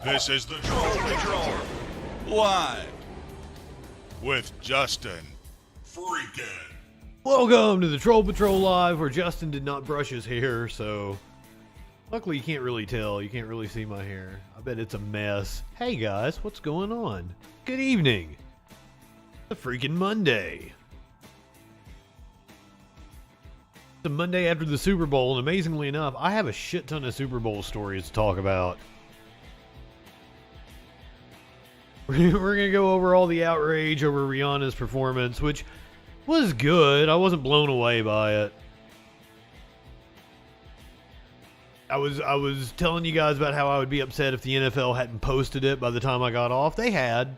This is the Troll Patrol, live with Justin Freakin. Welcome to the Troll Patrol Live, where Justin did not brush his hair, so luckily you can't really tell. You can't really see my hair. I bet it's a mess. Hey guys, what's going on? Good evening. The freaking Monday. The Monday after the Super Bowl, and amazingly enough, I have a shit ton of Super Bowl stories to talk about. We're going to go over all the outrage over Rihanna's performance, which was good. I wasn't blown away by it. I was telling you guys about how I would be upset if the NFL hadn't posted it by the time I got off. They had.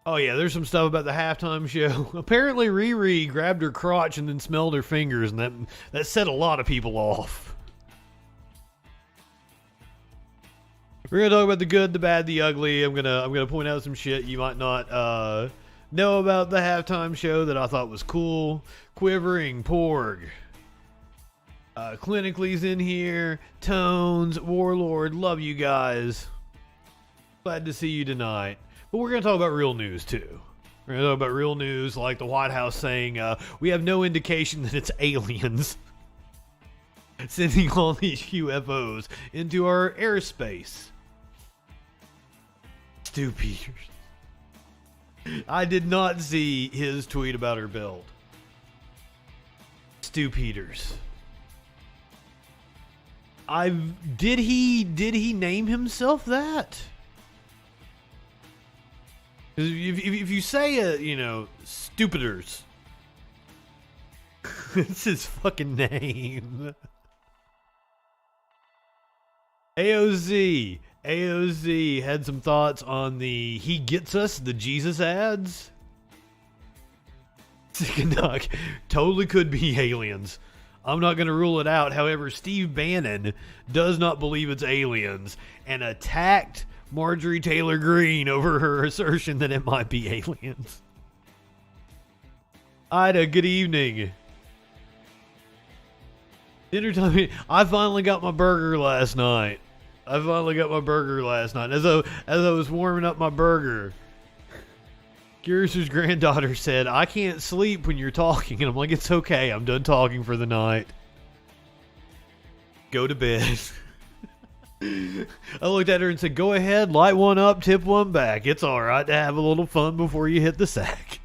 Oh yeah, there's some stuff about the halftime show. Apparently Riri grabbed her crotch and then smelled her fingers, and that set a lot of people off. We're gonna talk about the good, the bad, the ugly. I'm gonna point out some shit you might not know about the halftime show that I thought was cool. Quivering Porg. Clinically's in here. Tones, Warlord, love you guys. Glad to see you tonight. But we're gonna talk about real news too. We're gonna talk about real news, like the White House saying we have no indication that it's aliens sending all these UFOs into our airspace. Stu Peters. I did not see his tweet about her build. Stu Peters. Did he name himself that? If you say Stupiders, it's his fucking name. AOZ had some thoughts on the He Gets Us, the Jesus ads. Sick totally could be aliens. I'm not going to rule it out. However, Steve Bannon does not believe it's aliens and attacked Marjorie Taylor Greene over her assertion that it might be aliens. Ida, good evening. Dinner time. I finally got my burger last night. As I was warming up my burger, Curious's granddaughter said, "I can't sleep when you're talking." And I'm like, "It's okay. I'm done talking for the night. Go to bed." I looked at her and said, "Go ahead, light one up, tip one back. It's all right to have a little fun before you hit the sack."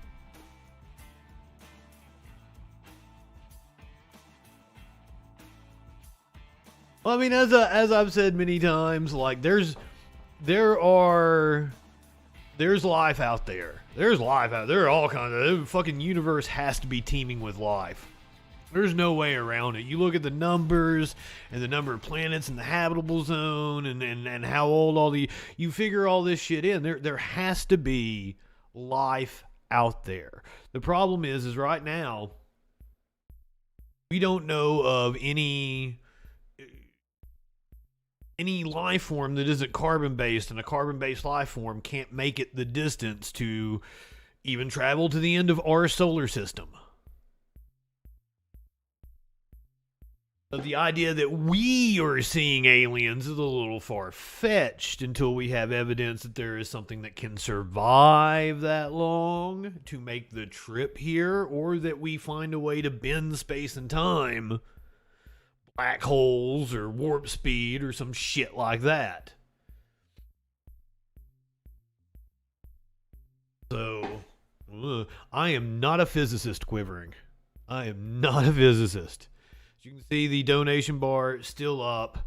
Well, I mean, as I've said many times, like there's life out there. There's life out there. There are all kinds of, the fucking universe has to be teeming with life. There's no way around it. You look at the numbers and the number of planets in the habitable zone and how old you figure all this shit in. There has to be life out there. The problem is right now we don't know of any life form that isn't carbon-based, and a carbon-based life form can't make it the distance to even travel to the end of our solar system. So the idea that we are seeing aliens is a little far-fetched until we have evidence that there is something that can survive that long to make the trip here, or that we find a way to bend space and time, black holes or warp speed or some shit like that. So, I am not a physicist, Quivering. I am not a physicist. As you can see, the donation bar is still up.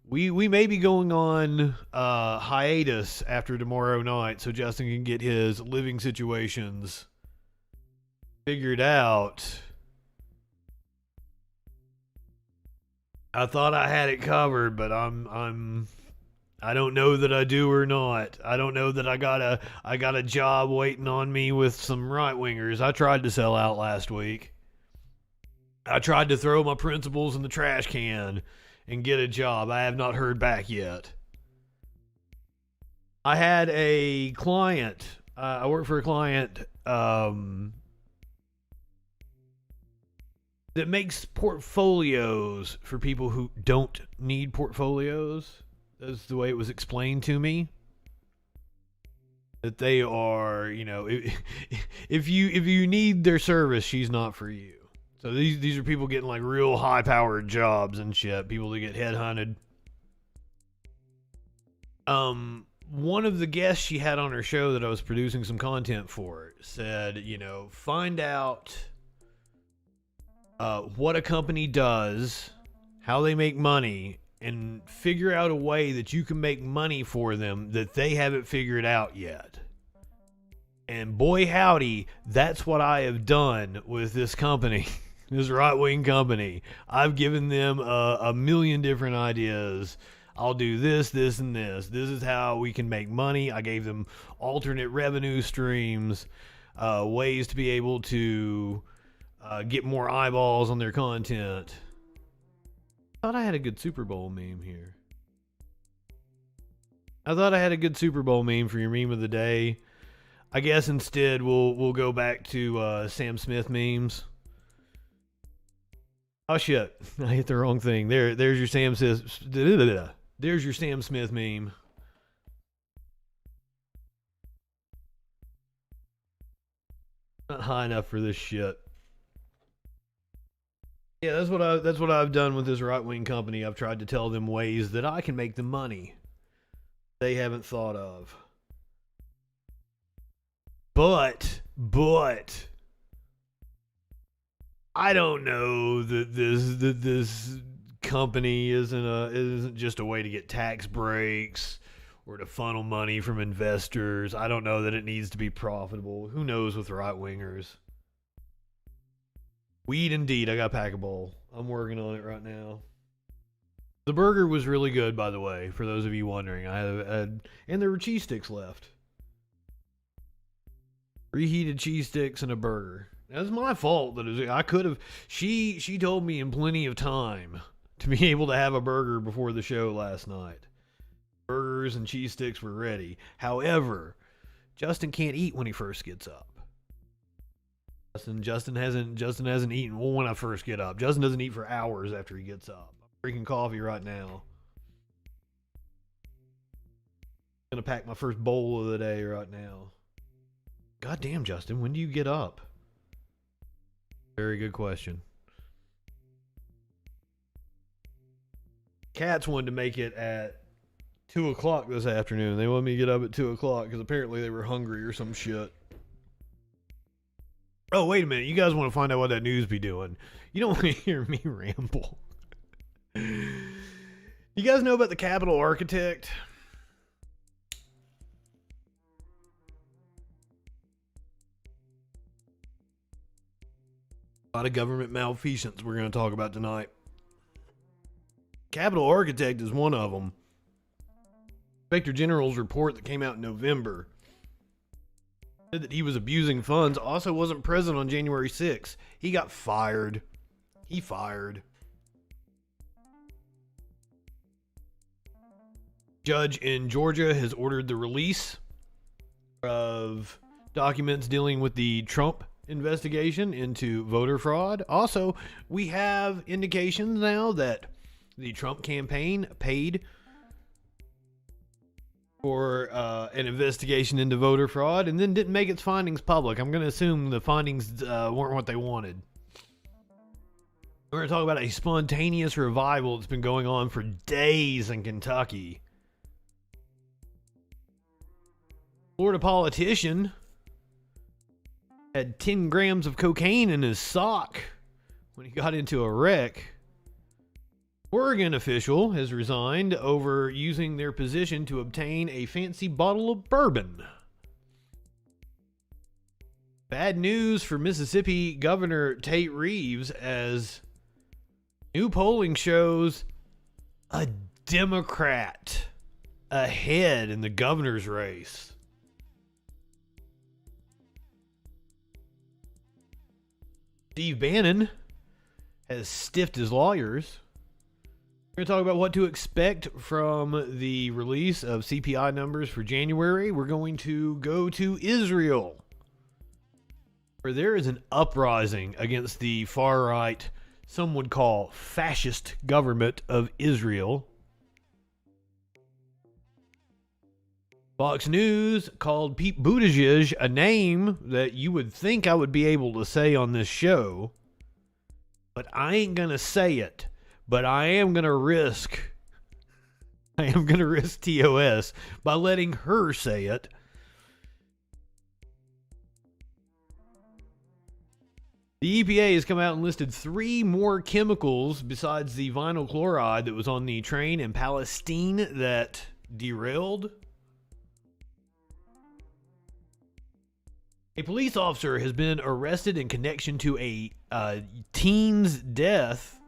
We may be going on hiatus after tomorrow night, so Justin can get his living situations figured out. I thought I had it covered, but I don't know that I do or not. I don't know that I got a job waiting on me with some right-wingers. I tried to sell out last week. I tried to throw my principles in the trash can and get a job. I have not heard back yet. I had a client. I work for a client that makes portfolios for people who don't need portfolios. That's the way it was explained to me. That they are, you know, if you need their service, she's not for you. So these are people getting like real high powered jobs and shit. People that get headhunted. One of the guests she had on her show that I was producing some content for said, you know, find out what a company does, how they make money, and figure out a way that you can make money for them that they haven't figured out yet. And boy howdy, that's what I have done with this company, this right-wing company. I've given them a million different ideas. I'll do this, this, and this. This is how we can make money. I gave them alternate revenue streams, ways to be able to get more eyeballs on their content. I thought I had a good Super Bowl meme here. I thought I had a good Super Bowl meme for your meme of the day. I guess instead we'll go back to Sam Smith memes. Oh shit! I hit the wrong thing. There's your Sam Smith. There's your Sam Smith meme. Not high enough for this shit. Yeah, that's what I've done with this right-wing company. I've tried to tell them ways that I can make them money they haven't thought of. But I don't know that this company isn't just a way to get tax breaks or to funnel money from investors. I don't know that it needs to be profitable. Who knows with right-wingers? Weed indeed. I got to pack a bowl. I'm working on it right now. The burger was really good, by the way, for those of you wondering. And there were cheese sticks left. Reheated cheese sticks and a burger. That's my fault. I could have. She told me in plenty of time to be able to have a burger before the show last night. Burgers and cheese sticks were ready. However, Justin can't eat when he first gets up. Justin hasn't eaten when I first get up. Justin doesn't eat for hours after he gets up. I'm drinking coffee right now. I'm gonna pack my first bowl of the day right now. God damn, Justin, when do you get up? Very good question. Cats wanted to make it at 2 o'clock this afternoon. They wanted me to get up at 2 o'clock because apparently they were hungry or some shit. Oh, wait a minute. You guys want to find out what that news be doing. You don't want to hear me ramble. You guys know about the Capitol architect? A lot of government malfeasance we're going to talk about tonight. Capitol architect is one of them. Inspector General's report that came out in November said that he was abusing funds. Also wasn't present on January 6th. He got fired. He fired. Judge in Georgia has ordered the release of documents dealing with the Trump investigation into voter fraud. Also, we have indications now that the Trump campaign paid for an investigation into voter fraud and then didn't make its findings public. I'm going to assume the findings weren't what they wanted. We're going to talk about a spontaneous revival that's been going on for days in Kentucky. Florida politician had 10 grams of cocaine in his sock when he got into a wreck. Oregon official has resigned over using their position to obtain a fancy bottle of bourbon. Bad news for Mississippi Governor Tate Reeves as new polling shows a Democrat ahead in the governor's race. Steve Bannon has stiffed his lawyers. We're going to talk about what to expect from the release of CPI numbers for January. We're going to go to Israel, where there is an uprising against the far-right some would call fascist government of Israel. Fox News called Pete Buttigieg a name that you would think I would be able to say on this show, but I ain't going to say it. But I am going to risk TOS by letting her say it. The EPA has come out and listed 3 more chemicals besides the vinyl chloride that was on the train in Palestine that derailed. A police officer has been arrested in connection to a teen's death.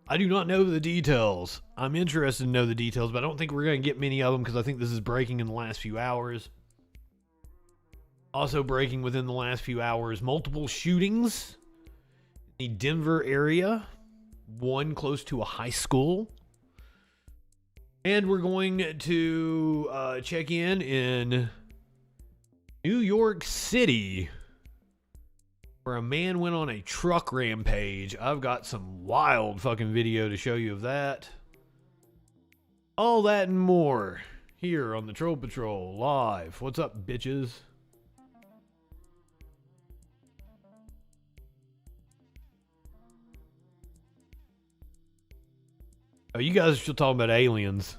I do not know the details. I'm interested to know the details, but I don't think we're going to get many of them because I think this is breaking in the last few hours. Also breaking within the last few hours, multiple shootings in the Denver area, one close to a high school. And we're going to check in New York City, where a man went on a truck rampage. I've got some wild fucking video to show you of that. All that and more here on the Troll Patrol live. What's up, bitches? Oh, you guys are still talking about aliens.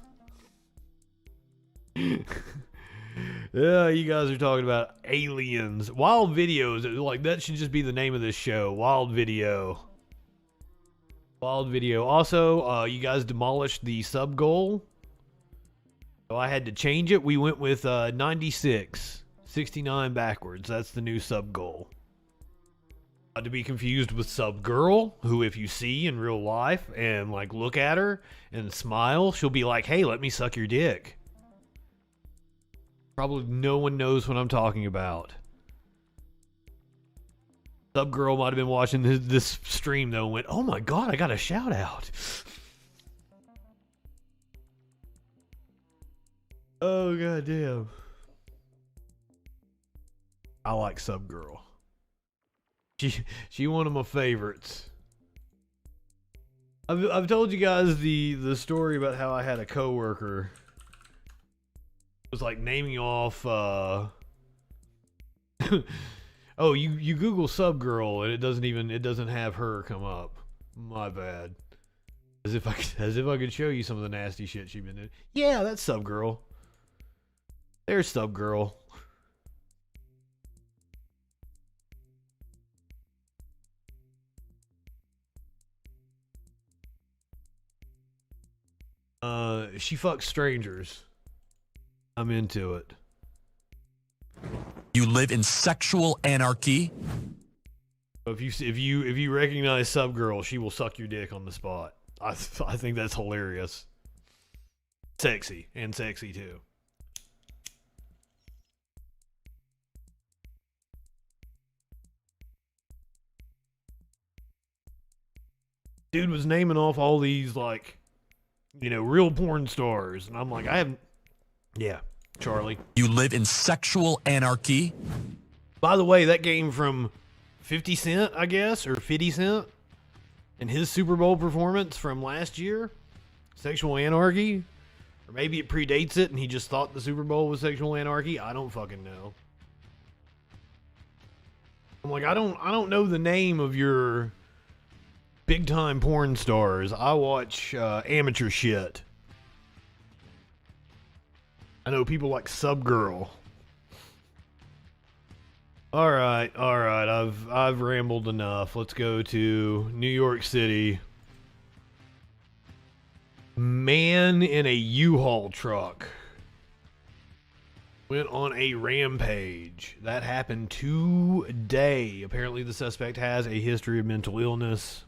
Yeah, you guys are talking about aliens. Wild videos. Like, that should just be the name of this show. Wild video. Wild video. Also, you guys demolished the sub goal. So I had to change it. We went with 96. 69 backwards. That's the new sub goal. Not to be confused with Sub Girl, who if you see in real life and like look at her and smile, she'll be like, hey, let me suck your dick. Probably no one knows what I'm talking about. Sub Girl might have been watching this stream though and went, oh my god, I got a shout out. Oh god damn. I like Sub Girl. She one of my favorites. I've told you guys the story about how I had a coworker. It was like naming off oh, you Google Sub Girl and it doesn't have her come up. My bad. As if I could show you some of the nasty shit she's been doing. Yeah, that's Sub Girl. There's Sub Girl. She fucks strangers. I'm into it. You live in sexual anarchy. If you recognize Sub Girl, she will suck your dick on the spot. I think that's hilarious. Sexy too. Dude was naming off all these like, real porn stars, and I'm like, I haven't. Yeah, Charlie. You live in sexual anarchy. By the way, that came from 50 Cent, I guess, or 50 Cent, and his Super Bowl performance from last year, Sexual Anarchy, or maybe it predates it, and he just thought the Super Bowl was Sexual Anarchy. I don't fucking know. I'm like, I don't know the name of your big time porn stars. I watch amateur shit. I know people like Sub Girl. All right. I've rambled enough. Let's go to New York City. Man in a U-Haul truck went on a rampage. That happened today. Apparently the suspect has a history of mental illness.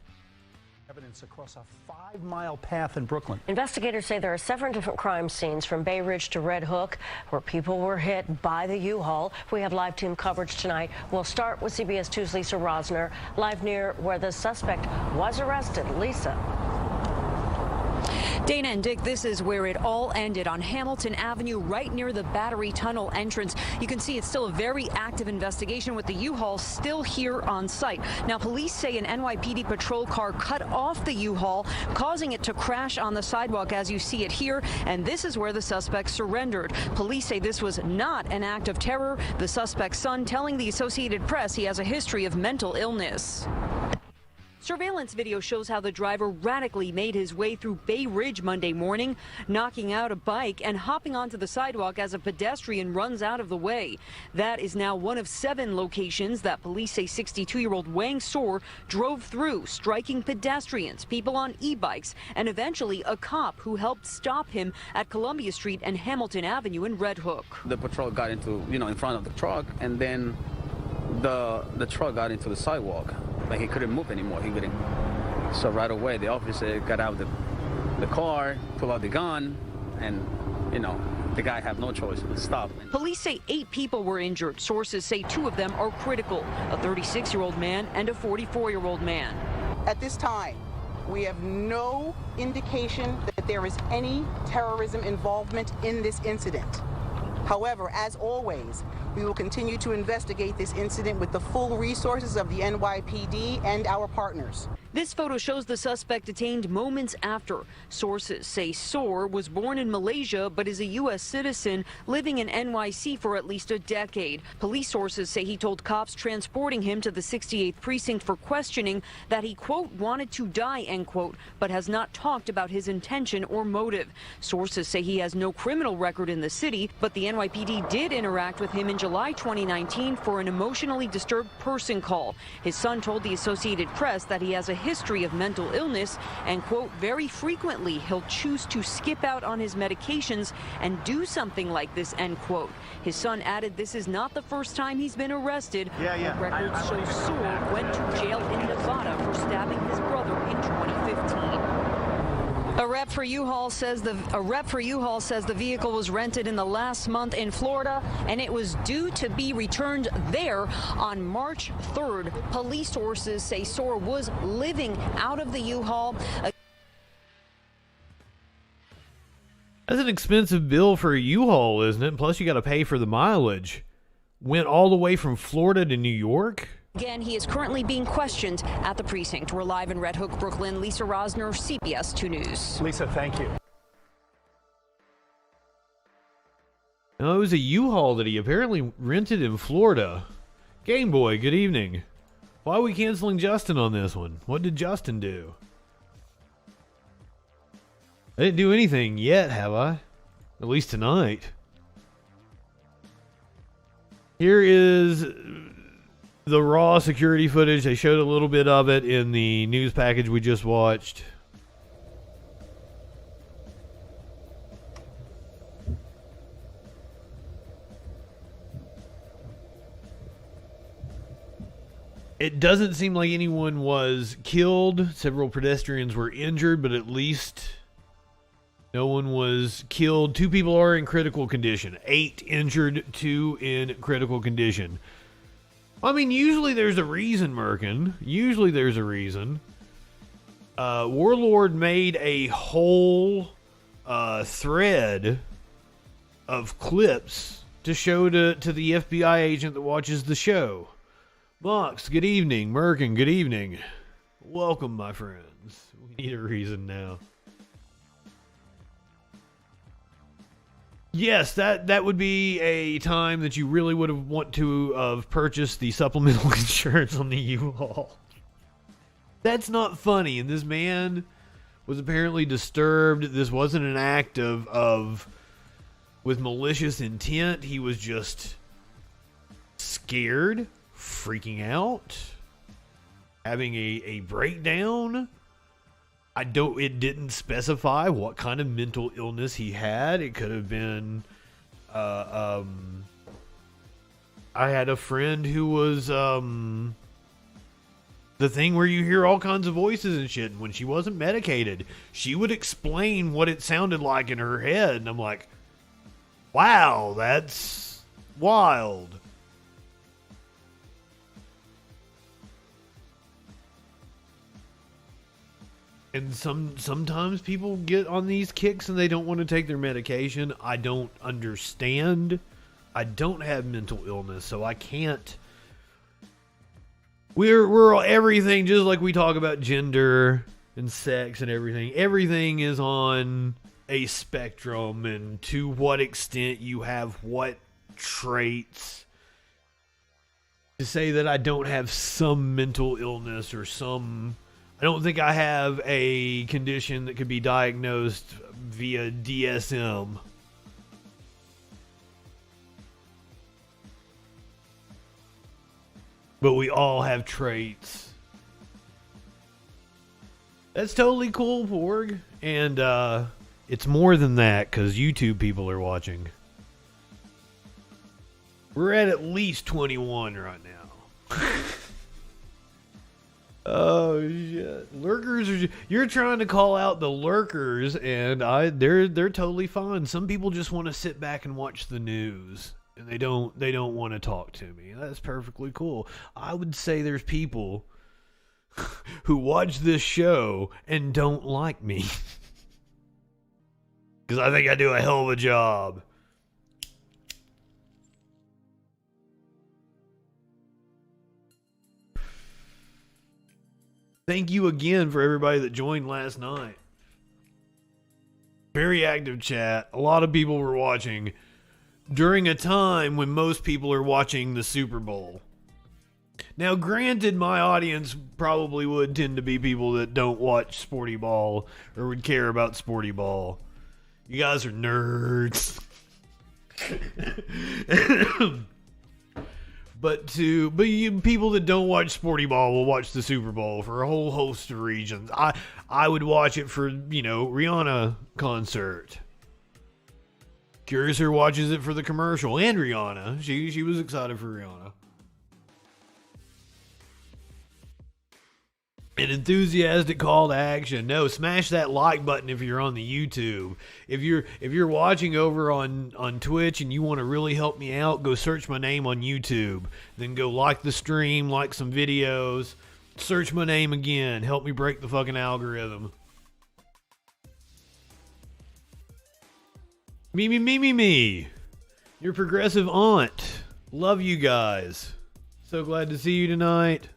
Evidence across a 5-mile path in Brooklyn. Investigators say there are 7 different crime scenes from Bay Ridge to Red Hook where people were hit by the U-Haul. We have live team coverage tonight. We'll start with CBS 2's Lisa Rosner, live near where the suspect was arrested. Lisa. Dana and Dick, this is where it all ended on Hamilton Avenue, right near the Battery Tunnel entrance. You can see it's still a very active investigation with the U-Haul still here on site. Now, police say an NYPD patrol car cut off the U-Haul, causing it to crash on the sidewalk as you see it here, and this is where the suspect surrendered. Police say this was not an act of terror. The suspect's son telling the Associated Press he has a history of mental illness. Surveillance video shows how the driver radically made his way through Bay Ridge Monday morning, knocking out a bike and hopping onto the sidewalk as a pedestrian runs out of the way. That is now one of 7 locations that police say 62-year-old Wang Soar drove through, striking pedestrians, people on e-bikes, and eventually a cop who helped stop him at Columbia Street and Hamilton Avenue in Red Hook. The patrol got into, in front of the truck, and then the truck got into the sidewalk. Like he couldn't move anymore. He couldn't. So right away, the officer got out of the car, pulled out the gun, and, the guy had no choice but stop. Police say 8 people were injured. Sources say 2 of them are critical, a 36-year-old man and a 44-year-old man. At this time, we have no indication that there is any terrorism involvement in this incident. However, as always, we will continue to investigate this incident with the full resources of the NYPD and our partners. This photo shows the suspect detained moments after. Sources say Soar was born in Malaysia but is a U.S. citizen living in NYC for at least a decade. Police sources say he told cops transporting him to the 68th precinct for questioning that he, quote, wanted to die, end quote, but has not talked about his intention or motive. Sources say he has no criminal record in the city, but the NYPD did interact with him in July 2019 for an emotionally disturbed person call. His son told the Associated Press that he has a history of mental illness and, quote, very frequently he'll choose to skip out on his medications and do something like this, end quote. His son added this is not the first time he's been arrested. Records show Soar went to jail in Nevada for stabbing his brother in 2015. A rep for U-Haul says the vehicle was rented in the last month in Florida, and it was due to be returned there on March 3rd. Police sources say Soar was living out of the U-Haul. That's an expensive bill for a U-Haul, isn't it? Plus, you got to pay for the mileage. Went all the way from Florida to New York? Again, he is currently being questioned at the precinct. We're live in Red Hook, Brooklyn. Lisa Rosner, CBS 2 News. Lisa, thank you. No, it was a U-Haul that he apparently rented in Florida. Game Boy, good evening. Why are we canceling Justin on this one? What did Justin do? I didn't do anything yet, have I? At least tonight. Here is the raw security footage. They showed a little bit of it in the news package we just watched. It doesn't seem like anyone was killed. Several pedestrians were injured, but at least no one was killed. 2 people are in critical condition. 8 injured, 2 in critical condition. I mean, usually there's a reason, Merkin. Usually there's a reason. Warlord made a whole thread of clips to show to the FBI agent that watches the show. Mox, good evening. Merkin, good evening. Welcome, my friends. We need a reason now. Yes, that would be a time that you really would have want to have purchased the supplemental insurance on the U-Haul. That's not funny, and this man was apparently disturbed. This wasn't an act of with malicious intent. He was just scared, freaking out, having a breakdown. It didn't specify what kind of mental illness he had. It could have been, I had a friend who was, the thing where you hear all kinds of voices and shit. And when she wasn't medicated, she would explain what it sounded like in her head. And I'm like, wow, that's wild. And sometimes people get on these kicks and they don't want to take their medication. I don't understand. I don't have mental illness, so I can't. We're everything, just like we talk about gender and sex and everything. Everything is on a spectrum, and to what extent you have what traits. To say that I don't have some mental illness or some... I don't think I have a condition that could be diagnosed via DSM. But we all have traits. That's totally cool, Porg. And it's more than that, because YouTube people are watching. We're at least 21 right now. Oh shit! Lurkers are. You're trying to call out the lurkers, and they're totally fine. Some people just want to sit back and watch the news, and they don't want to talk to me. That's perfectly cool. I would say there's people who watch this show and don't like me because I think I do a hell of a job. Thank you again for everybody that joined last night. Very active chat. A lot of people were watching during a time when most people are watching the Super Bowl. Now, granted, my audience probably would tend to be people that don't watch Sporty Ball or would care about Sporty Ball. You guys are nerds. But people that don't watch Sporty Ball will watch the Super Bowl for a whole host of reasons. I would watch it for, Rihanna concert. Curiouser watches it for the commercial and Rihanna. She was excited for Rihanna. An enthusiastic call to action. No, smash that like button if you're on the YouTube. If you're watching over on Twitch and you want to really help me out, go search my name on YouTube. Then go like the stream, like some videos. Search my name again. Help me break the fucking algorithm. Me. Your progressive aunt. Love you guys. So glad to see you tonight.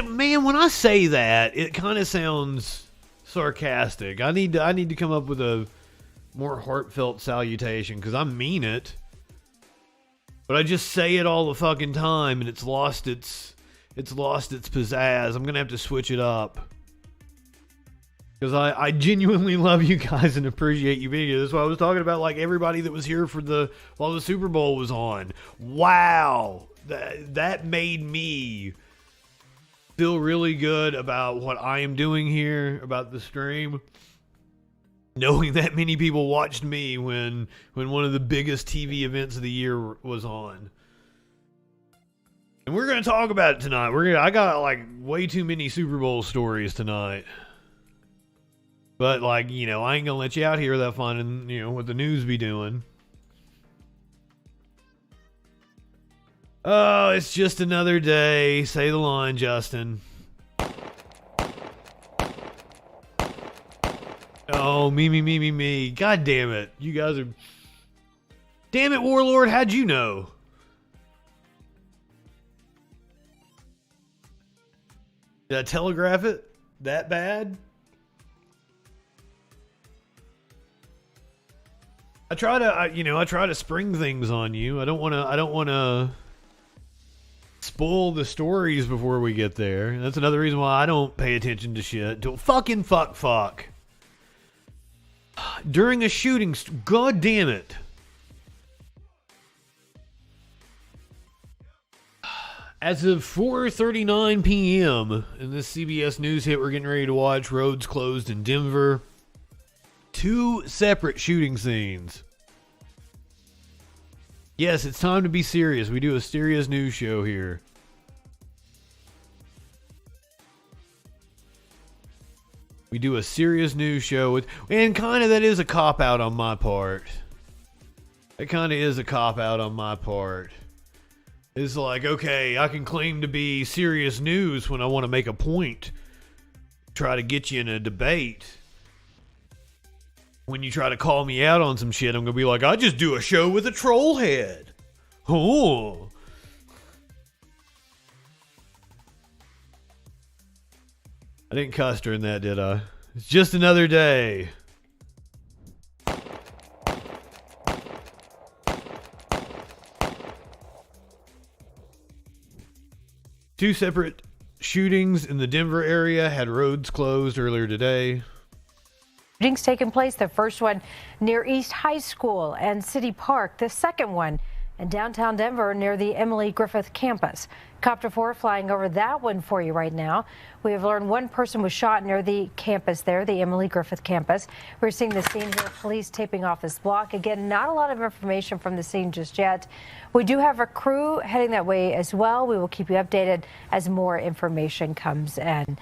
Man, when I say that, it kind of sounds sarcastic. I need to come up with a more heartfelt salutation because I mean it. But I just say it all the fucking time and it's lost its pizzazz. I'm gonna have to switch it up. Because I genuinely love you guys and appreciate you being here. That's why I was talking about like everybody that was here while the Super Bowl was on. Wow. That made me feel really good about what I am doing here, about the stream. Knowing that many people watched me when one of the biggest TV events of the year was on. And we're going to talk about it tonight. I got like way too many Super Bowl stories tonight. But like, I ain't going to let you out here without finding, what the news be doing. Oh, it's just another day. Say the line, Justin. Oh, me. God damn it. You guys are... Damn it, Warlord. How'd you know? Did I telegraph it that bad? I try to spring things on you. I don't want to spoil the stories before we get there. That's another reason why I don't pay attention to shit. Fucking fuck. During a shooting, god damn it. As of 4:39 p.m. in this CBS News hit we're getting ready to watch, roads closed in Denver. 2 separate shooting scenes. Yes, it's time to be serious. We do a serious news show here. We do a serious news show and kind of that is a cop-out on my part. It kind of is a cop-out on my part. It's like, okay, I can claim to be serious news when I want to make a point. try to get you in a debate. When you try to call me out on some shit, I'm going to be like, I just do a show with a troll head. Oh. I didn't cuss during that, did I? It's just another day. Two separate shootings in the Denver area had roads closed earlier today. Shootings taking place. The first one near East High School and City Park. The second one in downtown Denver near the Emily Griffith campus. Copter 4 flying over that one for you right now. We have learned one person was shot near the campus there, the Emily Griffith campus. We're seeing the scene here, police taping off this block. Again, not a lot of information from the scene just yet. We do have a crew heading that way as well. We will keep you updated as more information comes in.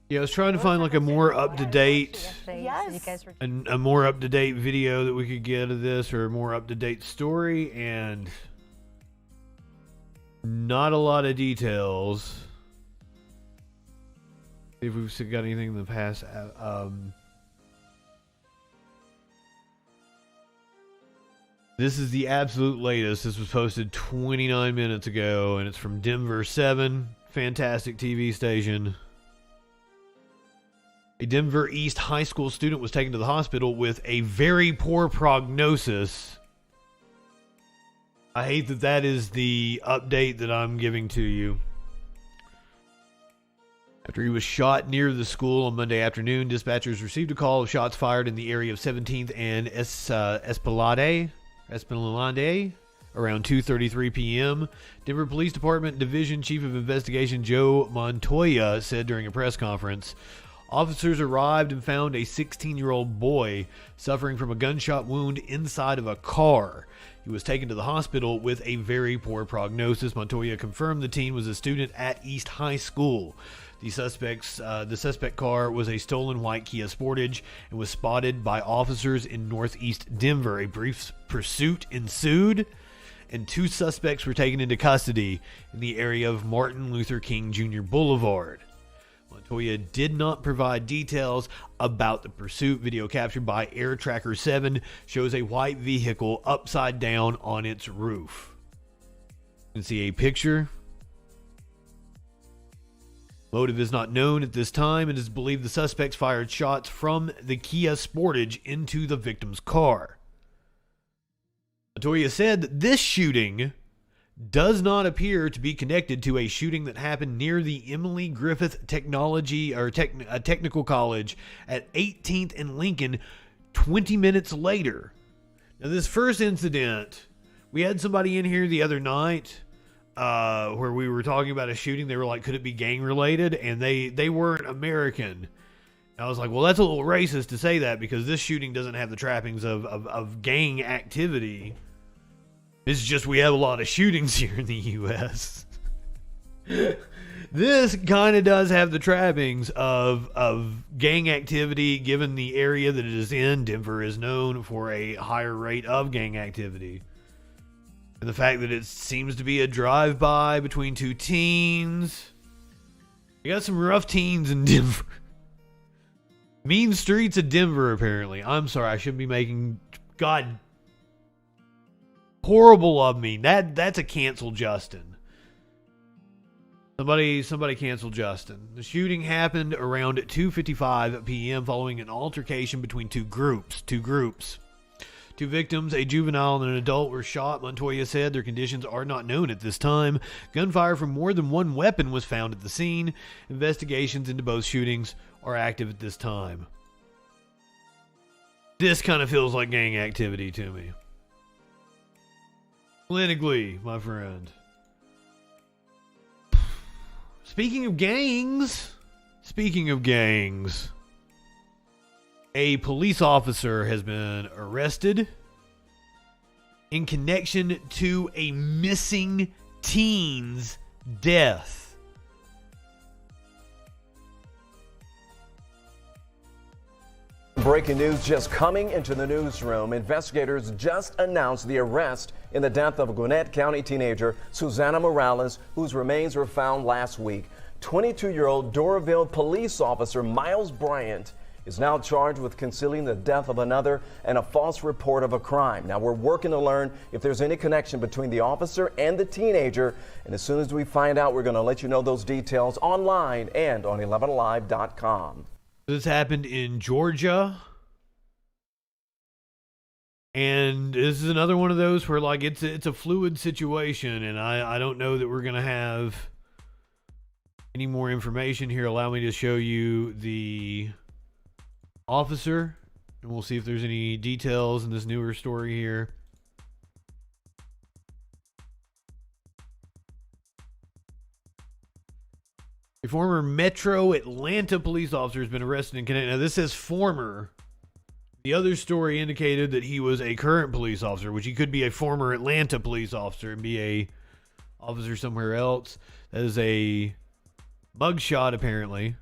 Yeah, I was trying to find like a more up-to-date, Yes. and a more up-to-date video that we could get of this, or a more up-to-date story, and not a lot of details. See if we've got anything in the past. This is the absolute latest. This was posted 29 minutes ago, and it's from Denver 7, fantastic TV station. A Denver East High School student was taken to the hospital with a very poor prognosis. I hate that that is the update that I'm giving to you. After he was shot near the school on Monday afternoon, dispatchers received a call of shots fired in the area of 17th and Esplanade around 2:33 p.m. Denver Police Department Division Chief of Investigation Joe Montoya said during a press conference, officers arrived and found a 16-year-old boy suffering from a gunshot wound inside of a car. He was taken to the hospital with a very poor prognosis. Montoya confirmed the teen was a student at East High School. The suspect car was a stolen white Kia Sportage and was spotted by officers in northeast Denver. A brief pursuit ensued, and two suspects were taken into custody in the area of Martin Luther King Jr. Boulevard. Montoya did not provide details about the pursuit. Video captured by Air Tracker 7 shows a white vehicle upside down on its roof. You can see a picture. Motive is not known at this time. It is believed the suspects fired shots from the Kia Sportage into the victim's car. Montoya said that this shooting does not appear to be connected to a shooting that happened near the Emily Griffith Technical College at 18th and Lincoln 20 minutes later. Now, this first incident, we had somebody in here the other night where we were talking about a shooting. They were like, could it be gang related? And they weren't American. And I was like, well, that's a little racist to say that, because this shooting doesn't have the trappings of gang activity. It's just we have a lot of shootings here in the U.S. This kind of does have the trappings of gang activity, given the area that it is in. Denver is known for a higher rate of gang activity. And the fact that it seems to be a drive-by between two teens. You got some rough teens in Denver. Mean streets of Denver, apparently. I'm sorry, I shouldn't be making... God... Horrible of me. That's a cancel Justin. Somebody cancel Justin. The shooting happened around 2:55 p.m. following an altercation between two groups. Two victims, a juvenile and an adult, were shot. Montoya said their conditions are not known at this time. Gunfire from more than one weapon was found at the scene. Investigations into both shootings are active at this time. This kind of feels like gang activity to me. Clinically, my friend. Speaking of gangs, a police officer has been arrested in connection to a missing teen's death. Breaking news just coming into the newsroom. Investigators just announced the arrest in the death of a Gwinnett County teenager, Susanna Morales, whose remains were found last week. 22-year-old Doraville police officer Miles Bryant is now charged with concealing the death of another and a false report of a crime. Now, we're working to learn if there's any connection between the officer and the teenager. And as soon as we find out, we're going to let you know those details online and on 11alive.com. This happened in Georgia. And this is another one of those where, like, it's a fluid situation, and I don't know that we're going to have any more information here. Allow me to show you the officer, and we'll see if there's any details in this newer story here. A former Metro Atlanta police officer has been arrested in Connecticut. Now, this says former. The other story indicated that he was a current police officer, which he could be a former Atlanta police officer and be a officer somewhere else. That is a mugshot, apparently.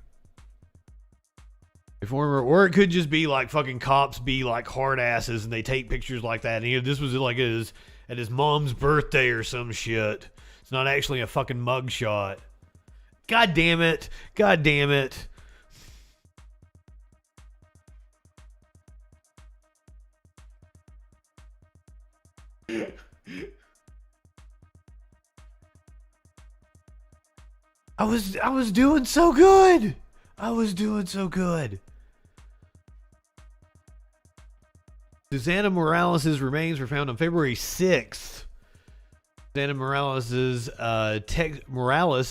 A former, or it could just be like fucking cops be like hard asses and they take pictures like that. And this was like at his mom's birthday or some shit. It's not actually a fucking mugshot. God damn it. God damn it. I was doing so good. I was doing so good. Susana Morales' remains were found on February 6th. Susana Morales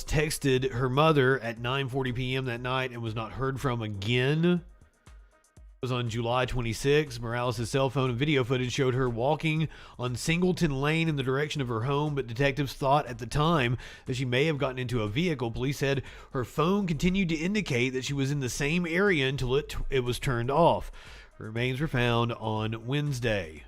texted her mother at 9:40 p.m. that night and was not heard from again. Was on July 26. Morales' cell phone and video footage showed her walking on Singleton Lane in the direction of her home, but detectives thought at the time that she may have gotten into a vehicle. Police said her phone continued to indicate that she was in the same area until it was turned off. Her remains were found on Wednesday.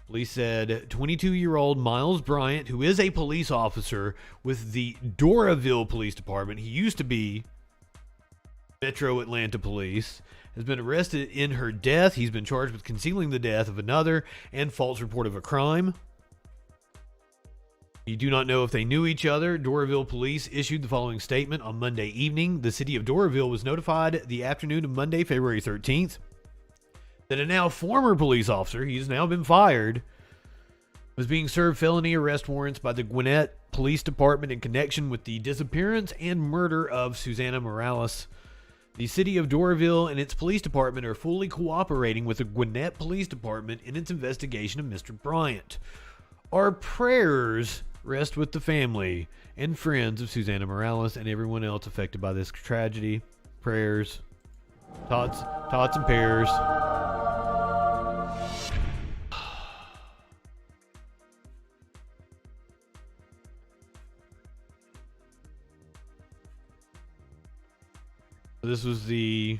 Police said 22-year-old Miles Bryant, who is a police officer with the Doraville Police Department, he used to be Metro Atlanta Police, has been arrested in her death. He's been charged with concealing the death of another and false report of a crime. You do not know if they knew each other. Doraville police issued the following statement on Monday evening. The city of Doraville was notified the afternoon of Monday, February 13th, that a now former police officer, he's now been fired, was being served felony arrest warrants by the Gwinnett Police Department in connection with the disappearance and murder of Susana Morales. The city of Doraville and its police department are fully cooperating with the Gwinnett Police Department in its investigation of Mr. Bryant. Our prayers rest with the family and friends of Susana Morales and everyone else affected by this tragedy. Prayers, tots and pears. This was the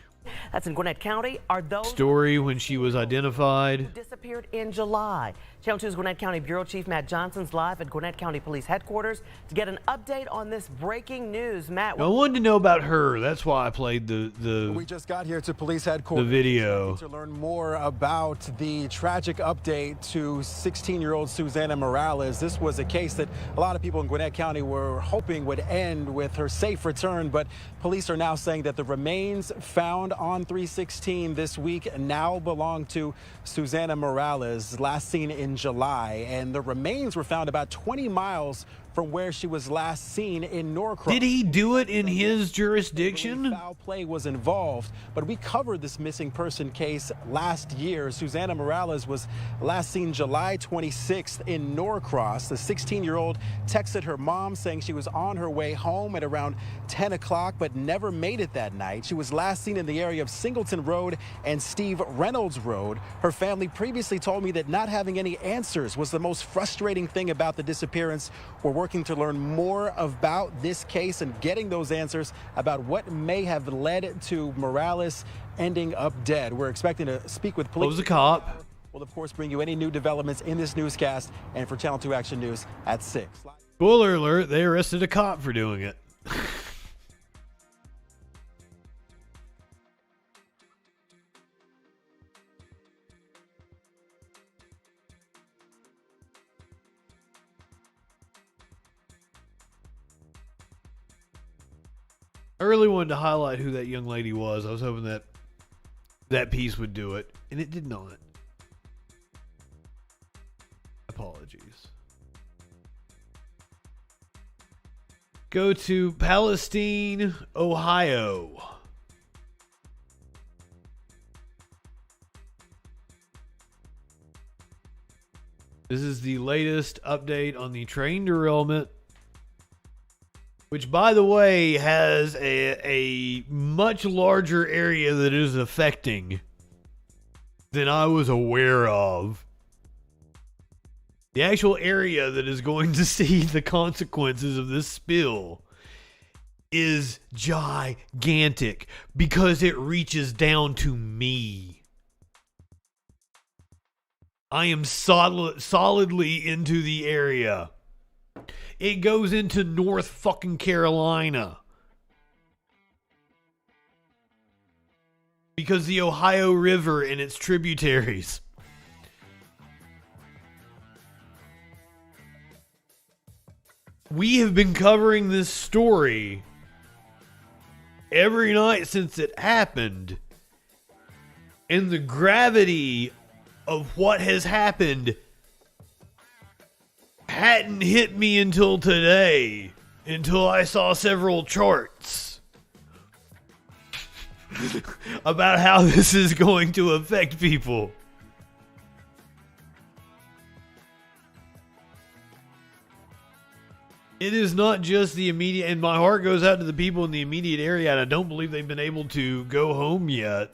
That's in Gwinnett County. Are those story when she was identified? Disappeared in July. Channel 2's Gwinnett County Bureau Chief Matt Johnson's live at Gwinnett County Police Headquarters to get an update on this breaking news. Matt, I wanted to know about her. That's why I played the We just got here to police headquarters. The video. To learn more about the tragic update to 16-year-old Susana Morales. This was a case that a lot of people in Gwinnett County were hoping would end with her safe return, but police are now saying that the remains found on 316 this week now belong to Susana Morales, last seen in July, and the remains were found about 20 miles from where she was last seen in Norcross. Did he do it in his jurisdiction? Foul play was involved, but we covered this missing person case last year. Susana Morales was last seen July 26th in Norcross. The 16-year-old texted her mom saying she was on her way home at around 10 o'clock, but never made it that night. She was last seen in the area of Singleton Road and Steve Reynolds Road. Her family previously told me that not having any answers was the most frustrating thing about the disappearance. We're working to learn more about this case and getting those answers about what may have led to Morales ending up dead. We're expecting to speak with police. Was a cop. We'll, of course, bring you any new developments in this newscast and for Channel 2 Action News at 6. Spoiler alert, they arrested a cop for doing it. I really wanted to highlight who that young lady was. I was hoping that that piece would do it, and it did not. Apologies. Go to Palestine, Ohio. This is the latest update on the train derailment, which, by the way, has a much larger area that it is affecting than I was aware of. The actual area that is going to see the consequences of this spill is gigantic because it reaches down to me. I am solidly into the area. It goes into North fucking Carolina. Because the Ohio River and its tributaries. We have been covering this story every night since it happened. And the gravity of what has happened hadn't hit me until today, until I saw several charts about how this is going to affect people. It is not just the immediate, and my heart goes out to the people in the immediate area, and I don't believe they've been able to go home yet.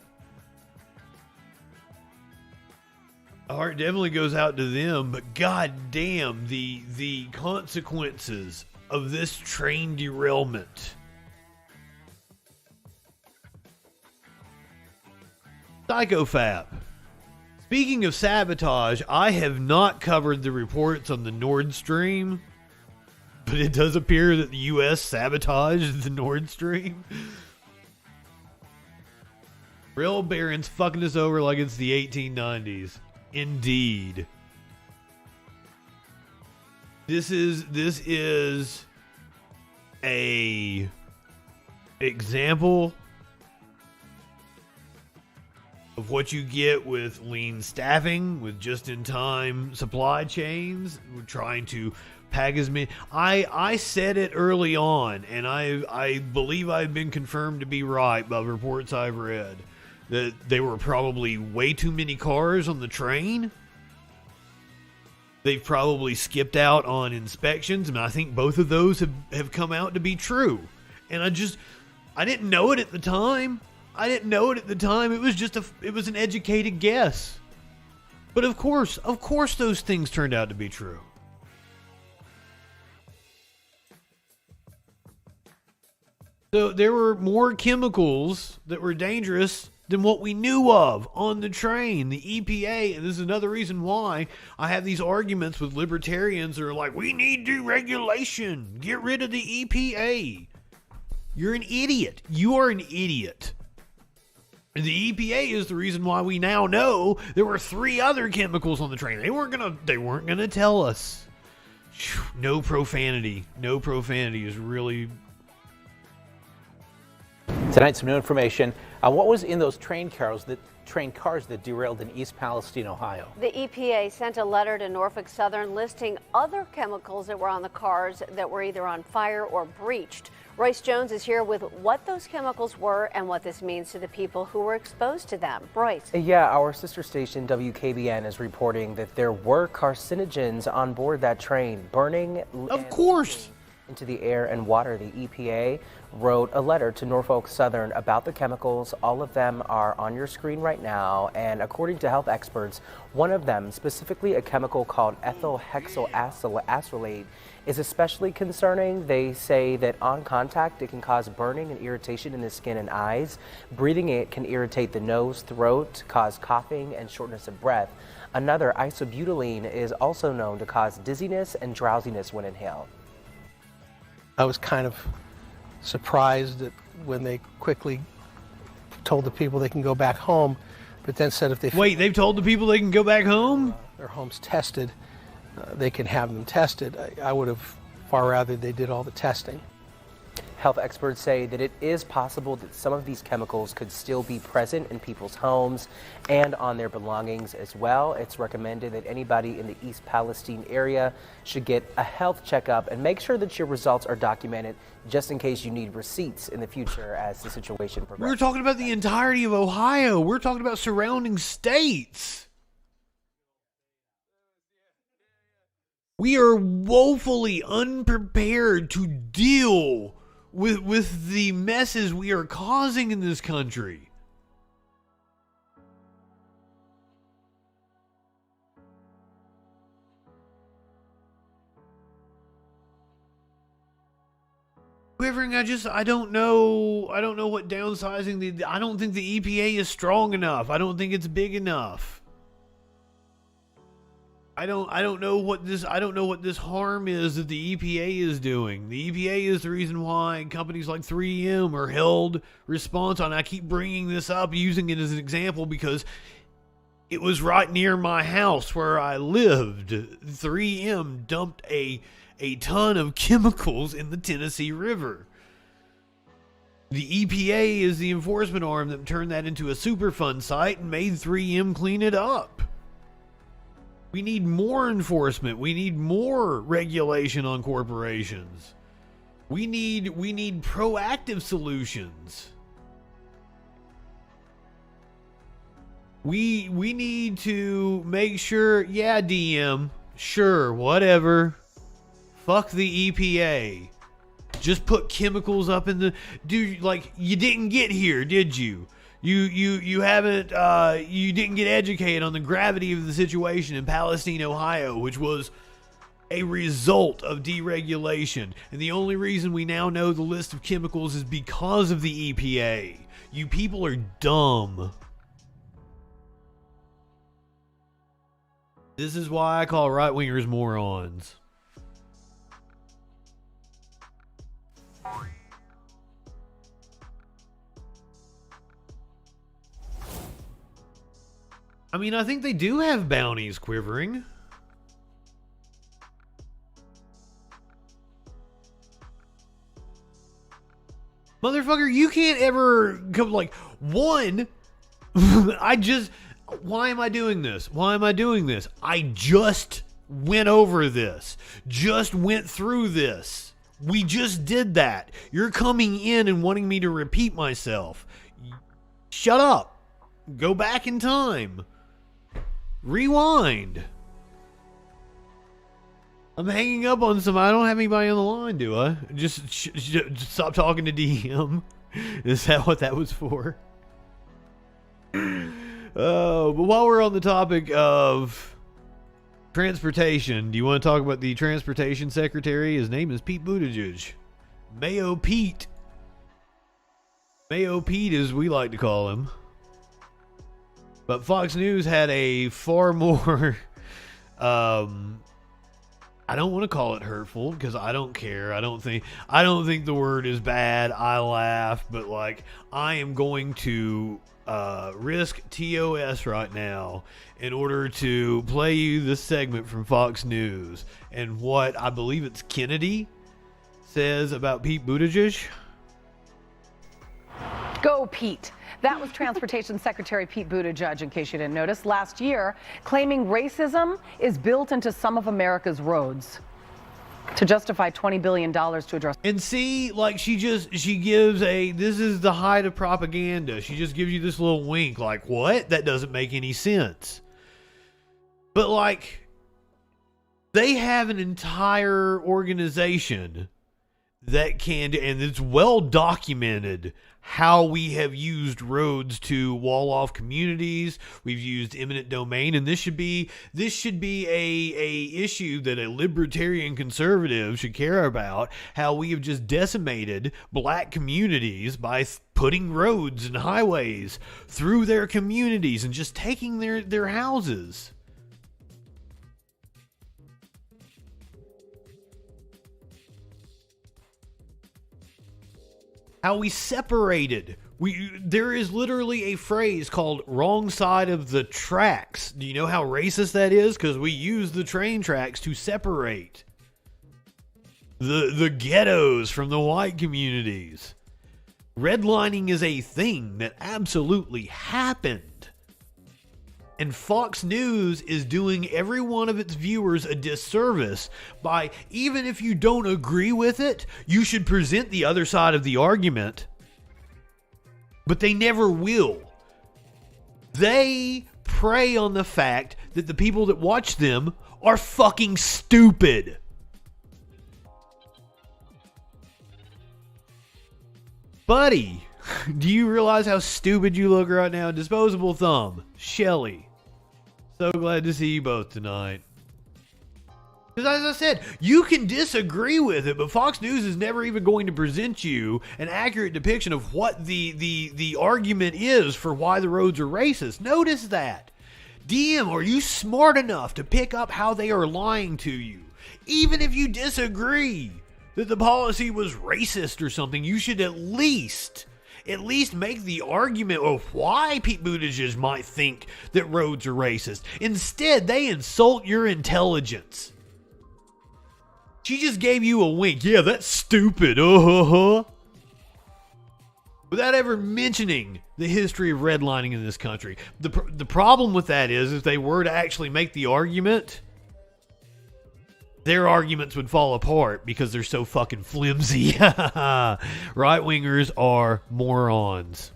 My heart definitely goes out to them, but god damn, the consequences of this train derailment. Psychophab. Speaking of sabotage, I have not covered the reports on the Nord Stream, but it does appear that the U.S. sabotaged the Nord Stream. Real barons fucking us over like it's the 1890s. Indeed. This is a example of what you get with lean staffing, with just-in-time supply chains. We're trying to pack as many. I said it early on, and I believe I've been confirmed to be right by reports I've read, that there were probably way too many cars on the train. They've probably skipped out on inspections, and I think both of those have come out to be true. And I didn't know it at the time. It was just it was an educated guess. But of course those things turned out to be true. So there were more chemicals that were dangerous than what we knew of on the train. The EPA, and this is another reason why I have these arguments with libertarians that are like, we need deregulation. Get rid of the EPA. You're an idiot. You are an idiot. And the EPA is the reason why we now know there were 3 other chemicals on the train. They weren't gonna tell us. No profanity. No profanity is really... Tonight, some new information on what was in those train cars that derailed in East Palestine, Ohio. The EPA sent a letter to Norfolk Southern listing other chemicals that were on the cars that were either on fire or breached. Royce Jones is here with what those chemicals were and what this means to the people who were exposed to them. Royce. Yeah, our sister station WKBN is reporting that there were carcinogens on board that train, burning into the air and water. The EPA wrote a letter to Norfolk Southern about the chemicals. All of them are on your screen right now, and according to health experts, one of them, specifically a chemical called ethyl hexylacrylate, is especially concerning. They say that on contact, it can cause burning and irritation in the skin and eyes. Breathing it can irritate the nose, throat, cause coughing and shortness of breath. Another, isobutylene, is also known to cause dizziness and drowsiness when inhaled. I was kind of surprised that when they quickly told the people they can go back home, but then said if they... Wait, they've told the people they can go back home? Their homes tested, they can have them tested. I would have far rather they did all the testing. Health experts say that it is possible that some of these chemicals could still be present in people's homes and on their belongings as well. It's recommended that anybody in the East Palestine area should get a health checkup and make sure that your results are documented just in case you need receipts in the future as the situation progresses. We're talking about the entirety of Ohio. We're talking about surrounding states. We are woefully unprepared to deal with the messes we are causing in this country. Quivering, I don't know what downsizing I don't think the EPA is strong enough. I don't think it's big enough. I don't know what this harm is that the EPA is doing. The EPA is the reason why companies like 3M are held responsible. And I keep bringing this up, using it as an example because it was right near my house where I lived. 3M dumped a ton of chemicals in the Tennessee River. The EPA is the enforcement arm that turned that into a Superfund site and made 3M clean it up. We need more enforcement. We need more regulation on corporations. We need proactive solutions. We need to make sure, yeah, DM, sure, whatever. Fuck the EPA. Just put chemicals up in the... Dude, like, you didn't get here, did you? You haven't, you didn't get educated on the gravity of the situation in Palestine, Ohio, which was a result of deregulation. And the only reason we now know the list of chemicals is because of the EPA. You people are dumb. This is why I call right-wingers morons. I mean, I think they do have bounties, Quivering. Motherfucker, you can't ever come like, one, why am I doing this? Why am I doing this? I just went over this. Just went through this. We just did that. You're coming in and wanting me to repeat myself. Shut up. Go back in time. Rewind. I'm hanging up on somebody. I don't have anybody on the line, do I? Just stop talking to DM. Is that what that was for? But while we're on the topic of transportation, do you want to talk about the transportation secretary? His name is Pete Buttigieg. Mayo Pete. Mayo Pete, as we like to call him. But Fox News had a far more, I don't want to call it hurtful because I don't care. I don't think the word is bad. I laugh, but like I am going to risk TOS right now in order to play you this segment from Fox News and what I believe it's Kennedy says about Pete Buttigieg. Go, Pete. That was Transportation Secretary Pete Buttigieg, in case you didn't notice, last year, claiming racism is built into some of America's roads to justify $20 billion to address. And see, like she gives this is the height of propaganda. She just gives you this little wink, like, what? That doesn't make any sense. But like, they have an entire organization that can, and it's well documented how we have used roads to wall off communities. We've used eminent domain, and this should be a issue that a libertarian conservative should care about. How we have just decimated black communities by putting roads and highways through their communities and just taking their houses. How we separated. There is literally a phrase called wrong side of the tracks. Do you know how racist that is? Because we use the train tracks to separate. the ghettos from the white communities. Redlining is a thing that absolutely happened. And Fox News is doing every one of its viewers a disservice by, even if you don't agree with it, you should present the other side of the argument. But they never will. They prey on the fact that the people that watch them are fucking stupid. Buddy, do you realize how stupid you look right now? Disposable Thumb, Shelly. So glad to see you both tonight. Because as I said, you can disagree with it, but Fox News is never even going to present you an accurate depiction of what the argument is for why the roads are racist. Notice that. DM, are you smart enough to pick up how they are lying to you? Even if you disagree that the policy was racist or something, you should at least make the argument of why Pete Buttigieg might think that roads are racist. Instead, they insult your intelligence. She just gave you a wink. Yeah, that's stupid. Without ever mentioning the history of redlining in this country. The problem with that is, if they were to actually make the argument, their arguments would fall apart because they're so fucking flimsy. Right-wingers are morons.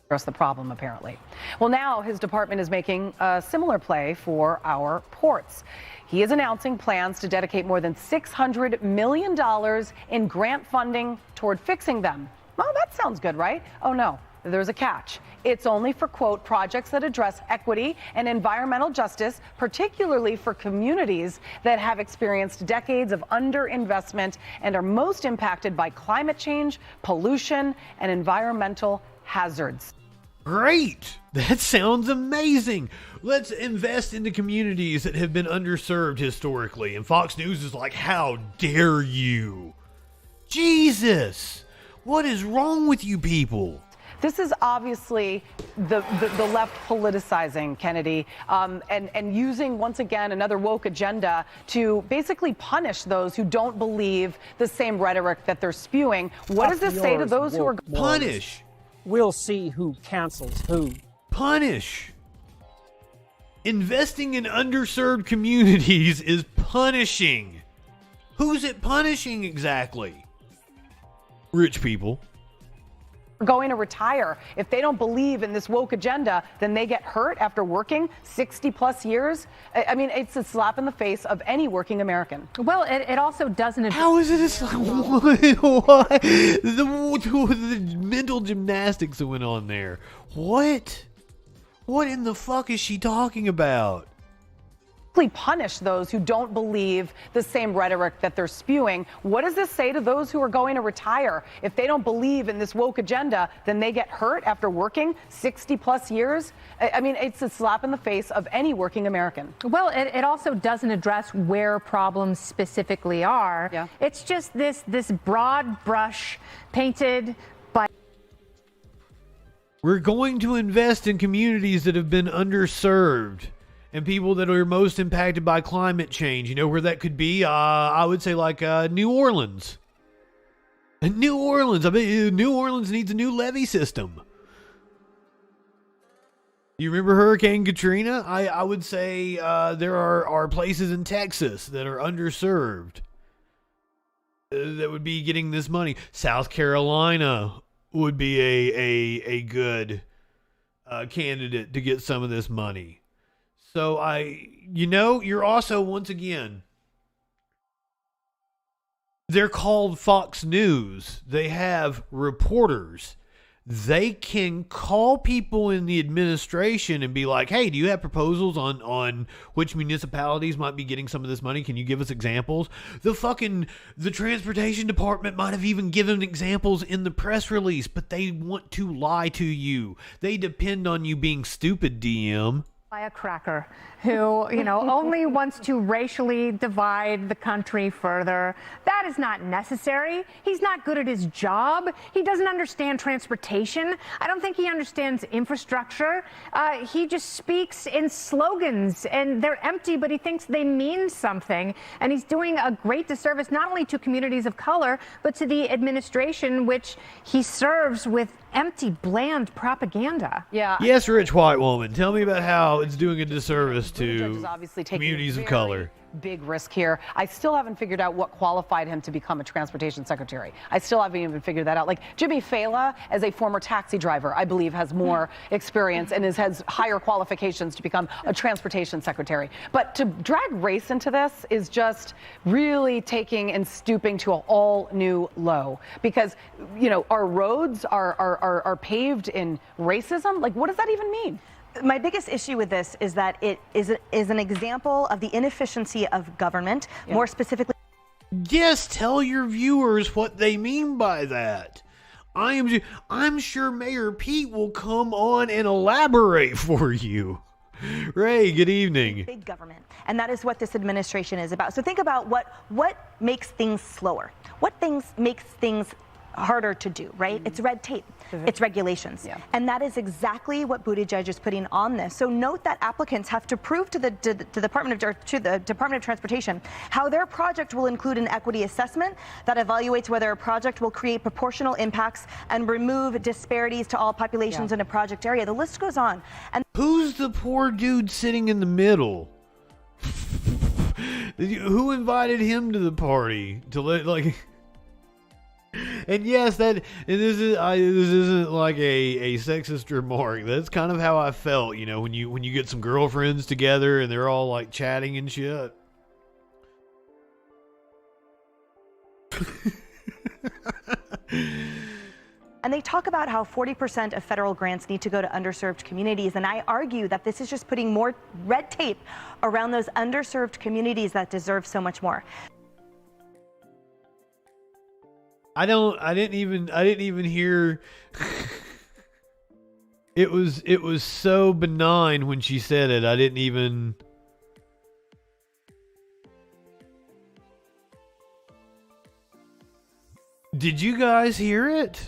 Address the problem, apparently. Well, now his department is making a similar play for our ports. He is announcing plans to dedicate more than $600 million in grant funding toward fixing them. Well, that sounds good, right? Oh, no. There's a catch. It's only for, quote, projects that address equity and environmental justice, particularly for communities that have experienced decades of underinvestment and are most impacted by climate change, pollution, and environmental hazards. Great! That sounds amazing. Let's invest in the communities that have been underserved historically. And Fox News is like, how dare you? Jesus! What is wrong with you people? This is obviously the left politicizing, Kennedy, and using, once again, another woke agenda to basically punish those who don't believe the same rhetoric that they're spewing. What does this say to those who are... Punish! We'll see who cancels who. Punish! Investing in underserved communities is punishing. Who's it punishing exactly? Rich people. Going to retire. If they don't believe in this woke agenda, then they get hurt after working 60 plus years. I mean, it's a slap in the face of any working American. Well, it also doesn't... How is it a slap? Why? The mental gymnastics that went on there. What? What in the fuck is she talking about? Punish those who don't believe the same rhetoric that they're spewing. What does this say to those who are going to retire? If they don't believe in this woke agenda, then they get hurt after working 60 plus years. I mean, it's a slap in the face of any working American. Well, it also doesn't address where problems specifically are. Yeah. It's just this broad brush painted by... We're going to invest in communities that have been underserved. And people that are most impacted by climate change. You know where that could be? I would say like New Orleans. New Orleans. I mean, New Orleans needs a new levee system. You remember Hurricane Katrina? I would say there are places in Texas that are underserved that would be getting this money. South Carolina would be a good candidate to get some of this money. So you're also, once again, they're called Fox News. They have reporters. They can call people in the administration and be like, hey, do you have proposals on which municipalities might be getting some of this money? Can you give us examples? The transportation department might have even given examples in the press release, but they want to lie to you. They depend on you being stupid, DM. Firecracker who, only wants to racially divide the country further. That is not necessary. He's not good at his job. He doesn't understand transportation. I don't think he understands infrastructure. He just speaks in slogans, and they're empty, but he thinks they mean something. And he's doing a great disservice not only to communities of color, but to the administration, which he serves with empty, bland propaganda. Yeah. Yes, rich white woman. Tell me about how it's doing a disservice to is obviously taking communities of color. Big risk here. I still haven't figured out what qualified him to become a transportation secretary. I still haven't even figured that out. Like Jimmy Fallon, as a former taxi driver, I believe has more experience and has higher qualifications to become a transportation secretary. But to drag race into this is just really taking and stooping to an all new low, because our roads are paved in racism. Like, what does that even mean? My biggest issue with this is that it is an example of the inefficiency of government, more specifically. Yes, tell your viewers what they mean by that. I'm sure Mayor Pete will come on and elaborate for you. Ray, good evening. Big government, and that is what this administration is about. So think about what makes things slower. What makes things harder to do, right? It's red tape. It's regulations. And that is exactly what Buttigieg is putting on this. So note that applicants have to prove to the Department of Transportation how their project will include an equity assessment that evaluates whether a project will create proportional impacts and remove disparities to all populations in a project area. The list goes on. And who's the poor dude sitting in the middle? Who invited him to the party to like? And yes, this isn't like a sexist remark. That's kind of how I felt, when you get some girlfriends together and they're all like chatting and shit. And they talk about how 40% of federal grants need to go to underserved communities. And I argue that this is just putting more red tape around those underserved communities that deserve so much more. I didn't even hear. It was so benign when she said it. I didn't even. Did you guys hear it?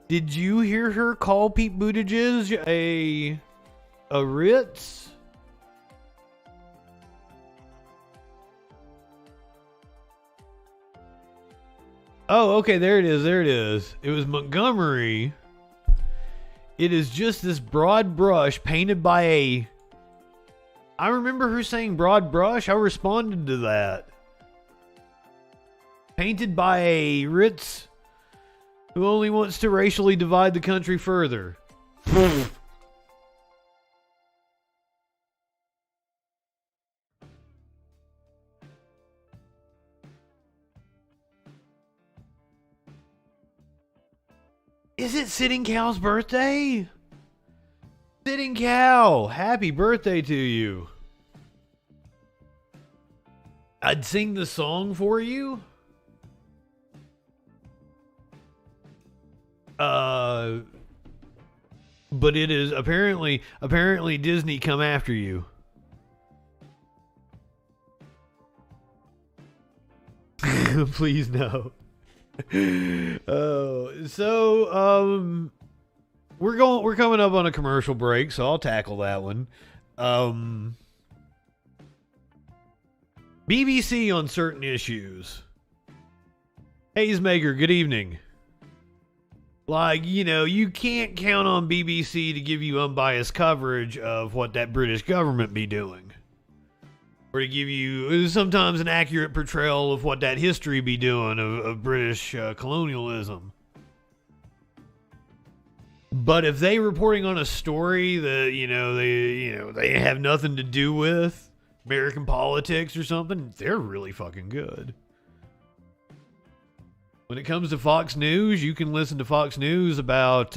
Did you hear her call Pete Buttigieg a Ritz? Oh, okay, there it is. It was Montgomery. It is just this broad brush painted by a... I remember her saying broad brush. I responded to that. Painted by a Ritz who only wants to racially divide the country further. Is it Sitting Cow's birthday? Sitting Cow, happy birthday to you. I'd sing the song for you. But it is apparently Disney come after you. Please no. We're coming up on a commercial break, so I'll tackle that one. BBC on certain issues. Hazemaker, good evening. Like, you can't count on BBC to give you unbiased coverage of what that British government be doing. Or to give you sometimes an accurate portrayal of what that history be doing of British colonialism. But if they reporting on a story that, they have nothing to do with American politics or something, they're really fucking good. When it comes to Fox News, you can listen to Fox News about,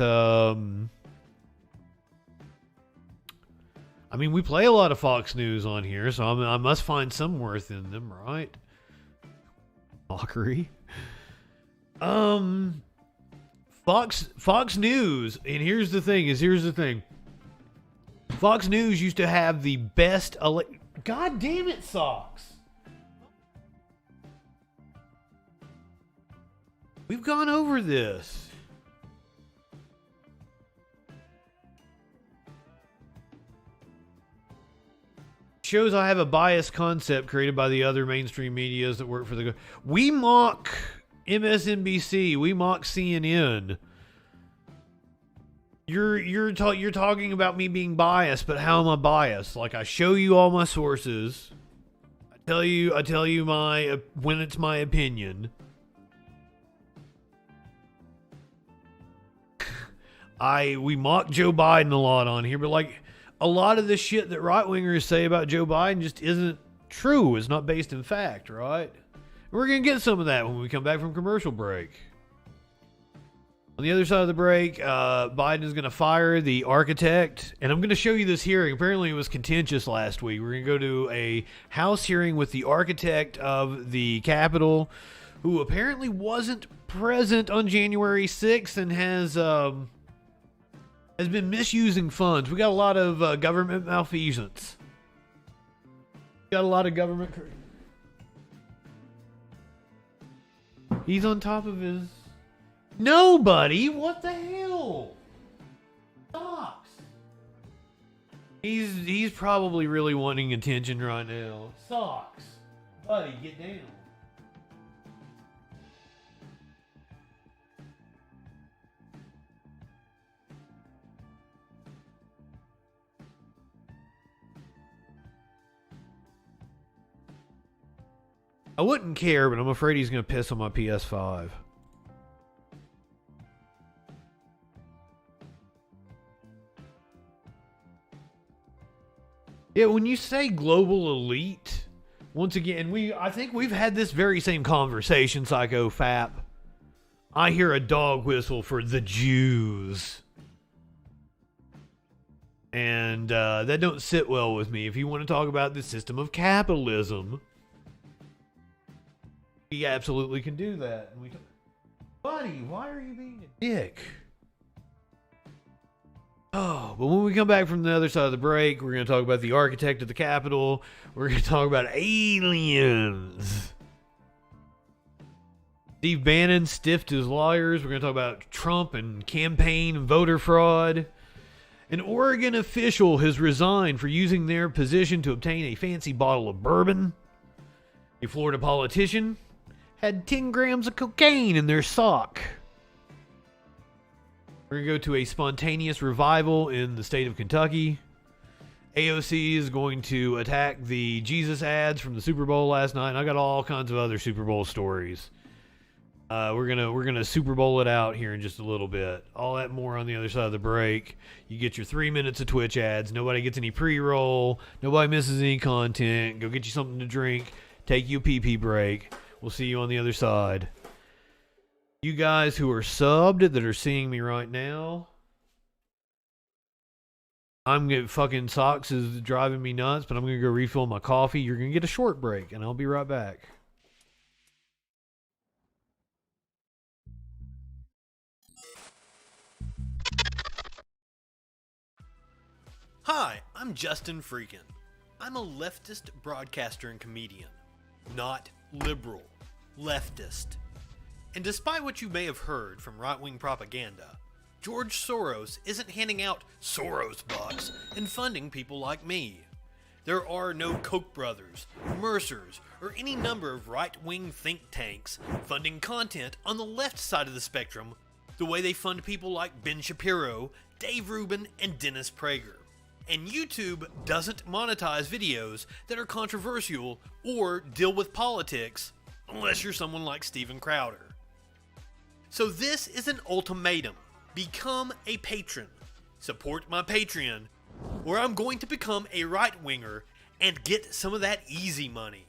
we play a lot of Fox News on here, so I must find some worth in them, right? Mockery. Fox News, and here's the thing. Fox News used to have the best. God damn it, Socks. We've gone over this. Shows I have a biased concept created by the other mainstream medias that work for the. We mock MSNBC. We mock CNN. You're talking about me being biased, but how am I biased? Like, I show you all my sources. I tell you my when it's my opinion. We mock Joe Biden a lot on here, but like a lot of the shit that right-wingers say about Joe Biden just isn't true. It's not based in fact, right? We're going to get some of that when we come back from commercial break. On the other side of the break, Biden is going to fire the architect, and I'm going to show you this hearing. Apparently it was contentious last week. We're going to go to a House hearing with the architect of the Capitol, who apparently wasn't present on January 6th and has been misusing funds. We got a lot of government malfeasance. Got a lot of government. He's on top of his. Nobody. What the hell? Socks. He's probably really wanting attention right now. Socks, buddy, get down. I wouldn't care, but I'm afraid he's going to piss on my PS5. Yeah, when you say global elite, once again, I think we've had this very same conversation, Psycho Fap. I hear a dog whistle for the Jews. And that don't sit well with me. If you want to talk about the system of capitalism, we absolutely can do that. Buddy, why are you being a dick? Oh, but when we come back from the other side of the break, we're going to talk about the architect of the Capitol. We're going to talk about aliens. Steve Bannon stiffed his lawyers. We're going to talk about Trump and campaign and voter fraud. An Oregon official has resigned for using their position to obtain a fancy bottle of bourbon. A Florida politician had 10 grams of cocaine in their sock. We're going to go to a spontaneous revival in the state of Kentucky. AOC is going to attack the Jesus ads from the Super Bowl last night. And I got all kinds of other Super Bowl stories. We're gonna Super Bowl it out here in just a little bit. All that more on the other side of the break. You get your 3 minutes of Twitch ads. Nobody gets any pre-roll. Nobody misses any content. Go get you something to drink. Take you a pee-pee break. We'll see you on the other side. You guys who are subbed that are seeing me right now, fucking Socks is driving me nuts, but I'm gonna go refill my coffee. You're gonna get a short break, and I'll be right back. Hi, I'm JustinFREAKIN. I'm a leftist broadcaster and comedian. Not liberal. Leftist. And despite what you may have heard from right-wing propaganda, George Soros isn't handing out Soros bucks and funding people like me. There are no Koch brothers, Mercers, or any number of right-wing think tanks funding content on the left side of the spectrum the way they fund people like Ben Shapiro, Dave Rubin, and Dennis Prager. And YouTube doesn't monetize videos that are controversial or deal with politics unless you're someone like Steven Crowder. So this is an ultimatum. Become a patron. Support my Patreon, or I'm going to become a right-winger and get some of that easy money.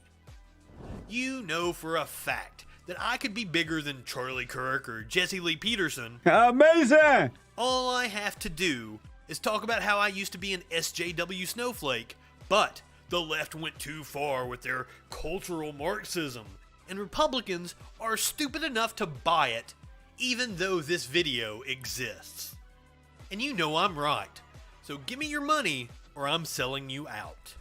You know for a fact that I could be bigger than Charlie Kirk or Jesse Lee Peterson. Amazing! All I have to do is talk about how I used to be an SJW snowflake, but the left went too far with their cultural Marxism, and Republicans are stupid enough to buy it, even though this video exists. And you know I'm right, so give me your money or I'm selling you out.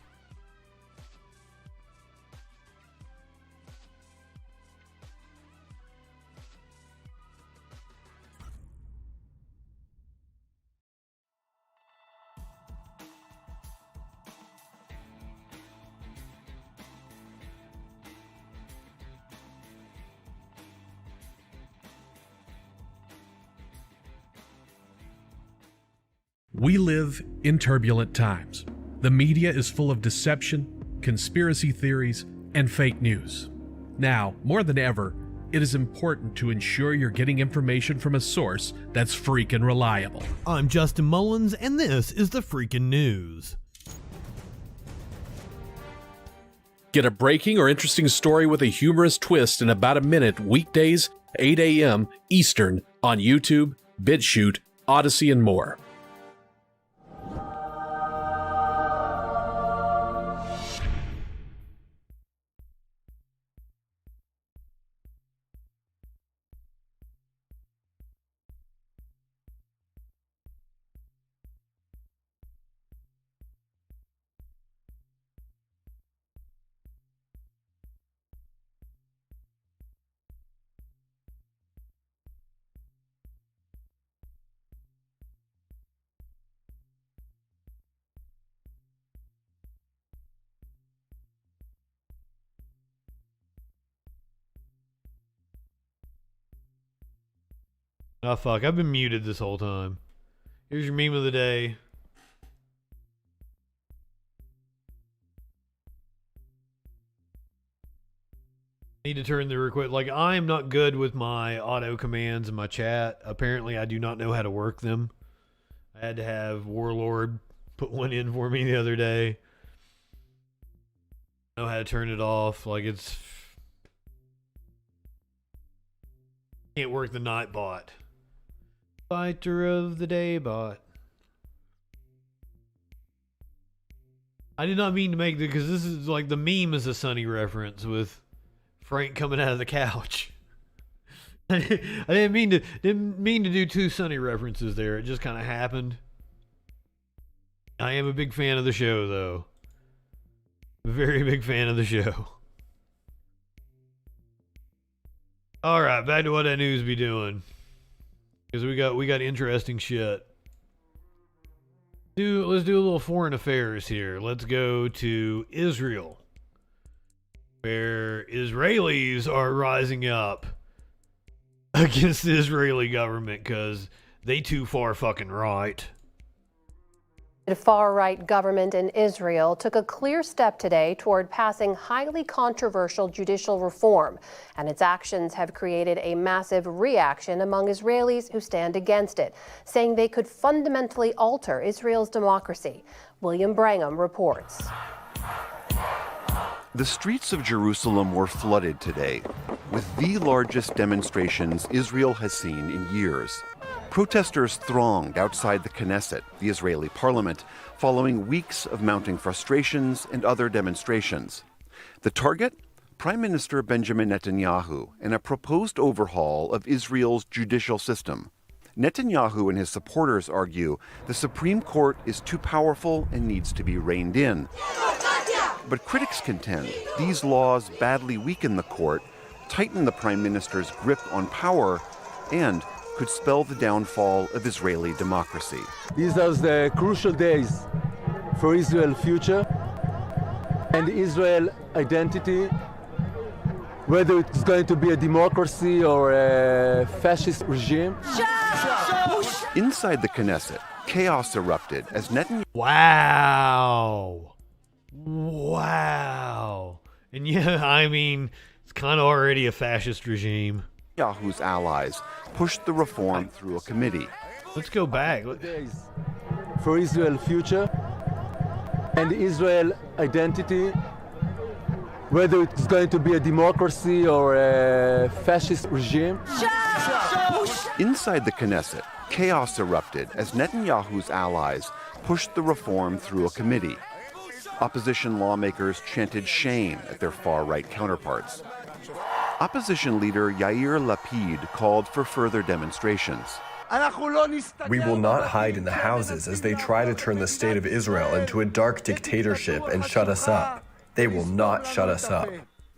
We live in turbulent times. The media is full of deception, conspiracy theories, and fake news. Now, more than ever, it is important to ensure you're getting information from a source that's freaking reliable. I'm Justin Mullins, and this is the Freakin' News. Get a breaking or interesting story with a humorous twist in about a minute weekdays, 8 a.m. Eastern on YouTube, BitChute, Odyssey, and more. Oh, fuck. I've been muted this whole time. Here's your meme of the day. Need to turn the request. Like, I am not good with my auto commands in my chat. Apparently, I do not know how to work them. I had to have Warlord put one in for me the other day. I know how to turn it off. Like, it's... Can't work the night bot. Fighter of the day bot. I did not mean to make the, because this is like the meme is a Sunny reference with Frank coming out of the couch. I didn't mean to do two Sunny references there. It just kind of happened. I am a big fan of the show, though. A very big fan of the show. All right, back to what that news be doing. Because we got interesting shit. Let's do a little foreign affairs here. Let's go to Israel, where Israelis are rising up against the Israeli government because they too far fucking right. The far-right government in Israel took a clear step today toward passing highly controversial judicial reform, and its actions have created a massive reaction among Israelis who stand against it, saying they could fundamentally alter Israel's democracy. William Brangham reports. The streets of Jerusalem were flooded today with the largest demonstrations Israel has seen in years. Protesters thronged outside the Knesset, the Israeli parliament, following weeks of mounting frustrations and other demonstrations. The target? Prime Minister Benjamin Netanyahu and a proposed overhaul of Israel's judicial system. Netanyahu and his supporters argue the Supreme Court is too powerful and needs to be reined in. But critics contend these laws badly weaken the court, tighten the Prime Minister's grip on power, and could spell the downfall of Israeli democracy. These are the crucial days for Israel's future and Israel identity, whether it's going to be a democracy or a fascist regime. Inside the Knesset, chaos erupted as Netanyahu... Wow. And yeah, I mean, it's kind of already a fascist regime. Netanyahu's allies pushed the reform through a committee. Let's go back. For Israel's future and Israel identity, whether it's going to be a democracy or a fascist regime. Inside the Knesset, chaos erupted as Netanyahu's allies pushed the reform through a committee. Opposition lawmakers chanted shame at their far-right counterparts. Opposition leader Yair Lapid called for further demonstrations. We will not hide in the houses as they try to turn the state of Israel into a dark dictatorship and shut us up. They will not shut us up.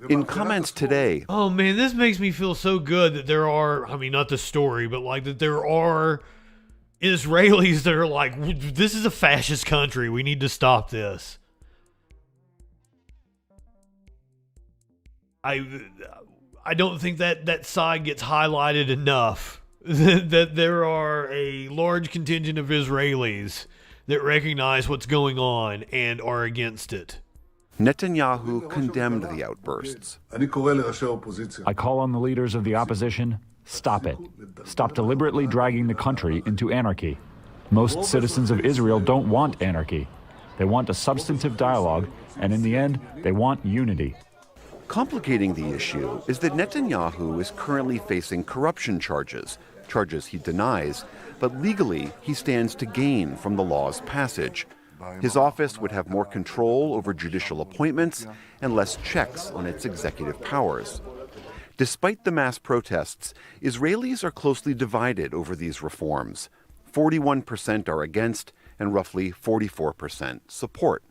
In comments today, oh man, this makes me feel so good that there are, I mean, not the story, but like that there are Israelis that are like, this is a fascist country. We need to stop this. I don't think that side gets highlighted enough. That there are a large contingent of Israelis that recognize what's going on and are against it. Netanyahu condemned the outbursts. I call on the leaders of the opposition, stop it. Stop deliberately dragging the country into anarchy. Most citizens of Israel don't want anarchy. They want a substantive dialogue, and in the end, they want unity. Complicating the issue is that Netanyahu is currently facing corruption charges he denies, but legally he stands to gain from the law's passage. His office would have more control over judicial appointments and less checks on its executive powers. Despite the mass protests, Israelis are closely divided over these reforms. 41% are against and roughly 44% support.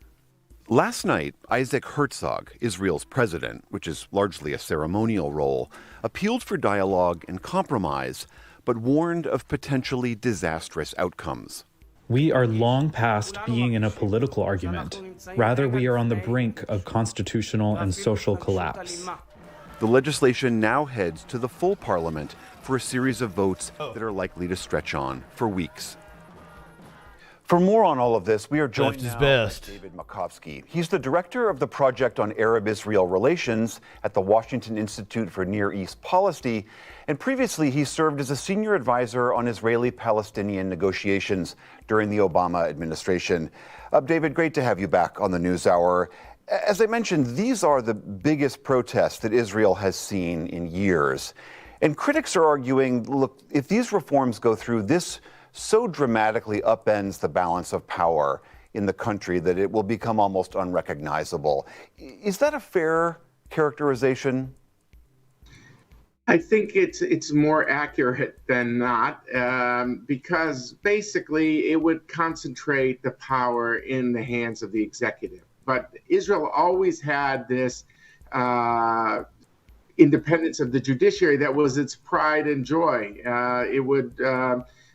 Last night, Isaac Herzog, Israel's president, which is largely a ceremonial role, appealed for dialogue and compromise, but warned of potentially disastrous outcomes. We are long past being in a political argument. Rather, we are on the brink of constitutional and social collapse. The legislation now heads to the full parliament for a series of votes that are likely to stretch on for weeks. For more on all of this, we are joined now by David Makovsky. He's the director of the Project on Arab-Israel Relations at the Washington Institute for Near East Policy, and previously he served as a senior advisor on Israeli-Palestinian negotiations during the Obama administration. David, great to have you back on the NewsHour. As I mentioned, these are the biggest protests that Israel has seen in years. And critics are arguing, look, if these reforms go through, this so dramatically upends the balance of power in the country that it will become almost unrecognizable. Is that a fair characterization? I think it's more accurate than not, because basically it would concentrate the power in the hands of the executive. But Israel always had this independence of the judiciary that was its pride and joy.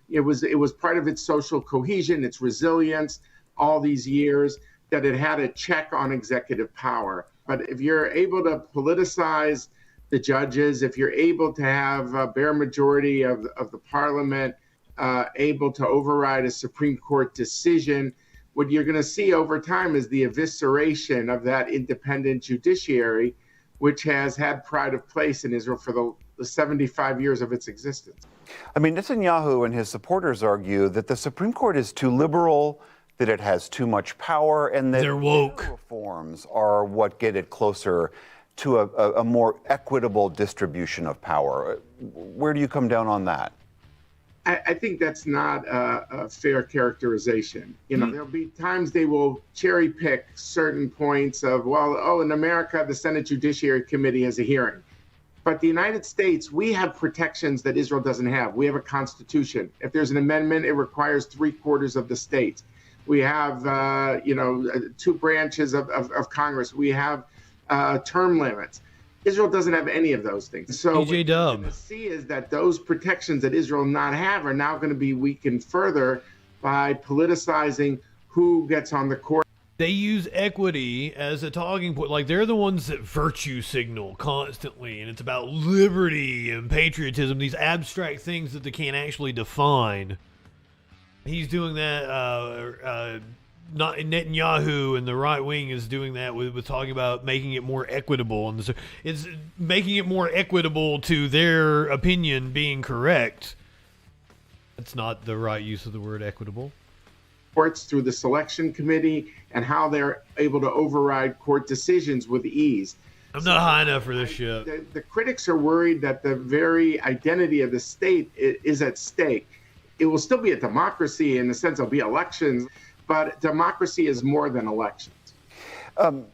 It was part of its social cohesion, its resilience, all these years that it had a check on executive power. But if you're able to politicize the judges, if you're able to have a bare majority of the parliament able to override a Supreme Court decision, what you're going to see over time is the evisceration of that independent judiciary, which has had pride of place in Israel for the 75 years of its existence. I mean, Netanyahu and his supporters argue that the Supreme Court is too liberal, that it has too much power, and that they're woke. Reforms are what get it closer to a more equitable distribution of power. Where do you come down on that? I think that's not a fair characterization. You know, there'll be times they will cherry pick certain points of, well, in America, the Senate Judiciary Committee has a hearing. But the United States, we have protections that Israel doesn't have. We have a constitution. If there's an amendment, it requires 3/4 of the states. We have, two branches of Congress. We have term limits. Israel doesn't have any of those things. So what you're going to see is that those protections that Israel not have are now going to be weakened further by politicizing who gets on the court. They use equity as a talking point. Like, they're the ones that virtue signal constantly, and it's about liberty and patriotism, these abstract things that they can't actually define. He's doing that, not Netanyahu and the right wing is doing that with talking about making it more equitable. And it's making it more equitable to their opinion being correct. That's not the right use of the word equitable. Courts through the selection committee and how they're able to override court decisions with ease. I'm not high enough for this shit. The critics are worried that the very identity of the state is at stake. It will still be a democracy in the sense there'll be elections, but democracy is more than elections.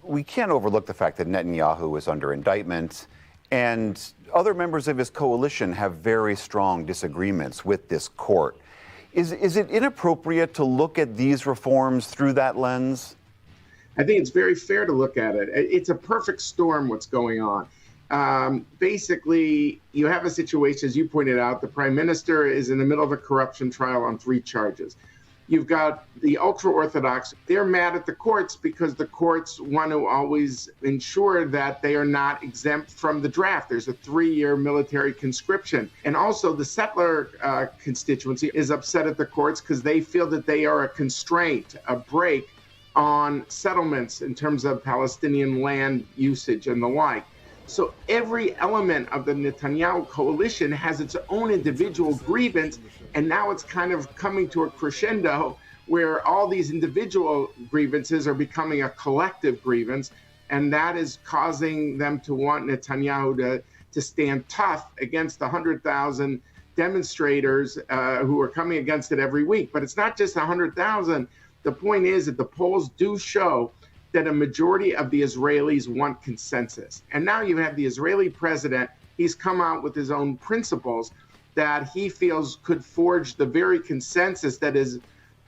We can't overlook the fact that Netanyahu is under indictment, And other members of his coalition have very strong disagreements with this court. Is it inappropriate to look at these reforms through that lens? I think it's very fair to look at it. It's a perfect storm what's going on. Basically, you have a situation, as you pointed out, the prime minister is in the middle of a corruption trial on 3 charges. You've got the ultra-Orthodox. They're mad at the courts because the courts want to always ensure that they are not exempt from the draft. There's a 3-year military conscription. And also the settler constituency is upset at the courts because they feel that they are a constraint, a break on settlements in terms of Palestinian land usage and the like. So every element of the Netanyahu coalition has its own individual grievance, and now it's kind of coming to a crescendo where all these individual grievances are becoming a collective grievance, and that is causing them to want Netanyahu to stand tough against the 100,000 demonstrators who are coming against it every week. But it's not just 100,000. The point is that the polls do show that a majority of the Israelis want consensus. And now you have the Israeli president. He's come out with his own principles that he feels could forge the very consensus that has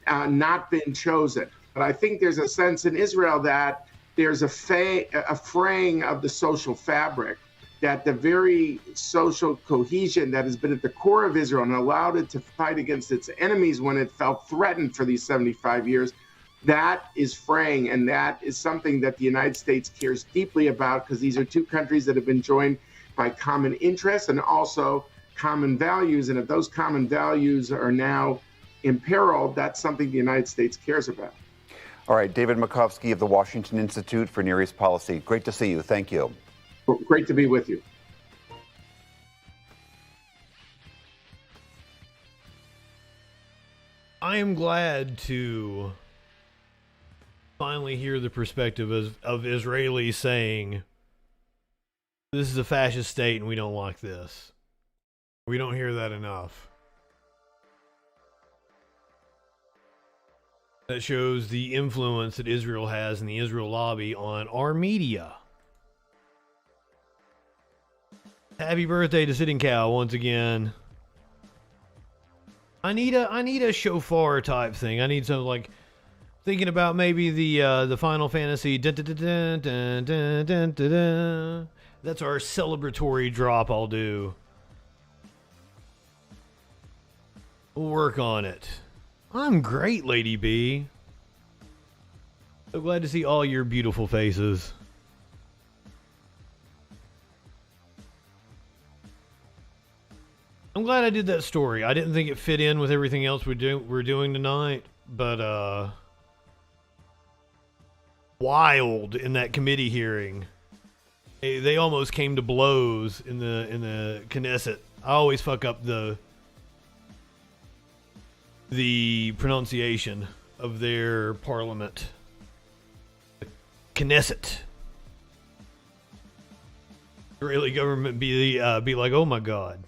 not been chosen. But I think there's a sense in Israel that there's a fraying of the social fabric, that the very social cohesion that has been at the core of Israel and allowed it to fight against its enemies when it felt threatened for these 75 years, that is fraying, and that is something that the United States cares deeply about, because these are 2 countries that have been joined by common interests and also common values. And if those common values are now imperiled, that's something the United States cares about. All right, David Makovsky of the Washington Institute for Near East Policy. Great to see you. Thank you. Great to be with you. I am glad to finally hear the perspective of Israelis saying, this is a fascist state and we don't like this. We don't hear that enough. That shows the influence that Israel has in the Israel lobby on our media. Happy birthday to Sitting Cow once again. I need a shofar type thing. I need something like, thinking about maybe the Final Fantasy. Dun, dun, dun, dun, dun, dun, dun, dun. That's our celebratory drop I'll do. We'll work on it. I'm great, Lady B. So glad to see all your beautiful faces. I'm glad I did that story. I didn't think it fit in with everything else we're doing tonight, but wild in that committee hearing. They almost came to blows in the Knesset. I always fuck up the pronunciation of their parliament. The Knesset. Israeli government be like, oh my God.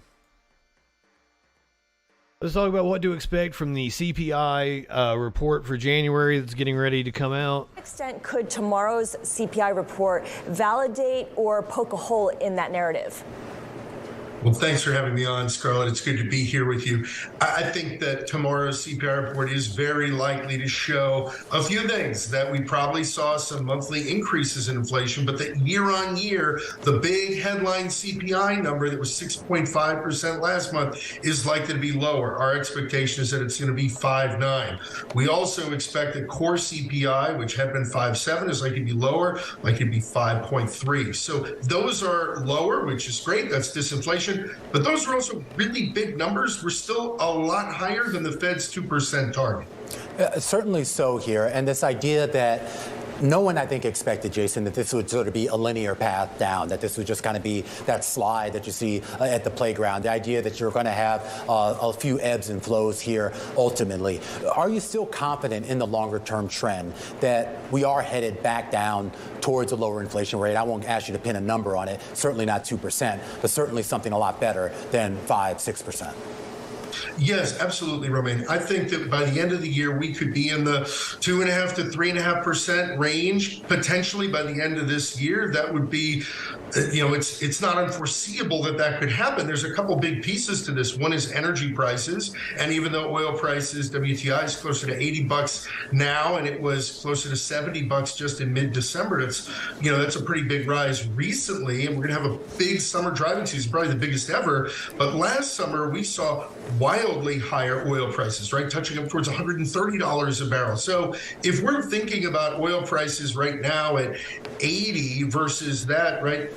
Let's talk about what to expect from the CPI report for January that's getting ready to come out. To what extent could tomorrow's CPI report validate or poke a hole in that narrative? Well, thanks for having me on, Scarlett. It's good to be here with you. I think that tomorrow's CPI report is very likely to show a few things, that we probably saw some monthly increases in inflation, but that year on year, the big headline CPI number that was 6.5% last month is likely to be lower. Our expectation is that it's going to be 5.9. We also expect that core CPI, which had been 5.7, is likely to be lower, likely to be 5.3. So those are lower, which is great. That's disinflation. But those are also really big numbers. We're still a lot higher than the Fed's 2% target. Certainly so here. And this idea that no one, I think, expected, Jason, that this would sort of be a linear path down, that this would just kind of be that slide that you see at the playground, the idea that you're going to have a few ebbs and flows here ultimately. Are you still confident in the longer-term trend that we are headed back down towards a lower inflation rate? I won't ask you to pin a number on it, certainly not 2%, but certainly something a lot better than 5-6%. Yes, absolutely, Romaine. I think that by the end of the year, we could be in the 2.5% to 3.5% range. Potentially by the end of this year, that would be, it's not unforeseeable that could happen. There's a couple big pieces to this. One is energy prices, and even though oil prices, WTI is closer to $80 now, and it was closer to $70 just in mid-December. That's a pretty big rise recently, and we're going to have a big summer driving season, probably the biggest ever. But last summer, we saw wildly higher oil prices, right? Touching up towards $130 a barrel. So if we're thinking about oil prices right now at 80 versus that, right,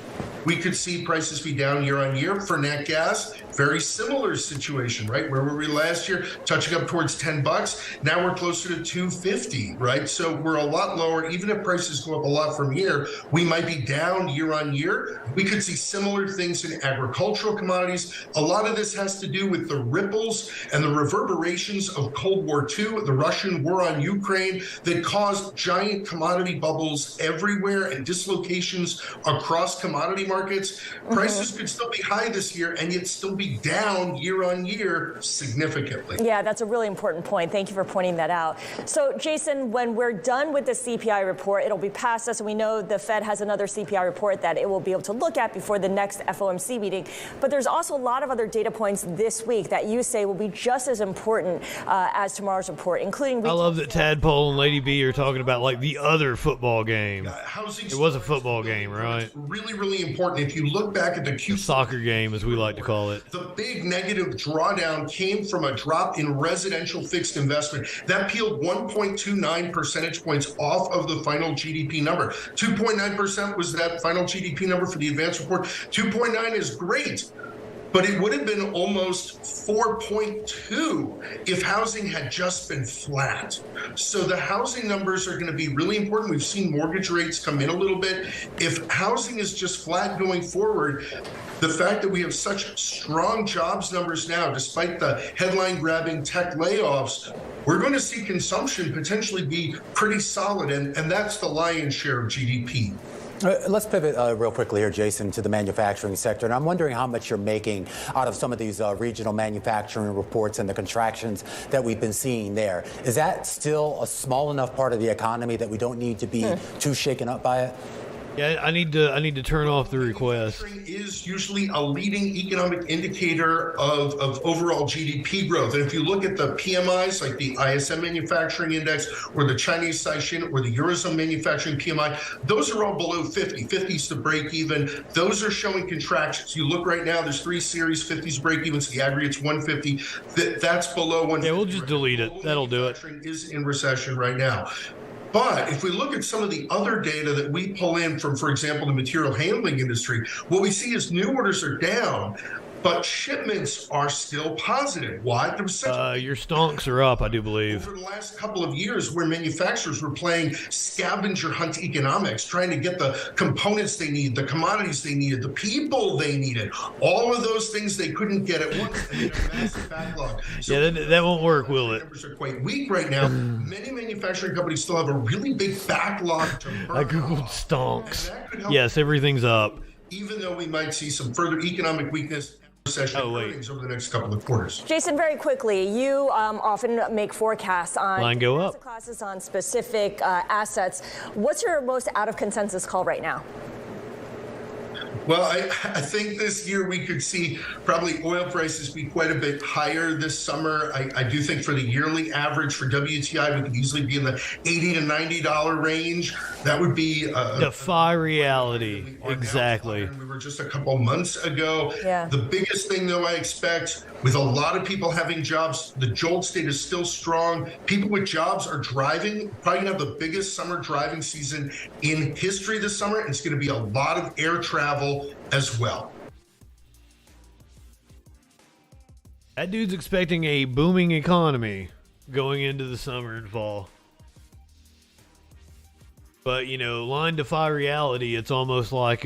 we could see prices be down year on year. For nat gas, very similar situation, right? Where were we last year? Touching up towards $10. Now we're closer to $2.50, right? So we're a lot lower. Even if prices go up a lot from here, we might be down year on year. We could see similar things in agricultural commodities. A lot of this has to do with the ripples and the reverberations of Cold War II, the Russian war on Ukraine, that caused giant commodity bubbles everywhere and dislocations across commodity markets. Prices could still be high this year and yet still be down year on year significantly. Yeah, that's a really important point. Thank you for pointing that out. So, Jason, when we're done with the CPI report, it'll be past us, and we know the Fed has another CPI report that it will be able to look at before the next FOMC meeting. But there's also a lot of other data points this week that you say will be just as important as tomorrow's report, including... I love that Tadpole and Lady B are talking about like the other football game. It was a football game, right? Really, really important. If you look back at the soccer game, as we like to call it. The big negative drawdown came from a drop in residential fixed investment. That peeled 1.29 percentage points off of the final GDP number. 2.9% was that final GDP number for the advanced report. 2.9 is great, but it would have been almost 4.2 if housing had just been flat. So the housing numbers are going to be really important. We've seen mortgage rates come in a little bit. If housing is just flat going forward, the fact that we have such strong jobs numbers now, despite the headline-grabbing tech layoffs, we're going to see consumption potentially be pretty solid, and that's the lion's share of GDP. Let's pivot real quickly here, Jason, to the manufacturing sector. And I'm wondering how much you're making out of some of these regional manufacturing reports and the contractions that we've been seeing there. Is that still a small enough part of the economy that we don't need to be too shaken up by it? Yeah, I need to turn off the request. Is usually a leading economic indicator of overall GDP growth. And if you look at the PMIs, like the ISM Manufacturing Index or the Chinese Caixin or the Eurozone Manufacturing PMI, those are all below 50. 50's the break even. Those are showing contractions. You look right now, there's 3 series, 50's break even, so the aggregate's 150. That's below 150. Yeah, we'll just delete it. That'll do it. Is in recession right now. But if we look at some of the other data that we pull in from, for example, the material handling industry, what we see is new orders are down, but shipments are still positive. Why? There was such your stonks are up, I do believe. Over the last couple of years, where manufacturers were playing scavenger hunt economics, trying to get the components they need, the commodities they needed, the people they needed, all of those things they couldn't get at once, and they had a massive backlog. So yeah, that won't work, will it? Numbers are quite weak right now. Many manufacturing companies still have a really big backlog to burn. I googled stonks. Yes, everything's up. Even though we might see some further economic weakness, recession earnings over the next couple of quarters. Jason, very quickly, you often make forecasts on asset classes, on specific assets. What's your most out of consensus call right now? Well, I think this year we could see probably oil prices be quite a bit higher this summer. I do think for the yearly average for WTI, we could easily be in the $80 to $90 range. That would be defy reality. Exactly. We were just a couple months ago. Yeah. The biggest thing, though, I expect, with a lot of people having jobs, the jolt state is still strong. People with jobs are driving, probably going to have the biggest summer driving season in history this summer. And it's going to be a lot of air travel as well. That dude's expecting a booming economy going into the summer and fall. But, line defy reality. It's almost like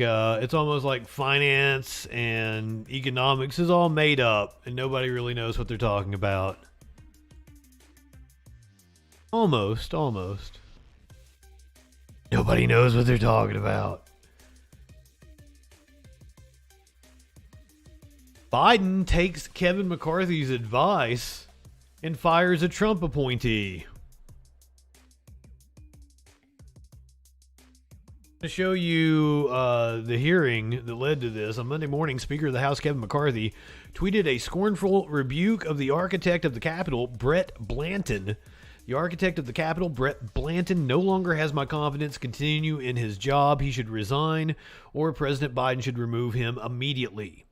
finance and economics is all made up and nobody really knows what they're talking about. Almost. Nobody knows what they're talking about. Biden takes Kevin McCarthy's advice and fires a Trump appointee. To show you the hearing that led to this, on Monday morning, Speaker of the House Kevin McCarthy tweeted a scornful rebuke of the architect of the Capitol, Brett Blanton. The architect of the Capitol, Brett Blanton, no longer has my confidence to continue in his job. He should resign, or President Biden should remove him immediately.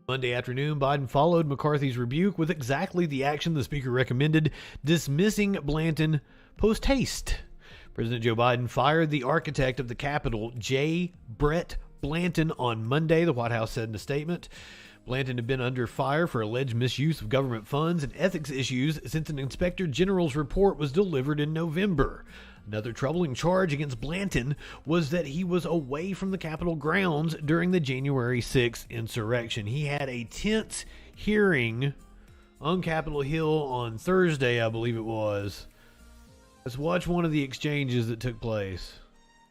Monday afternoon, Biden followed McCarthy's rebuke with exactly the action the Speaker recommended, dismissing Blanton post haste. President Joe Biden fired the architect of the Capitol, Brett Blanton, on Monday, the White House said in a statement. Blanton had been under fire for alleged misuse of government funds and ethics issues since an inspector general's report was delivered in November. Another troubling charge against Blanton was that he was away from the Capitol grounds during the January 6th insurrection. He had a tense hearing on Capitol Hill on Thursday, I believe it was. Let's watch one of the exchanges that took place.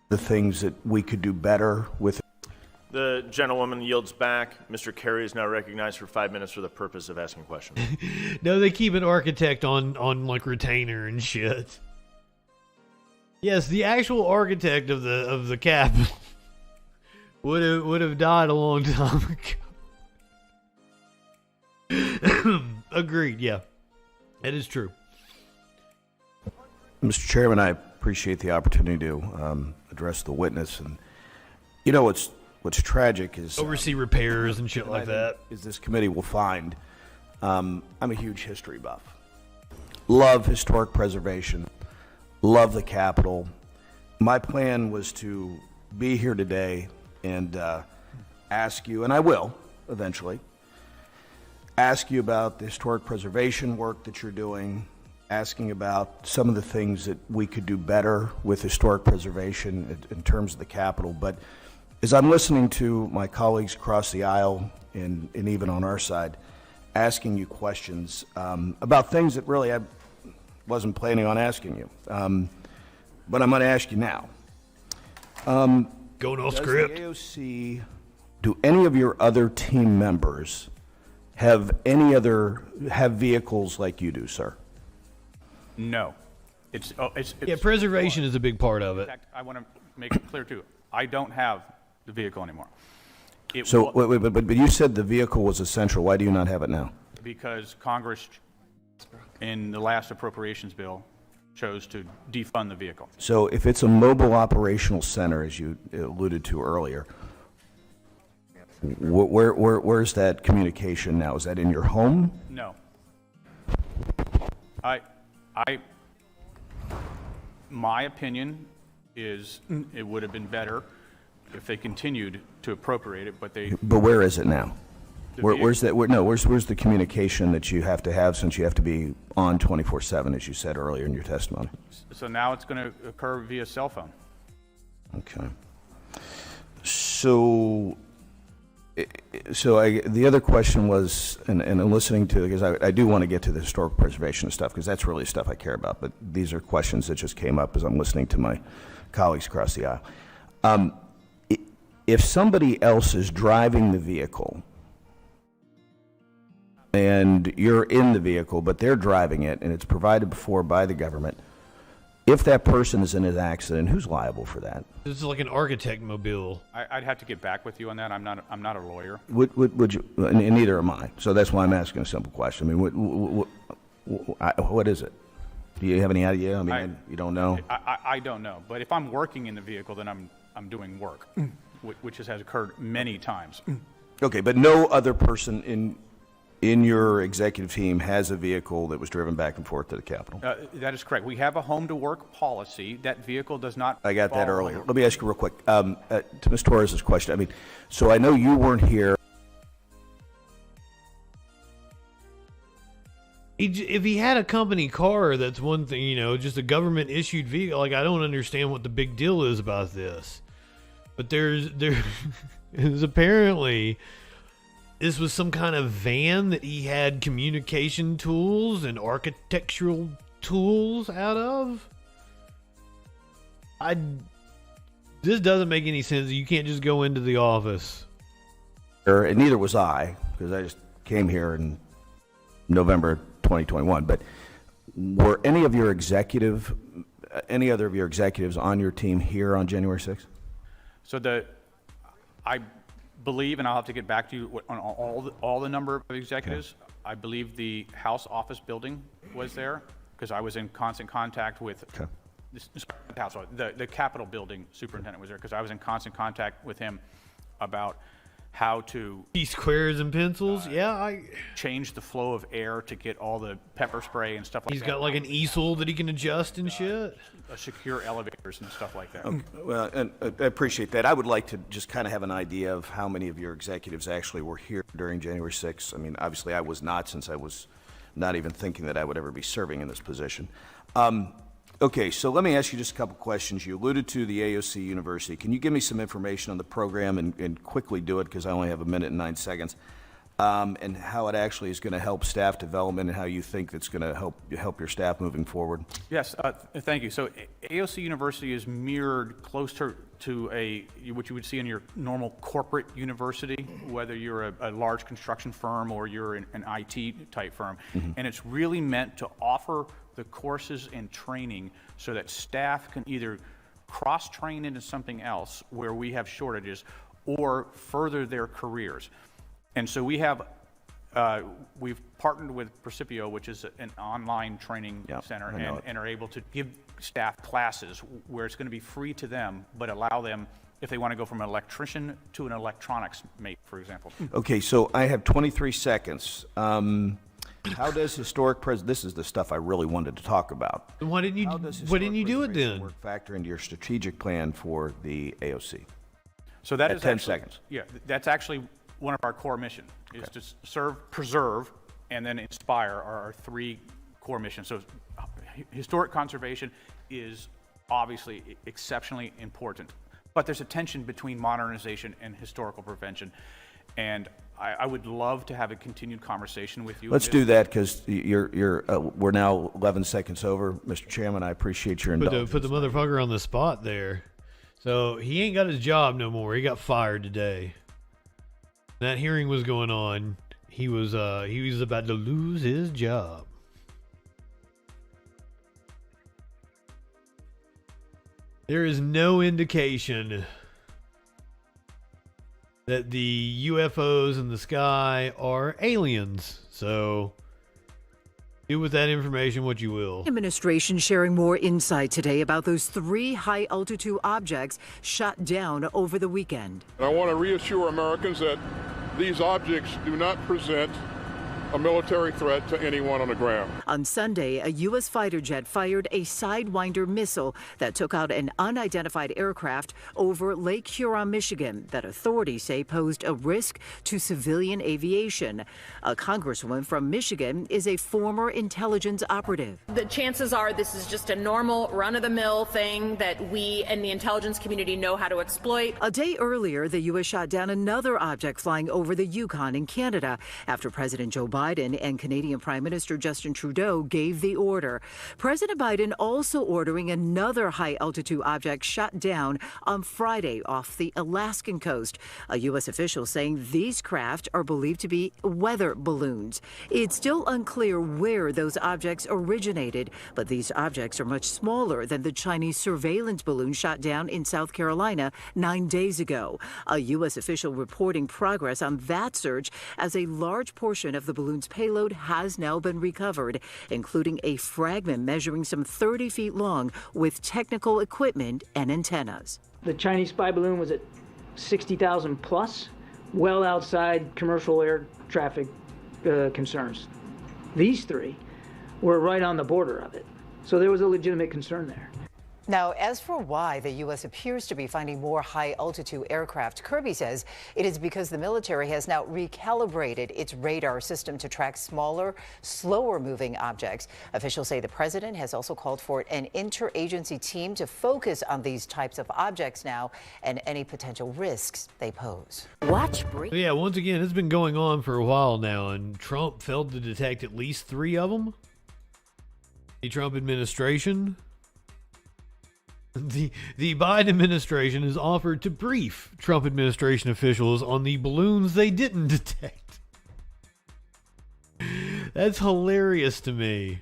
The things that we could do better with. The gentlewoman yields back. Mr. Kerry is now recognized for 5 minutes for the purpose of asking questions. No, they keep an architect on like retainer and shit. Yes, the actual architect of the Capitol would have died a long time ago. Agreed. Yeah, it is true. Mr. Chairman, I appreciate the opportunity to address the witness, and you know what's tragic is oversee repairs and shit like that. Is this committee will find I'm a huge history buff. Love historic preservation. Love the Capitol. My plan was to be here today and ask you, and I will eventually ask you about the historic preservation work that you're doing. Asking about some of the things that we could do better with historic preservation in terms of the Capitol. But as I'm listening to my colleagues across the aisle and even on our side, asking you questions about things that really I wasn't planning on asking you, but I'm going to ask you now. Going off script. Does the AOC, do any of your other team members have vehicles like you do, sir? No. It's preservation is a big part of it. In fact, I want to make it clear, too. I don't have the vehicle anymore. But you said the vehicle was essential. Why do you not have it now? Because Congress, in the last appropriations bill, chose to defund the vehicle. So if it's a mobile operational center, as you alluded to earlier, where's that communication now? Is that in your home? No. My opinion is it would have been better if they continued to appropriate it, but they. But where is it now? Where's the communication that you have to have, since you have to be on 24/7, as you said earlier in your testimony? So now it's going to occur via cell phone. Okay. So the other question was, and listening to, because I do want to get to the historic preservation stuff, because that's really stuff I care about, but these are questions that just came up as I'm listening to my colleagues across the aisle. If somebody else is driving the vehicle and you're in the vehicle, but they're driving it and it's provided for by the government, if that person is in an accident, who's liable for that? This is like an architect mobile. I'd have to get back with you on that. I'm not a lawyer. Would you? And neither am I. So that's why I'm asking a simple question. I mean, what is it? Do you have any idea? I mean, you don't know. I don't know. But if I'm working in the vehicle, then I'm doing work, which has occurred many times. Okay, but no other person in your executive team has a vehicle that was driven back and forth to the Capitol? That is correct. We have a home-to-work policy. That vehicle does not. I got that earlier. Let me ask you real quick to Ms. Torres' question. I mean, so I know you weren't here. If he had a company car, that's one thing, just a government-issued vehicle. Like, I don't understand what the big deal is about this. But there's apparently. This was some kind of van that he had communication tools and architectural tools out of. This doesn't make any sense. You can't just go into the office. And neither was I, because I just came here in November 2021, but were any other of your executives on your team here on January 6th? So I believe, and I'll have to get back to you on all the number of executives. Okay. I believe the House office building was there because I was in constant contact with the Capitol building superintendent was there because I was in constant contact with him about how to squares and pencils. I change the flow of air to get all the pepper spray and stuff like that. He's got like an easel that he can adjust and shit. Secure elevators and stuff like that. Well, and I appreciate that. I would like to just kind of have an idea of how many of your executives actually were here during January 6th. I mean, obviously I was not, since I was not even thinking that I would ever be serving in this position. Okay, so let me ask you just a couple questions. You alluded to the AOC University. Can you give me some information on the program and quickly do it because I only have 1 minute and 9 seconds, and how it actually is going to help staff development and how you think that's going to help your staff moving forward? Yes, thank you. So AOC University is mirrored close to what you would see in your normal corporate university, whether you're a large construction firm or you're an IT type firm. Mm-hmm. And it's really meant to offer the courses and training so that staff can either cross-train into something else where we have shortages or further their careers. And so we've partnered with Precipio, which is an online training center, and are able to give staff classes where it's going to be free to them, but allow them, if they want to go from an electrician to an electronics mate, for example. Okay, so I have 23 seconds. How does historic this is the stuff I really wanted to talk about. Why didn't you do it then? Work factor into your strategic plan for the AOC? So that is 10 seconds. Yeah, that's actually one of our core missions, is to serve, preserve, and then inspire are our 3 core missions. So historic conservation is obviously exceptionally important, but there's a tension between modernization and historical prevention. And I would love to have a continued conversation with you. Let's do that because we're now 11 seconds over. Mr. Chairman, I appreciate your indulgence. Put the motherfucker on the spot there. So he ain't got his job no more. He got fired today. That hearing was going on. He was about to lose his job. There is no indication that the UFOs in the sky are aliens. So do with that information what you will. Administration sharing more insight today about those 3 high-altitude objects shot down over the weekend. I want to reassure Americans that these objects do not present a military threat to anyone on the ground. On Sunday, a U.S. fighter jet fired a Sidewinder missile that took out an unidentified aircraft over Lake Huron, Michigan, that authorities say posed a risk to civilian aviation. A congresswoman from Michigan is a former intelligence operative. The chances are this is just a normal run-of-the-mill thing that we and the intelligence community know how to exploit. A day earlier, the U.S. shot down another object flying over the Yukon in Canada after President Joe Biden and Canadian Prime Minister Justin Trudeau gave the order. President Biden also ordering another high-altitude object shot down on Friday off the Alaskan coast. A U.S. official saying these craft are believed to be weather balloons. It's still unclear where those objects originated, but these objects are much smaller than the Chinese surveillance balloon shot down in South Carolina 9 days ago. A U.S. official reporting progress on that search as a large portion of the balloon's payload has now been recovered, including a fragment measuring some 30 feet long with technical equipment and antennas. The Chinese spy balloon was at 60,000 plus, well outside commercial air traffic concerns. These 3 were right on the border of it, so there was a legitimate concern there. Now, as for why the U.S. appears to be finding more high-altitude aircraft, Kirby says it is because the military has now recalibrated its radar system to track smaller, slower-moving objects. Officials say the president has also called for an interagency team to focus on these types of objects now and any potential risks they pose. Yeah, once again, it's been going on for a while now, and Trump failed to detect at least 3 of them. The Trump administration... The Biden administration has offered to brief Trump administration officials on the balloons they didn't detect. That's hilarious to me.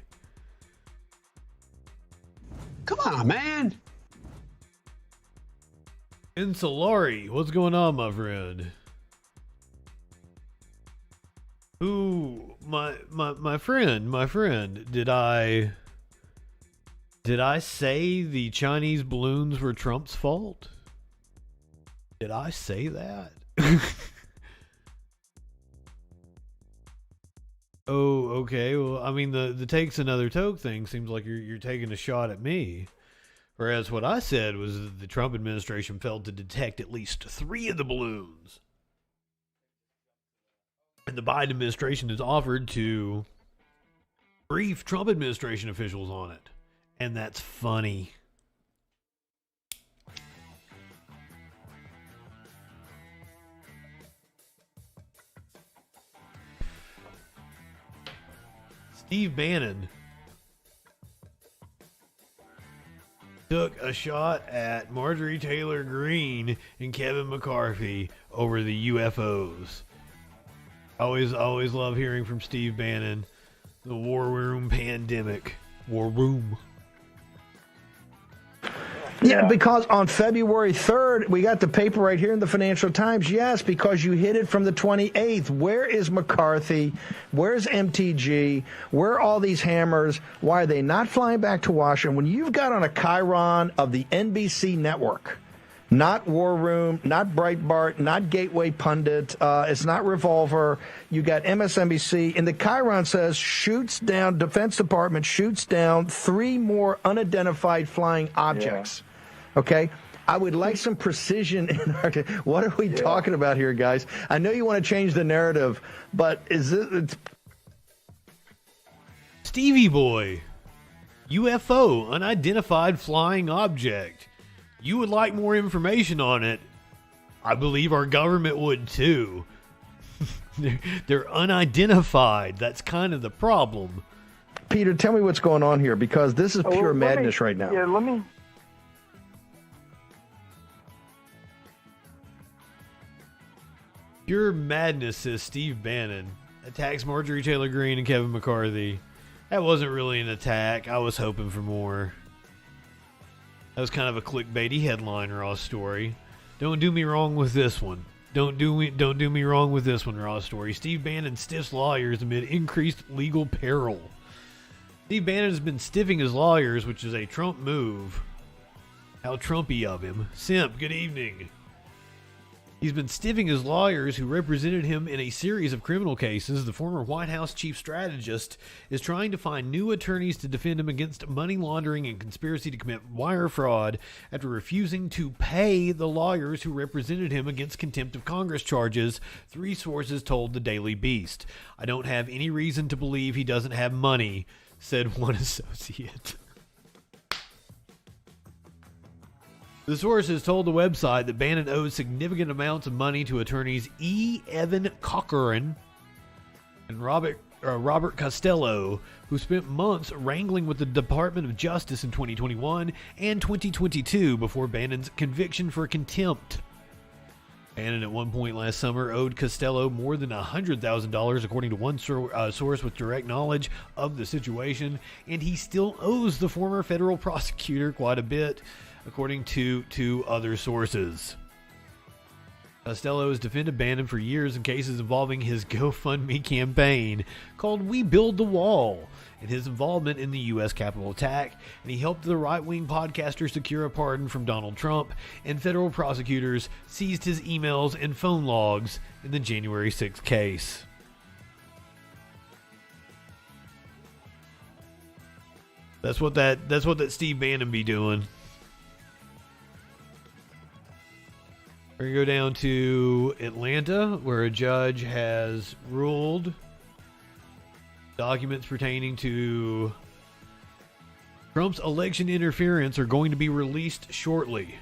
Come on, man. Insulari, what's going on, my friend? Ooh, my friend, did I say the Chinese balloons were Trump's fault? Did I say that? Oh, okay. Well, I mean, the takes another toke thing seems like you're taking a shot at me. Whereas what I said was that the Trump administration failed to detect at least 3 of the balloons. And the Biden administration has offered to brief Trump administration officials on it. And that's funny. Steve Bannon took a shot at Marjorie Taylor Greene and Kevin McCarthy over the UFOs. Always love hearing from Steve Bannon. The War Room Pandemic. War Room. Yeah, because on February 3rd, we got the paper right here in the Financial Times. Yes, because you hit it from the 28th. Where is McCarthy? Where's MTG? Where are all these hammers? Why are they not flying back to Washington? When you've got on a chyron of the NBC network, not War Room, not Breitbart, not Gateway Pundit, it's not Revolver, you got MSNBC, and the chyron says Defense Department shoots down 3 more unidentified flying objects. Yeah. Okay, I would like some precision in our. What are we talking about here, guys? I know you want to change the narrative, but is it? Stevie Boy, UFO, unidentified flying object. You would like more information on it. I believe our government would too. They're unidentified. That's kind of the problem. Peter, tell me what's going on here, because this is pure madness right now. Yeah, let me. Pure madness, says Steve Bannon. Attacks Marjorie Taylor Greene and Kevin McCarthy. That wasn't really an attack. I was hoping for more. That was kind of a clickbaity headline, Raw Story. Don't do me wrong with this one. Don't do me wrong with this one, Raw Story. Steve Bannon stiffs lawyers amid increased legal peril. Steve Bannon has been stiffing his lawyers, which is a Trump move. How Trumpy of him. Simp, good evening. He's been stiffing his lawyers who represented him in a series of criminal cases. The former White House chief strategist is trying to find new attorneys to defend him against money laundering and conspiracy to commit wire fraud after refusing to pay the lawyers who represented him against contempt of Congress charges, 3 sources told the Daily Beast. I don't have any reason to believe he doesn't have money, said one associate. The sources told the website that Bannon owed significant amounts of money to attorneys E. Evan Cochran and Robert Costello, who spent months wrangling with the Department of Justice in 2021 and 2022 before Bannon's conviction for contempt. Bannon at one point last summer owed Costello more than $100,000, according to one source with direct knowledge of the situation, and he still owes the former federal prosecutor quite a bit, according to 2 other sources. Costello has defended Bannon for years in cases involving his GoFundMe campaign called We Build the Wall and his involvement in the U.S. Capitol attack, and he helped the right-wing podcaster secure a pardon from Donald Trump, and federal prosecutors seized his emails and phone logs in the January 6th case. That's what that Steve Bannon be doing. We're going to go down to Atlanta, where a judge has ruled documents pertaining to Trump's election interference are going to be released shortly.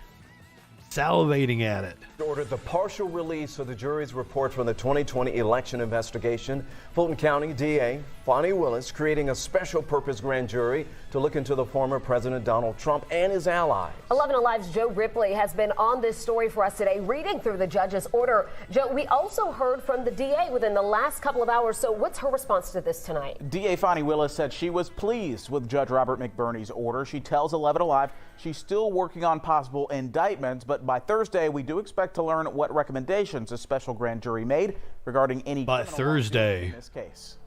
salivating at it. Ordered the partial release of the jury's report from the 2020 election investigation. Fulton County DA Fani Willis creating a special purpose grand jury to look into the former President Donald Trump and his allies. 11 Alive's Joe Ripley has been on this story for us today, reading through the judge's order. Joe, we also heard from the DA within the last couple of hours. So what's her response to this tonight? DA Fani Willis said she was pleased with Judge Robert McBurney's order. She tells 11 Alive she's still working on possible indictments, but by Thursday we do expect to learn what recommendations a special grand jury made regarding any by Thursday in this case.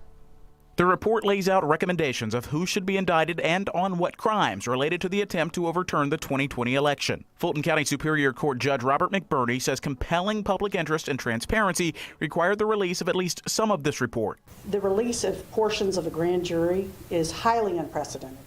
The report lays out recommendations of who should be indicted and on what crimes related to the attempt to overturn the 2020 election. Fulton County Superior Court Judge Robert McBurney says compelling public interest and transparency required the release of at least some of this report. The release of portions of a grand jury is highly unprecedented.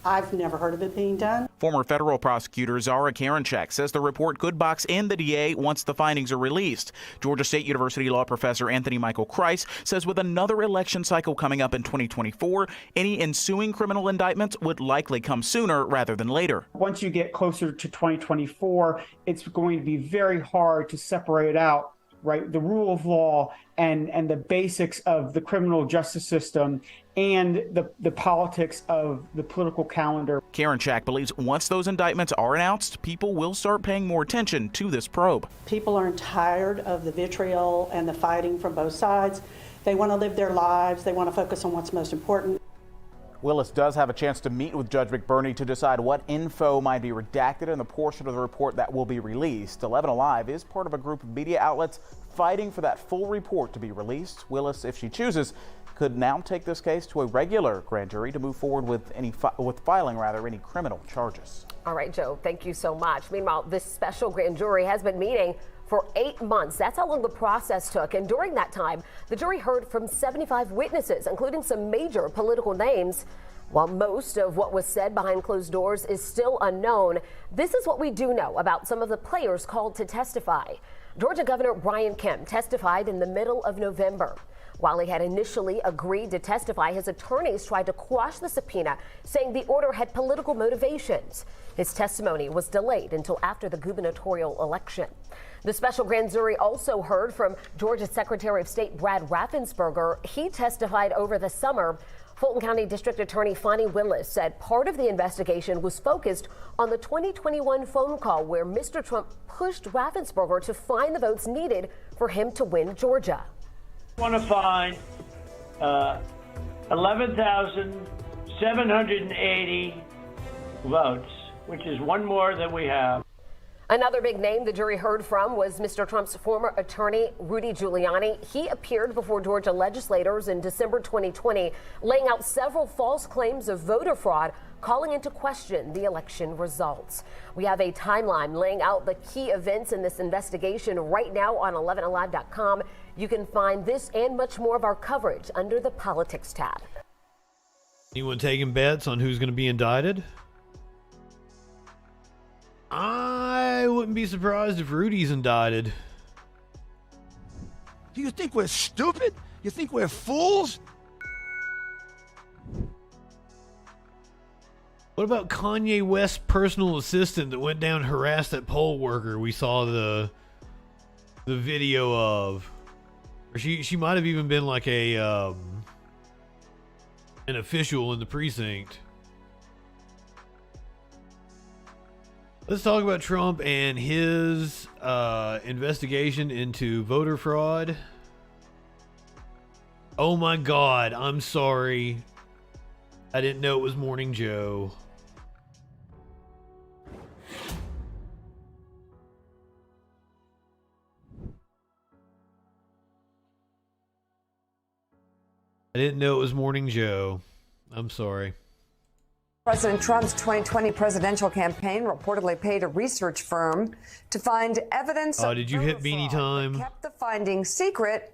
I've never heard of it being done. Former federal prosecutor Zara Karenchak says the report could box in the DA once the findings are released. Georgia State University law professor Anthony Michael Kreis says with another election cycle coming up in 2024, any ensuing criminal indictments would likely come sooner rather than later. Once you get closer to 2024, it's going to be very hard to separate out, right, the rule of law and the basics of the criminal justice system and the politics of the political calendar. Karenchak believes once those indictments are announced, people will start paying more attention to this probe. People are tired of the vitriol and the fighting from both sides. They want to live their lives. They want to focus on what's most important. Willis does have a chance to meet with Judge McBurney to decide what info might be redacted in the portion of the report that will be released. 11 Alive is part of a group of media outlets fighting for that full report to be released. Willis, if she chooses, could now take this case to a regular grand jury to move forward with filing any criminal charges. All right, Joe, thank you so much. Meanwhile, this special grand jury has been meeting for 8 months. That's how long the process took. And during that time, the jury heard from 75 witnesses, including some major political names. While most of what was said behind closed doors is still unknown, this is what we do know about some of the players called to testify. Georgia Governor Brian Kemp testified in the middle of November. While he had initially agreed to testify, his attorneys tried to quash the subpoena, saying the order had political motivations. His testimony was delayed until after the gubernatorial election. The special grand jury also heard from Georgia Secretary of State Brad Raffensperger. He testified over the summer. Fulton County District Attorney Fani Willis said part of the investigation was focused on the 2021 phone call where Mr. Trump pushed Raffensperger to find the votes needed for him to win Georgia. I want to find 11,780 votes, which is one more than we have. Another big name the jury heard from was Mr. Trump's former attorney, Rudy Giuliani. He appeared before Georgia legislators in December 2020, laying out several false claims of voter fraud, calling into question the election results. We have a timeline laying out the key events in this investigation right now on 11alive.com. You can find this and much more of our coverage under the Politics tab. Anyone taking bets on who's going to be indicted? I wouldn't be surprised if Rudy's indicted. Do you think we're stupid? You think we're fools? What about Kanye West's personal assistant that went down and harassed that poll worker we saw the video of? Or she might have even been like an official in the precinct. Let's talk about Trump and his investigation into voter fraud. Oh my God, I'm sorry. I didn't know it was Morning Joe. I didn't know it was Morning Joe. I'm sorry. President Trump's 2020 presidential campaign reportedly paid a research firm to find evidence. Oh, did you hit Beanie Time? Kept the findings secret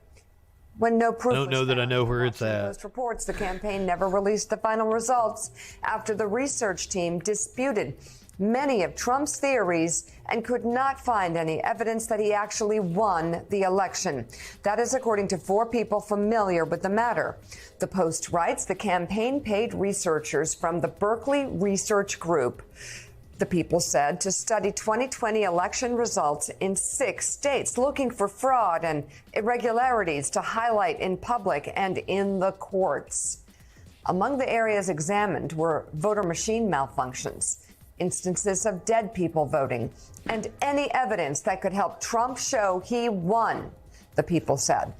when no proof. I don't know that I know where it's at. Post reports the campaign never released the final results after the research team disputed many of Trump's theories and could not find any evidence that he actually won the election. That is according to 4 people familiar with the matter. The Post writes the campaign paid researchers from the Berkeley Research Group the people said, to study 2020 election results in 6 states, looking for fraud and irregularities to highlight in public and in the courts. Among the areas examined were voter machine malfunctions, instances of dead people voting, and any evidence that could help Trump show he won, the people said.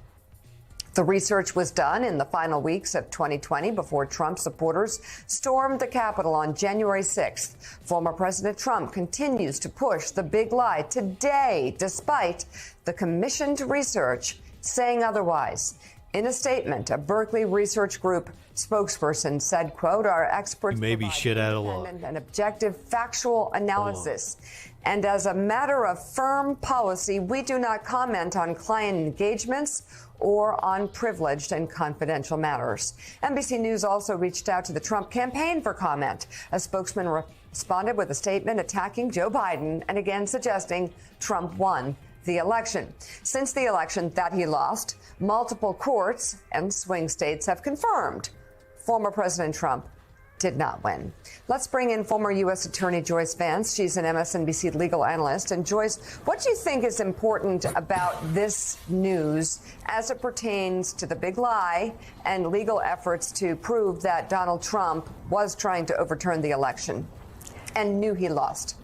The research was done in the final weeks of 2020 before Trump supporters stormed the Capitol on January 6th. Former President Trump continues to push the big lie today, despite the commissioned research saying otherwise. In a statement, a Berkeley Research Group spokesperson said, quote, "Our experts maybe shit out of luck. An objective factual analysis. And as a matter of firm policy, we do not comment on client engagements or on privileged and confidential matters." NBC News also reached out to the Trump campaign for comment. A spokesman responded with a statement attacking Joe Biden and again suggesting Trump won the election. Since the election that he lost, multiple courts and swing states have confirmed former President Trump did not win. Let's bring in former U.S. Attorney Joyce Vance. She's an MSNBC legal analyst. And Joyce, what do you think is important about this news as it pertains to the big lie and legal efforts to prove that Donald Trump was trying to overturn the election and knew he lost?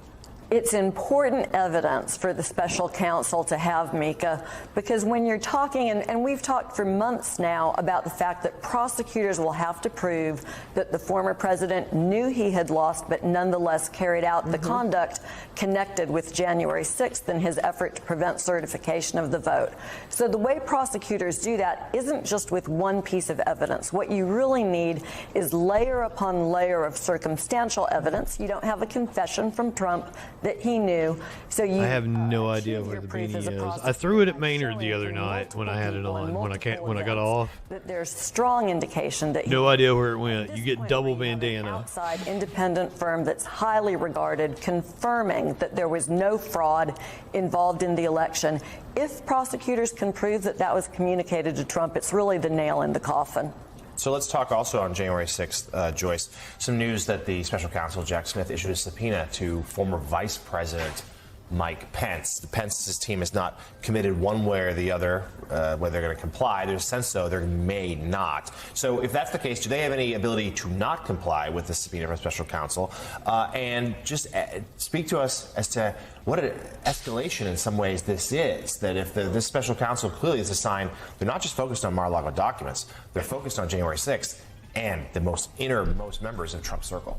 It's important evidence for the special counsel to have, Mika, because when you're talking, and we've talked for months now about the fact that prosecutors will have to prove that the former president knew he had lost, but nonetheless carried out the conduct connected with January 6th and his effort to prevent certification of the vote. So the way prosecutors do that isn't just with one piece of evidence. What you really need is layer upon layer of circumstantial evidence. You don't have a confession from Trump that he knew. So I have no idea where the beanie is. I threw it at Maynard the other night when I had it on, when I got off. That there's strong indication that no idea where it went. You get double bandana. Outside independent firm that's highly regarded, confirming that there was no fraud involved in the election. If prosecutors can prove that that was communicated to Trump, it's really the nail in the coffin. So let's talk also on January 6th, Joyce, some news that the special counsel Jack Smith issued a subpoena to former Vice President Mike Pence. The Pence's team has not committed one way or the other whether they're going to comply. There's a sense, though, they may not. So if that's the case, do they have any ability to not comply with the subpoena from special counsel? And just speak to us as to what an escalation in some ways this is, that if this special counsel clearly is a sign they're not just focused on Mar-a-Lago documents, they're focused on January 6th and the most innermost members of Trump's circle.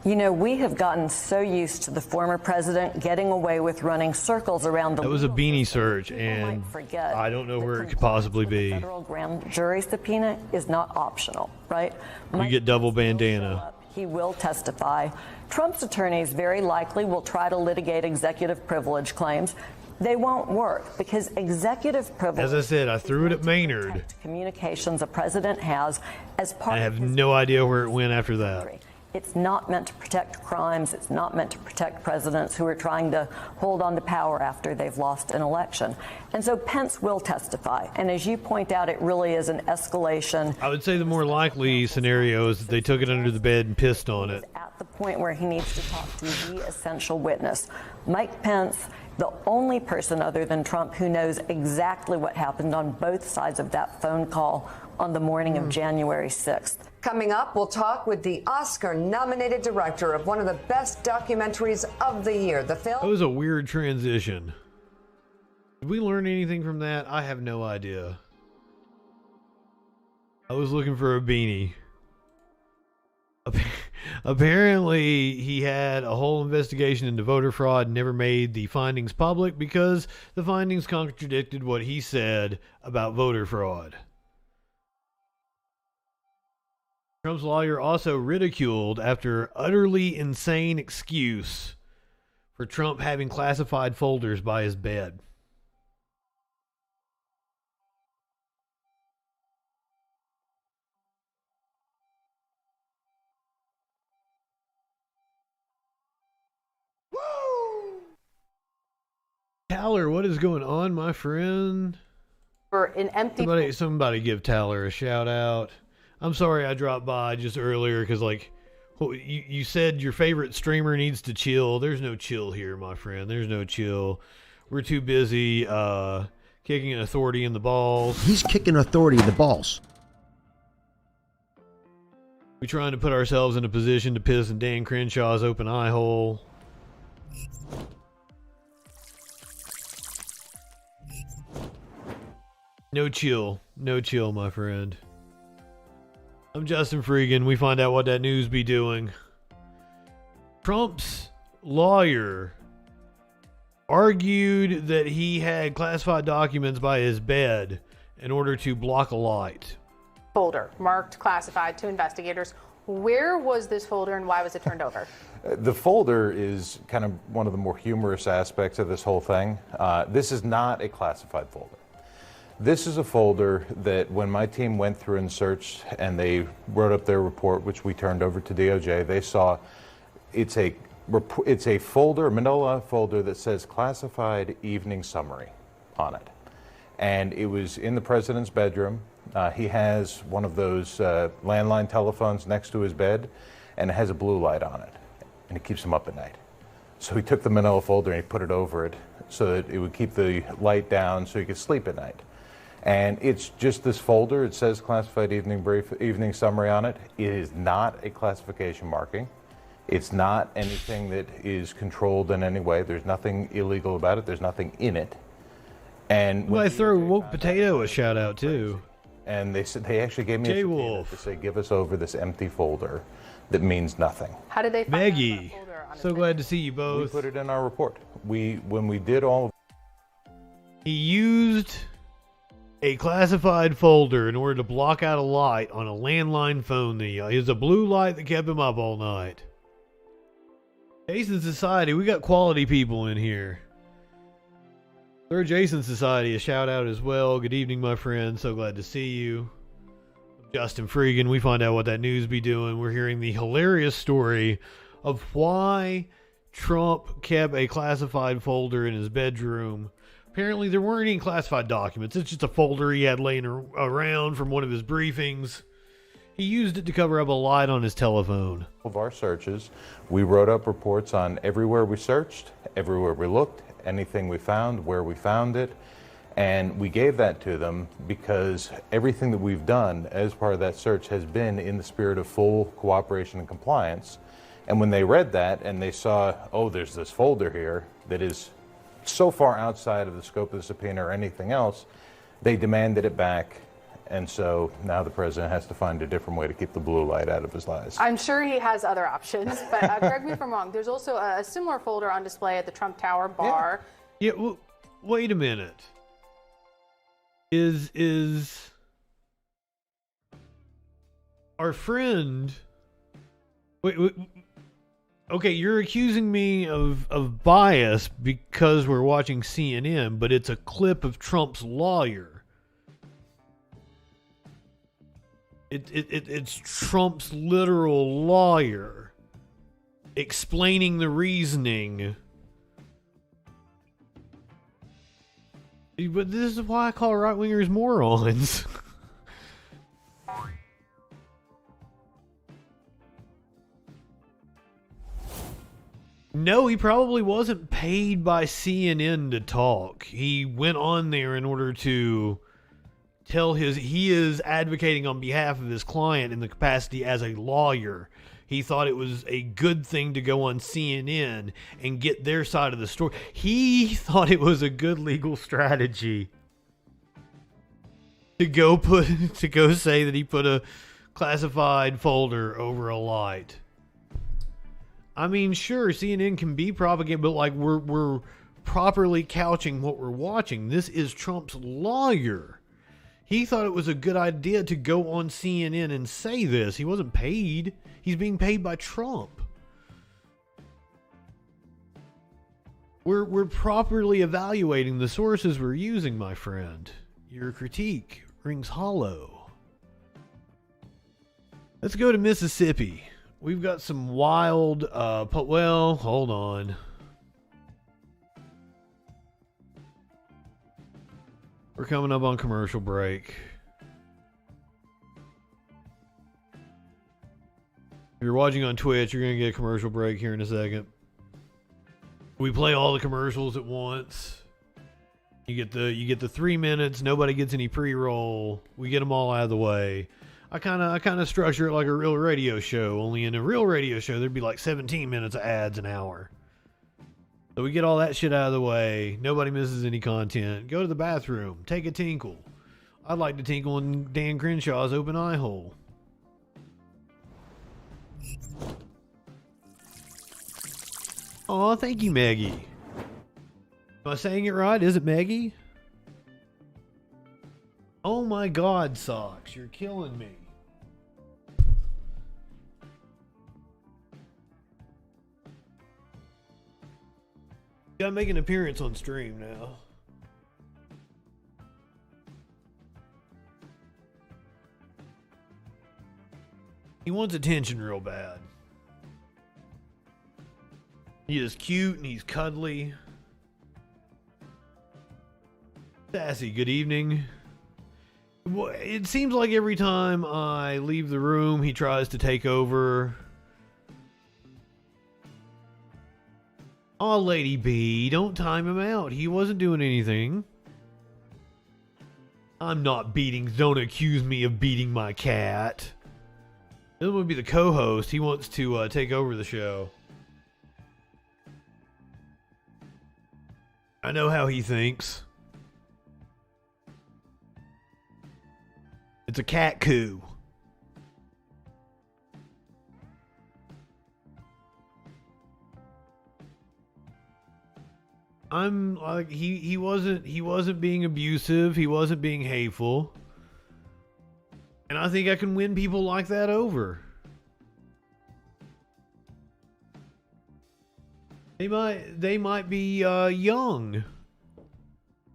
You know, we have gotten so used to the former president getting away with running circles around the. That was a beanie search, and I don't know where it could possibly be. The federal grand jury subpoena is not optional, right? You get double bandana. He will testify. Trump's attorneys very likely will try to litigate executive privilege claims. They won't work because executive privilege. As I said, I threw it at Maynard. Communications a president has as part. I have no idea where it went after that. It's not meant to protect crimes. It's not meant to protect presidents who are trying to hold on to power after they've lost an election. And so Pence will testify. And as you point out, it really is an escalation. I would say the more likely scenario is that they took it under the bed and pissed on it. At the point where he needs to talk to the essential witness. Mike Pence, the only person other than Trump who knows exactly what happened on both sides of that phone call on the morning of January 6th. Coming up, we'll talk with the Oscar-nominated director of one of the best documentaries of the year. The film. That was a weird transition. Did we learn anything from that? I have no idea. I was looking for a beanie. Apparently, he had a whole investigation into voter fraud, never made the findings public because the findings contradicted what he said about voter fraud. Trump's lawyer also ridiculed after utterly insane excuse for Trump having classified folders by his bed. Tyler, what is going on, my friend? For an empty. Somebody give Tyler a shout out. I'm sorry I dropped by just earlier because, Well, you said your favorite streamer needs to chill. There's no chill here, my friend. There's no chill. We're too busy kicking an authority in the balls. He's kicking authority in the balls. We're trying to put ourselves in a position to piss in Dan Crenshaw's open eye hole. No chill. No chill, my friend. I'm JustinFREAKIN. We find out what that news be doing. Trump's lawyer argued that he had classified documents by his bed in order to block a light. Folder marked classified to investigators. Where was this folder and why was it turned over? The folder is kind of one of the more humorous aspects of this whole thing. This is not a classified folder. This is a folder that when my team went through and searched and they wrote up their report, which we turned over to DOJ, they saw it's a folder, a manila folder that says classified evening summary on it. And it was in the president's bedroom. He has one of those landline telephones next to his bed, and it has a blue light on it, and it keeps him up at night. So he took the manila folder and he put it over it so that it would keep the light down so he could sleep at night. And it's just this folder. It says classified evening summary on it. It is not a classification marking. It's not anything that is controlled in any way. There's nothing illegal about it. There's nothing in it. And well, I throw Woke Potato a shout out too. And they actually gave me a subpoena to say, give us over this empty folder that means nothing. How did they find Maggie, that folder on so glad to see you both. We put it in our report. When we did all. He used a classified folder in order to block out a light on a landline phone. It was a blue light that kept him up all night. Jason Society, we got quality people in here. Thur Jason Society, a shout out as well. Good evening, my friend. So glad to see you. JustinFREAKIN. We find out what that news be doing. We're hearing the hilarious story of why Trump kept a classified folder in his bedroom. Apparently, there weren't any classified documents. It's just a folder he had laying around from one of his briefings. He used it to cover up a light on his telephone. Of our searches, we wrote up reports on everywhere we searched, everywhere we looked, anything we found, where we found it, and we gave that to them because everything that we've done as part of that search has been in the spirit of full cooperation and compliance. And when they read that and they saw, oh, there's this folder here that is so far outside of the scope of the subpoena or anything else, they demanded it back. And so now the president has to find a different way to keep the blue light out of his eyes. I'm sure he has other options, but correct me if I'm wrong. There's also a similar folder on display at the Trump Tower bar. Yeah, well, wait a minute. Is our friend... Wait, okay, you're accusing me of bias because we're watching CNN, but it's a clip of Trump's lawyer. It's Trump's literal lawyer explaining the reasoning. But this is why I call right-wingers morons. No, he probably wasn't paid by CNN to talk. He went on there in order to tell he is advocating on behalf of his client in the capacity as a lawyer. He thought it was a good thing to go on CNN and get their side of the story. He thought it was a good legal strategy to go say that he put a classified folder over a light. I mean, sure, CNN can be propaganda, but like we're properly couching what we're watching. This is Trump's lawyer. He thought it was a good idea to go on CNN and say this. He wasn't paid. He's being paid by Trump. We're properly evaluating the sources we're using, my friend. Your critique rings hollow. Let's go to Mississippi. We've got some wild, well, hold on. We're coming up on commercial break. you're watching on Twitch, you're going to get a commercial break here in a second. We play all the commercials at once. You get the 3 minutes. Nobody gets any pre-roll. We get them all out of the way. I kind of structure it like a real radio show. Only in a real radio show, there'd be like 17 minutes of ads an hour. So we get all that shit out of the way. Nobody misses any content. Go to the bathroom. Take a tinkle. I'd like to tinkle in Dan Crenshaw's open eye hole. Aw, thank you, Maggie. Am I saying it right? Is it Maggie? Oh my God, Socks. You're killing me. Gotta make an appearance on stream now. He wants attention real bad. He is cute and he's cuddly. Sassy, good evening. It seems like every time I leave the room, he tries to take over. Oh, Lady B, don't time him out. He wasn't doing anything. I'm not beating. Don't accuse me of beating my cat. This would be the co-host. He wants to take over the show. I know how he thinks. It's a cat coup. I'm like he wasn't being abusive, he wasn't being hateful. And I think I can win people like that over. They might be young.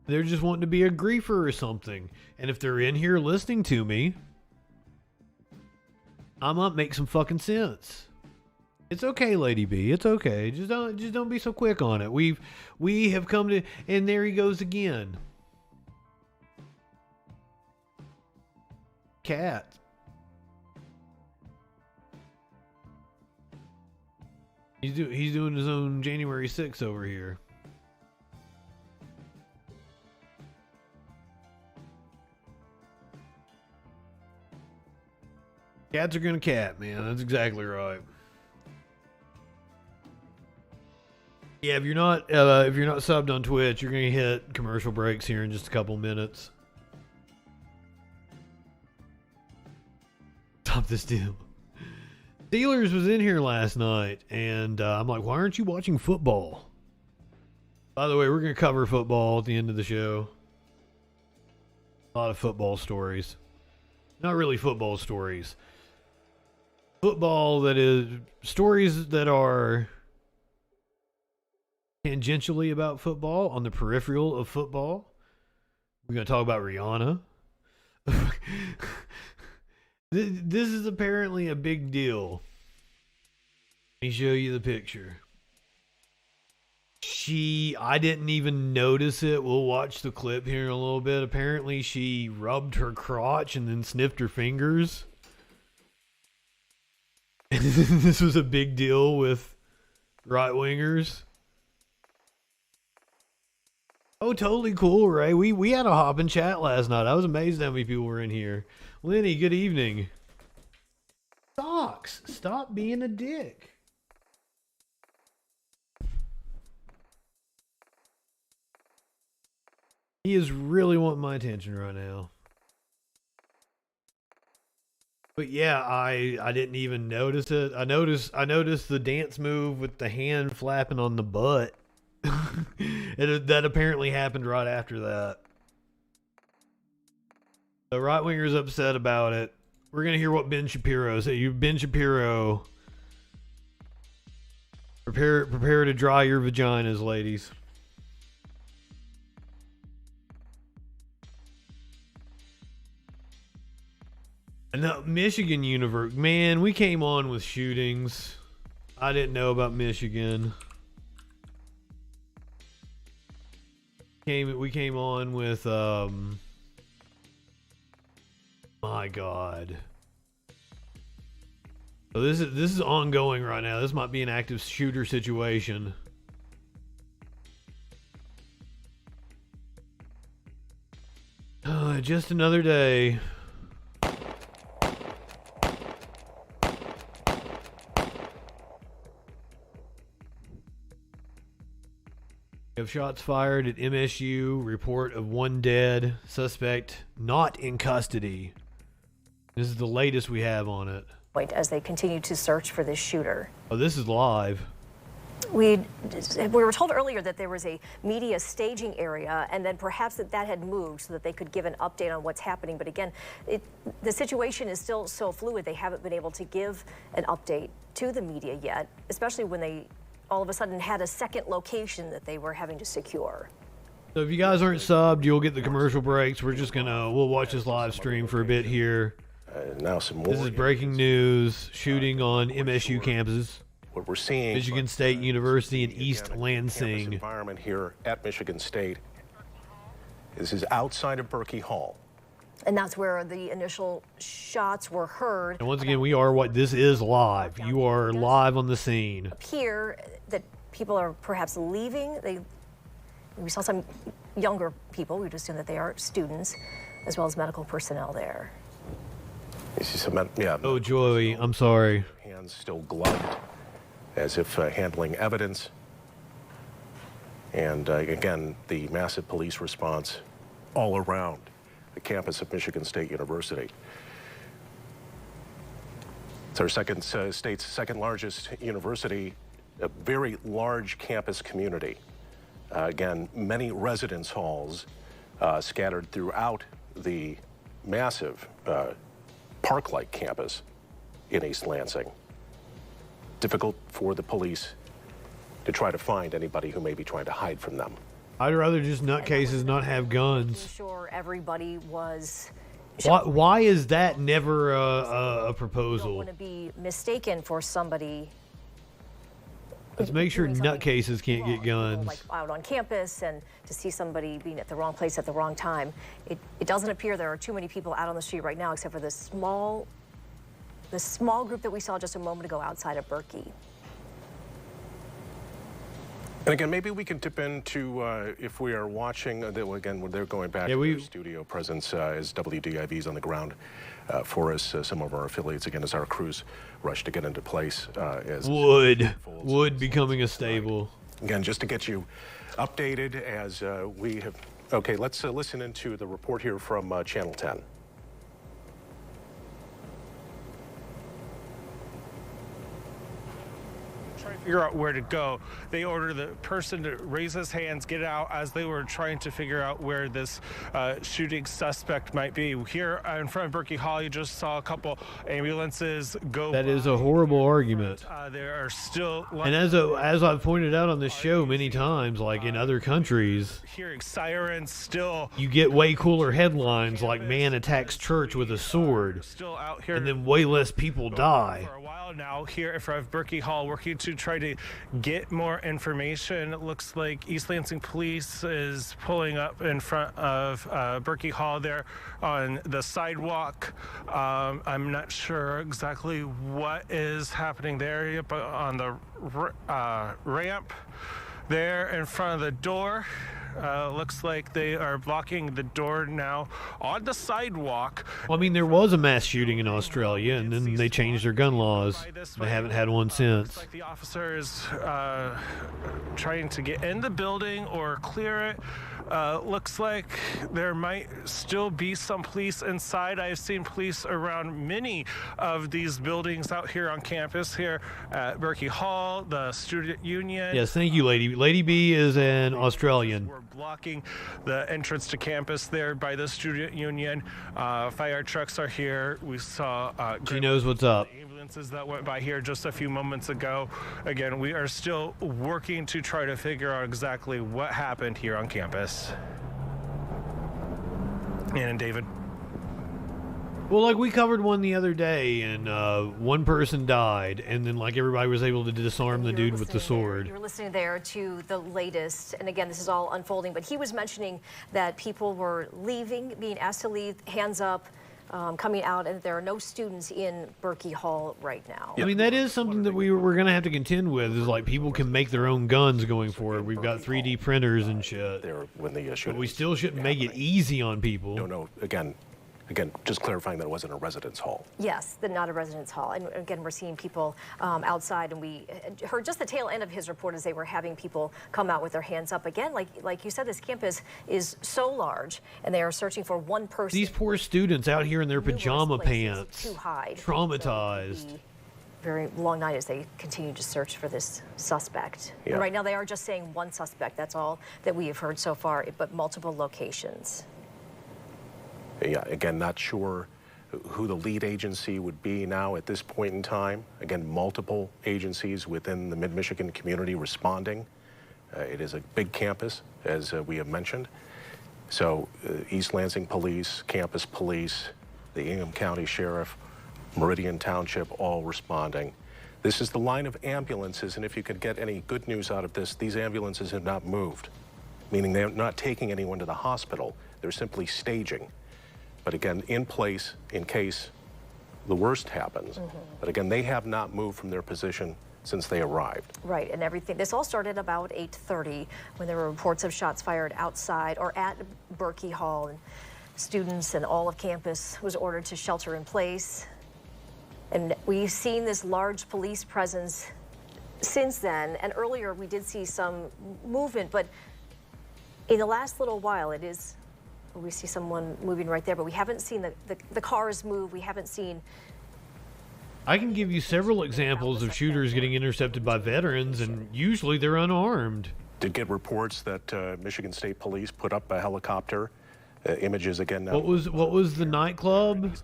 They're just wanting to be a griefer or something. And if they're in here listening to me, I might make some fucking sense. It's okay, Lady B. It's okay. Just don't be so quick on it. We have come to, and there he goes again. Cat. He's doing his own January 6th over here. Cats are gonna cat, man. That's exactly right. Yeah, if you're not subbed on Twitch, you're gonna hit commercial breaks here in just a couple minutes. Stop this deal. Steelers was in here last night, and I'm like, why aren't you watching football? By the way, we're gonna cover football at the end of the show. A lot of football stories. Not really football stories. Football that is stories that are tangentially about football, on the peripheral of football. We're going to talk about Rihanna. This is apparently a big deal. Let me show you the picture. I didn't even notice it. We'll watch the clip here in a little bit. Apparently she rubbed her crotch and then sniffed her fingers. And this was a big deal with right-wingers. Oh, totally cool, Ray. We had a hop and chat last night. I was amazed how many people were in here. Lenny, good evening. Socks, stop being a dick. He is really wanting my attention right now. But yeah, I didn't even notice it. I noticed the dance move with the hand flapping on the butt. That apparently happened right after that. The right winger's upset about it. We're gonna hear what Ben Shapiro said. Ben Shapiro, prepare to dry your vaginas, ladies. And the Michigan universe, man, we came on with shootings. I didn't know about Michigan. We came on with my God. So this is ongoing right now. This might be an active shooter situation. Just another day. We have shots fired at MSU. Report of 1 dead. Suspect not in custody. This is the latest we have on it. As they continue to search for this shooter. Oh, this is live. We were told earlier that there was a media staging area, and then perhaps that had moved so that they could give an update on what's happening. But again, the situation is still so fluid. They haven't been able to give an update to the media yet, especially when they all of a sudden had a second location that they were having to secure. So if you guys aren't subbed, you'll get the commercial breaks. We're just we'll watch this live stream for a bit here. Now some more. This is breaking news. Shooting on MSU campuses. What we're seeing. Michigan State University in East Lansing. Environment here at Michigan State. This is outside of Berkey Hall. And that's where the initial shots were heard. And once again, this is live. You are live on the scene. Here, that people are perhaps leaving. We saw some younger people. We'd assume that they are students, as well as medical personnel there. You see some, yeah. Oh, Joey, I'm sorry. Hands still gloved, as if handling evidence. And again, the massive police response all around the campus of Michigan State University. It's our state's second largest university, a very large campus community. Again, many residence halls scattered throughout the massive park-like campus in East Lansing. Difficult for the police to try to find anybody who may be trying to hide from them. I'd rather just nutcases not have guns. Sure, everybody was. Why is that never a proposal? Don't want to be mistaken for somebody. Let's make sure nutcases can't get guns. Like out on campus, and to see somebody being at the wrong place at the wrong time. It doesn't appear there are too many people out on the street right now, except for the small group that we saw just a moment ago outside of Berkey. And again, maybe we can dip into, if we are watching, again, they're going back to their studio presence as WDIV's on the ground for us, some of our affiliates, again, as our crews rush to get into place. As Wood becoming a stable. Again, just to get you updated as we have. Okay, let's listen into the report here from Channel 10. Figure out where to go. They ordered the person to raise his hands, get out as they were trying to figure out where this shooting suspect might be. Here in front of Berkey Hall, you just saw a couple ambulances go. That is a horrible argument. There are still. And as I've pointed out on this show many times, like in other countries, hearing sirens still. You get way cooler headlines like "Man attacks church with a sword," still out here, and then way less people die. For a while now, here in front of Berkey Hall, working to try to get more information. It looks like East Lansing Police is pulling up in front of Berkey Hall there on the sidewalk. I'm not sure exactly what is happening there, but on the ramp there in front of the door. Looks like they are blocking the door now on the sidewalk. Well, I mean, there was a mass shooting in Australia, and then they changed their gun laws. They haven't had one since. Looks like the officer is trying to get in the building or clear it. Looks like there might still be some police inside. I've seen police around many of these buildings out here on campus here at Berkey Hall, the student union. Yes, thank you, Lady. Lady B is an Australian. We're blocking the entrance to campus there by the student union. Fire trucks are here. We saw she knows what's up. Ambulances that went by here just a few moments ago. Again, we are still working to try to figure out exactly what happened here on campus. And David. Well, like we covered one the other day, and one person died, and then like everybody was able to disarm the dude with the sword. You're listening there to the latest, and again, this is all unfolding, but he was mentioning that people were leaving, being asked to leave, hands up, coming out, and there are no students in Berkey Hall right now. I mean, that is something that we're going to have to contend with, is like people can make their own guns going forward. We've got 3D printers and shit. But we still shouldn't make it easy on people. No, again, just clarifying that it wasn't a residence hall. Yes, not a residence hall. And again, we're seeing people outside, and we heard just the tail end of his report as they were having people come out with their hands up. Again, like you said, this campus is so large, and they are searching for one person. These poor students out here in their pajama pants, to hide. traumatized. Very long night as they continue to search for this suspect. Yeah. And right now, they are just saying one suspect. That's all that we have heard so far, but multiple locations. Yeah, again, not sure who the lead agency would be now at this point in time. Again, multiple agencies within the Mid-Michigan community responding. It is a big campus, as we have mentioned. So East Lansing Police, Campus Police, the Ingham County Sheriff, Meridian Township, all responding. This is the line of ambulances, and if you could get any good news out of this, these ambulances have not moved, meaning they're not taking anyone to the hospital. They're simply staging. But again, in place in case the worst happens. But again, they have not moved from their position since they arrived. Right, and everything. This all started about 8:30 when there were reports of shots fired outside or at Berkey Hall. And students and all of campus was ordered to shelter in place. And we've seen this large police presence since then. And earlier we did see some movement, but in the last little while it is. We see someone moving right there, but we haven't seen the cars move. We haven't seen. I can give you several examples of shooters getting intercepted by veterans, and usually they're unarmed. Did get reports that Michigan State Police put up a helicopter. Images again now. What was the nightclub?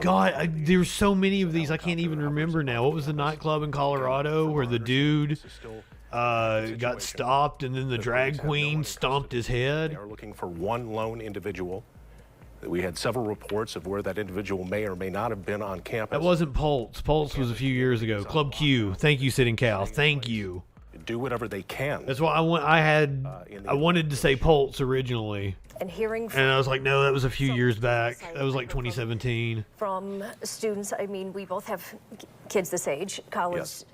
God, there's so many of these I can't even remember now. What was the nightclub in Colorado where the dude got stopped and then the drag queen stomped his head? They are looking for one lone individual. We had several reports of where that individual may or may not have been on campus. That wasn't Pulse. Pulse was a few years ago. Club Q. Thank you, Sitting Cal. Thank you. Do whatever they can. That's why I wanted to say Pulse originally. And hearing and I was like, no, that was a few years back. That was like 2017. From students, I mean, we both have kids this age, college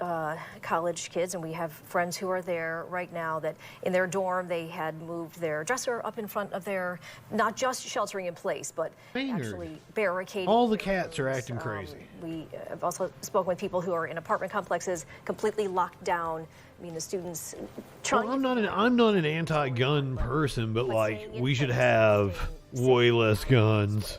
kids, and we have friends who are there right now that in their dorm they had moved their dresser up in front of their, not just sheltering in place, but actually barricading. All the cats are acting crazy. We have also spoken with people who are in apartment complexes completely locked down. I mean, the students trying. Well, I'm not an anti-gun person, but like we should have way less guns.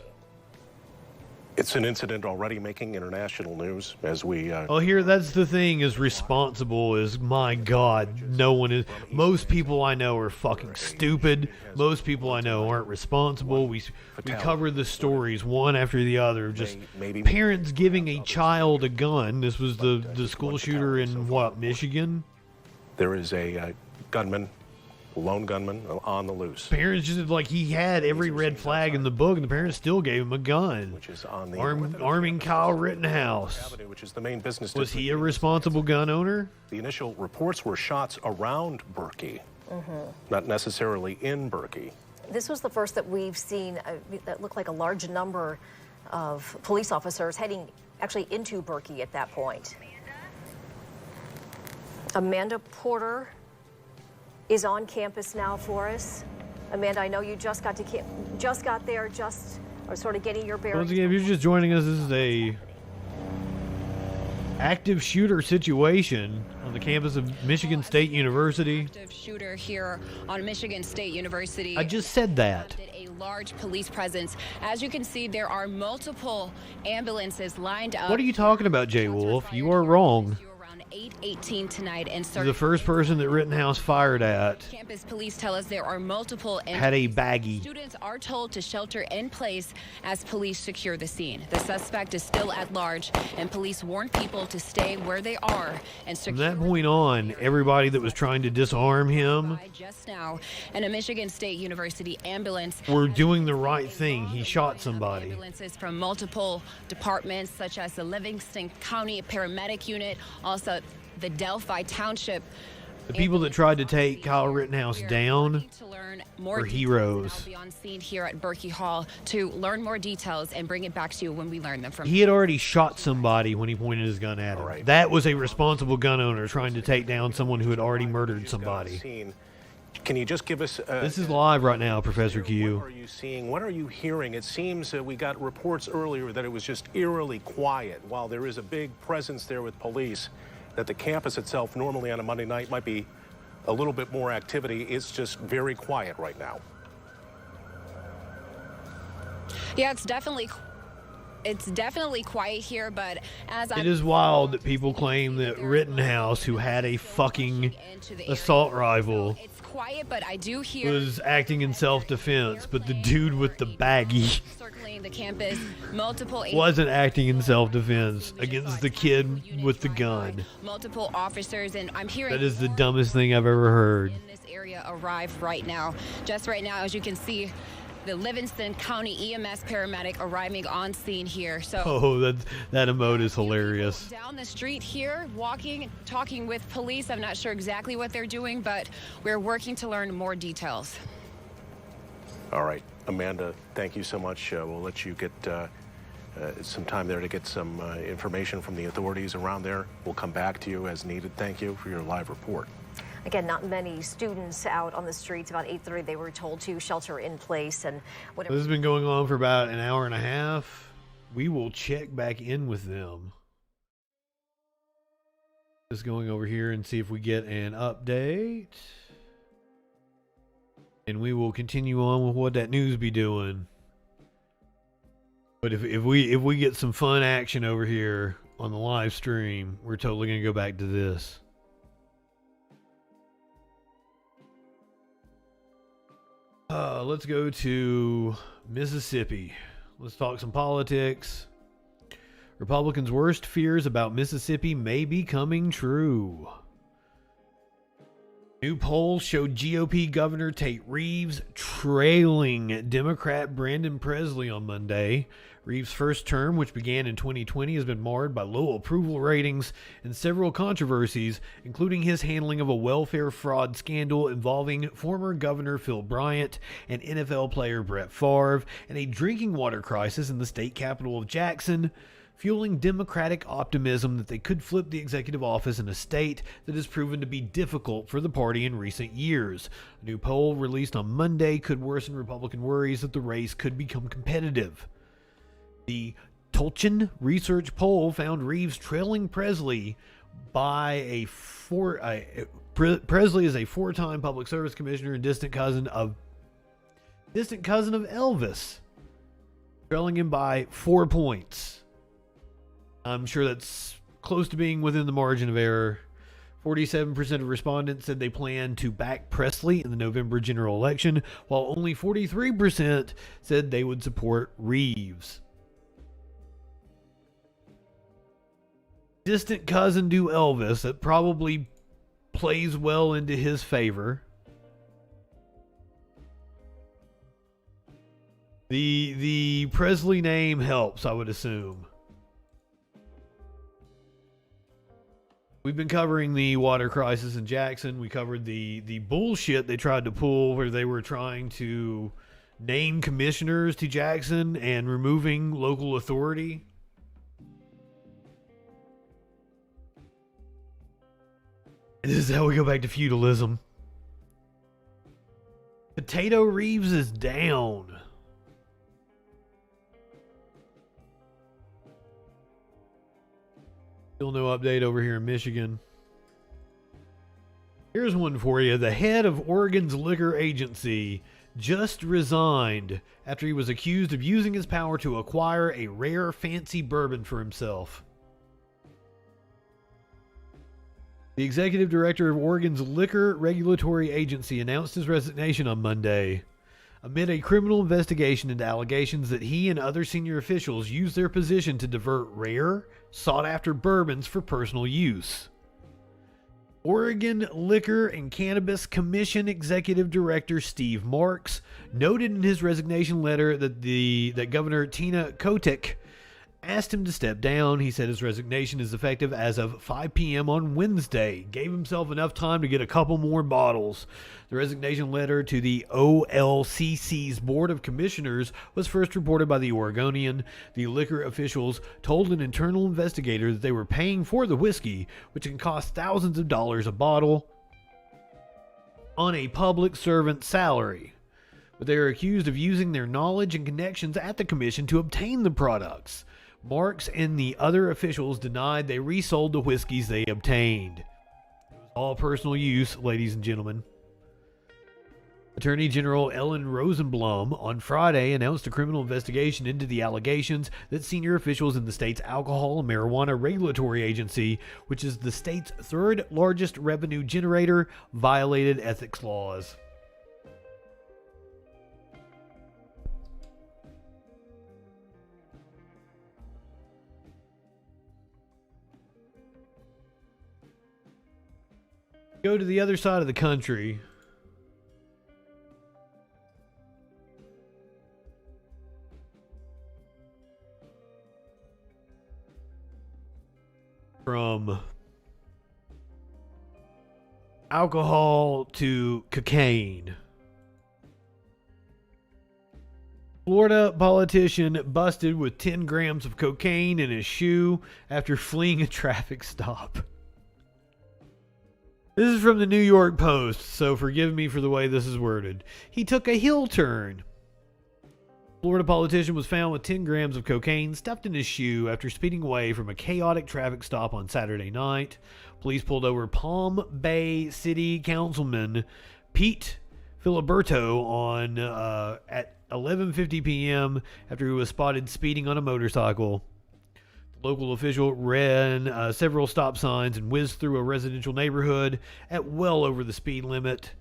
It's an incident already making international news as we. Oh, here, that's the thing. Is responsible is my God. No one is. Most people I know are fucking stupid. Most people I know aren't responsible. We cover the stories one after the other. Just parents giving a child a gun. This was the school shooter in what, Michigan? There is a gunman, lone gunman, on the loose. Parents just like he had every red flag in the book, and the parents still gave him a gun. Which is on the arming Kyle Rittenhouse. Which is the main business. Was he a responsible gun owner? The initial reports were shots around Berkey, not necessarily in Berkey. This was the first that we've seen that looked like a large number of police officers heading actually into Berkey at that point. Amanda Porter is on campus now for us. Amanda, I know you just got there, or sort of getting your bearings. Once again, if you're just joining us, this is a active shooter situation on the campus of Michigan State University. Active shooter here on Michigan State University. I just said that. A large police presence. As you can see, there are multiple ambulances lined up. What are you talking about, Jay Wolf? You are wrong. 8:18 tonight, and the first person that Rittenhouse fired at. Campus police tell us there are multiple. Had a baggie. Students are told to shelter in place as police secure the scene. The suspect is still at large, and police warn people to stay where they are and secure. From that point on, everybody that was trying to disarm him. Just now, and a Michigan State University ambulance. Were doing the right thing. He shot somebody. Ambulances from multiple departments, such as the Livingston County Paramedic Unit, also the Delphi Township The people that tried to take Kyle Rittenhouse down were heroes. I'll be on scene here at Berkey Hall to learn more details and bring it back to you when we learn them from He had already shot somebody when he pointed his gun at him. Right. That was a responsible gun owner trying to take down someone who had already murdered somebody. Can you just give us... This is live right now, Professor Q. What are you seeing? What are you hearing? It seems we got reports earlier that it was just eerily quiet. While there is a big presence there with police, that the campus itself normally on a Monday night might be a little bit more activity. It's just very quiet right now. Yeah, it's definitely quiet here, but It is wild that people claim that Rittenhouse, who had a fucking assault rifle, quiet, but I do hear was acting in self-defense, but the dude with the baggie circling the campus, multiple wasn't acting in self-defense against the kid with the gun. multiple officers, and I'm hearing That is the dumbest thing I've ever heard. in this area arrive right now. Just right now, as you can see, the Livingston County EMS paramedic arriving on scene here. So Oh, that emote is hilarious. down the street here, walking, talking with police. I'm not sure exactly what they're doing, but we're working to learn more details. All right, Amanda, thank you so much. We'll let you get some time there to get some information from the authorities around there. We'll come back to you as needed. Thank you for your live report. Again, not many students out on the streets. About 8:30, they were told to shelter in place and whatever. This has been going on for about an hour and a half. We will check back in with them. Just going over here and see if we get an update. And we will continue on with what that news be doing. But if we get some fun action over here on the live stream, we're totally going to go back to this. Let's go to Mississippi. Let's talk some politics. Republicans' worst fears about Mississippi may be coming true. New polls showed GOP Governor Tate Reeves trailing Democrat Brandon Presley on Monday. Reeves' first term, which began in 2020, has been marred by low approval ratings and several controversies, including his handling of a welfare fraud scandal involving former Governor Phil Bryant and NFL player Brett Favre, and a drinking water crisis in the state capital of Jackson, fueling Democratic optimism that they could flip the executive office in a state that has proven to be difficult for the party in recent years. A new poll released on Monday could worsen Republican worries that the race could become competitive. The Tulchin Research poll found Reeves trailing Presley by Presley is a four-time public service commissioner and distant cousin of Elvis, trailing him by 4 points. I'm sure that's close to being within the margin of error. 47% of respondents said they plan to back Presley in the November general election, while only 43% said they would support Reeves. Distant cousin to Elvis, that probably plays well into his favor. The Presley name helps, I would assume. We've been covering the water crisis in Jackson. We covered the bullshit they tried to pull where they were trying to name commissioners to Jackson and removing local authority. This is how we go back to feudalism. Potato Reeves is down. Still no update over here in Michigan. Here's one for you. The head of Oregon's liquor agency just resigned after he was accused of using his power to acquire a rare fancy bourbon for himself. The executive director of Oregon's Liquor Regulatory Agency announced his resignation on Monday amid a criminal investigation into allegations that he and other senior officials used their position to divert rare, sought-after bourbons for personal use. Oregon Liquor and Cannabis Commission Executive Director Steve Marks noted in his resignation letter that Governor Tina Kotek asked him to step down. He said his resignation is effective as of 5 p.m. on Wednesday. Gave himself enough time to get a couple more bottles. The resignation letter to the OLCC's Board of Commissioners was first reported by the Oregonian. The liquor officials told an internal investigator that they were paying for the whiskey, which can cost thousands of dollars a bottle, on a public servant's salary. But they are accused of using their knowledge and connections at the commission to obtain the products. Marks and the other officials denied they resold the whiskeys they obtained. It was all personal use, ladies and gentlemen. Attorney General Ellen Rosenblum on Friday announced a criminal investigation into the allegations that senior officials in the state's Alcohol and Marijuana Regulatory Agency, which is the state's third largest revenue generator, violated ethics laws. Go to the other side of the country. From alcohol to cocaine. Florida politician busted with 10 grams of cocaine in his shoe after fleeing a traffic stop. This is from the New York Post, so forgive me for the way this is worded. He took a hill turn. Florida politician was found with 10 grams of cocaine stuffed in his shoe after speeding away from a chaotic traffic stop on Saturday night. Police pulled over Palm Bay City Councilman Pete Filiberto on at 11:50 p.m. after he was spotted speeding on a motorcycle. The local official ran several stop signs and whizzed through a residential neighborhood at well over the speed limit.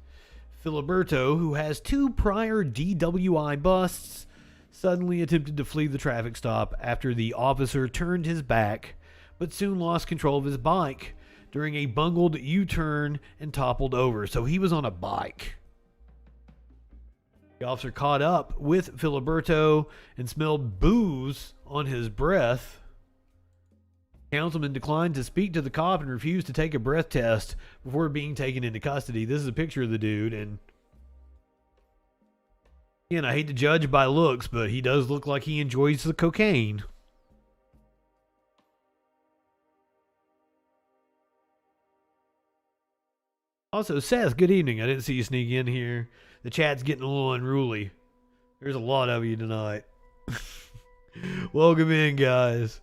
Filiberto, who has 2 prior DWI busts, suddenly attempted to flee the traffic stop after the officer turned his back, but soon lost control of his bike during a bungled U-turn and toppled over. So he was on a bike. The officer caught up with Filiberto and smelled booze on his breath. The councilman declined to speak to the cop and refused to take a breath test before being taken into custody. This is a picture of the dude, and again, I hate to judge by looks, but he does look like he enjoys the cocaine. Also, Seth, good evening. I didn't see you sneak in here. The chat's getting a little unruly. There's a lot of you tonight. Welcome in, guys.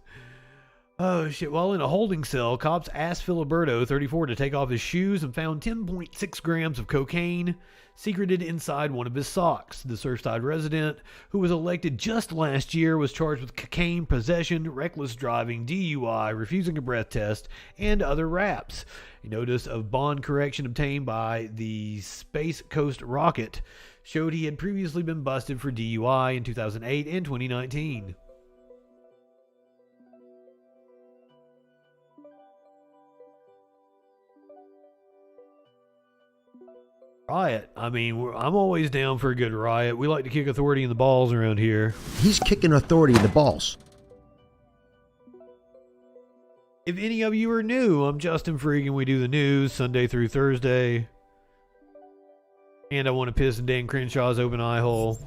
Oh, shit. While in a holding cell, cops asked Filiberto, 34, to take off his shoes and found 10.6 grams of cocaine secreted inside one of his socks. The Surfside resident, who was elected just last year, was charged with cocaine possession, reckless driving, DUI, refusing a breath test, and other raps. A notice of bond correction obtained by the Space Coast Rocket showed he had previously been busted for DUI in 2008 and 2019. Riot. I mean, I'm always down for a good riot. We like to kick authority in the balls around here. He's kicking authority in the balls. If any of you are new, I'm JustinFREAKIN. We do the news Sunday through Thursday. And I want to piss in Dan Crenshaw's open eye hole.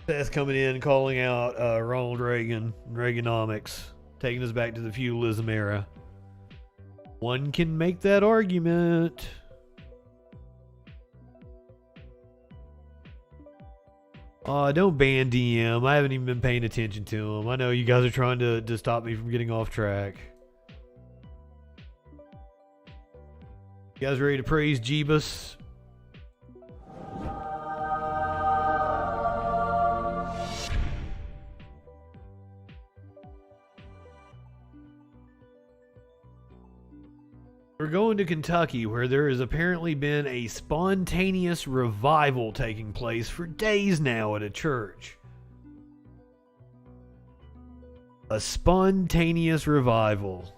Seth coming in, calling out Ronald Reagan and Reaganomics, taking us back to the feudalism era. One can make that argument. Don't ban DM. I haven't even been paying attention to him. I know you guys are trying to stop me from getting off track. You guys ready to praise Jeebus? We're going to Kentucky, where there has apparently been a spontaneous revival taking place for days now at a church. A spontaneous revival.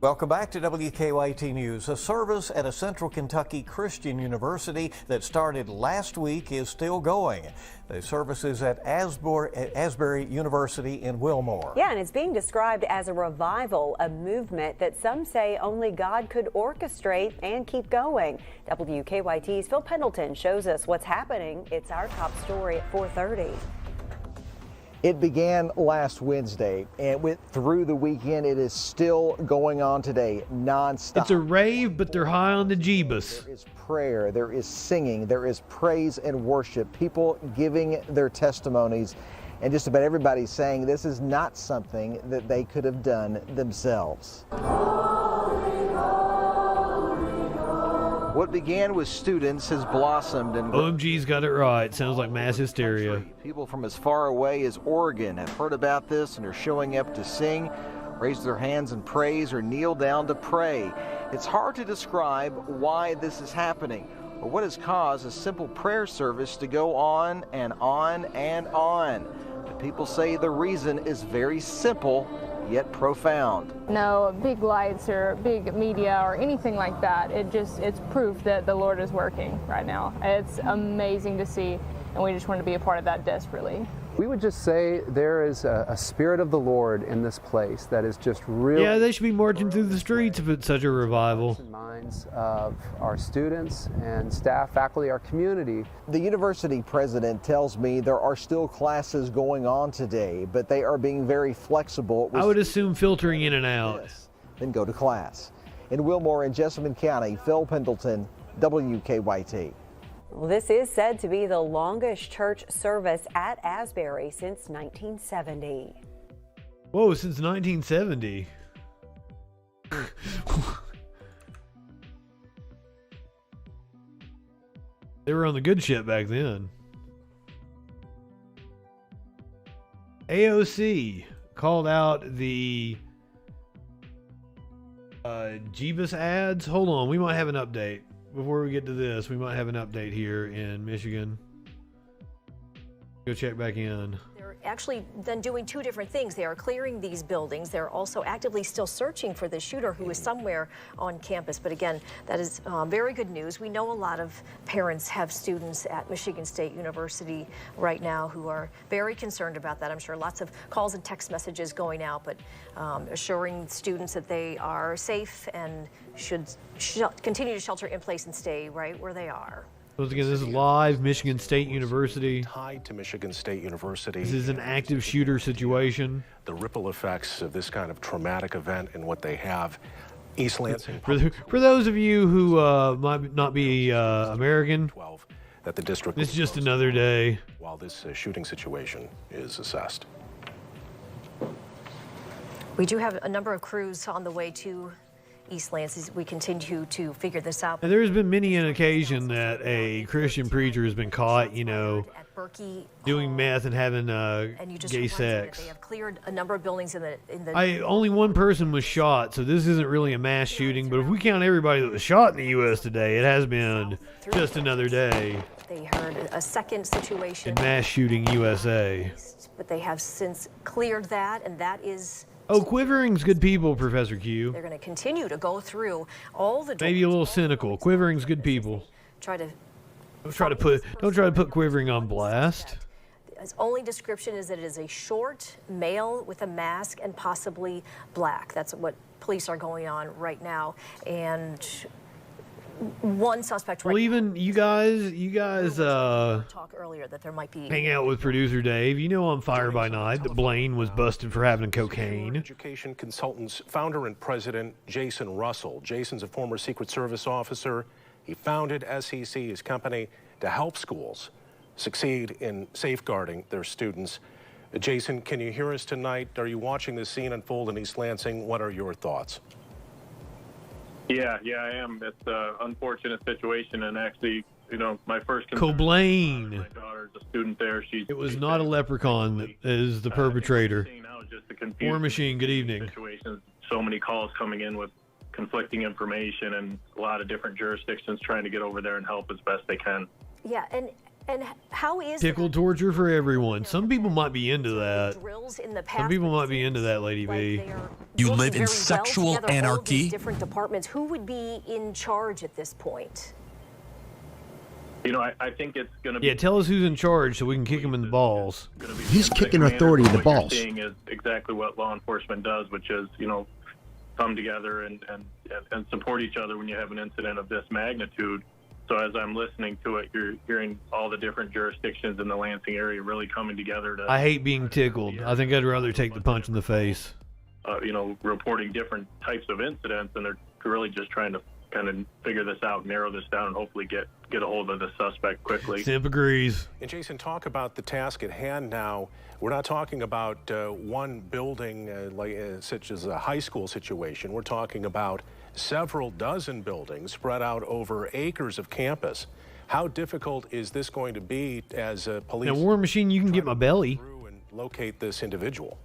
Welcome back to WKYT News. A service at a Central Kentucky Christian university that started last week is still going. The service is at Asbury University in Wilmore. Yeah, and it's being described as a revival, a movement that some say only God could orchestrate and keep going. WKYT's Phil Pendleton shows us what's happening. It's our top story at 4:30. It began last Wednesday and went through the weekend. It is still going on today, nonstop. It's a rave, but they're high on the Jeebus. There is prayer, there is singing, there is praise and worship, people giving their testimonies, and just about everybody saying this is not something that they could have done themselves. What began with students has blossomed and OMG's got it right. Sounds like mass hysteria. People from as far away as Oregon have heard about this and are showing up to sing, raise their hands in praise, or kneel down to pray. It's hard to describe why this is happening or what has caused a simple prayer service to go on and on and on. But people say the reason is very simple, yet profound. No big lights or big media or anything like that. It's proof that the Lord is working right now. It's amazing to see, and we just want to be a part of that desperately. We would just say there is a spirit of the Lord in this place that is just real. Yeah, they should be marching through the streets if it's such a revival. Minds of our students and staff, faculty, our community. The university president tells me there are still classes going on today, but they are being very flexible. I would assume filtering in and out. Then go to class. In Wilmore and Jessamine County, Phil Pendleton, WKYT. Well, this is said to be the longest church service at Asbury since 1970. Whoa, since 1970. They were on the good shit back then. AOC called out the Jeebus ads. Hold on, we might have an update. Before we get to this, we might have an update here in Michigan. Go check back in. They're actually then doing two different things. They are clearing these buildings. They're also actively still searching for the shooter who is somewhere on campus. But again, that is very good news. We know a lot of parents have students at Michigan State University right now who are very concerned about that. I'm sure lots of calls and text messages going out, but assuring students that they are safe and should continue to shelter in place and stay right where they are. Once again, this is live, Michigan State University. Tied to Michigan State University. This is an active shooter situation. The ripple effects of this kind of traumatic event and what they have. East Lansing. For those of you who might not be American, that the district. This is just another day. While this shooting situation is assessed. We do have a number of crews on the way to East Lansing. We continue to figure this out. And there's been many an occasion that a Christian preacher has been caught, you know, doing meth and having gay sex. They have cleared a number of buildings in the. Only one person was shot, so this isn't really a mass shooting. But if we count everybody that was shot in the U.S. today, it has been just another day. They heard a second situation. In mass shooting USA. But they have since cleared that, and that is. Oh, Quivering's good people, Professor Q. They're going to continue to go through all the. Maybe a little cynical. Quivering's good people. Don't try to put Quivering on blast. His only description is that it is a short male with a mask and possibly black. That's what police are going on right now, and one suspect. Well, even you guys talk earlier that there might be hang out with producer Dave. You know on Fire by Night that Blaine was busted for having cocaine. Education Consultants founder and president Jason Russell. Jason's a former Secret Service officer. He founded SEC, his company, to help schools succeed in safeguarding their students. Jason, can you hear us tonight? Are you watching this scene unfold in East Lansing? What are your thoughts? Yeah, I am. It's an unfortunate situation, and actually, you know, my first Blaine. My daughter's a student there. It was not a leprechaun that is the perpetrator. War Machine, good evening. Situations, so many calls coming in with conflicting information and a lot of different jurisdictions trying to get over there and help as best they can. Yeah, and And how is Tickle torture for everyone. Some people might be into that. drills in the past? Some people might be into that, Lady V. You live in sexual anarchy. Different departments. Who would be in charge at this point? You know, I think it's going to be. Yeah, tell us who's in charge so we can kick him in the balls. He's kicking authority in the What balls. you're seeing is exactly what law enforcement does, which is, you know, come together and support each other when you have an incident of this magnitude. So as I'm listening to it, you're hearing all the different jurisdictions in the Lansing area really coming together to, I hate being tickled. I think I'd rather take the punch in the face. you know, reporting different types of incidents, and they're really just trying to kind of figure this out, narrow this down, and hopefully get a hold of the suspect quickly. Simp agrees. And Jason, talk about the task at hand now. We're not talking about one building such as a high school situation. We're talking about several dozen buildings spread out over acres of campus. How difficult is this going to be as police? Now, War Machine, you can get my belly. And locate this individual.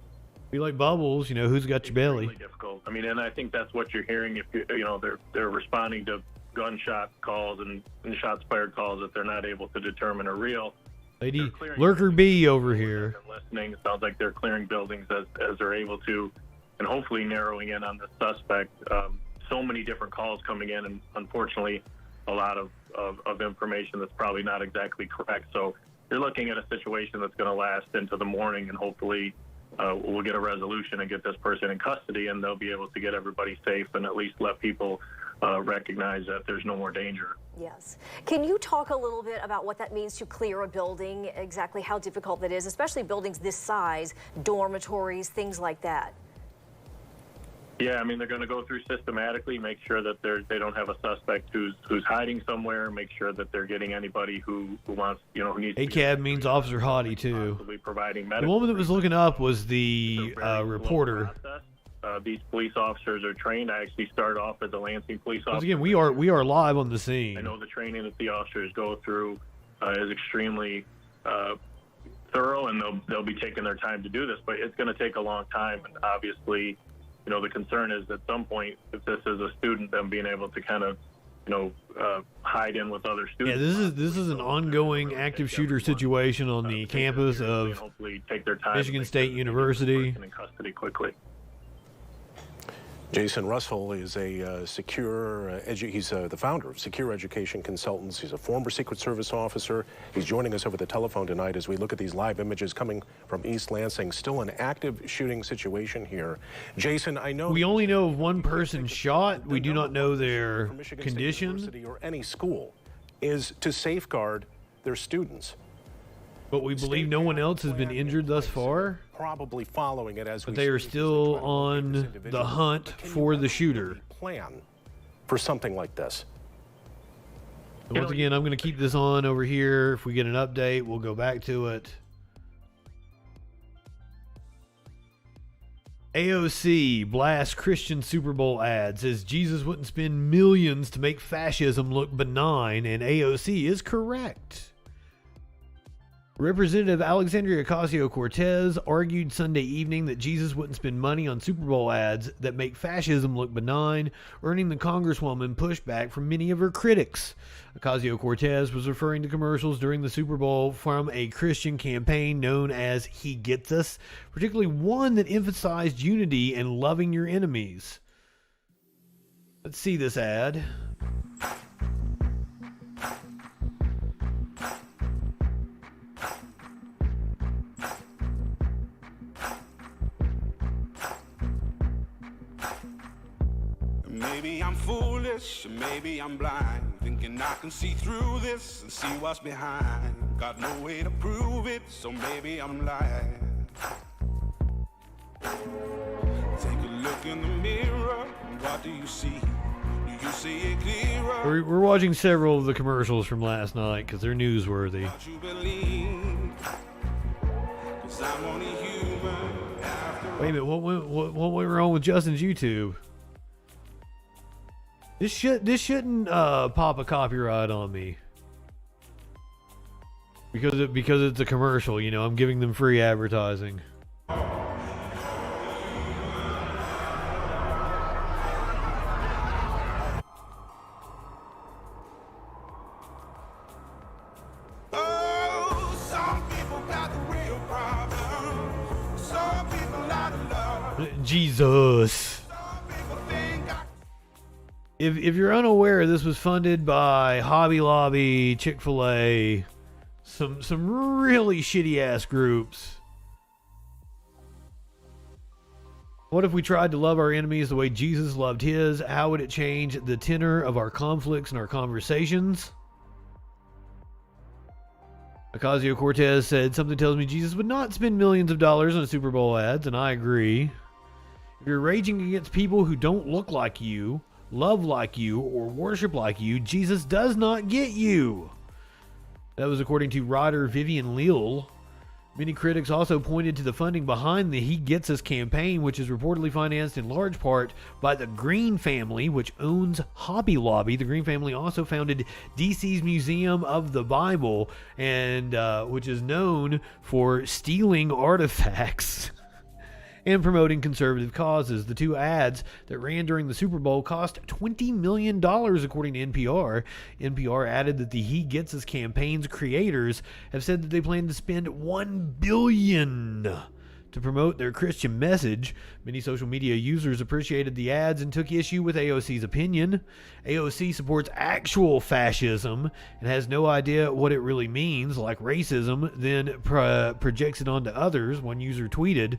Be like Bubbles, you know, who's got your belly? Really difficult. I mean, and I think that's what you're hearing. If you know, they're responding to gunshot calls and shots fired calls that they're not able to determine are real. Lady Lurker B over here. Listening, it sounds like they're clearing buildings as they're able to, and hopefully narrowing in on the suspect. So many different calls coming in, and unfortunately, a lot of information that's probably not exactly correct. So you're looking at a situation that's going to last into the morning, and hopefully we'll get a resolution and get this person in custody, and they'll be able to get everybody safe and at least let people recognize that there's no more danger. Yes. Can you talk a little bit about what that means to clear a building, exactly how difficult that is, especially buildings this size, dormitories, things like that? Yeah, I mean, they're going to go through systematically, make sure that they don't have a suspect who's hiding somewhere, make sure that they're getting anybody who wants, you know, who needs to ACAB means Officer Hottie, too. possibly providing The medical. woman that was looking up was the reporter. These police officers are trained. I actually started off as a Lansing police Once officer. again, we are live on the scene. I know the training that the officers go through is extremely thorough, and they'll be taking their time to do this, but it's going to take a long time. And obviously, you know, the concern is at some point, if this is a student, them being able to kind of, you know, hide in with other Yeah, students. this is an ongoing active shooter situation on the campus of Hopefully take their time. Michigan State University. In custody quickly. Jason Russell is a he's the founder of Secure Education Consultants. He's a former Secret Service officer. He's joining us over the telephone tonight as we look at these live images coming from East Lansing. Still an active shooting situation here. Jason, I know We only know of one person shot. We do not know their Michigan State condition. University or any school is to safeguard their students. But we believe no one else has been injured thus far. Probably following it as But we they are speak, still on the hunt for the shooter. plan for something like this. And once again, I'm going to keep this on over here. If we get an update, we'll go back to it. AOC blasts Christian Super Bowl ad, says Jesus wouldn't spend millions to make fascism look benign, and AOC is correct. Representative Alexandria Ocasio-Cortez argued Sunday evening that Jesus wouldn't spend money on Super Bowl ads that make fascism look benign, earning the congresswoman pushback from many of her critics. Ocasio-Cortez was referring to commercials during the Super Bowl from a Christian campaign known as He Gets Us, particularly one that emphasized unity and loving your enemies. Let's see this ad. Maybe I'm foolish, maybe I'm blind, thinking I can see through this and see what's behind. Got no way to prove it, so maybe I'm lying. Take a look in the mirror, what do you see? Do you see it clearer? We're watching several of the commercials from last night because they're newsworthy. What you believe, 'cause I'm only human after Wait a minute, what went wrong with Justin's YouTube? This shouldn't pop a copyright on me because it's a commercial. You know, I'm giving them free advertising. Jesus. If you're unaware, this was funded by Hobby Lobby, Chick-fil-A, some really shitty ass groups. What if we tried to love our enemies the way Jesus loved his? How would it change the tenor of our conflicts and our conversations? Ocasio-Cortez said, something tells me Jesus would not spend millions of dollars on Super Bowl ads, and I agree. If you're raging against people who don't look like you, love like you, or worship like you, Jesus does not get you. That was according to writer Vivian Leal. Many critics also pointed to the funding behind the He Gets Us campaign, which is reportedly financed in large part by the Green family, which owns Hobby Lobby. The Green family also founded DC's Museum of the Bible, and which is known for stealing artifacts and promoting conservative causes. The two ads that ran during the Super Bowl cost $20 million, according to NPR. NPR added that the He Gets Us campaign's creators have said that they plan to spend $1 billion to promote their Christian message. Many social media users appreciated the ads and took issue with AOC's opinion. AOC supports actual fascism and has no idea what it really means, like racism, then projects it onto others, one user tweeted.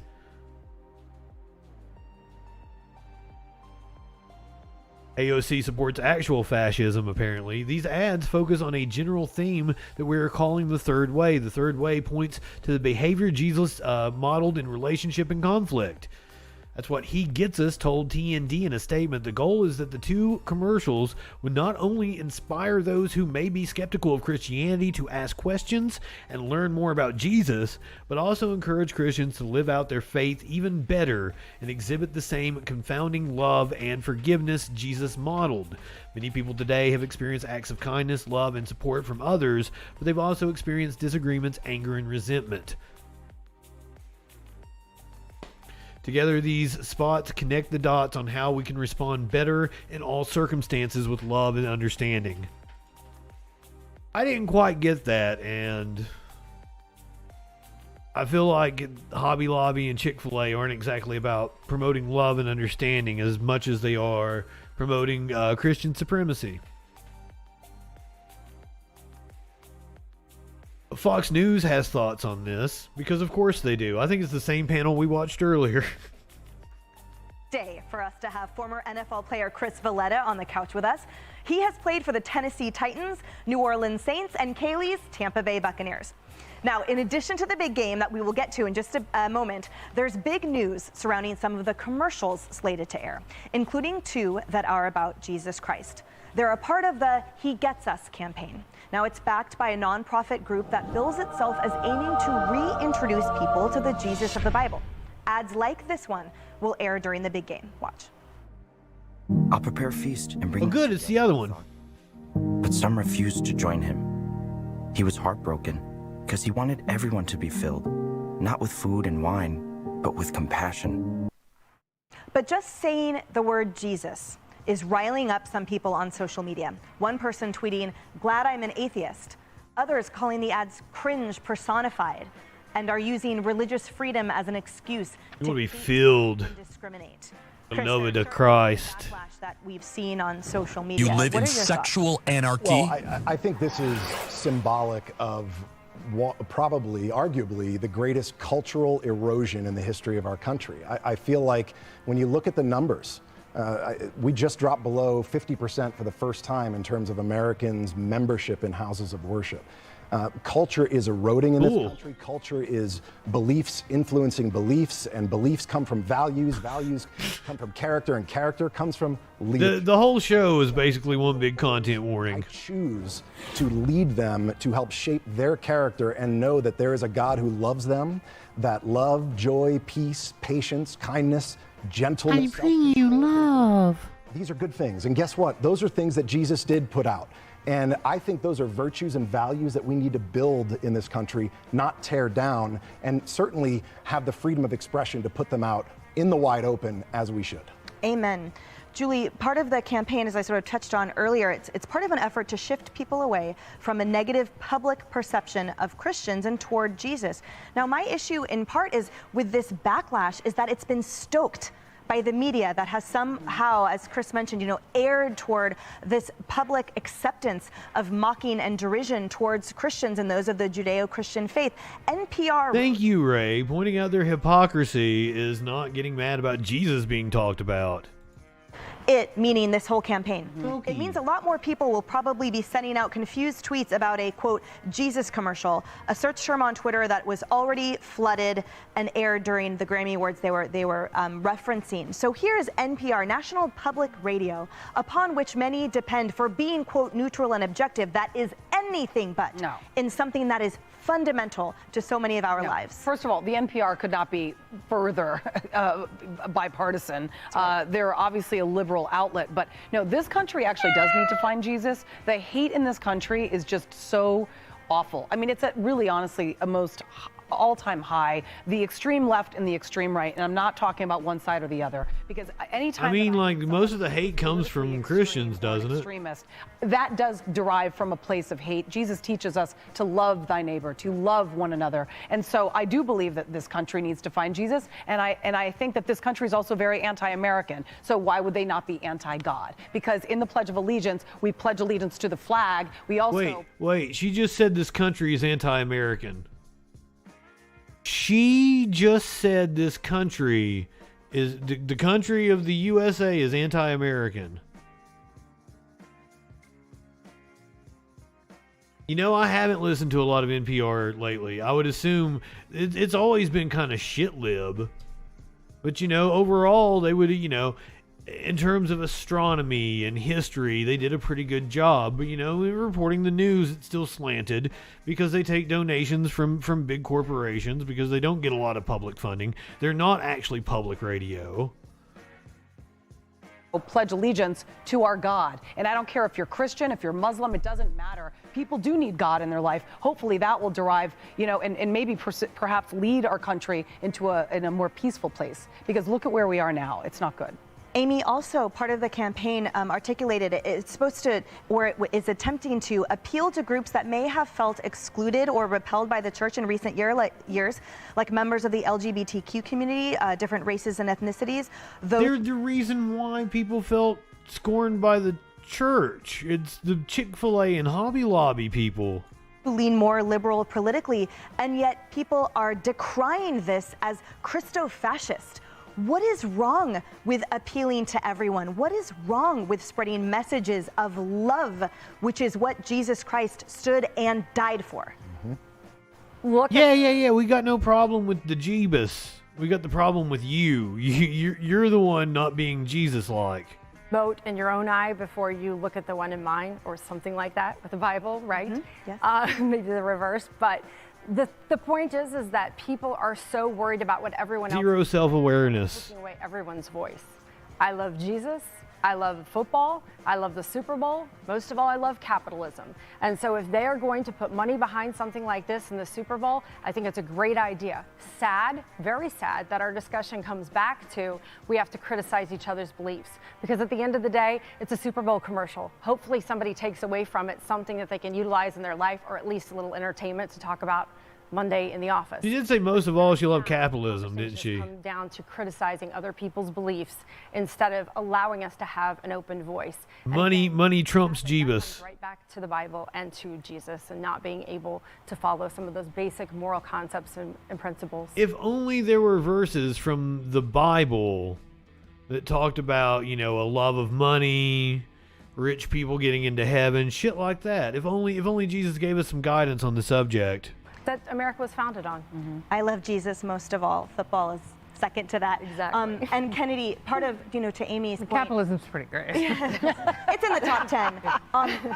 AOC supports actual fascism, apparently. These ads focus on a general theme that we are calling the third way. The third way points to the behavior Jesus modeled in relationship and conflict. That's what He Gets Us told TND in a statement. The goal is that the two commercials would not only inspire those who may be skeptical of Christianity to ask questions and learn more about Jesus, but also encourage Christians to live out their faith even better and exhibit the same confounding love and forgiveness Jesus modeled. Many people today have experienced acts of kindness, love, and support from others, but they've also experienced disagreements, anger, and resentment. Together, these spots connect the dots on how we can respond better in all circumstances with love and understanding. I didn't quite get that, and I feel like Hobby Lobby and Chick-fil-A aren't exactly about promoting love and understanding as much as they are promoting Christian supremacy. Fox News has thoughts on this, because of course they do. I think it's the same panel we watched earlier. Day for us to have former NFL player Chris Valletta on the couch with us. He has played for the Tennessee Titans, New Orleans Saints, and Kaylee's Tampa Bay Buccaneers. Now, in addition to the big game that we will get to in just a moment, there's big news surrounding some of the commercials slated to air, including two that are about Jesus Christ. They're a part of the He Gets Us campaign. Now, it's backed by a nonprofit group that bills itself as aiming to reintroduce people to the Jesus of the Bible. Ads like this one will air during the big game. Watch. I'll prepare a feast and bring. Oh, good. It's the other one. But some refused to join him. He was heartbroken because he wanted everyone to be filled, not with food and wine, but with compassion. But just saying the word Jesus is riling up some people on social media. One person tweeting, "Glad I'm an atheist." Others calling the ads cringe personified and are using religious freedom as an excuse to be filled. Discriminate. Nova to Christ. That we've seen on social media. You live What in are your sexual thoughts? anarchy. Well, I think this is symbolic of probably, arguably, the greatest cultural erosion in the history of our country. I feel like when you look at the numbers, we just dropped below 50% for the first time in terms of Americans' membership in houses of worship. Culture is eroding in this country. Culture is beliefs influencing beliefs, and beliefs come from values. Values come from character, and character comes from leadership. The whole show is basically one big content warning. I choose to lead them to help shape their character and know that there is a God who loves them, that love, joy, peace, patience, kindness, gentleness. I bring you love. These are good things. And guess what? Those are things that Jesus did put out. And I think those are virtues and values that we need to build in this country, not tear down, and certainly have the freedom of expression to put them out in the wide open as we should. Amen. Julie, part of the campaign, as I sort of touched on earlier, it's part of an effort to shift people away from a negative public perception of Christians and toward Jesus. Now, my issue in part is with this backlash is that it's been stoked by the media that has somehow, as Chris mentioned, aired toward this public acceptance of mocking and derision towards Christians and those of the Judeo-Christian faith. NPR... Thank you, Ray. Pointing out their hypocrisy is not getting mad about Jesus being talked about. It, meaning this whole campaign. It means a lot more people will probably be sending out confused tweets about a, quote, Jesus commercial, a search term on Twitter that was already flooded and aired during the Grammy Awards they were referencing. So here's NPR, National Public Radio, upon which many depend for being, quote, neutral and objective, that is anything but, in something that is fundamental to so many of our lives. First of all, the NPR could not be further bipartisan. They're obviously a liberal outlet, but no, this country actually does need to find Jesus. The hate in this country is just so awful. I mean, it's at really honestly a most all-time high, the extreme left and the extreme right, and I'm not talking about one side or the other, because anytime... I mean, like, most of the hate comes from Christians, doesn't it? Extremist, that does derive from a place of hate. Jesus teaches us to love thy neighbor, to love one another, and so I do believe that this country needs to find Jesus, and I think that this country is also very anti-American, so why would they not be anti-God? Because in the Pledge of Allegiance, we pledge allegiance to the flag, we also... Wait, she just said this country is anti-American. She just said this country is the country of the USA is anti-American. I haven't listened to a lot of NPR lately. I would assume it's always been kind of shit lib. But, overall, they would, in terms of astronomy and history, they did a pretty good job. But, reporting the news, it's still slanted because they take donations from big corporations because they don't get a lot of public funding. They're not actually public radio. Pledge allegiance to our God. And I don't care if you're Christian, if you're Muslim, it doesn't matter. People do need God in their life. Hopefully that will derive, and maybe perhaps lead our country into a more peaceful place. Because look at where we are now. It's not good. Amy, also part of the campaign articulated it's supposed to, or it is attempting to appeal to groups that may have felt excluded or repelled by the church in recent years, like members of the LGBTQ community, different races and ethnicities. They're the reason why people felt scorned by the church. It's the Chick-fil-A and Hobby Lobby people who lean more liberal politically, and yet people are decrying this as Christo-fascist. What is wrong with appealing to everyone? What is wrong with spreading messages of love, which is what Jesus Christ stood and died for? Yeah. We got no problem with the Jeebus. We got the problem with you. You're the one not being Jesus-like. Mote in your own eye before you look at the one in mine, or something like that with the Bible, right? Yes. Maybe the reverse, but the point is that people are so worried about what everyone else... Zero self-awareness. Taking away everyone's voice. I love Jesus. I love football. I love the Super Bowl. Most of all, I love capitalism. And so if they are going to put money behind something like this in the Super Bowl, I think it's a great idea. Sad, very sad, that our discussion comes back to we have to criticize each other's beliefs. Because at the end of the day, it's a Super Bowl commercial. Hopefully somebody takes away from it something that they can utilize in their life, or at least a little entertainment to talk about Monday in the office. She did say most of all she loved capitalism, didn't she? Come down to criticizing other people's beliefs instead of allowing us to have an open voice. Money trumps Jeebus. Right back to the Bible and to Jesus, and not being able to follow some of those basic moral concepts and principles. If only there were verses from the Bible that talked about, a love of money, rich people getting into heaven, shit like that. If only Jesus gave us some guidance on the subject. That America was founded on. I love Jesus most of all. Football is second to that. Exactly. And Kennedy, part of, to Amy's point. Capitalism's pretty great. It's in the top 10.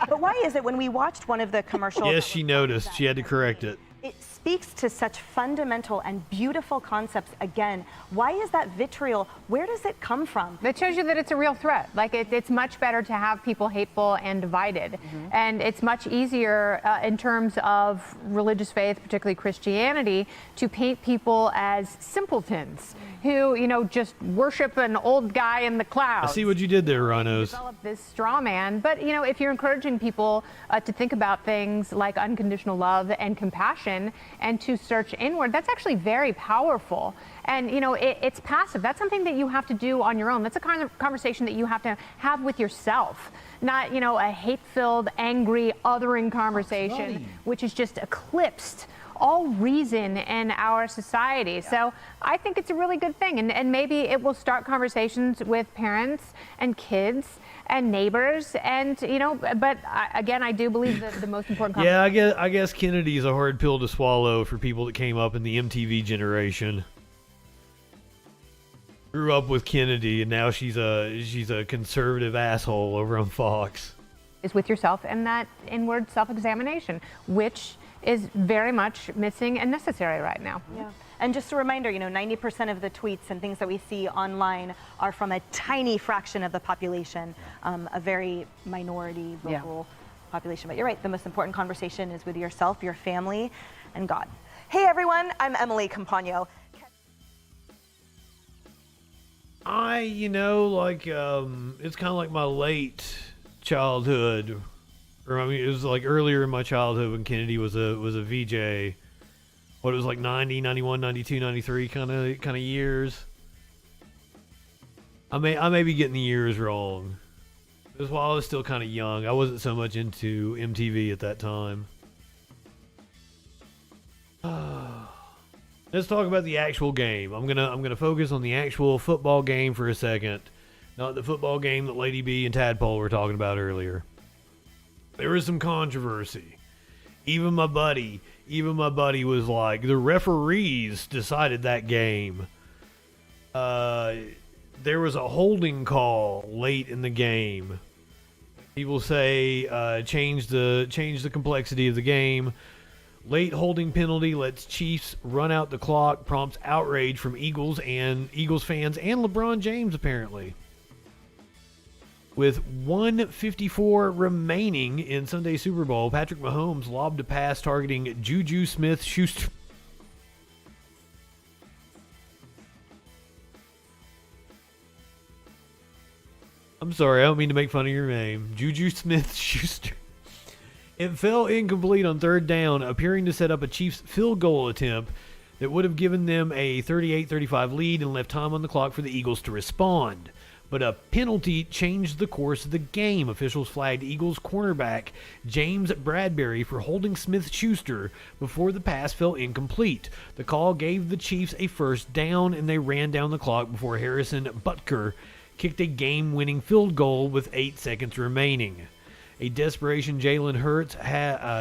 But why is it when we watched one of the commercials? Yes, she noticed. She had to correct it. It speaks to such fundamental and beautiful concepts. Again, why is that vitriol? Where does it come from? That shows you that it's a real threat. Like it's much better to have people hateful and divided. And it's much easier in terms of religious faith, particularly Christianity, to paint people as simpletons. who, just worship an old guy in the I clouds. see what you did there, Rhinos. Develop this straw man. But, if you're encouraging people to think about things like unconditional love and compassion and to search inward, that's actually very powerful. And, it's passive. That's something that you have to do on your own. That's a kind of conversation that you have to have with yourself, not, a hate-filled, angry, othering conversation, which is just eclipsed all reason in our society. Yeah. So I think it's a really good thing. And maybe it will start conversations with parents and kids and neighbors. And, but again, I do believe that the most important Yeah, I guess Kennedy's a hard pill to swallow for people that came up in the MTV generation. Grew up with Kennedy, and now she's a conservative asshole over on Fox. Is with yourself and that inward self-examination, which is very much missing and necessary right now. Yeah. And just a reminder, 90% of the tweets and things that we see online are from a tiny fraction of the population, a very minority vocal population. But you're right, the most important conversation is with yourself, your family, and God. Hey everyone, I'm Emily Campagno. It's kind of like my late childhood, or it was like earlier in my childhood when Kennedy was a VJ. What, it was like 90, 91, 92, 93 kind of years. I may be getting the years wrong. It was while I was still kind of young. I wasn't so much into MTV at that time. Let's talk about the actual game. I'm gonna focus on the actual football game for a second, not the football game that Lady B and Tadpole were talking about earlier. There was some controversy. Even my buddy was like, the referees decided that game. There was a holding call late in the game. People say change the complexity of the game. Late holding penalty lets Chiefs run out the clock, prompts outrage from Eagles fans and LeBron James, apparently. With 1:54 remaining in Sunday's Super Bowl, Patrick Mahomes lobbed a pass targeting Juju Smith-Schuster. I'm sorry, I don't mean to make fun of your name. Juju Smith-Schuster. It fell incomplete on third down, appearing to set up a Chiefs field goal attempt that would have given them a 38-35 lead and left time on the clock for the Eagles to respond. But a penalty changed the course of the game. Officials flagged Eagles cornerback James Bradbury for holding Smith-Schuster before the pass fell incomplete. The call gave the Chiefs a first down, and they ran down the clock before Harrison Butker kicked a game-winning field goal with 8 seconds remaining. A desperation Jalen Hurts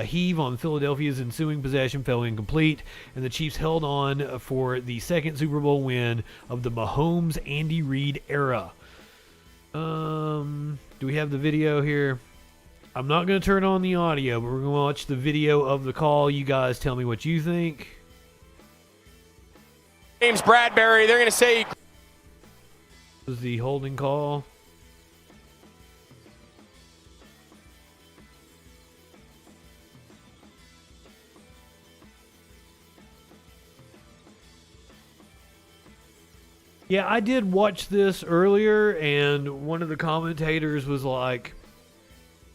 heave on Philadelphia's ensuing possession fell incomplete, and the Chiefs held on for the second Super Bowl win of the Mahomes-Andy Reid era. Do we have the video here? I'm not going to turn on the audio, but we're going to watch the video of the call. You guys tell me what you think. James Bradbury, they're going to say... This is the holding call. Yeah, I did watch this earlier, and one of the commentators was like,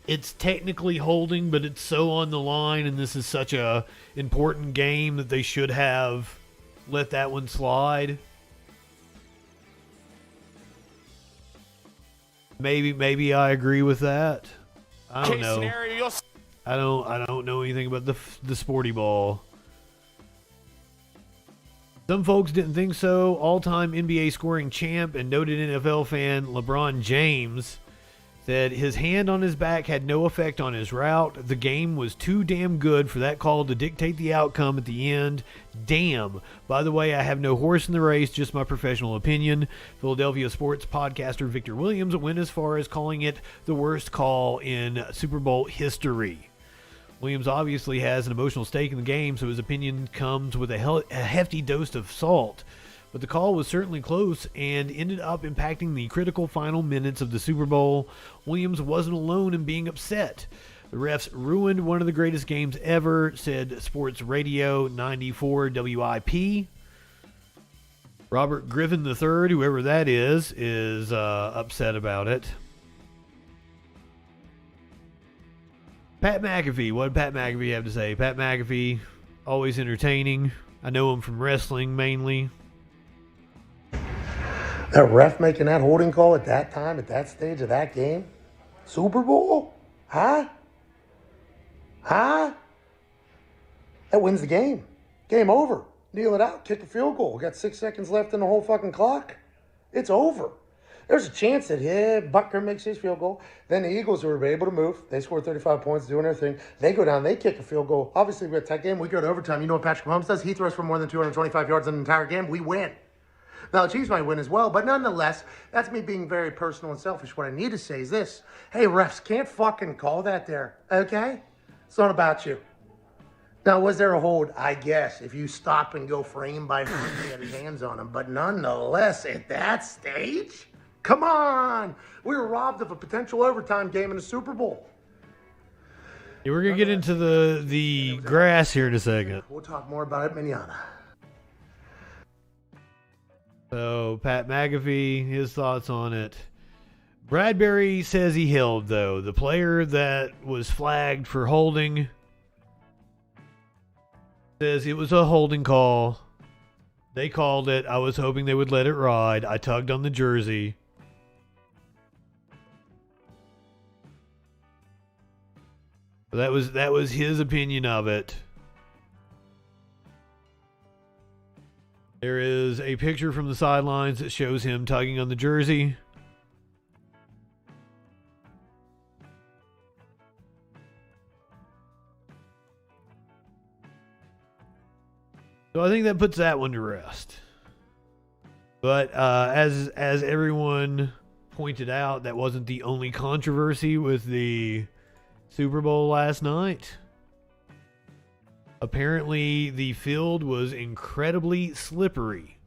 it's technically holding, but it's so on the line, and this is such a important game that they should have let that one slide. Maybe I agree with that. I don't know. I don't know anything about the sporty ball. Some folks didn't think so. All-time NBA scoring champ and noted NFL fan LeBron James said his hand on his back had no effect on his route. The game was too damn good for that call to dictate the outcome at the end. Damn. By the way, I have no horse in the race, just my professional opinion. Philadelphia sports podcaster Victor Williams went as far as calling it the worst call in Super Bowl history. Williams obviously has an emotional stake in the game, so his opinion comes with a hefty dose of salt. But the call was certainly close and ended up impacting the critical final minutes of the Super Bowl. Williams wasn't alone in being upset. The refs ruined one of the greatest games ever, said Sports Radio 94 WIP. Robert Griffin III, whoever that is upset about it. Pat McAfee. What did Pat McAfee have to say? Pat McAfee, always entertaining. I know him from wrestling mainly. That ref making that holding call at that time, at that stage of that game? Super Bowl? Huh? Huh? That wins the game. Game over. Kneel it out, kick a field goal. Got 6 seconds left in the whole fucking clock. It's over. There's a chance that, Butker makes his field goal. Then the Eagles were able to move. They scored 35 points, doing their thing. They go down, they kick a field goal. Obviously, we're a tight game. We go to overtime. You know what Patrick Mahomes does? He throws for more than 225 yards in an entire game. We win. Now, the Chiefs might win as well, but nonetheless, that's me being very personal and selfish. What I need to say is this. Hey, refs, can't fucking call that there, okay? It's not about you. Now, was there a hold? I guess, if you stop and go frame by frame, he had his hands on him. But nonetheless, at that stage, come on. We were robbed of a potential overtime game in the Super Bowl. Yeah, we're going to get into the grass here in a second. We'll talk more about it manana. So, Pat McAfee, his thoughts on it. Bradbury says he held, though. The player that was flagged for holding says it was a holding call. They called it. I was hoping they would let it ride. I tugged on the jersey. That was his opinion of it. There is a picture from the sidelines that shows him tugging on the jersey. So I think that puts that one to rest. But as everyone pointed out, that wasn't the only controversy with the Super Bowl last night. Apparently, the field was incredibly slippery.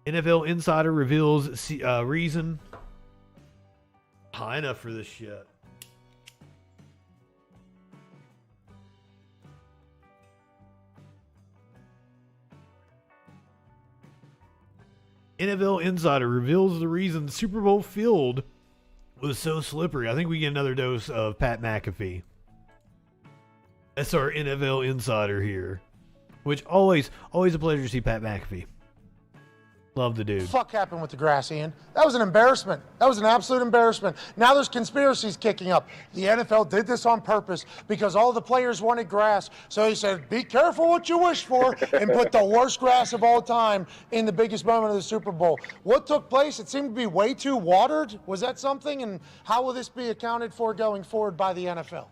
NFL Insider reveals reason. High enough for this shit. NFL Insider reveals the reason the Super Bowl field was so slippery. I think we get another dose of Pat McAfee. That's our NFL Insider here. Which always a pleasure to see Pat McAfee. Love the dude. What the fuck happened with the grass, Ian? That was an embarrassment. That was an absolute embarrassment. Now there's conspiracies kicking up. The NFL did this on purpose because all the players wanted grass. So he said, be careful what you wish for, and put the worst grass of all time in the biggest moment of the Super Bowl. What took place? It seemed to be way too watered. Was that something? And how will this be accounted for going forward by the NFL?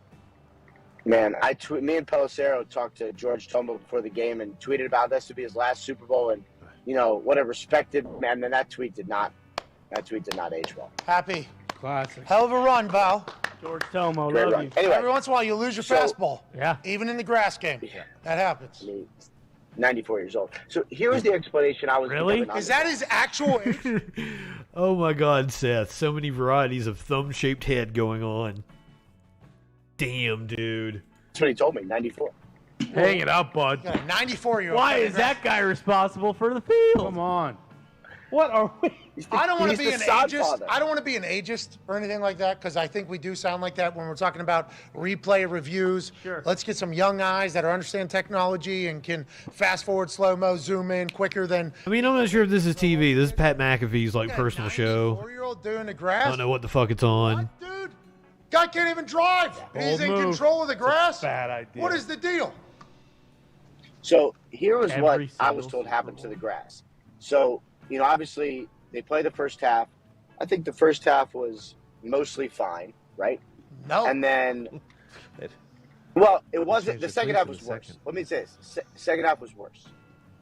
Man, me and Pelissero talked to George Tombo before the game and tweeted about this to be his last Super Bowl, and you know, what a respected man. And that tweet did not age well. Happy. Classic. Hell of a run, Val. George Tomo, Great love run. you. Anyway, every once in a while you lose your fastball. Yeah. Even in the grass game. Yeah. That happens. I mean, 94 years old. So here was the explanation I was Really? given on Is that his actual age? Oh my God, Seth. So many varieties of thumb-shaped head going on. Damn, dude. That's what he told me, 94. Hang it up, bud. You got a 94-year-old. Why is that guy responsible for the field? Come on. What are we? I don't want to he's be the an sod ageist. father. I don't want to be an ageist or anything like that, because I think we do sound like that when we're talking about replay reviews. Sure. Let's get some young eyes that understand technology and can fast forward, slow mo, zoom in quicker than. I mean, I'm not sure if this is TV. This is Pat McAfee's like personal show. 4-year-old doing the I grass. don't know what the fuck it's on. Dude, guy can't even drive. He's Bold in move. control of the grass. Bad idea. What is the deal? So here was Every what I was single told happened to the grass. So, you know, obviously they play the first half. I think the first half was mostly fine, right? No. And then, well, it wasn't. The second half was worse. Let me say this. Second half was worse.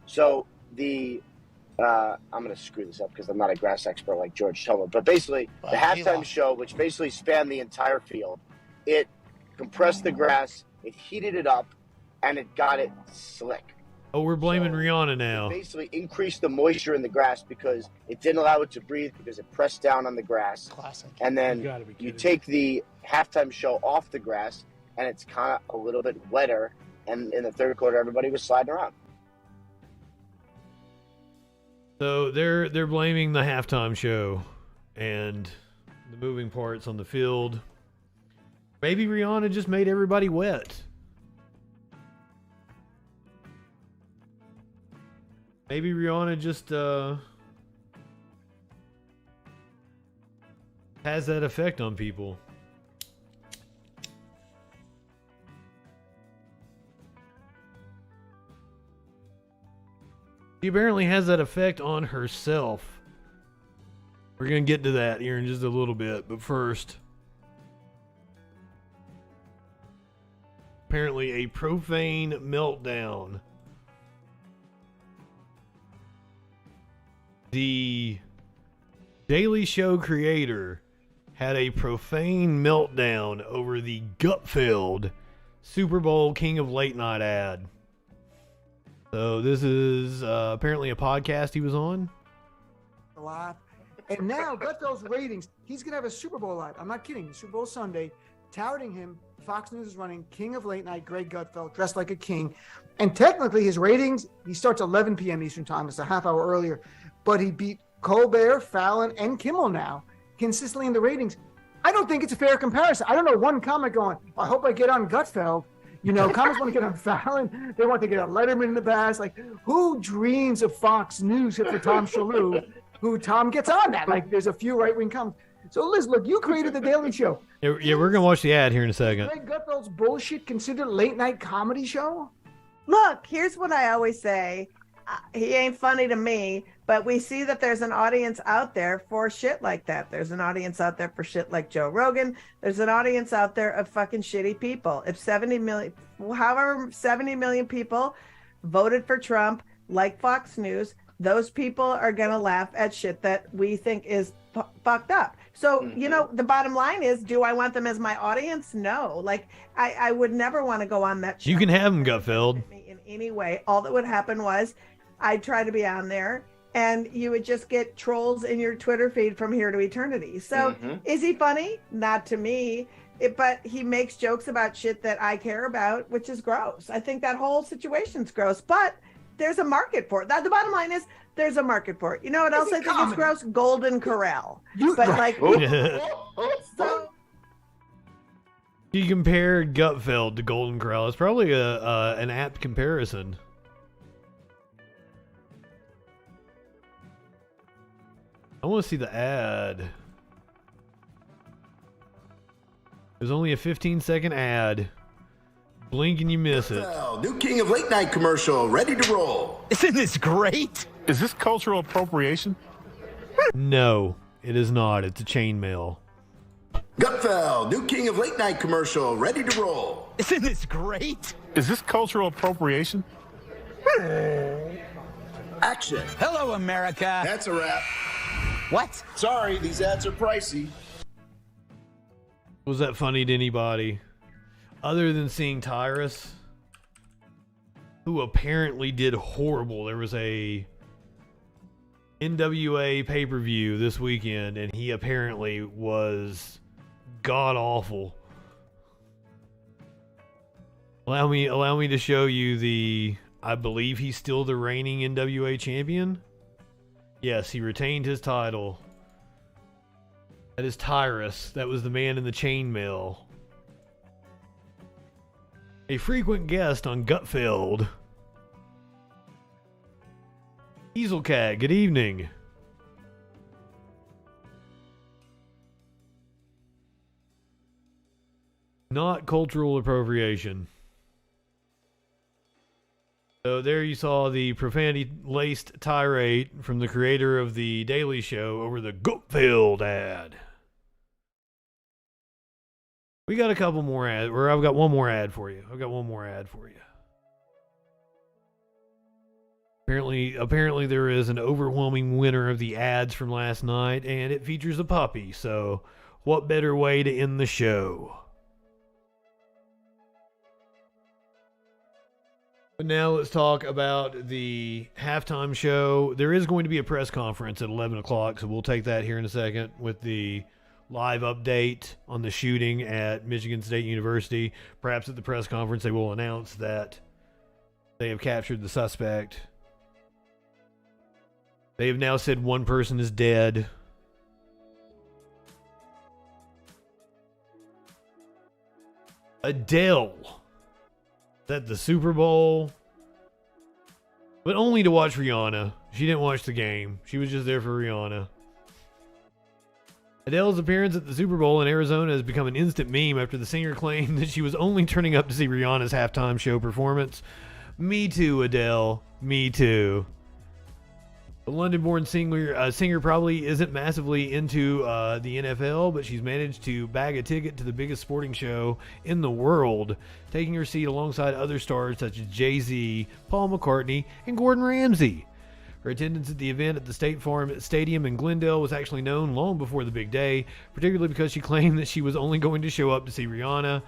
So I'm going to screw this up because I'm not a grass expert like George Tomo. But basically, the halftime show, which basically spanned the entire field, it compressed the grass, it heated it up, and it got it slick. Oh, we're blaming Rihanna It now. basically increased the moisture in the grass because it didn't allow it to breathe because it pressed down on the grass. Classic. And You then gotta be you kidding take the halftime show off the grass, and it's kind of a little bit wetter. And in the third quarter, everybody was sliding around. So they're blaming the halftime show and the moving parts on the field. Maybe Rihanna just made everybody wet. Maybe Rihanna just has that effect on people. She apparently has that effect on herself. We're going to get to that here in just a little bit, but first, apparently a profane meltdown. The Daily Show creator had a profane meltdown over the gut-filled Super Bowl King of Late Night ad. So this is apparently a podcast he was on. Live. And now Gutfeld's ratings, he's going to have a Super Bowl live. I'm not kidding. Super Bowl Sunday, touting him. Fox News is running King of Late Night, Greg Gutfeld, dressed like a king. And technically his ratings, he starts 11 p.m. Eastern time. It's a half hour earlier. But he beat Colbert, Fallon, and Kimmel now, consistently in the ratings. I don't think it's a fair comparison. I don't know one comic going, I hope I get on Gutfeld. You know, comics want to get on Fallon. They want to get on Letterman in the past. Like, who dreams of Fox News except for Tom Shalhoub, who Tom gets on that? Like, there's a few right-wing comics. So, Liz, look, you created The Daily Show. Yeah, we're going to watch the ad here in a second. Greg Gutfeld's bullshit considered a late-night comedy show? Look, here's what I always say. He ain't funny to me, but we see that there's an audience out there for shit like that. There's an audience out there for shit like Joe Rogan. There's an audience out there of fucking shitty people. If 70 million people voted for Trump, like Fox News, those people are going to laugh at shit that we think is fucked up. So, you know, the bottom line is, do I want them as my audience? No. Like, I would never want to go on that show. You can have them, Gutfeld. In any way. All that would happen was I'd try to be on there and you would just get trolls in your Twitter feed from here to eternity. So is he funny? Not to me. But he makes jokes about shit that I care about, which is gross. I think that whole situation's gross. But there's a market for it. The bottom line is there's a market for it. You know what else I think is gross? Golden Corral. So You compare Gutfeld to Golden Corral. It's probably an apt comparison. I want to see the ad. There's only a 15-second ad. Blink and you miss it. New King of Late Night commercial, ready to roll. Isn't this great? Is this cultural appropriation? No, it is not. It's a chainmail. Gutfeld, new King of Late Night commercial, ready to roll. Isn't this great? Is this cultural appropriation? Action. Hello, America. That's a wrap. What? Sorry, these ads are pricey. Was that funny to anybody? Other than seeing Tyrus, who apparently did horrible. There was a NWA pay-per-view this weekend, and he apparently was god-awful. Allow me to show you I believe he's still the reigning NWA champion. Yes, he retained his title. That is Tyrus. That was the man in the chainmail. A frequent guest on Gutfeld. Easelcat, good evening. Not cultural appropriation. So there you saw the profanity-laced tirade from the creator of The Daily Show over the Gutfeld ad. We got a couple more ads, or I've got one more ad for you. Apparently there is an overwhelming winner of the ads from last night, and it features a puppy, so what better way to end the show? But now let's talk about the halftime show. There is going to be a press conference at 11 o'clock, so we'll take that here in a second with the live update on the shooting at Michigan State University. Perhaps at the press conference they will announce that they have captured the suspect. They have now said one person is dead. Adele at the Super Bowl, but only to watch Rihanna. She didn't watch the game. She was just there for Rihanna. Adele's appearance at the Super Bowl in Arizona has become an instant meme after the singer claimed that she was only turning up to see Rihanna's halftime show performance. Me too, Adele. Me too. The London-born singer probably isn't massively into the NFL, but she's managed to bag a ticket to the biggest sporting show in the world, taking her seat alongside other stars such as Jay-Z, Paul McCartney, and Gordon Ramsay. Her attendance at the event at the State Farm Stadium in Glendale was actually known long before the big day, particularly because she claimed that she was only going to show up to see Rihanna.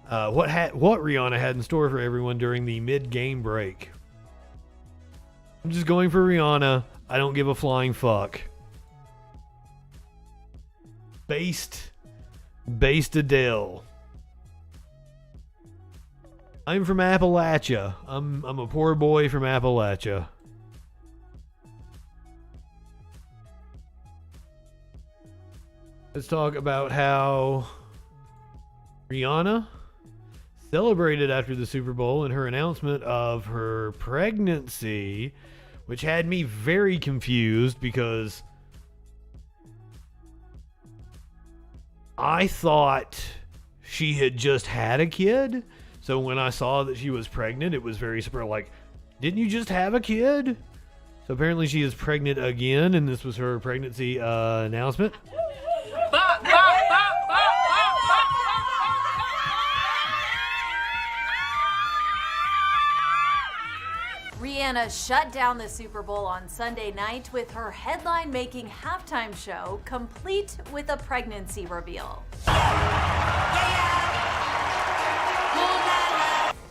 What Rihanna had in store for everyone during the mid-game break. I'm just going for Rihanna. I don't give a flying fuck. Based Adele. I'm from Appalachia. I'm a poor boy from Appalachia. Let's talk about how Rihanna celebrated after the Super Bowl and her announcement of her pregnancy, which had me very confused because I thought she had just had a kid. So when I saw that she was pregnant, it was very surprising. Like, didn't you just have a kid? So apparently she is pregnant again, and this was her pregnancy announcement. Rihanna shut down the Super Bowl on Sunday night with her headline-making halftime show, complete with a pregnancy reveal.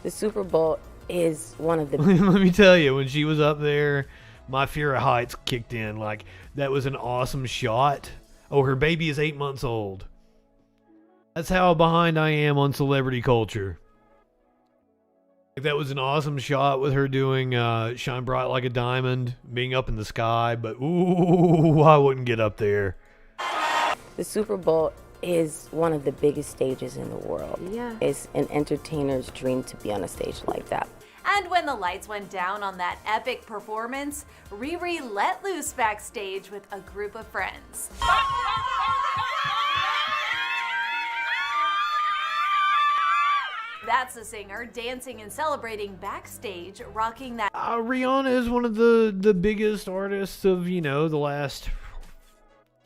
The Super Bowl is one of the... Let me tell you, when she was up there, my fear of heights kicked in. Like, that was an awesome shot. Oh, her baby is 8 months old. That's how behind I am on celebrity culture. That was an awesome shot with her doing Shine Bright Like a Diamond, being up in the sky, but ooh, I wouldn't get up there. The Super Bowl is one of the biggest stages in the world. Yeah. It's an entertainer's dream to be on a stage like that. And when the lights went down on that epic performance, Riri let loose backstage with a group of friends. That's the singer dancing and celebrating backstage, rocking that. Rihanna is one of the biggest artists of, the last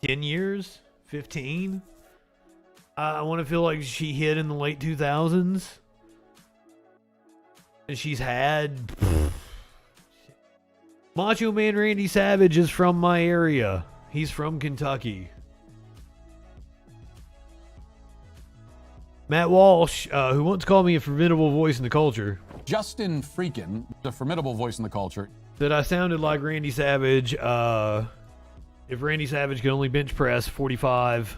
10 years, 15. I want to feel like she hit in the late 2000s. And she's had... Macho Man Randy Savage is from my area. He's from Kentucky. Matt Walsh, who once called me a formidable voice in the culture. JustinFREAKIN, a formidable voice in the culture. That I sounded like Randy Savage if Randy Savage could only bench press 45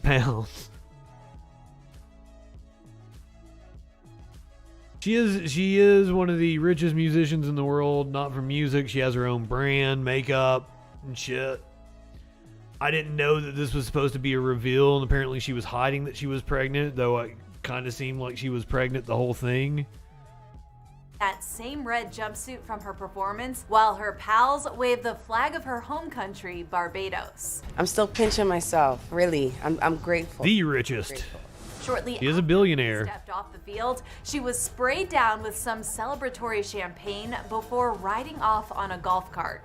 pounds. She is one of the richest musicians in the world, not for music. She has her own brand, makeup, and shit. I didn't know that this was supposed to be a reveal, and apparently she was hiding that she was pregnant, though it kind of seemed like she was pregnant the whole thing. That same red jumpsuit from her performance, while her pals waved the flag of her home country, Barbados. I'm still pinching myself, really. I'm grateful. The richest. Shortly He is a billionaire. stepped off the field, she was sprayed down with some celebratory champagne before riding off on a golf cart.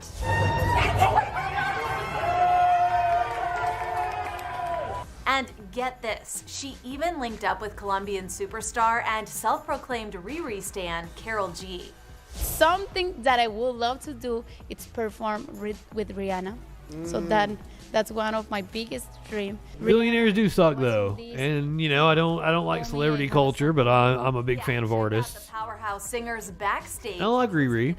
And get this, she even linked up with Colombian superstar and self-proclaimed Riri stan, Karol G. Something that I would love to do is perform with Rihanna. So that's one of my biggest dreams. Billionaires do suck though, and I don't like celebrity culture, but I'm a big fan of artists. The powerhouse singers backstage. I like Riri.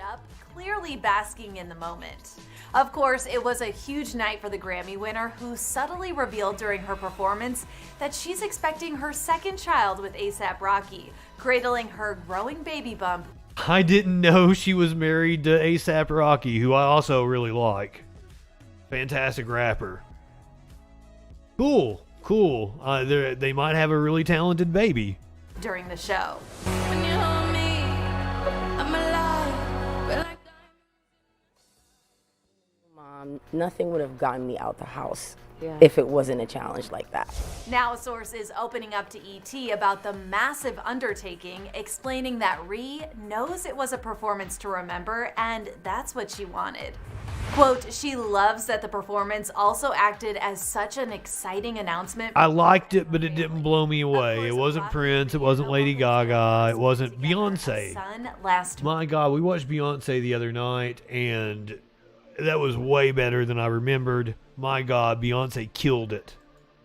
Clearly basking in the moment. Of course, it was a huge night for the Grammy winner, who subtly revealed during her performance that she's expecting her second child with A$AP Rocky, cradling her growing baby bump. I didn't know she was married to A$AP Rocky, who I also really like. Fantastic rapper. Cool. They might have a really talented baby. During the show. Mom, nothing would have gotten me out the house if it wasn't a challenge like that. Now a source is opening up to ET about the massive undertaking, explaining that Ree knows it was a performance to remember and that's what she wanted. Quote, she loves that the performance also acted as such an exciting announcement. I liked it, but it didn't blow me away. It wasn't Prince. It wasn't Lady Gaga. It wasn't Beyonce. My God, we watched Beyonce the other night, and that was way better than I remembered. My God, Beyonce killed it.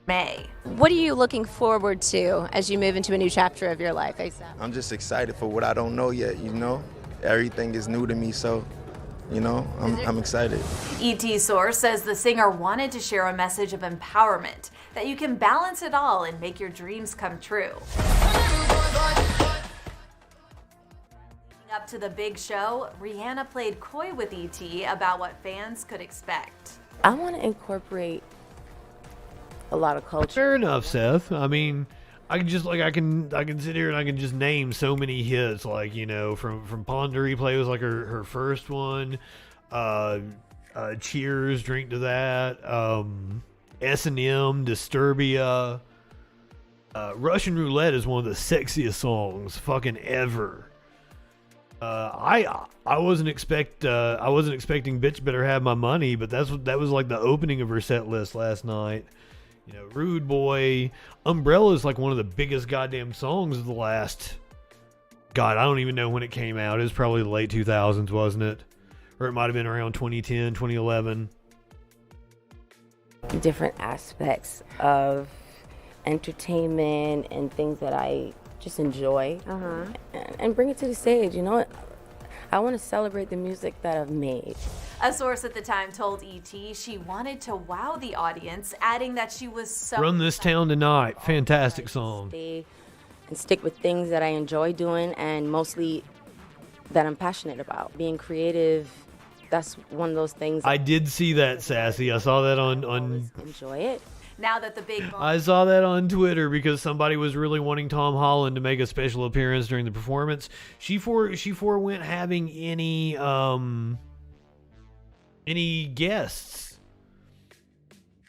May. What are you looking forward to as you move into a new chapter of your life, ASAP? I'm just excited for what I don't know yet, you know? Everything is new to me, so, you know, I'm excited. ET source says the singer wanted to share a message of empowerment, that you can balance it all and make your dreams come true. Up to the big show, Rihanna played coy with ET about what fans could expect. I want to incorporate a lot of culture. Fair enough, Seth. I mean, I can sit here and I can just name so many hits, like, you know, from Ponder Replay was like her first one. Cheers, Drink to That. S&M, Disturbia. Russian Roulette is one of the sexiest songs fucking ever. I wasn't expecting Bitch Better Have My Money, but that was like the opening of her set list last night. You know, Rude Boy. Umbrella is like one of the biggest goddamn songs of the last, God, I don't even know when it came out. It was probably the late 2000s, wasn't it? Or it might have been around 2010, 2011. Different aspects of entertainment and things that I just enjoy and bring it to the stage. You know, I want to celebrate the music that I've made. A source at the time told ET she wanted to wow the audience, adding that she was so Run This Town Tonight. Fantastic song. Stay and stick with things that I enjoy doing and mostly that I'm passionate about. Being creative, that's one of those things. I did see that, Sassy. I saw that on enjoy it. Now that the big I saw that on Twitter because somebody was really wanting Tom Holland to make a special appearance during the performance. She forewent having any guests.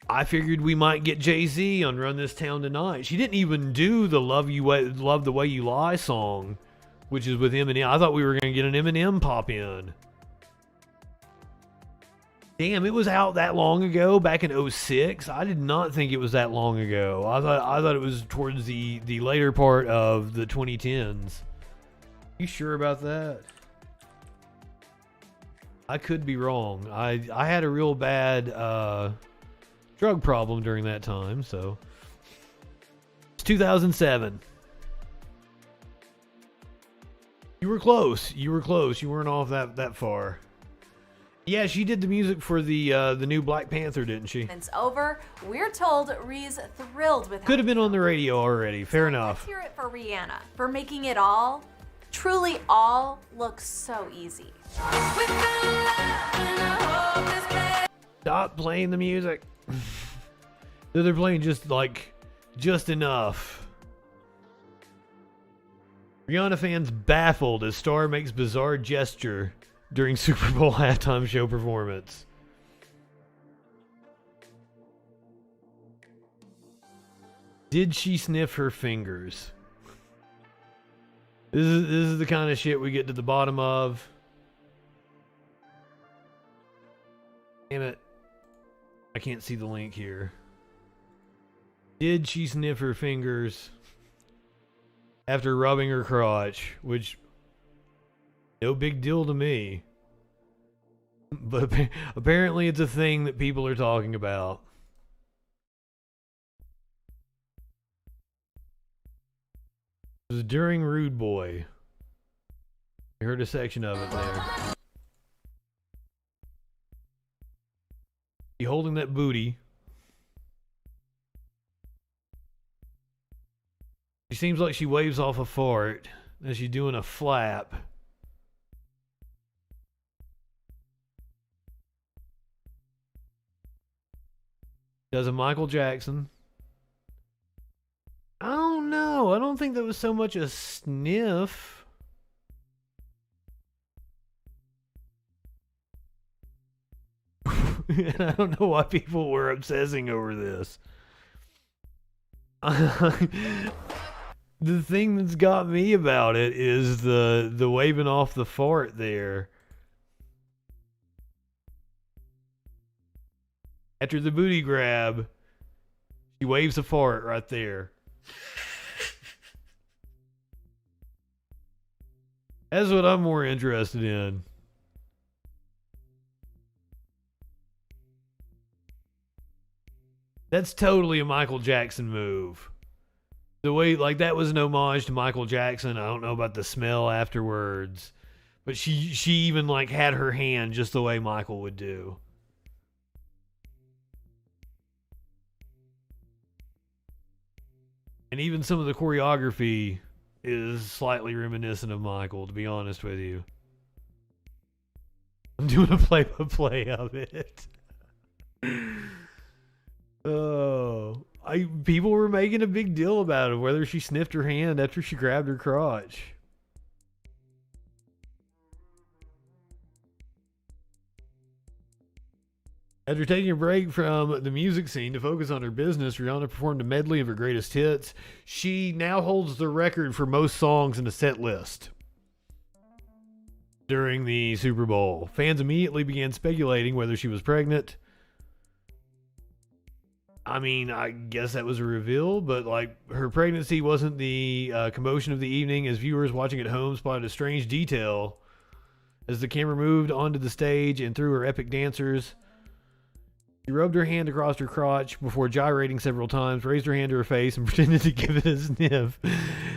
I figured we might get Jay-Z on Run This Town Tonight. She didn't even do the Love the Way You Lie song, which is with Eminem. I thought we were going to get an Eminem pop in. Damn, it was out that long ago, back in 2006. I did not think it was that long ago. I thought it was towards the later part of the 2010s. You sure about that? I could be wrong. I had a real bad drug problem during that time, so. It's 2007. You were close. You weren't off that far. Yeah, she did the music for the new Black Panther, didn't she? It's over. We're told Ree's thrilled with. Could have been on the radio already. Fair enough. Let's hear it for Rihanna for making it all, truly all, look so easy. Stop playing the music. They're playing just enough. Rihanna fans baffled as star makes bizarre gesture during Super Bowl halftime show performance. Did she sniff her fingers? This is the kind of shit we get to the bottom of. Damn it. I can't see the link here. Did she sniff her fingers after rubbing her crotch? Which, no big deal to me. But apparently it's a thing that people are talking about. It was during Rude Boy. I heard a section of it there. She holding that booty. She seems like she waves off a fart as she's doing a flap. because of Michael Jackson. I don't know. I don't think that was so much a sniff. And I don't know why people were obsessing over this. The thing that's got me about it is the waving off the fart there. After the booty grab, she waves a fart right there. That's what I'm more interested in. That's totally a Michael Jackson move. The way, like, that was an homage to Michael Jackson. I don't know about the smell afterwards, but she even, like, had her hand just the way Michael would do. And even some of the choreography is slightly reminiscent of Michael, to be honest with you. I'm doing a play-by-play of it. Oh, people were making a big deal about it, whether she sniffed her hand after she grabbed her crotch. After taking a break from the music scene to focus on her business, Rihanna performed a medley of her greatest hits. She now holds the record for most songs in a set list during the Super Bowl. Fans immediately began speculating whether she was pregnant. I mean, I guess that was a reveal, but like, her pregnancy wasn't the commotion of the evening, as viewers watching at home spotted a strange detail as the camera moved onto the stage and through her epic dancers. She rubbed her hand across her crotch before gyrating several times, raised her hand to her face, and pretended to give it a sniff.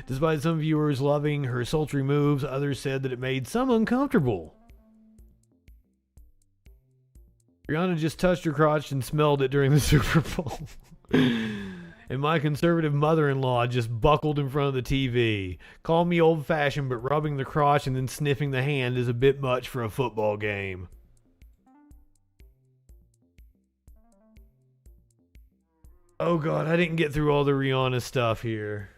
Despite some viewers loving her sultry moves, others said that it made some uncomfortable. Rihanna just touched her crotch and smelled it during the Super Bowl. And my conservative mother-in-law just buckled in front of the TV. Call me old-fashioned, but rubbing the crotch and then sniffing the hand is a bit much for a football game. Oh God, I didn't get through all the Rihanna stuff here.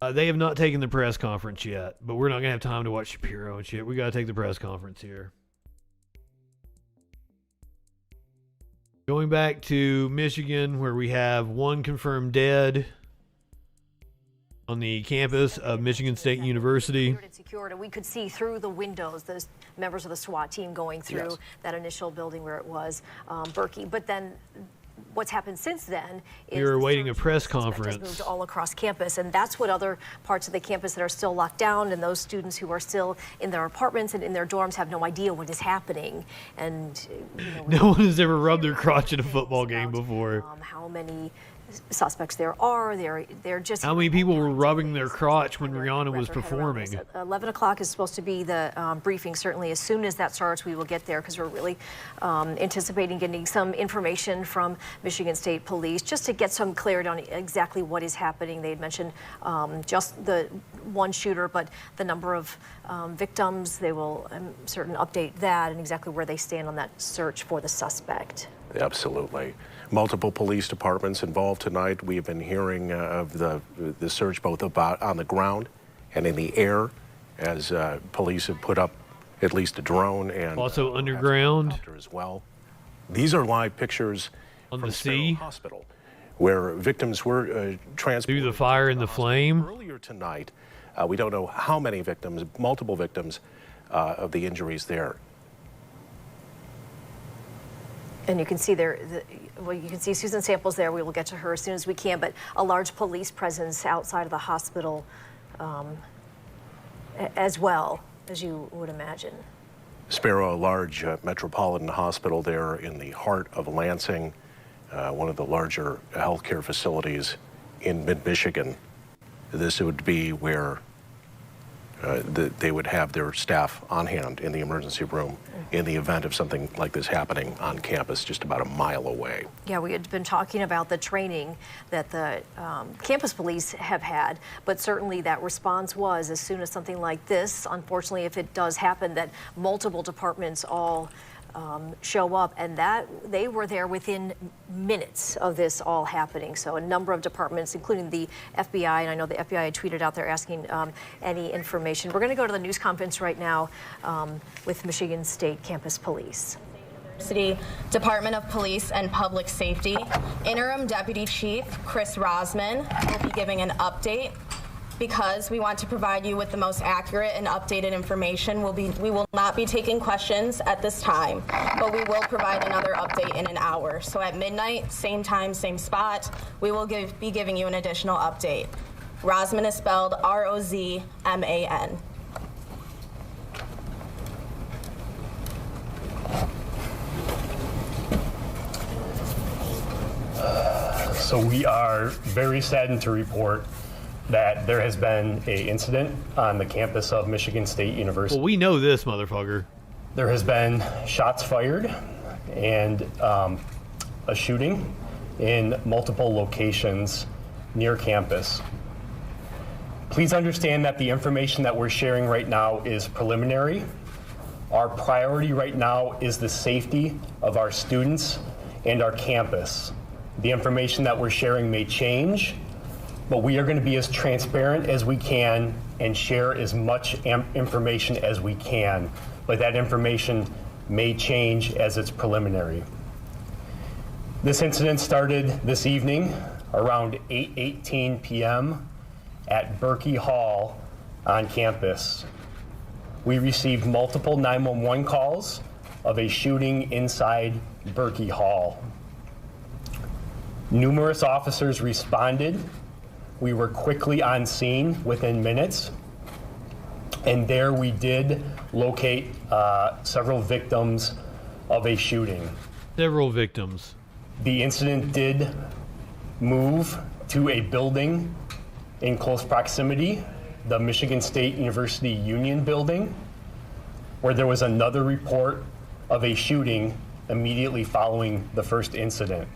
They have not taken the press conference yet, but we're not going to have time to watch Shapiro and shit. We got to take the press conference here. Going back to Michigan, where we have one confirmed dead on the campus of Michigan State University. Secured, and we could see through the windows those members of the SWAT team going through that initial building where it was Berkey. But then what's happened since then is you're awaiting a press has conference. moved all across campus, and that's what other parts of the campus that are still locked down, and those students who are still in their apartments and in their dorms have no idea what is happening. And no one has ever rubbed their crotch at a football game before. How many suspects there are? They're just how many people were rubbing their crotch when Rihanna was performing? 11 o'clock is supposed to be the briefing. Certainly, as soon as that starts, we will get there, because we're really anticipating getting some information from Michigan State Police just to get some clarity on exactly what is happening. They had mentioned just the one shooter, but the number of victims, they will certain update that and exactly where they stand on that search for the suspect. Absolutely. Multiple police departments involved tonight. We have been hearing of the search both about on the ground and in the air, as police have put up at least a drone and also underground as well. These are live pictures on from the sea Hospital, where victims were transported through the fire and the flame. Earlier tonight, we don't know how many victims, multiple victims of the injuries there. And you can see there, well, you can see Susan Samples there. We will get to her as soon as we can, but a large police presence outside of the hospital as well, as you would imagine. Sparrow, a large metropolitan hospital there in the heart of Lansing, one of the larger healthcare facilities in mid-Michigan. This would be where they would have their staff on hand in the emergency room in the event of something like this happening on campus just about a mile away. Yeah, we had been talking about the training that the campus police have had, but certainly that response was, as soon as something like this, unfortunately, if it does happen, that multiple departments all show up, and that they were there within minutes of this all happening. So a number of departments, including the FBI, and I know the FBI had tweeted out there asking any information. We're going to go to the news conference right now with Michigan State Campus Police. City Department of Police and Public Safety, Interim Deputy Chief Chris Rosman will be giving an update. Because we want to provide you with the most accurate and updated information, we will not be taking questions at this time, but we will provide another update in an hour. So at midnight, same time, same spot, we will be giving you an additional update. Rosman is spelled R-O-Z-M-A-N. So we are very saddened to report that there has been an incident on the campus of Michigan State University. Well, we know this, motherfucker. There has been shots fired and a shooting in multiple locations near campus. Please understand that the information that we're sharing right now is preliminary. Our priority right now is the safety of our students and our campus. The information that we're sharing may change, but we are going to be as transparent as we can and share as much information as we can. But that information may change as it's preliminary. This incident started this evening around 8:18 p.m. at Berkey Hall on campus. We received multiple 911 calls of a shooting inside Berkey Hall. Numerous officers responded. We were quickly on scene within minutes, and there we did locate several victims of a shooting. Several victims. The incident did move to a building in close proximity, the Michigan State University Union building, where there was another report of a shooting immediately following the first incident.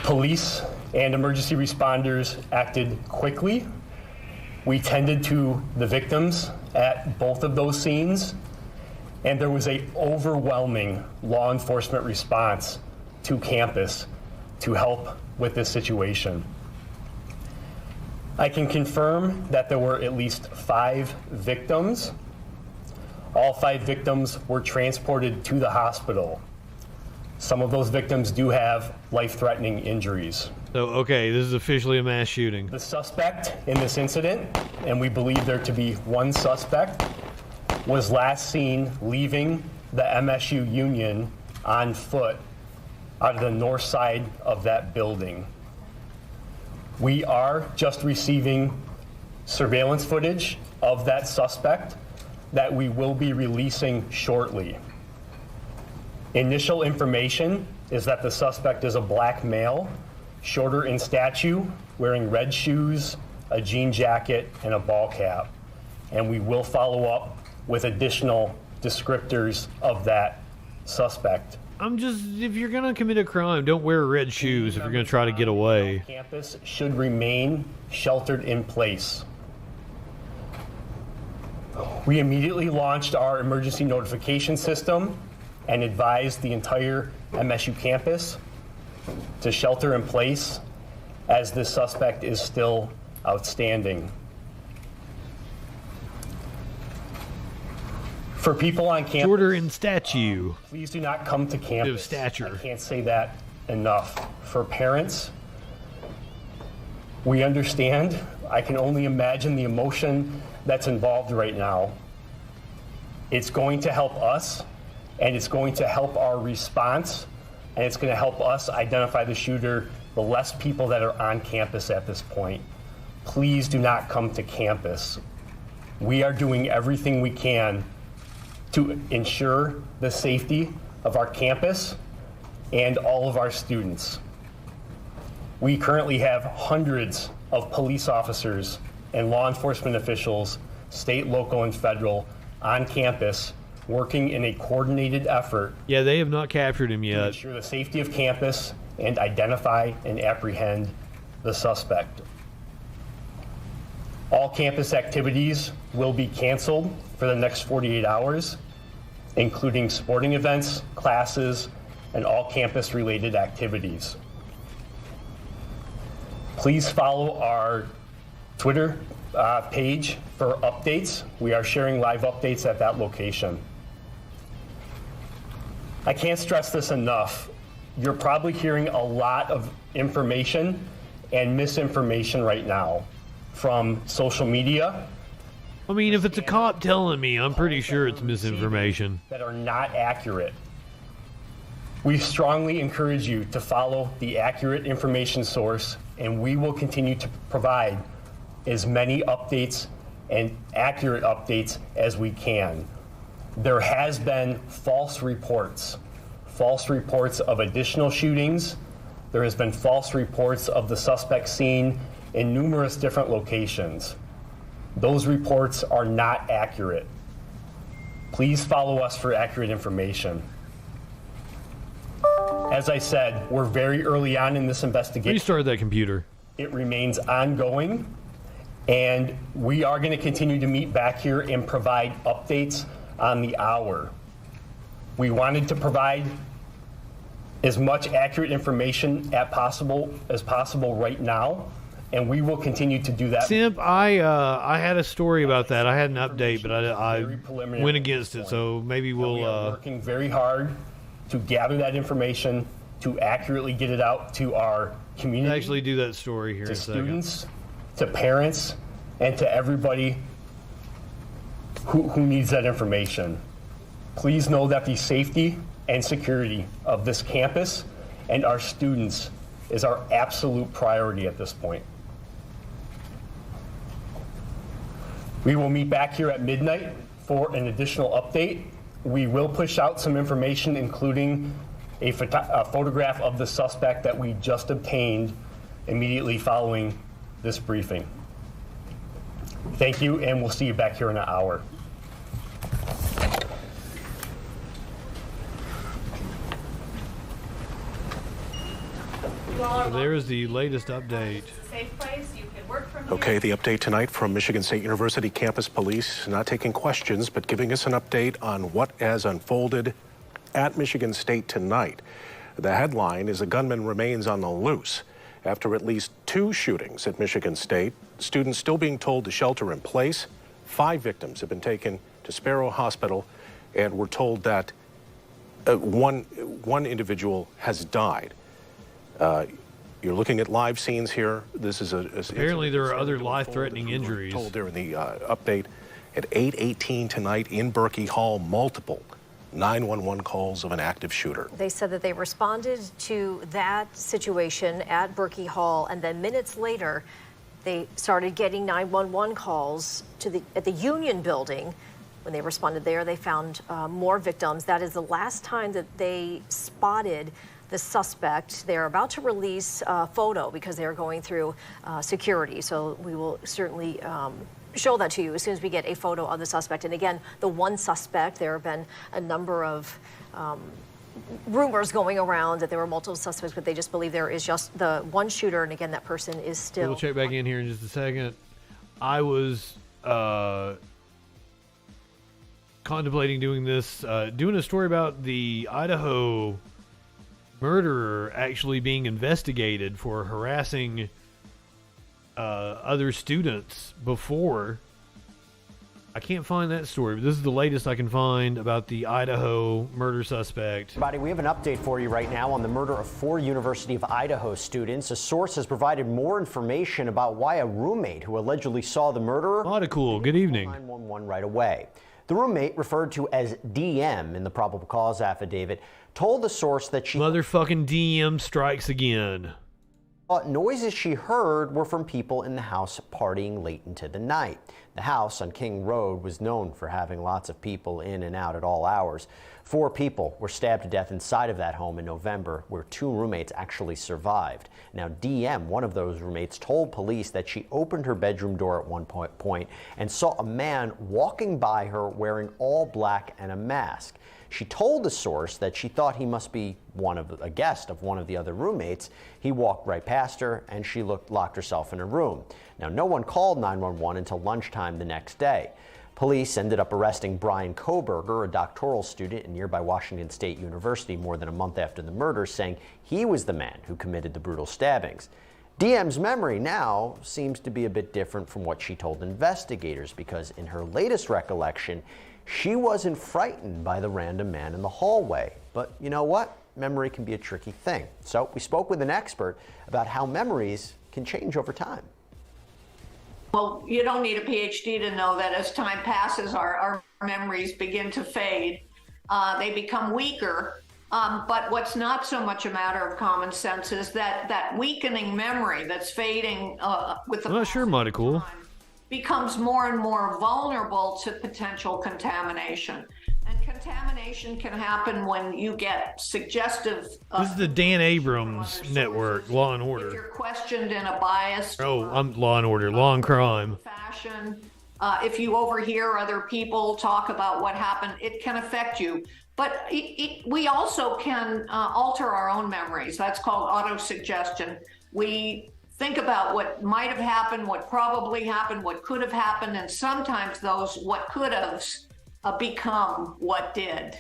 Police and emergency responders acted quickly. We tended to the victims at both of those scenes, and there was an overwhelming law enforcement response to campus to help with this situation. I can confirm that there were at least 5 victims. All 5 victims were transported to the hospital. Some of those victims do have life-threatening injuries. So, okay, this is officially a mass shooting. The suspect in this incident, and we believe there to be one suspect, was last seen leaving the MSU Union on foot out of the north side of that building. We are just receiving surveillance footage of that suspect that we will be releasing shortly. Initial information is that the suspect is a black male, shorter in stature, wearing red shoes, a jean jacket, and a ball cap. And we will follow up with additional descriptors of that suspect. If you're going to commit a crime, don't wear red shoes if you're going to try to get away. Campus should remain sheltered in place. We immediately launched our emergency notification system and advised the entire MSU campus to shelter in place as this suspect is still outstanding. For people on campus, shorter in stature. Please do not come to campus. Of stature. I can't say that enough. For parents, we understand. I can only imagine the emotion that's involved right now. It's going to help us, and it's going to help our response, and it's going to help us identify the shooter, the less people that are on campus at this point. Please do not come to campus. We are doing everything we can to ensure the safety of our campus and all of our students. We currently have hundreds of police officers and law enforcement officials, state, local, and federal, on campus working in a coordinated effort. Yeah, they have not captured him yet. To ensure the safety of campus and identify and apprehend the suspect. All campus activities will be canceled for the next 48 hours. including sporting events, classes, and all campus-related activities. Please follow our Twitter page for updates. We are sharing live updates at that location. I can't stress this enough. You're probably hearing a lot of information and misinformation right now from social media. I mean, if it's a cop telling me, I'm pretty sure it's misinformation. That are not accurate. We strongly encourage you to follow the accurate information source, and we will continue to provide as many updates and accurate updates as we can. There has been false reports of additional shootings. There has been false reports of the suspect seen in numerous different locations. Those reports are not accurate. Please follow us for accurate information. As I said, we're very early on in this investigation. Restart that computer. It remains ongoing, and we are going to continue to meet back here and provide updates on the hour. We wanted to provide as much accurate information as possible right now, and we will continue to do that. Simp, I had a story about that. I had an update, but I went against it, so maybe we'll... We are working very hard to gather that information, to accurately get it out to our community. I'll actually do that story here in a second. To students, to parents, and to everybody who needs that information. Please know that the safety and security of this campus and our students is our absolute priority at this point. We will meet back here at midnight for an additional update. We will push out some information, including a photograph of the suspect that we just obtained immediately following this briefing. Thank you, and we'll see you back here in an hour. There's the latest update. Okay, the update tonight from Michigan State University campus police, not taking questions, but giving us an update on what has unfolded at Michigan State tonight. The headline is a gunman remains on the loose after at least 2 shootings at Michigan State. Students still being told to shelter in place. 5 victims have been taken to Sparrow Hospital, and we're told that one individual has died. You're looking at live scenes here. This is apparently there are other life-threatening injuries. Told during the update at 8:18 tonight in Berkey Hall, multiple 911 calls of an active shooter. They said that they responded to that situation at Berkey Hall, and then minutes later, they started getting 911 calls at the Union Building. When they responded there, they found more victims. That is the last time that they spotted the suspect. They're about to release a photo because they're going through security. So we will certainly show that to you as soon as we get a photo of the suspect. And again, the one suspect, there have been a number of rumors going around that there were multiple suspects, but they just believe there is just the one shooter. And again, that person is still... We'll check back in here in just a second. I was contemplating doing this, doing a story about the Idaho murderer actually being investigated for harassing other students before. I can't find that story, but this is the latest I can find about the Idaho murder suspect. Everybody, we have an update for you right now on the murder of 4 University of Idaho students. A source has provided more information about why a roommate who allegedly saw the murderer... Cool. Good evening. 911 right away. The roommate, referred to as DM in the probable cause affidavit, told the source that she... Motherfucking DM strikes again. Noises she heard were from people in the house partying late into the night. The house on King Road was known for having lots of people in and out at all hours. 4 people were stabbed to death inside of that home in November, where 2 roommates actually survived. Now, DM, one of those roommates, told police that she opened her bedroom door at one point and saw a man walking by her wearing all black and a mask. She told the source that she thought he must be a guest of one of the other roommates. He walked right past her, and she locked herself in her room. Now, no one called 911 until lunchtime the next day. Police ended up arresting Brian Kohberger, a doctoral student at nearby Washington State University, more than a month after the murder, saying he was the man who committed the brutal stabbings. DM's memory now seems to be a bit different from what she told investigators, because in her latest recollection, she wasn't frightened by the random man in the hallway. But you know what? Memory can be a tricky thing. So we spoke with an expert about how memories can change over time. Well, you don't need a PhD to know that as time passes, our memories begin to fade. They become weaker. But what's not so much a matter of common sense is that weakening memory that's fading with the I'm not sure, mighty cool. becomes more and more vulnerable to potential contamination. And contamination can happen when you get suggestive. This is the Dan Abrams network, Law and If Order. you're questioned in a biased Oh, I'm Law and Order, Law and Crime. fashion, if you overhear other people talk about what happened, it can affect you. But we also can alter our own memories. That's called autosuggestion. We think about what might have happened, what probably happened, what could have happened, and sometimes those what could have's become what did.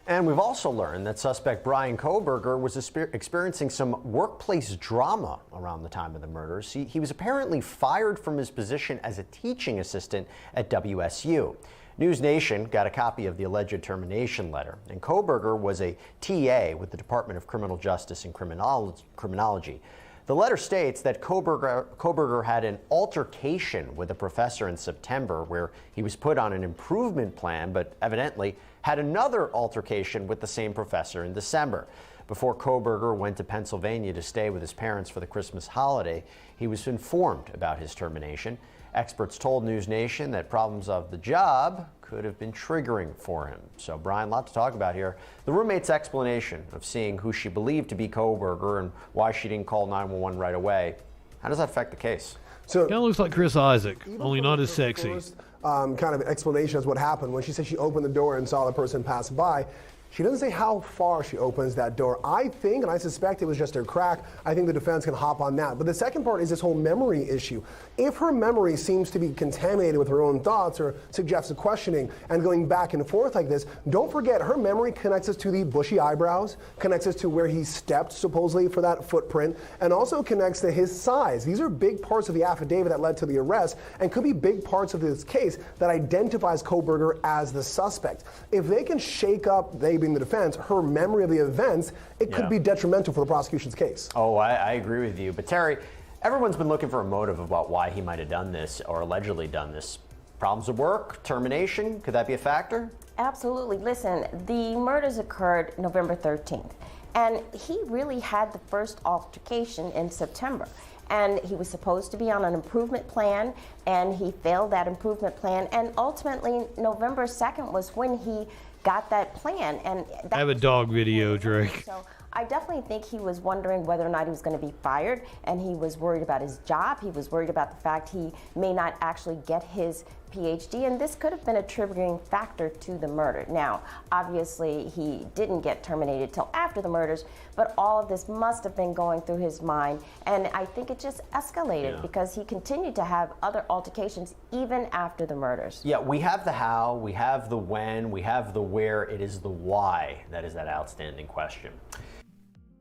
And we've also learned that suspect Brian Kohberger was experiencing some workplace drama around the time of the murders. He was apparently fired from his position as a teaching assistant at WSU. News Nation got a copy of the alleged termination letter, and Kohberger was a TA with the Department of Criminal Justice and Criminology. The letter states that Kohberger had an altercation with a professor in September where he was put on an improvement plan, but evidently had another altercation with the same professor in December. Before Kohberger went to Pennsylvania to stay with his parents for the Christmas holiday, he was informed about his termination. Experts told News Nation that problems of the job could have been triggering for him. So, Brian, a lot to talk about here. The roommate's explanation of seeing who she believed to be Kohberger and why she didn't call 911 right away. How does that affect the case? So kind of looks like Chris Isaac, only not as sexy. Kind of explanation as what happened. When she said she opened the door and saw the person pass by, she doesn't say how far she opens that door. I think, and I suspect it was just a crack, I think the defense can hop on that. But the second part is this whole memory issue. If her memory seems to be contaminated with her own thoughts or suggestive questioning and going back and forth like this, don't forget her memory connects us to the bushy eyebrows, connects us to where he stepped supposedly for that footprint, and also connects to his size. These are big parts of the affidavit that led to the arrest and could be big parts of this case that identifies Kohberger as the suspect. If they can shake up, they being the defense, her memory of the events, it could be detrimental for the prosecution's case. Oh, I agree with you. But Terry, everyone's been looking for a motive about why he might have done this or allegedly done this. Problems at work, termination, could that be a factor? Absolutely. Listen, the murders occurred November 13th, and he really had the first altercation in September. And he was supposed to be on an improvement plan, and he failed that improvement plan. And ultimately, November 2nd was when he got that plan. And I have a dog video, Drake. So I definitely think he was wondering whether or not he was going to be fired, and he was worried about his job. He was worried about the fact he may not actually get his PhD, and this could have been a triggering factor to the murder. Now, obviously, he didn't get terminated till after the murders, but all of this must have been going through his mind, and I think it just escalated because he continued to have other altercations even after the murders. Yeah, we have the how, we have the when, we have the where. It is the why that is that outstanding question.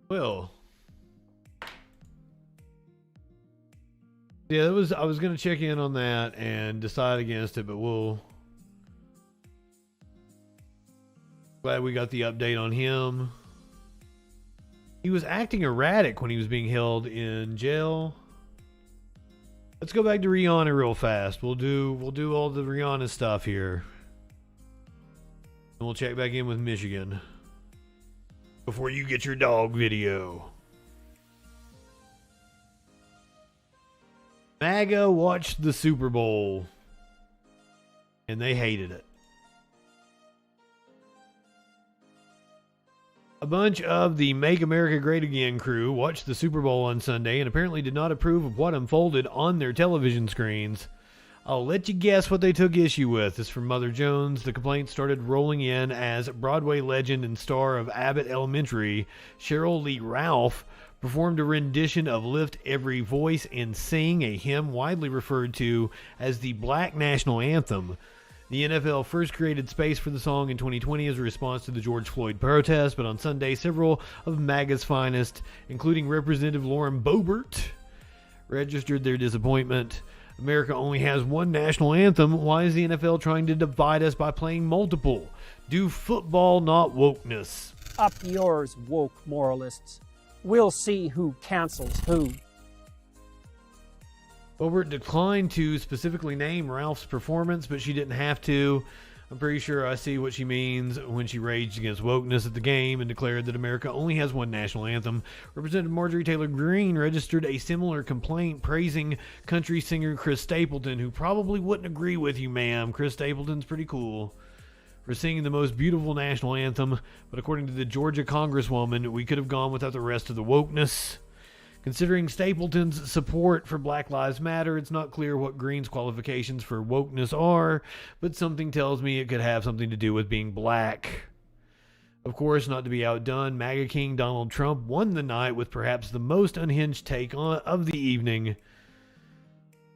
Well, yeah, I was going to check in on that and decide against it, but glad we got the update on him. He was acting erratic when he was being held in jail. Let's go back to Rihanna real fast. We'll do all the Rihanna stuff here. And we'll check back in with Michigan before you get your dog video. MAGA watched the Super Bowl and they hated it. A bunch of the Make America Great Again crew watched the Super Bowl on Sunday and apparently did not approve of what unfolded on their television screens. I'll let you guess what they took issue with. This is from Mother Jones. The complaints started rolling in as Broadway legend and star of Abbott Elementary, Cheryl Lee Ralph, performed a rendition of Lift Every Voice and Sing, a hymn widely referred to as the Black National Anthem. The NFL first created space for the song in 2020 as a response to the George Floyd protest, but on Sunday, several of MAGA's finest, including Representative Lauren Boebert, registered their disappointment. America only has one national anthem. Why is the NFL trying to divide us by playing multiple? Do football not wokeness? Up yours, woke moralists. We'll see who cancels who. Boebert declined to specifically name Ralph's performance, but she didn't have to. I'm pretty sure I see what she means when she raged against wokeness at the game and declared that America only has one national anthem. Representative Marjorie Taylor Greene registered a similar complaint praising country singer Chris Stapleton, who probably wouldn't agree with you, ma'am. Chris Stapleton's pretty cool, for singing the most beautiful national anthem, but according to the Georgia Congresswoman, we could have gone without the rest of the wokeness. Considering Stapleton's support for Black Lives Matter, it's not clear what Green's qualifications for wokeness are, but something tells me it could have something to do with being black. Of course, not to be outdone, MAGA King Donald Trump won the night with perhaps the most unhinged take of the evening.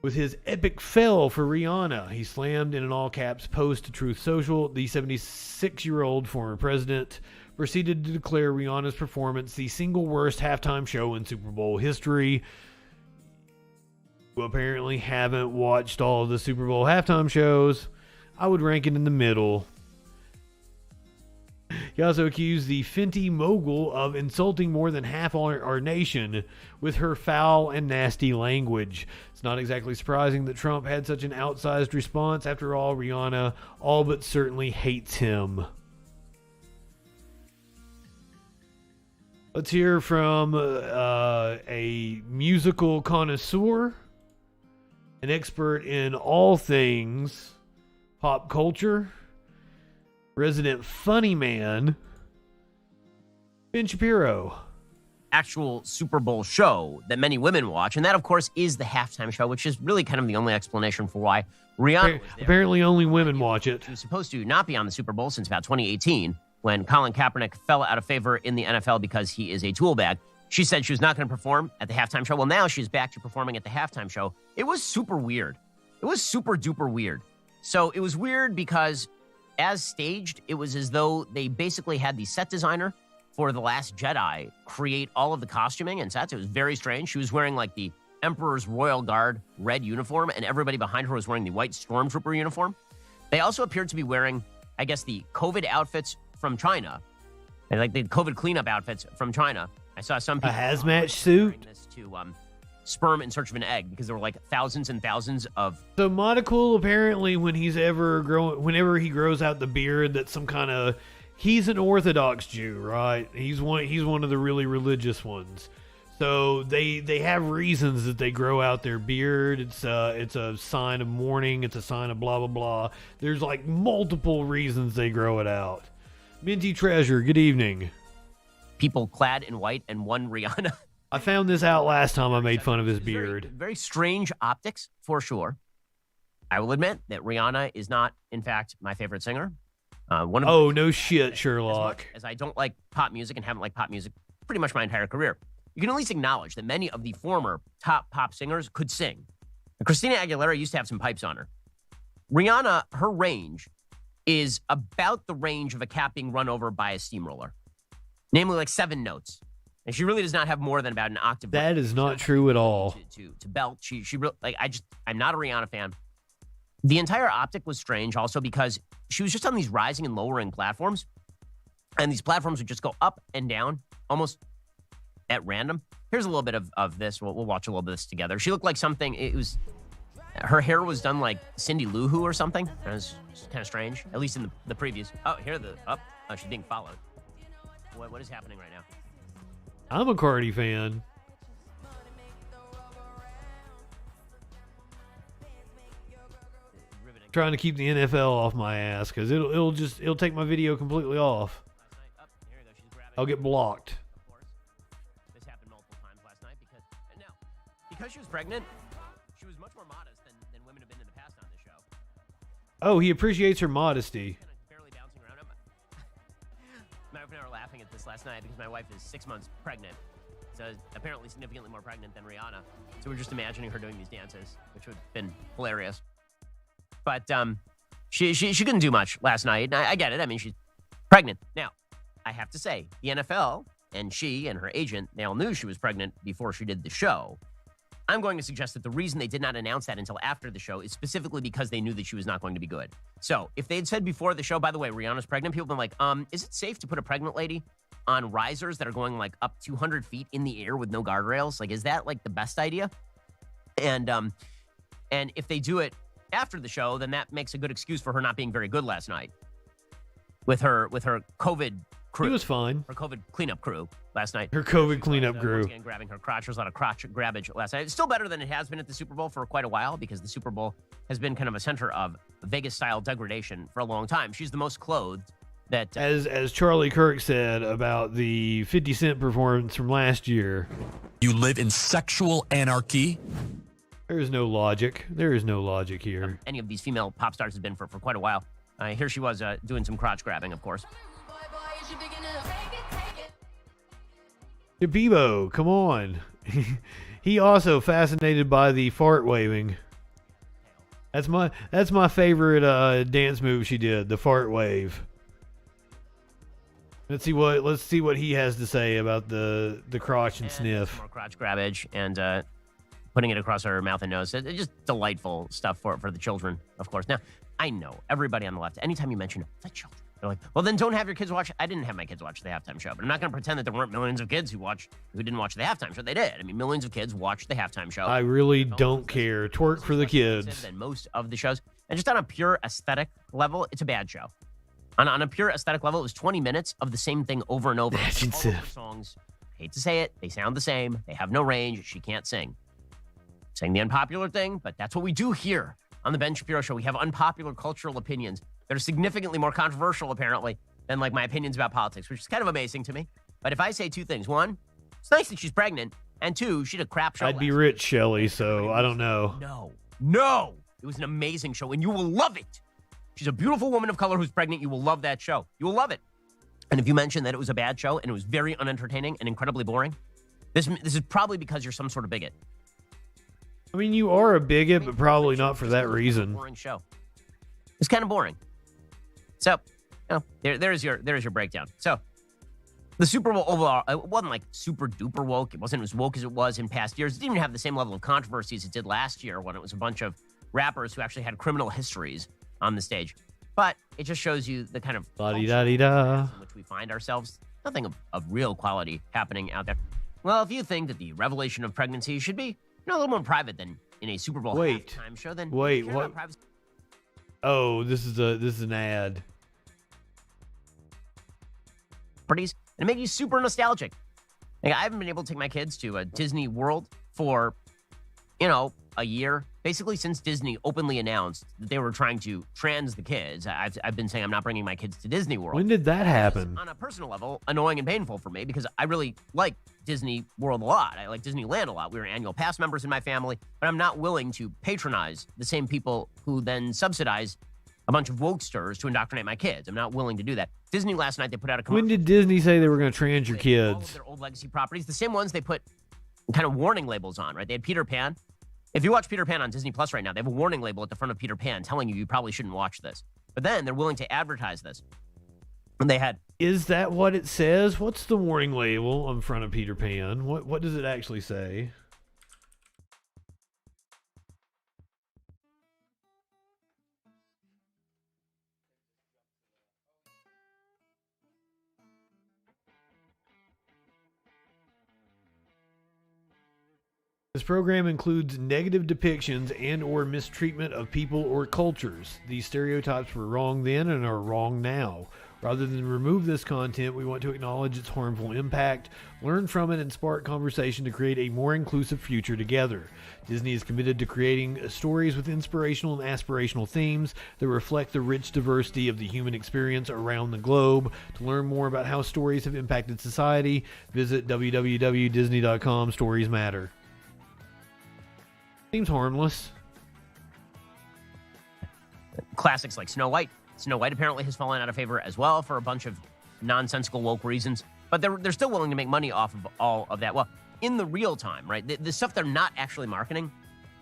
With his epic fail for Rihanna, he slammed in an all-caps post to Truth Social. The 76-year-old former president proceeded to declare Rihanna's performance the single worst halftime show in Super Bowl history. You apparently haven't watched all of the Super Bowl halftime shows. I would rank it in the middle. He also accused the Fenty mogul of insulting more than half our nation with her foul and nasty language. It's not exactly surprising that Trump had such an outsized response. After all, Rihanna all but certainly hates him. Let's hear from a musical connoisseur, an expert in all things pop culture, resident funny man, Ben Shapiro. Actual Super Bowl show that many women watch, and that, of course, is the halftime show, which is really kind of the only explanation for why Rihanna was there. Apparently only women watch it. She was supposed to not be on the Super Bowl since about 2018, when Colin Kaepernick fell out of favor in the NFL because he is a tool bag. She said she was not going to perform at the halftime show. Well, now she's back to performing at the halftime show. It was super weird. It was super duper weird. So it was weird because as staged, it was as though they basically had the set designer for The Last Jedi create all of the costuming and sets. It was very strange. She was wearing like the Emperor's Royal Guard red uniform, and everybody behind her was wearing the white Stormtrooper uniform. They also appeared to be wearing, I guess, the COVID outfits from China, and like the COVID cleanup outfits from China. I saw some people a hazmat suit to sperm in search of an egg because there were like thousands and thousands of. So Monocle apparently, whenever he grows out the beard, that's some kind of. He's an Orthodox Jew, right? He's one of the really religious ones. So they have reasons that they grow out their beard. It's a sign of mourning. It's a sign of blah blah blah. There's like multiple reasons they grow it out. Minty Treasure, good evening. People clad in white and one Rihanna. I found this out last time I made fun of his beard. Very strange optics, for sure. I will admit that Rihanna is not, in fact, my favorite singer. No shit, Sherlock. As I don't like pop music and haven't liked pop music pretty much my entire career, you can at least acknowledge that many of the former top pop singers could sing. Christina Aguilera used to have some pipes on her. Rihanna, her range is about the range of a cat being run over by a steamroller. Namely, like 7 notes. And she really does not have more than about an octave. That is not true at all. To belt. She really, I'm not a Rihanna fan. The entire optic was strange also because she was just on these rising and lowering platforms. And these platforms would just go up and down almost at random. Here's a little bit of this. We'll watch a little bit of this together. She looked like something, her hair was done like Cindy Lou Who or something. It was kind of strange, at least in the previews. Oh, she's being followed. What is happening right now? I'm a Cardi fan. Trying to keep the NFL off my ass because it'll take my video completely off. I'll get blocked. This happened multiple times last night because she was pregnant. She was much more modest than women have been in the past on this show. Oh, he appreciates her modesty. Barely bouncing around. My wife and I were laughing at this last night because my wife is 6 months pregnant. apparently significantly more pregnant than Rihanna. So we're just imagining her doing these dances, which would have been hilarious. But she couldn't do much last night. I get it. I mean, she's pregnant. Now, I have to say, the NFL and she and her agent, they all knew she was pregnant before she did the show. I'm going to suggest that the reason they did not announce that until after the show is specifically because they knew that she was not going to be good. So if they had said before the show, by the way, Rihanna's pregnant, people have been like, is it safe to put a pregnant lady on risers that are going like up 200 feet in the air with no guardrails? Like, is that like the best idea? And if they do it after the show, then that makes a good excuse for her not being very good last night with her COVID crew. He was fine. Her COVID cleanup crew last night. Her COVID cleanup crew. Once again, grabbing her crotch. There was a lot of crotch grabbage last night. It's still better than it has been at the Super Bowl for quite a while because the Super Bowl has been kind of a center of Vegas-style degradation for a long time. She's the most clothed that... As Charlie Kirk said about the 50 Cent performance from last year. You live in sexual anarchy? There is no logic. There is no logic here. Any of these female pop stars has been for quite a while. Here she was doing some crotch grabbing, of course. Bebo, come on. He also fascinated by the fart waving. That's my favorite dance move she did, the fart wave. Let's see what he has to say about the crotch and sniff. More crotch grabbage and putting it across her mouth and nose. It's just delightful stuff for the children, of course. Now, I know everybody on the left, anytime you mention the children, they're like, well, then don't have your kids watch. I didn't have my kids watch the halftime show, but I'm not going to pretend that there weren't millions of kids who didn't watch the halftime show. They did. I mean, millions of kids watched the halftime show. I really don't care. Twerk for the kids. Than most of the shows. And just on a pure aesthetic level, it's a bad show. On a pure aesthetic level, it was 20 minutes of the same thing over and over. All of her songs, I hate to say it, they sound the same. They have no range. She can't sing. Saying the unpopular thing, but that's what we do here on the Ben Shapiro Show. We have unpopular cultural opinions that are significantly more controversial, apparently, than like my opinions about politics, which is kind of amazing to me. But if I say two things, one, it's nice that she's pregnant, and two, she did a crap show. I'd be rich, Shelley, so I don't know. No. It was an amazing show, and you will love it. She's a beautiful woman of color who's pregnant. You will love that show. You will love it. And if you mention that it was a bad show and it was very unentertaining and incredibly boring, this is probably because you're some sort of bigot. I mean, you are a bigot, but probably not for that reason. Boring show. It's kind of boring. So, there's your breakdown. So, the Super Bowl overall, it wasn't like super duper woke. It wasn't as woke as it was in past years. It didn't even have the same level of controversy as it did last year when it was a bunch of rappers who actually had criminal histories on the stage. But it just shows you the kind of La-di-da-di-da. in which we find ourselves. Nothing of real quality happening out there. Well, if you think that the revelation of pregnancy should be a little more private than in a Super Bowl halftime show, then what? Oh, this is an ad. Parties and make you super nostalgic. Like, I haven't been able to take my kids to a Disney World for, a year. Basically, since Disney openly announced that they were trying to trans the kids, I've been saying I'm not bringing my kids to Disney World. When did that happen? On a personal level, annoying and painful for me because I really like Disney World a lot. I like Disneyland a lot. We were annual pass members in my family, but I'm not willing to patronize the same people who then subsidize a bunch of wokesters to indoctrinate my kids. I'm not willing to do that. Disney last night, they put out a commercial. When did Disney say they were going to trans your kids? All of their old legacy properties, the same ones they put kind of warning labels on, right? They had Peter Pan. If you watch Peter Pan on Disney Plus right now, they have a warning label at the front of Peter Pan telling you probably shouldn't watch this. But then they're willing to advertise this. And they had... Is that what it says? What's the warning label in front of Peter Pan? What does it actually say? This program includes negative depictions and or mistreatment of people or cultures. These stereotypes were wrong then and are wrong now. Rather than remove this content, we want to acknowledge its harmful impact, learn from it, and spark conversation to create a more inclusive future together. Disney is committed to creating stories with inspirational and aspirational themes that reflect the rich diversity of the human experience around the globe. To learn more about how stories have impacted society, visit www.disney.com. Stories matter. Seems harmless. Classics like Snow White. Snow White apparently has fallen out of favor as well for a bunch of nonsensical woke reasons. But they're still willing to make money off of all of that. Well, in the real time, right? The stuff they're not actually marketing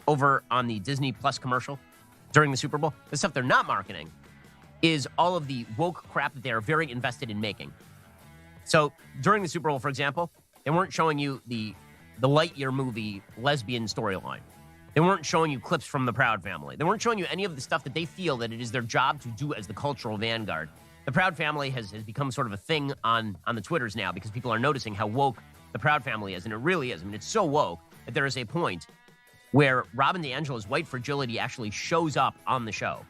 over on the Disney Plus commercial during the Super Bowl, the stuff they're not marketing is all of the woke crap that they're very invested in making. So during the Super Bowl, for example, they weren't showing you the Lightyear movie lesbian storyline. They weren't showing you clips from the Proud Family. They weren't showing you any of the stuff that they feel that it is their job to do as the cultural vanguard. The Proud Family has become sort of a thing on the Twitters now because people are noticing how woke the Proud Family is, and it really is. I mean, it's so woke that there is a point where Robin DiAngelo's white fragility actually shows up on the show.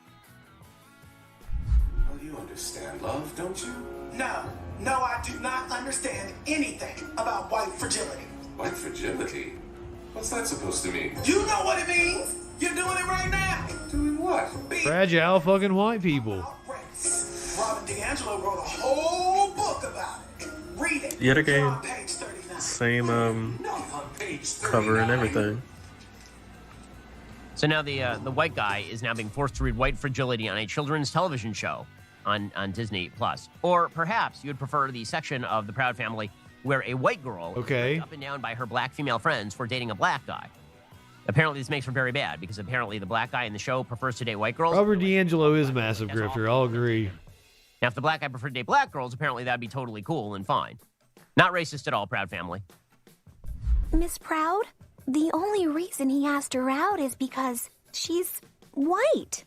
Well, you understand love, don't you? No, I do not understand anything about white fragility. White fragility? What's that supposed to mean? You know what it means! You're doing it right now! Doing what? Fragile fucking white people. Robin DiAngelo wrote a whole book about it. Read it. Yet again, same cover and everything. So now the white guy is now being forced to read white fragility on a children's television show on Disney Plus. Or perhaps you would prefer the section of the Proud Family where a white girl is ripped up and down by her black female friends for dating a black guy. Apparently this makes her very bad because apparently the black guy in the show prefers to date white girls. Robert DiAngelo is a massive grifter, I'll agree. Now, if the black guy preferred to date black girls, apparently that'd be totally cool and fine. Not racist at all, Proud Family. Miss Proud? The only reason he asked her out is because she's white.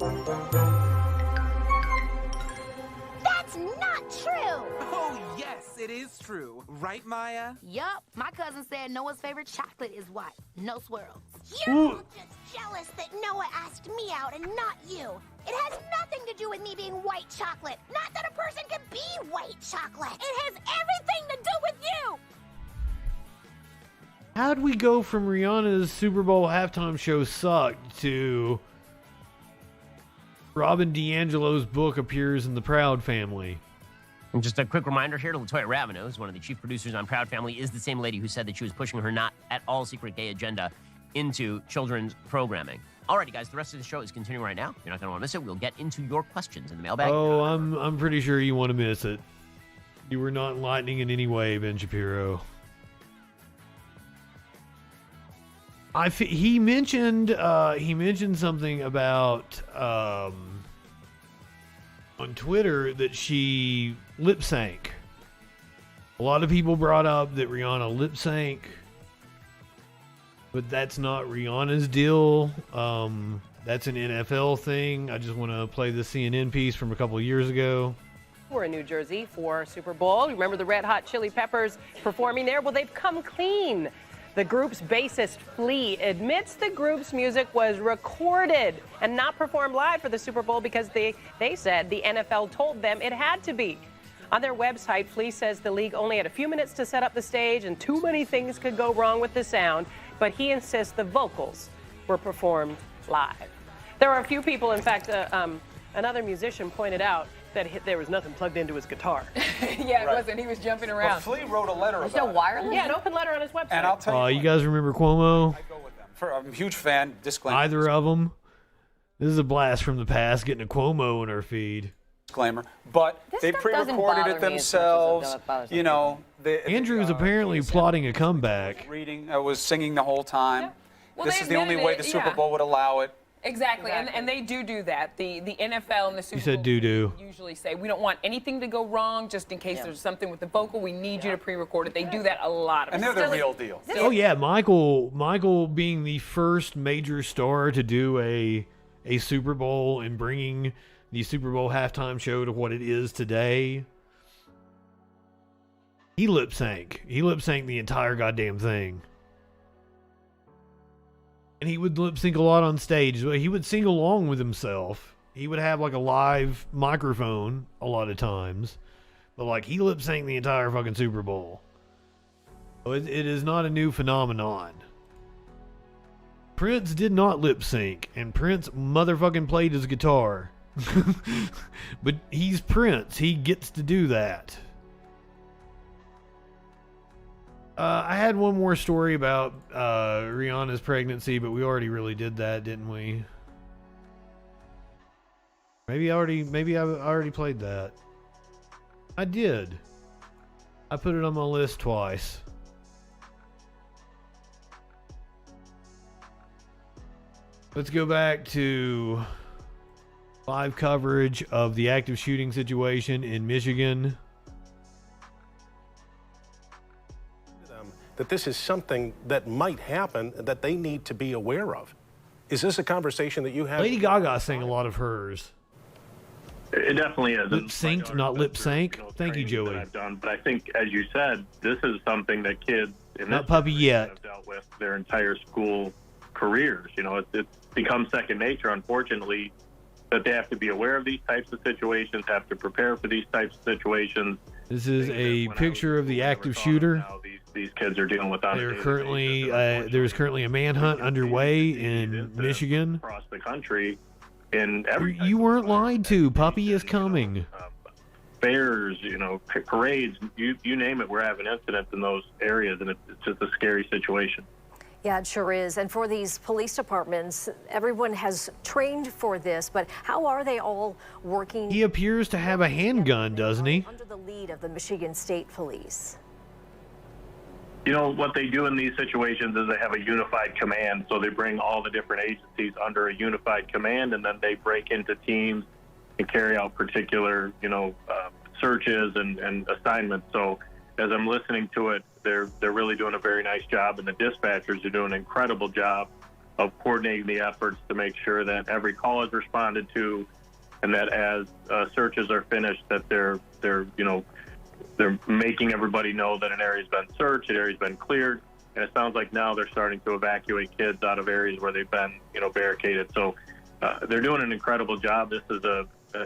That's not true! Oh, yes, it is true. Right, Maya? Yup. My cousin said Noah's favorite chocolate is white. No swirls. You're just jealous that Noah asked me out and not you. It has nothing to do with me being white chocolate. Not that a person can be white chocolate. It has everything to do with you! How'd we go from Rihanna's Super Bowl halftime show sucked to Robin DiAngelo's book appears in the Proud Family? And just a quick reminder here to Latoya Ravenous, who's one of the chief producers on Proud Family, is the same lady who said that she was pushing her not at all secret gay agenda into children's programming. Alrighty, guys, the rest of the show is continuing right now. You're not going to want to miss it. We'll get into your questions in the mailbag. Oh, I'm pretty sure you want to miss it. You were not enlightening in any way, Ben Shapiro. He mentioned something about on Twitter that she lip sync. A lot of people brought up that Rihanna lip sync, but that's not Rihanna's deal. That's an NFL thing. I just want to play the CNN piece from a couple of years ago. We're in New Jersey for Super Bowl. Remember the Red Hot Chili Peppers performing there? Well, they've come clean. The group's bassist, Flea, admits the group's music was recorded and not performed live for the Super Bowl because they said the NFL told them it had to be. On their website, Flea says the league only had a few minutes to set up the stage and too many things could go wrong with the sound, but he insists the vocals were performed live. There are a few people, in fact, another musician pointed out that there was nothing plugged into his guitar. Yeah, it wasn't. He was jumping around. Well, Flea wrote a letter There's about no wireless? Yeah, an open letter on his website. And I'll tell You guys remember Cuomo? I'm a huge fan. Disclaimer. Either of them? This is a blast from the past, getting a Cuomo in our feed. Disclaimer. But This they stuff doesn't pre-recorded bother it me as much as it themselves. bothers You know, Andrew's apparently plotting a comeback. reading. I was singing the whole time. Well, This they is the only admitted way it, the Super yeah. Bowl would allow it. Exactly. And they do that. The NFL and the Super You said Bowl doo-doo. usually say, we don't want anything to go wrong just in case there's something with the vocal. We need you to pre-record it. They do that a lot. And they're the real deal. Oh yeah, Michael being the first major star to do a Super Bowl and bringing the Super Bowl halftime show to what it is today. He lip sync the entire goddamn thing. And he would lip sync a lot on stage. He would sing along with himself. He would have like a live microphone a lot of times. But like he lip synced the entire fucking Super Bowl. So it is not a new phenomenon. Prince did not lip sync, and Prince motherfucking played his guitar. But he's Prince. He gets to do that. I had one more story about Rihanna's pregnancy, but we already really did that, didn't we? Maybe I already played that. I did. I put it on my list twice. Let's go back to live coverage of the active shooting situation in Michigan. That this is something that might happen that they need to be aware of. Is this a conversation that you have? Lady Gaga sang a lot of hers. It definitely is. Lip synced, not lip sync. Thank you, Joey. I've done, but I think, as you said, this is something that kids in Not this puppy generation yet. have dealt with their entire school careers. You know, it's become second nature, unfortunately, that they have to be aware of these types of situations, have to prepare for these types of situations. This is a picture of the active shooter. These kids are dealing with on a daily There's currently a manhunt underway in Michigan. across the country. In every You weren't lied to. Puppy is coming. fairs, you know, parades, you name it, we're having incidents in those areas, and it's just a scary situation. Yeah, it sure is. And for these police departments, everyone has trained for this, but how are they all working? He appears to have a handgun, doesn't he? Under the lead of the Michigan State Police. You know, what they do in these situations is they have a unified command, so they bring all the different agencies under a unified command, and then they break into teams and carry out particular, searches and assignments. So as I'm listening to it, they're really doing a very nice job, and the dispatchers are doing an incredible job of coordinating the efforts to make sure that every call is responded to, and that as searches are finished, that they're making everybody know that an area's been searched, an area's been cleared, and it sounds like now they're starting to evacuate kids out of areas where they've been, barricaded. So they're doing an incredible job. This is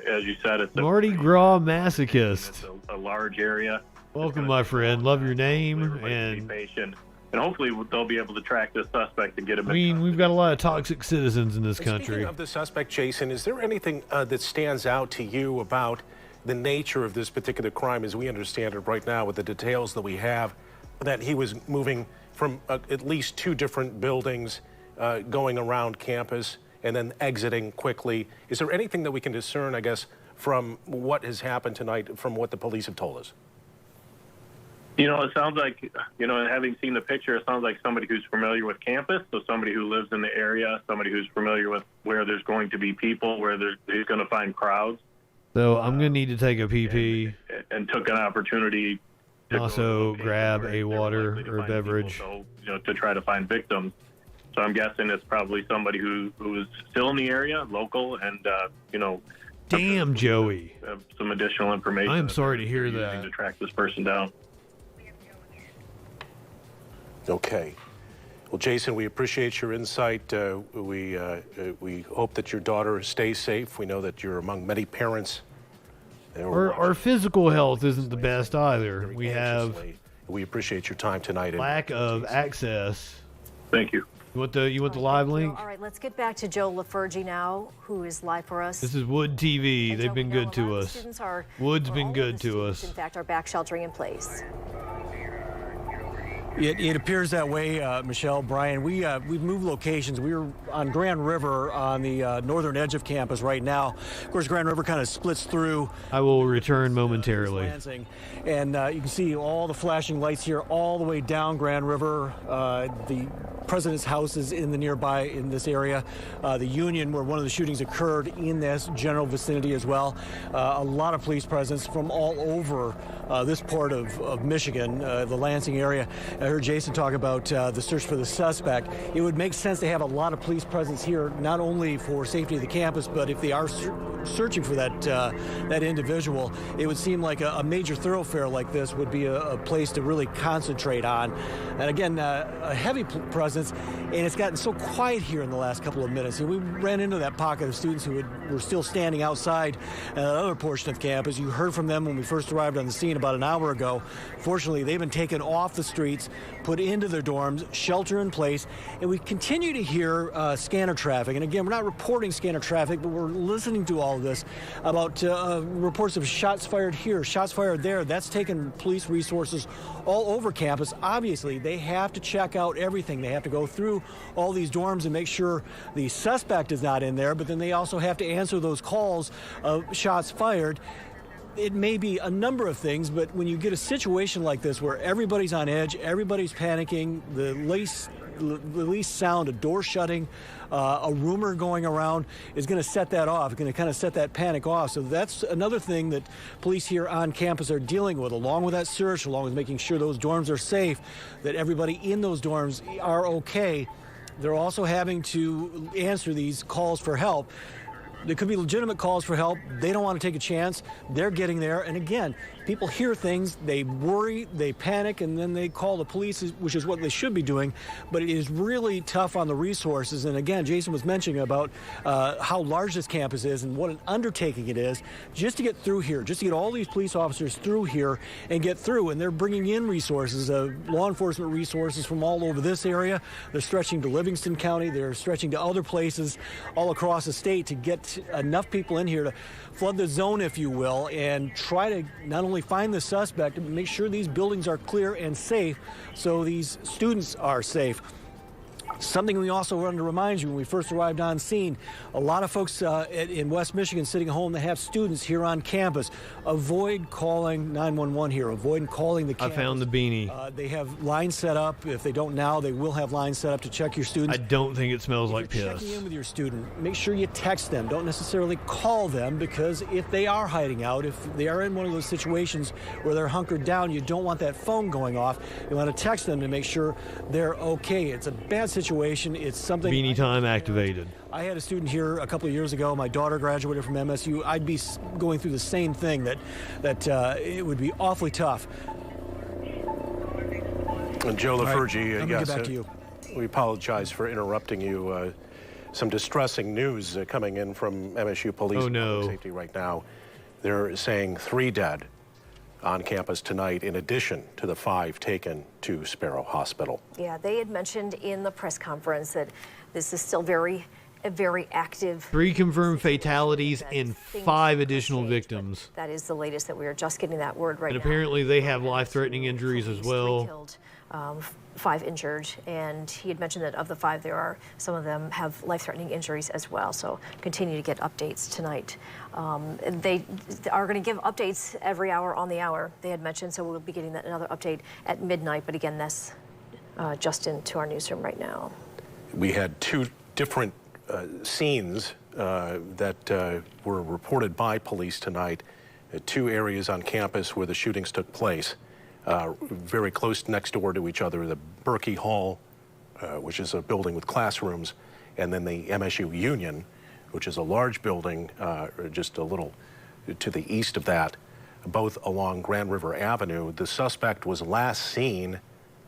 as you said, it's Mardi Gras masochist. a large area. Welcome, my friend. Love your name, and Patient. And hopefully they'll be able to track this suspect and get him. I mean, we've got a lot of toxic citizens in this country. Speaking of the suspect, Jason, is there anything that stands out to you about the nature of this particular crime as we understand it right now with the details that we have, that he was moving from at least two different buildings, going around campus and then exiting quickly? Is there anything that we can discern, I guess, from what has happened tonight, from what the police have told us? It sounds like, having seen the picture, it sounds like somebody who's familiar with campus, so somebody who lives in the area, somebody who's familiar with where there's going to be people, where he's going to find crowds. So I'm going to need to take a pee-pee. And took an opportunity to also grab a water or a beverage. People, to try to find victims. So I'm guessing it's probably somebody who is still in the area, local, and, Damn, Joey. Some additional information. I am sorry to hear that. To track this person down. Okay. Well, Jason, we appreciate your insight. We hope that your daughter stays safe. We know that you're among many parents. Our physical health isn't the best either. We have. We appreciate your time tonight. Lack of access. Thank you. You want the live link? All right, let's get back to Joe LaFurgy now, who is live for us. This is Wood TV. They've been good to us. Wood's been good to us. In fact, are back sheltering in place. It appears that way, Michelle, Brian. We've moved locations. We're on Grand River on the northern edge of campus right now. Of course, Grand River kind of splits through. I will return momentarily. And you can see all the flashing lights here all the way down Grand River. The president's house is in this area. The Union, where one of the shootings occurred, in this general vicinity as well. A lot of police presence from all over this part of Michigan, the Lansing area. I heard Jason talk about the search for the suspect. It would make sense to have a lot of police presence here, not only for safety of the campus, but if they are searching for that individual, it would seem like a major thoroughfare like this would be a place to really concentrate on. And again, a heavy presence, and it's gotten so quiet here in the last couple of minutes. And we ran into that pocket of students who were still standing outside another portion of campus. You heard from them when we first arrived on the scene about an hour ago. Fortunately, they've been taken off the streets, put into their dorms, shelter in place, and we continue to hear scanner traffic. And again, we're not reporting scanner traffic, but we're listening to all of this about reports of shots fired here, shots fired there. That's taken police resources all over campus. Obviously, they have to check out everything. They have to go through all these dorms and make sure the suspect is not in there, but then they also have to answer those calls of shots fired. It may be a number of things, but when you get a situation like this where everybody's on edge, everybody's panicking, the least sound, a door shutting, a rumor going around is going to set that off. It's going to kind of set that panic off. So that's another thing that police here on campus are dealing with, along with that search, along with making sure those dorms are safe, that everybody in those dorms are okay. They're also having to answer these calls for help. There could be legitimate calls for help. They don't want to take a chance. They're getting there. And again, people hear things, they worry, they panic, and then they call the police, which is what they should be doing. But it is really tough on the resources. And again, Jason was mentioning about how large this campus is and what an undertaking it is just to get through here, just to get all these police officers through here and get through. And they're bringing in resources, law enforcement resources from all over this area. They're stretching to Livingston County. They're stretching to other places all across the state to get enough people in here to flood the zone, if you will, and try to not only find the suspect, but make sure these buildings are clear and safe so these students are safe. Something we also wanted to remind you when we first arrived on scene, a lot of folks in West Michigan sitting at home that have students here on campus. Avoid calling 911 here. Avoid calling the campus. I found the beanie. They have lines set up. If they don't now, they will have lines set up to check your students. I don't think it smells like piss. Checking in with your student, make sure you text them. Don't necessarily call them, because if they are hiding out, if they are in one of those situations where they're hunkered down, you don't want that phone going off. You want to text them to make sure they're okay. It's a bad situation. It's something. Beanie time activated. I had a student here a couple of years ago. My daughter graduated from MSU. I'd be going through the same thing, that it would be awfully tough. And Joe LaFurgy, right, yes, get back to you. We apologize for interrupting you. Some distressing news coming in from MSU Police and Public Safety right now. They're saying 3 dead on campus tonight, in addition to the 5 taken to Sparrow Hospital. Yeah, they had mentioned in the press conference that this is still very active. 3 confirmed fatalities and 5 additional victims. That is the latest that we are just getting that word right now. And apparently they have life-threatening injuries as well. 3 killed, 5 injured, and he had mentioned that of the 5, some of them have life-threatening injuries as well. So continue to get updates tonight. They are going to give updates every hour on the hour, they had mentioned, so we'll be getting another update at midnight. But again, that's Justin to our newsroom right now. We had 2 different scenes that were reported by police tonight. 2 areas on campus where the shootings took place. Very close next door to each other, the Berkey Hall, which is a building with classrooms, and then the MSU Union, which is a large building just a little to the east of that, both along Grand River Avenue. The suspect was last seen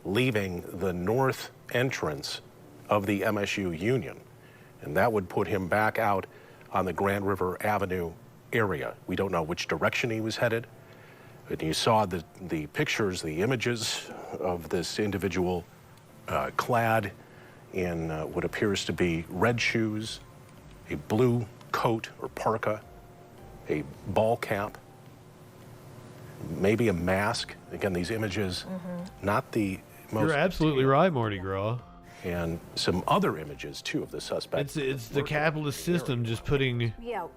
leaving the north entrance of the MSU Union, and that would put him back out on the Grand River Avenue area. We don't know which direction he was headed. And you saw the pictures, the images of this individual clad in what appears to be red shoes, a blue coat or parka, a ball cap, maybe a mask. Again, these images, not the most... You're absolutely right, Mardi Gras. And some other images, too, of the suspect. It's the capitalist system just putting... Yeah,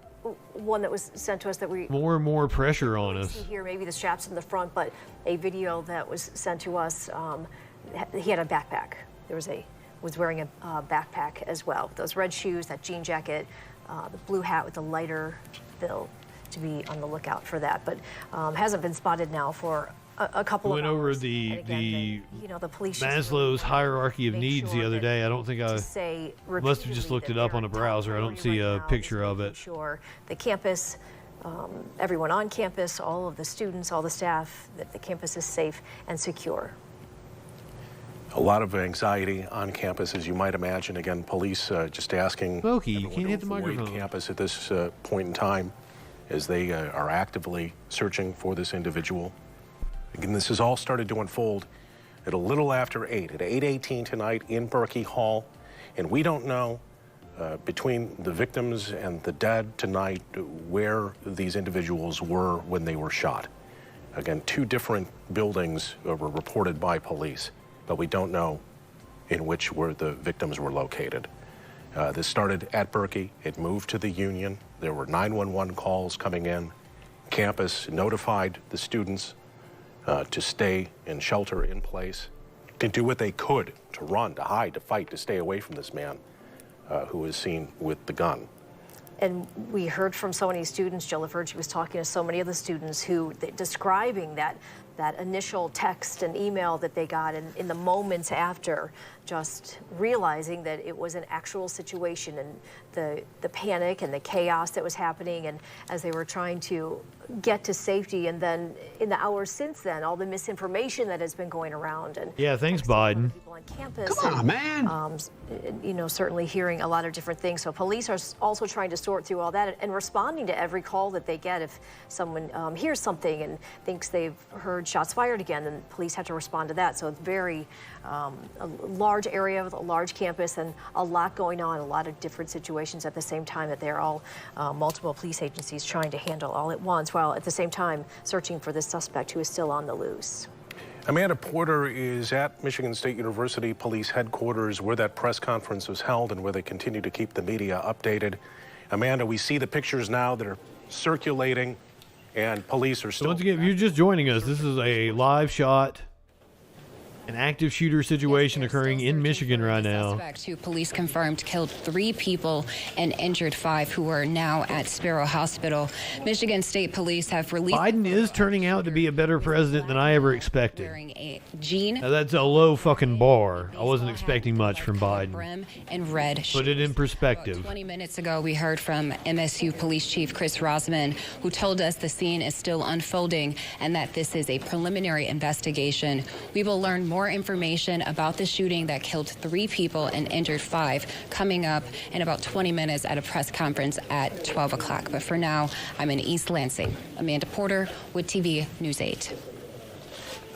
one that was sent to us that we... more and more pressure on us. See here, maybe the straps in the front, but a video that was sent to us, he had a backpack. Was wearing a backpack as well. Those red shoes, that jean jacket, the blue hat with the lighter bill, to be on the lookout for that. But hasn't been spotted now for a couple of hours. Went over the police Maslow's hierarchy of needs the other day. I don't think I must have just looked it up on a browser. I don't see a picture of it. Sure, the campus, everyone on campus, all of the students, all the staff, that the campus is safe and secure. A lot of anxiety on campus, as you might imagine. Again, police just asking Smokey, you can't hit the avoid microphone. Campus at this point in time, as they are actively searching for this individual. Again, this has all started to unfold at a little after 8, at 8:18 tonight in Berkey Hall. And we don't know, between the victims and the dead tonight, where these individuals were when they were shot. Again, 2 different buildings were reported by police, but we don't know in which where the victims were located. This started at Berkey. It moved to the Union. There were 911 calls coming in. Campus notified the students to stay and shelter in place. to do what they could to run, to hide, to fight, to stay away from this man who was seen with the gun. And we heard from so many students, Jill Laferge was talking to so many of the students who describing that initial text and email that they got in the moments after, just realizing that it was an actual situation and the panic and the chaos that was happening, and as they were trying to get to safety, and then in the hours since then, all the misinformation that has been going around. And yeah, thanks, Biden. On campus. Come on, man. You know, certainly hearing a lot of different things. So police are also trying to sort through all that and responding to every call that they get. If someone hears something and thinks they've heard shots fired again, then police have to respond to that. So it's very a large area with a large campus and a lot going on, a lot of different situations at the same time that they're all multiple police agencies trying to handle all at once, while at the same time searching for this suspect who is still on the loose. Amanda Porter is at Michigan State University Police Headquarters, where that press conference was held and where they continue to keep the media updated. Amanda, we see the pictures now that are circulating, and police are still... So once again, if you're just joining us, this is a live shot, an active shooter situation occurring in Michigan right now. Suspect who police confirmed killed 3 people and injured 5 who are now at Sparrow Hospital. Michigan State Police have released... Biden is turning out to be a better president than I ever expected. Wearing a jean. Now, that's a low fucking bar. I wasn't expecting much from Biden. And red shoes. Put it in perspective. 20 minutes ago, we heard from MSU Police Chief Chris Rosman, who told us the scene is still unfolding and that this is a preliminary investigation. We will learn more information about the shooting that killed 3 people and injured 5 coming up in about 20 minutes at a press conference at 12 o'clock. But for now, I'm in East Lansing. Amanda Porter, with TV News 8.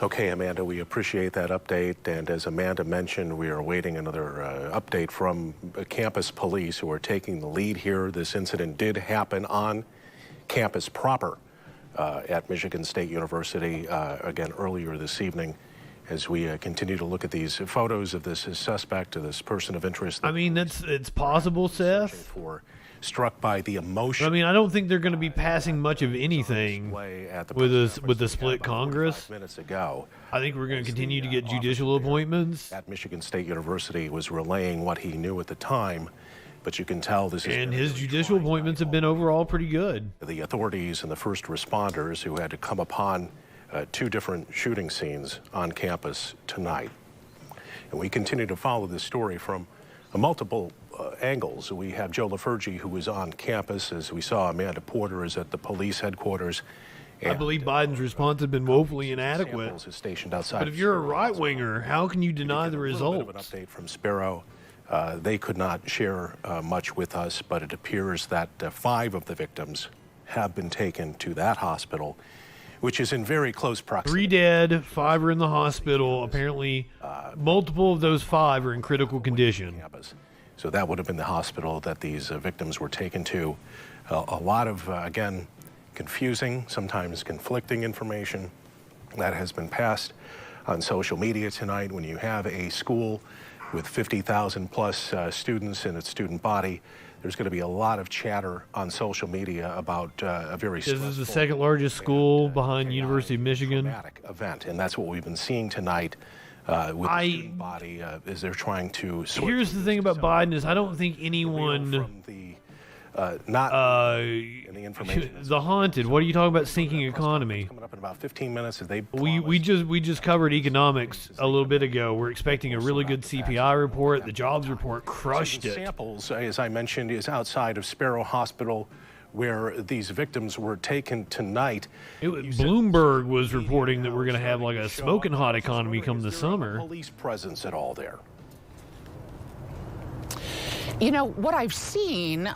Okay, Amanda, we appreciate that update. And as Amanda mentioned, we are awaiting another update from campus police who are taking the lead here. This incident did happen on campus proper at Michigan State University, again, earlier this evening. As we continue to look at these photos of this suspect, of this person of interest. I mean, it's possible, Seth. Struck by the emotion. I mean, I don't think they're going to be passing much of anything with the split Congress. Minutes ago, I think we're going to continue to get judicial appointments. At Michigan State University was relaying what he knew at the time, but you can tell this is... And his judicial appointments have been overall pretty good. The authorities and the first responders who had to come upon 2 different shooting scenes on campus tonight. And we continue to follow this story from multiple angles. We have Joe Laferge, who was on campus, as we saw. Amanda Porter is at the police headquarters. I believe Biden's response has been woefully inadequate. Stationed outside. But if you're a right-winger, how can you deny the results? An update from Sparrow. They could not share much with us, but it appears that 5 of the victims have been taken to that hospital, which is in very close proximity. 3 dead, 5 are in the hospital. Apparently, multiple of those 5 are in critical condition. So that would have been the hospital that these victims were taken to. A lot of, again, confusing, sometimes conflicting information that has been passed on social media tonight. When you have a school with 50,000 plus students in its student body, there's going to be a lot of chatter on social media about a very This is the 2nd largest school behind University of Michigan. Event, and that's what we've been seeing tonight with the student body as they're trying to sort. Here's the thing about Biden is I don't think anyone... in the information. The haunted. What are you talking about? Sinking economy. Coming up in about 15 minutes. As they we just covered economics a little bit ago. We're expecting a really good CPI report. The jobs report crushed it. Samples, as I mentioned, is outside of Sparrow Hospital, where these victims were taken tonight. Bloomberg was reporting that we're going to have like a smoking hot economy come the summer. Police presence at all there? You know, what I've seen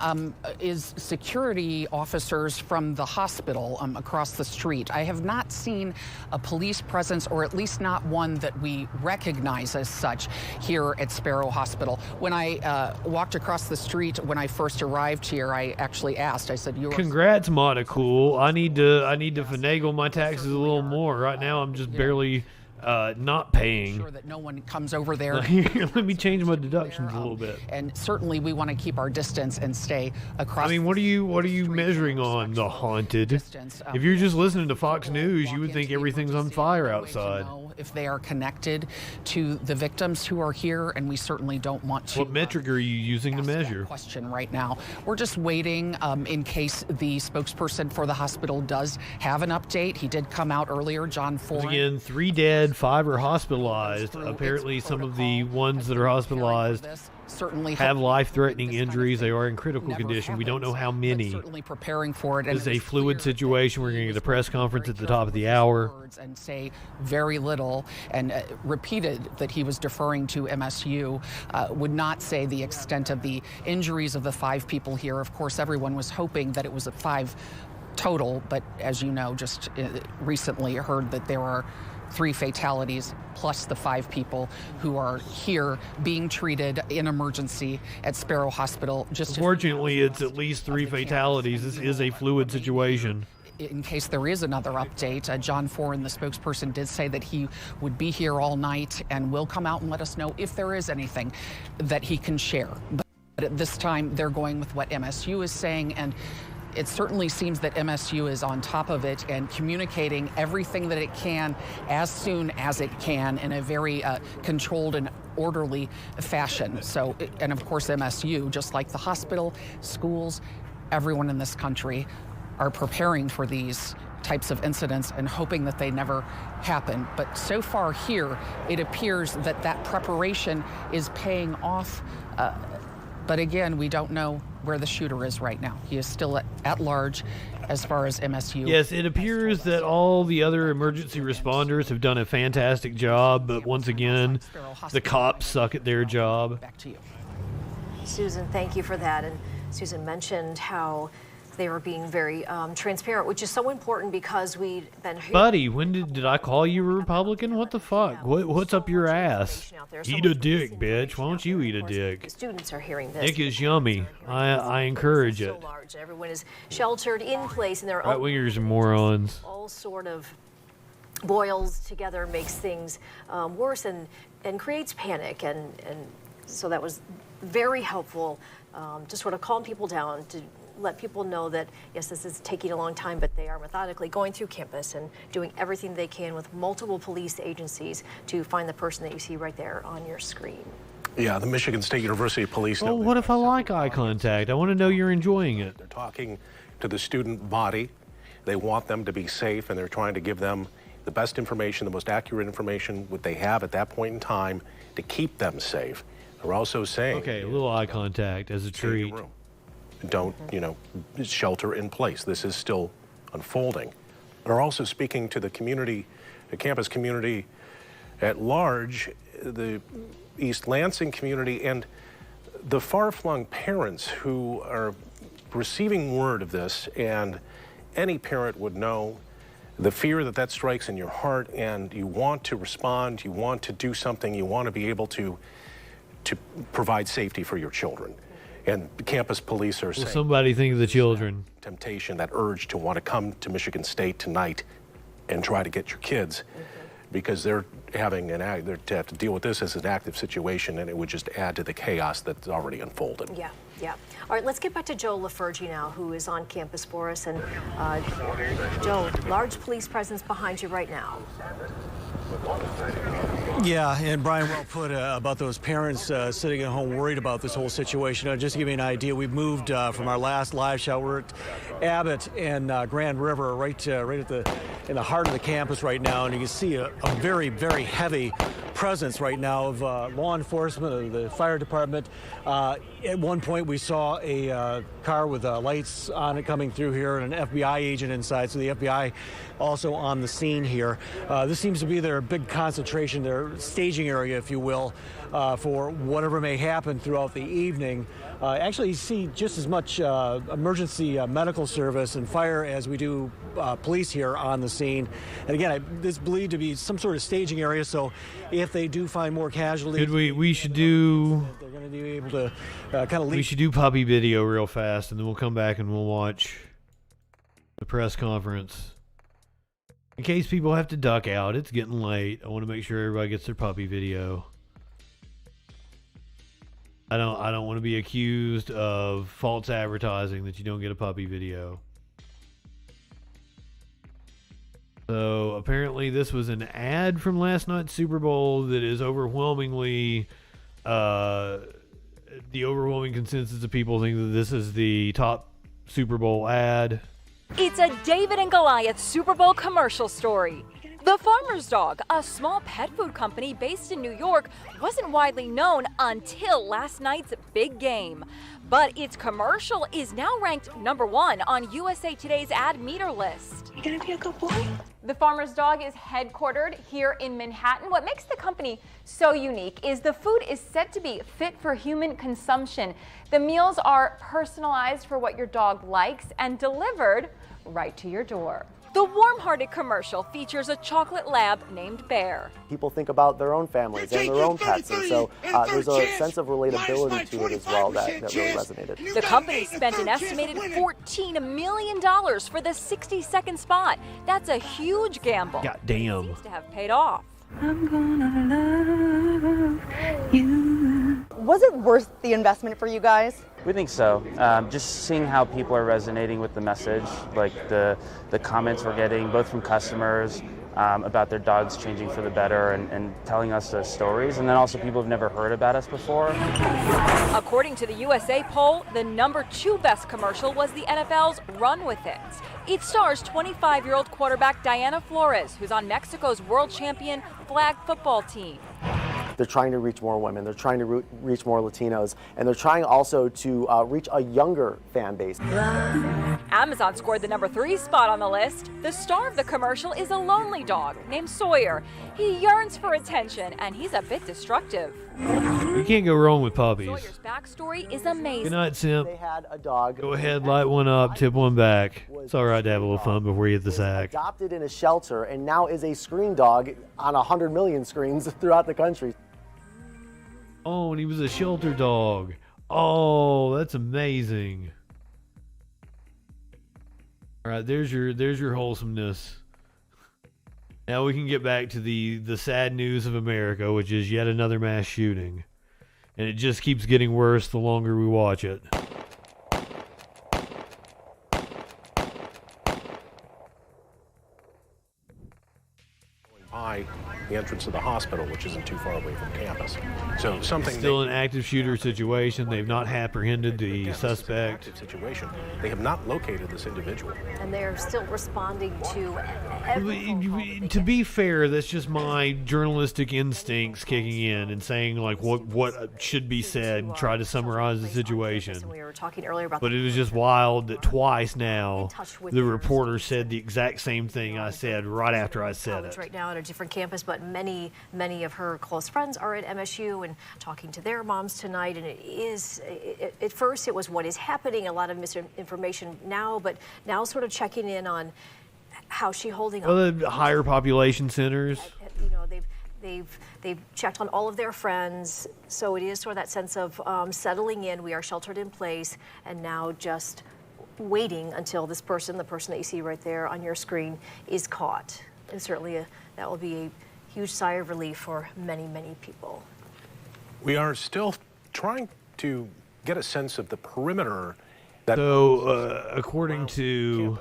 is security officers from the hospital across the street. I have not seen a police presence, or at least not one that we recognize as such here at Sparrow Hospital. When I walked across the street when I first arrived here, I actually asked, I said, "You're..." Congrats, Mata Cool. I need to finagle my taxes a little more. Right now, I'm just barely not paying. Sure that no one comes over there. Let me change my deductions a little bit. And certainly we want to keep our distance and stay across. I mean, what are you measuring on the haunted? If you're just listening to Fox News, you would think everything's on fire outside. If they are connected to the victims who are here, and we certainly don't want to. What metric are you using to measure? Question right now. We're just waiting in case the spokesperson for the hospital does have an update. He did come out earlier, John Thur. Again, 3 dead, 5 are hospitalized. Apparently, some of the ones that are hospitalized certainly have life-threatening injuries. They are in critical condition. We don't know how many. Certainly preparing for it. It's a fluid situation. We're going to get a press conference at the top of the hour. And say very little, and repeated that he was deferring to MSU, would not say the extent of the injuries of the 5 people here. Of course, everyone was hoping that it was a 5 total, but as you know, just recently heard that there are 3 fatalities plus the 5 people who are here being treated in emergency at Sparrow Hospital. Unfortunately, it's at least 3 fatalities. This is a fluid situation. In case there is another update, John Foran, the spokesperson, did say that he would be here all night and will come out and let us know if there is anything that he can share. But at this time, they're going with what MSU is saying, and it certainly seems that MSU is on top of it and communicating everything that it can as soon as it can in a very controlled and orderly fashion. So, and of course, MSU, just like the hospital, schools, everyone in this country, are preparing for these types of incidents and hoping that they never happen. But so far here, it appears that that preparation is paying off. But again, we don't know where the shooter is right now. He is still at large as far as MSU. Yes, it appears that all the other emergency responders have done a fantastic job, but once again, the cops suck at their job. Back to you. Susan, thank you for that. And Susan mentioned how they were being very transparent, which is so important because we've been... Buddy, when did I call you a Republican? What the fuck? What's up your ass? Eat a dick, bitch. Why don't you eat a dick? Students are hearing this. Dick is yummy. I encourage it. So large. Everyone is sheltered in place in their own... Right-wingers are morons. All sort of boils together, makes things worse and creates panic. And so that was very helpful to sort of calm people down, to let people know that, yes, this is taking a long time, but they are methodically going through campus and doing everything they can with multiple police agencies to find the person that you see right there on your screen. Yeah, the Michigan State University Police. Well, what if I like eye contact? I want to know you're enjoying it. They're talking to the student body. They want them to be safe, and they're trying to give them the best information, the most accurate information what they have at that point in time to keep them safe. They're also saying... Okay, a little eye contact as a treat. Don't, shelter in place. This is still unfolding. They're also speaking to the community, the campus community at large, the East Lansing community, and the far-flung parents who are receiving word of this, and any parent would know the fear that strikes in your heart, and you want to respond, you want to do something, you want to be able to provide safety for your children. And the campus police are saying... Somebody think of the children. Temptation, that urge to want to come to Michigan State tonight and try to get your kids, because they're having to have to deal with this as an active situation, and it would just add to the chaos that's already unfolded. Yeah. All right, let's get back to Joe LaFergie now, who is on campus for us. And Joe, large police presence behind you right now. Yeah, and Brian well put about those parents sitting at home worried about this whole situation. Just to give you an idea, we've moved from our last live shot. We're at Abbott and Grand River, right in the heart of the campus right now, and you can see a very, very heavy presence right now of law enforcement, of the fire department. At one point, we saw a car with lights on it coming through here, and an FBI agent inside. So the FBI also on the scene here. This seems to be their big concentration, their staging area, if you will, for whatever may happen throughout the evening. Actually, you see just as much emergency medical service and fire as we do police here on the scene. And again, this is believed to be some sort of staging area, so if they do find more casualties... we should do... They're going to be able to kind of... We should do puppy video real fast, and then we'll come back and we'll watch the press conference. In case people have to duck out, it's getting late. I want to make sure everybody gets their puppy video. I don't want to be accused of false advertising that you don't get a puppy video. So apparently this was an ad from last night's Super Bowl that is overwhelmingly, the overwhelming consensus of people think that this is the top Super Bowl ad. It's a David and Goliath Super Bowl commercial story. The Farmer's Dog, a small pet food company based in New York, wasn't widely known until last night's big game. But its commercial is now ranked #1 on USA Today's ad meter list. You gonna be a good boy? The Farmer's Dog is headquartered here in Manhattan. What makes the company so unique is the food is said to be fit for human consumption. The meals are personalized for what your dog likes and delivered right to your door. The warm-hearted commercial features a chocolate lab named Bear. People think about their own families and their own pets, and so there's a sense of relatability to it as well that really resonated. The company spent an estimated $14 million for the 60-second spot. That's a huge gamble. God damn. It seems to have paid off. I'm gonna love you. Was it worth the investment for you guys? We think so. Just seeing how people are resonating with the message, like the comments we're getting, both from customers about their dogs changing for the better and telling us those stories, and then also people who've never heard about us before. According to the USA poll, the #2 best commercial was the NFL's Run With It. It stars 25-year-old quarterback Diana Flores, who's on Mexico's world champion flag football team. They're trying to reach more women, they're trying to reach more Latinos, and they're trying also to reach a younger fan base. Amazon scored the #3 spot on the list. The star of the commercial is a lonely dog named Sawyer. He yearns for attention, and he's a bit destructive. You can't go wrong with puppies. Sawyer's backstory is amazing. Good night, Simp. They had a dog. Go ahead, light one up, tip one back. It's all right to have a little fun before you hit the sack. Adopted in a shelter and now is a screen dog on 100 million screens throughout the country. Oh, and he was a shelter dog. Oh, that's amazing. All right, there's your wholesomeness. Now we can get back to the sad news of America, which is yet another mass shooting. And it just keeps getting worse the longer we watch it. By the entrance of the hospital, which isn't too far away from campus. So something still an active shooter situation. They've not apprehended the suspect. Situation. They have not located this individual. And they're still responding to To be fair, that's just my journalistic instincts kicking in and saying like what should be said and try to summarize the situation. We were talking earlier about but it was just wild that twice now the reporter said the exact same thing I said right after I said it. Right now at a different campus, but many of her close friends are at MSU and talking to their moms tonight. And it is, at first it was what is happening, a lot of misinformation now, but now sort of checking in on how's she holding up. Well, the higher population centers. You know, they've checked on all of their friends, so it is sort of that sense of settling in. We are sheltered in place, and now just waiting until this person, the person that you see right there on your screen, is caught. And certainly that will be a huge sigh of relief for many people. We are still trying to get a sense of the perimeter. So, according to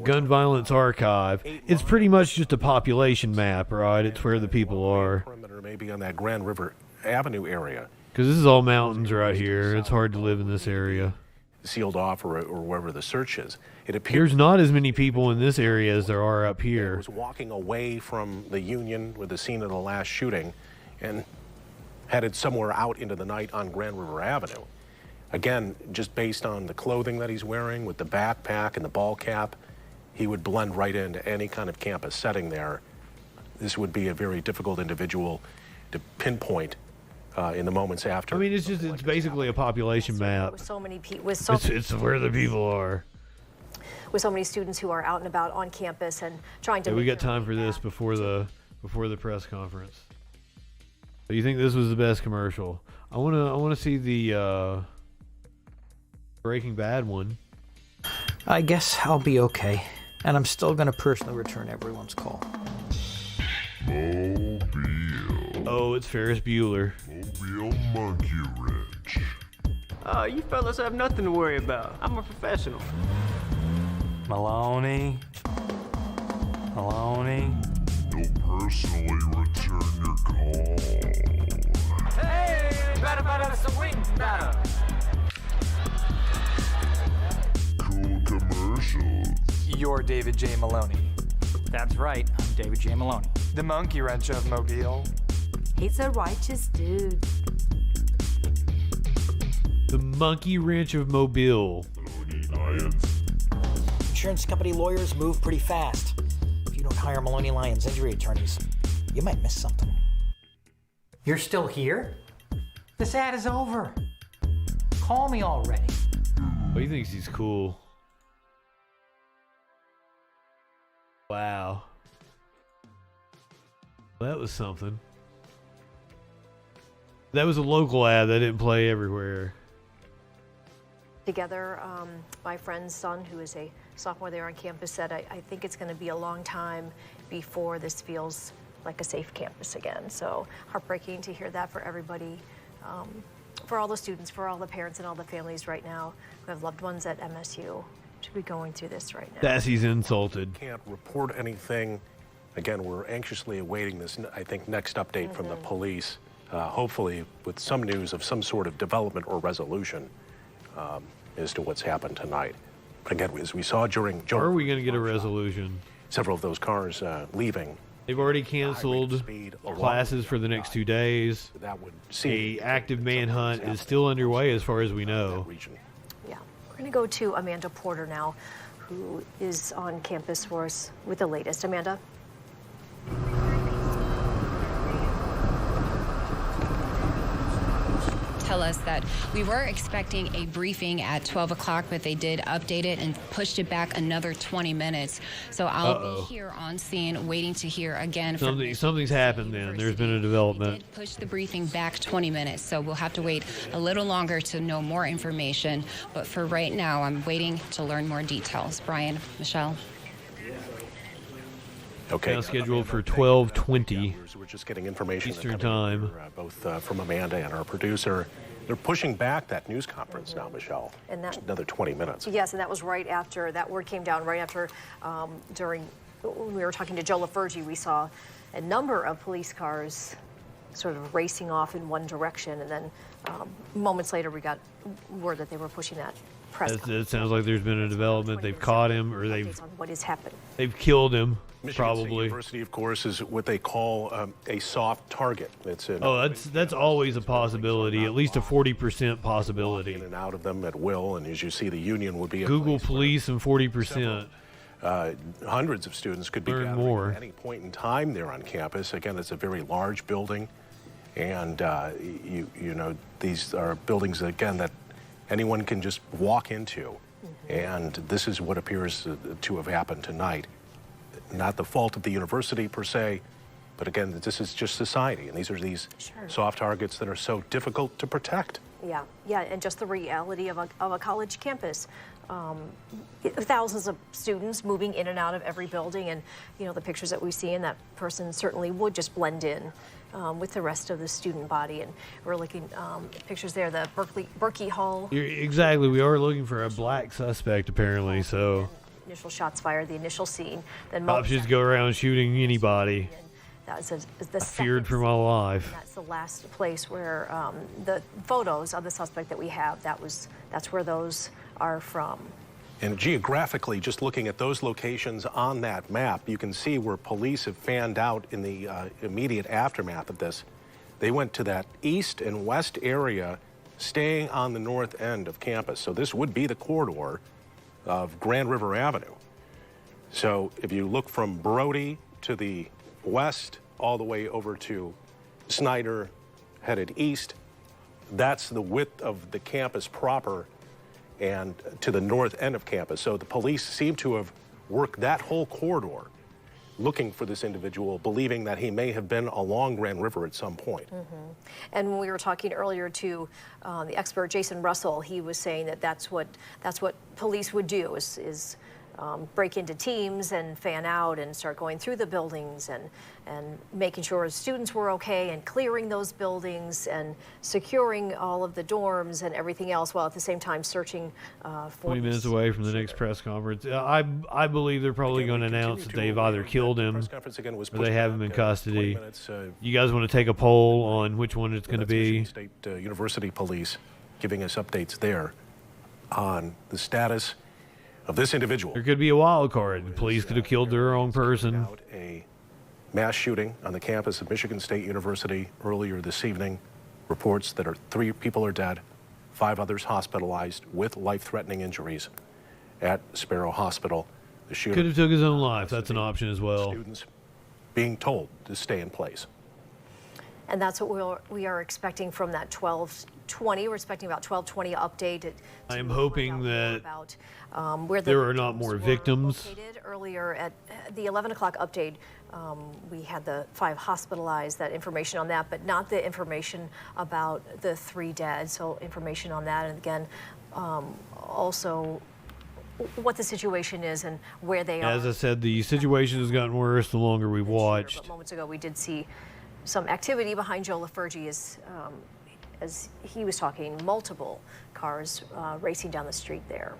Gun Violence Archive, it's pretty much just a population map, right? It's where the people are. Perimeter maybe on that Grand River Avenue area. Because this is all mountains right here. It's hard to live in this area. Sealed off or wherever the search is. It appears there's not as many people in this area as there are up here. Was walking away from the Union with the scene of the last shooting and headed somewhere out into the night on Grand River Avenue. Again, just based on the clothing that he's wearing with the backpack and the ball cap, he would blend right into any kind of campus setting there. This would be a very difficult individual to pinpoint in the moments after. I mean, it's basically a population map. With so many it's where the people are. With so many students who are out and about on campus and trying to. Yeah, we got time for this before the press conference. So you think this was the best commercial? I wanna see the Breaking Bad one. I guess I'll be okay. And I'm still going to personally return everyone's call. Oh, it's Ferris Bueller. Mobile Monkey Wrench. You fellas have nothing to worry about. I'm a professional. Maloney. Maloney. He'll personally return your call. Hey, better, swing, better. Cool commercials. You're David J. Maloney. That's right, I'm David J. Maloney. The monkey wrench of Mobile. He's a righteous dude. The Monkey Wrench of Mobile. Insurance company lawyers move pretty fast. If you don't hire Maloney Lyons injury attorneys, you might miss something. You're still here? This ad is over. Call me already. Oh, he thinks he's cool. Wow. Well, that was something. That was a local ad that didn't play everywhere. Together, my friend's son, who is a sophomore there on campus, said, I think it's going to be a long time before this feels like a safe campus again. So heartbreaking to hear that for everybody, for all the students, for all the parents and all the families right now who have loved ones at MSU to be going through this right now. Dassey's insulted. Can't report anything. Again, we're anxiously awaiting this, I think, next update from the police, hopefully with some news of some sort of development or resolution as to what's happened tonight. But again, as we saw during... Are we going to get a resolution? Several of those cars leaving. They've already canceled classes for the next 2 days. That would seem active manhunt is still underway as far as we know. Yeah. We're going to go to Amanda Porter now, who is on campus for us with the latest. Amanda? Tell us that we were expecting a briefing at 12 o'clock, but they did update it and pushed it back another 20 minutes. So I'll be here on scene waiting to hear again. Something's happened then. There's been a development. They did push the briefing back 20 minutes, so we'll have to wait a little longer to know more information. But for right now, I'm waiting to learn more details. Brian, Michelle. Okay. Now scheduled for 12:20. We're just getting information Eastern time. Both from Amanda and our producer. They're pushing back that news conference now, Michelle. And that, another 20 minutes. Yes, and that was right after that word came down. Right after, when we were talking to Joe LaFergie, we saw a number of police cars sort of racing off in one direction, and then moments later we got word that they were pushing that press. It sounds like there's been a development. They've caught him, or they've what has happened. They've killed him. Michigan probably. State University, of course, is what they call a soft target. It's that's always a possibility, at least a 40% possibility. In and out of them at will, and as you see, the union would be a Google police and 40%. Hundreds of students could be gathering more at any point in time there on campus. Again, it's a very large building, and you know these are buildings again that anyone can just walk into, and this is what appears to have happened tonight. Not the fault of the university per se, but again, this is just society, and these are soft targets that are so difficult to protect. Yeah, and just the reality of a college campus. Thousands of students moving in and out of every building, and you know the pictures that we see, and that person certainly would just blend in with the rest of the student body. And we're looking at pictures there, the Berkey Hall. Exactly, we are looking for a black suspect apparently. So initial shots fired, the initial scene. Then cops just go around shooting anybody. That's I feared for my life. That's the last place where the photos of the suspect that we have. That's where those are from. And geographically, just looking at those locations on that map, you can see where police have fanned out in the immediate aftermath of this. They went to that east and west area, staying on the north end of campus. So this would be the corridor of Grand River Avenue. So if you look from Brody to the west, all the way over to Snyder, headed east, that's the width of the campus proper and to the north end of campus. So the police seem to have worked that whole corridor looking for this individual, believing that he may have been along Grand River at some point. And when we were talking earlier to the expert Jason Russell, he was saying that that's what police would do is break into teams and fan out and start going through the buildings and making sure students were okay and clearing those buildings and securing all of the dorms and everything else, while at the same time searching for 20 minutes away from the next press conference. I believe they're probably going to announce that they've either killed him or they have him in custody. You guys want to take a poll on which one it's going to be? State University Police giving us updates there on the status of this individual. There could be a wild card. The police could have killed their own person. A mass shooting on the campus of Michigan State University earlier this evening. Reports that 3 people are dead, 5 others hospitalized with life-threatening injuries at Sparrow Hospital. The shooter Could have took his own life. That's an option as well. Students being told to stay in place. And that's what we are expecting from that 12:20. We're expecting about 12:20 update. I am hoping that where there are not more victims. Earlier at the 11 o'clock update, we had the 5 hospitalized, that information on that, but not the information about the 3 dead. So information on that, and again, also what the situation is and where they are. As I said, the situation has gotten worse the longer we've watched. But moments ago, we did see some activity behind Joe LaFergie as he was talking, multiple cars racing down the street there.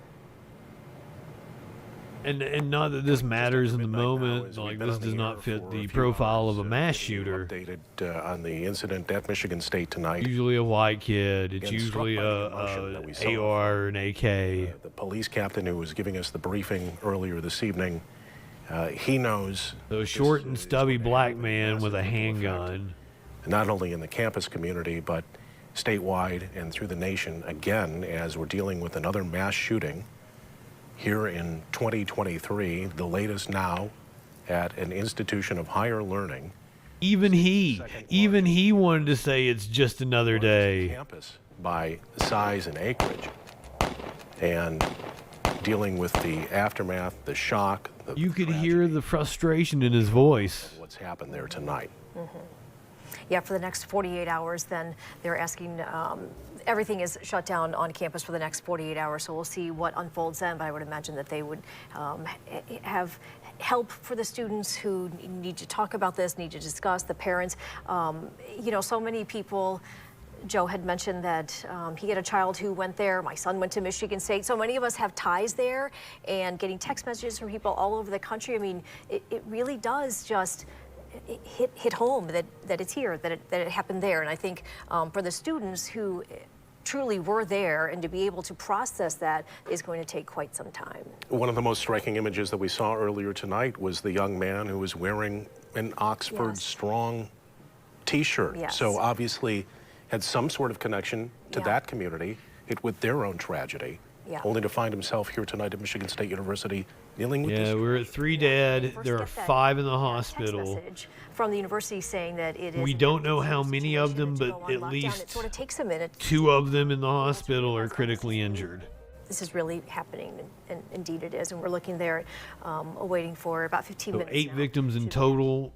And not that this matters in the moment, like this does not fit the profile of a mass shooter. Updated on the incident at Michigan State tonight. Usually a white kid. It's usually a AR or an AK. The police captain who was giving us the briefing earlier this evening, he knows. So a short and stubby black man with a handgun. Not only in the campus community, but statewide and through the nation, again, as we're dealing with another mass shooting here in 2023, the latest now at an institution of higher learning. Even he wanted to say it's just another day. Campus by size and acreage, and dealing with the aftermath, the shock. You could hear the frustration in his voice. What's happened there tonight? Mm-hmm. Yeah, for the next 48 hours, then they're asking, everything is shut down on campus for the next 48 hours, so we'll see what unfolds then, but I would imagine that they would have help for the students who need to talk about this, need to discuss, the parents. You know, so many people, Joe had mentioned that he had a child who went there. My son went to Michigan State. So many of us have ties there, and getting text messages from people all over the country. I mean, it really does just hit home that it's here, that it happened there. And I think for the students who truly were there and to be able to process that is going to take quite some time. One of the most striking images that we saw earlier tonight was the young man who was wearing an Oxford Strong t-shirt. Yes. So obviously had some sort of connection to that community, hit with their own tragedy, only to find himself here tonight at Michigan State University dealing with this. We're at 3 dead. There are 5 in the hospital. From the university saying that it is. We don't know how many of them, but at least it sort of takes a minute. 2 of them in the hospital are critically injured. This is really happening, and indeed it is. And we're looking there, waiting for about 15 minutes. 8 victims in total.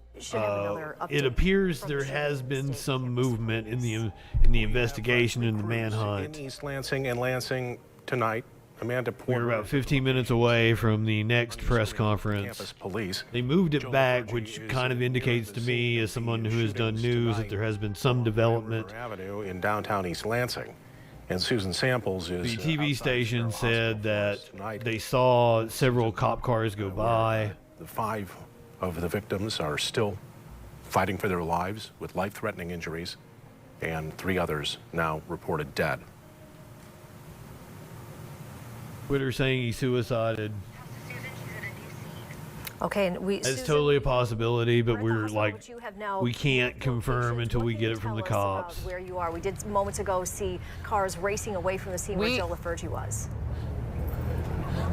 It appears there has been been some movement in the investigation and the manhunt. In East Lansing and Lansing tonight. Amanda Porter. We're about 15 minutes away from the next press conference. Campus police. They moved it back, which kind of indicates to me, as someone who has done news, that there has been some development. Avenue in downtown East Lansing. And Susan Samples is. The TV station said that they saw several cop cars go by. The 5 of the victims are still fighting for their lives with life-threatening injuries, and 3 others now reported dead. Twitter saying he suicided. Okay, and it's totally a possibility, but we're like, we can't confirm until we get it from the cops. Where you are, we did moments ago see cars racing away from the scene where Joe LaFergie was.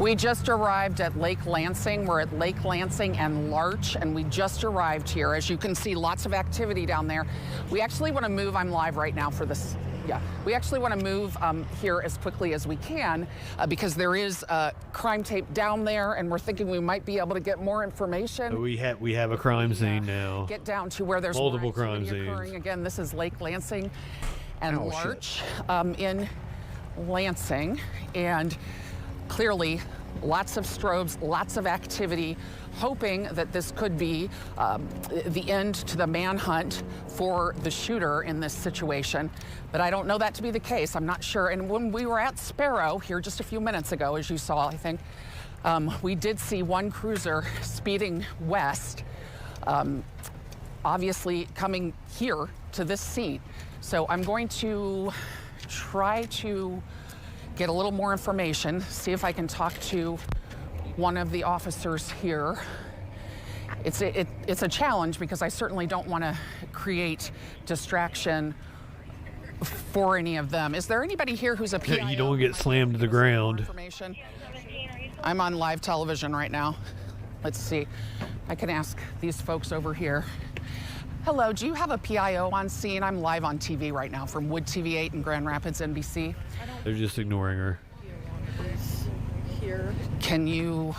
We just arrived at Lake Lansing. We're at Lake Lansing and Larch, and we just arrived here. As you can see, lots of activity down there. We actually want to move. I'm live right now for this. Yeah, we actually want to move here as quickly as we can because there is crime tape down there, and we're thinking we might be able to get more information. So we have a crime scene now. Get down to where there's multiple crime scenes occurring. Again, this is Lake Lansing and Larch in Lansing, and clearly lots of strobes, lots of activity, hoping that this could be the end to the manhunt for the shooter in this situation. But I don't know that to be the case. I'm not sure. And when we were at Sparrow here just a few minutes ago, as you saw, I think, we did see one cruiser speeding west, obviously coming here to this scene. So I'm going to try to get a little more information, see if I can talk to one of the officers here. It's a challenge because I certainly don't want to create distraction for any of them. Is there anybody here who's a PIO? You don't get slammed to the ground. I'm on live television right now. Let's see. I can ask these folks over here. Hello, do you have a PIO on scene? I'm live on TV right now from Wood TV 8 in Grand Rapids, NBC. They're just ignoring her. Here. Can you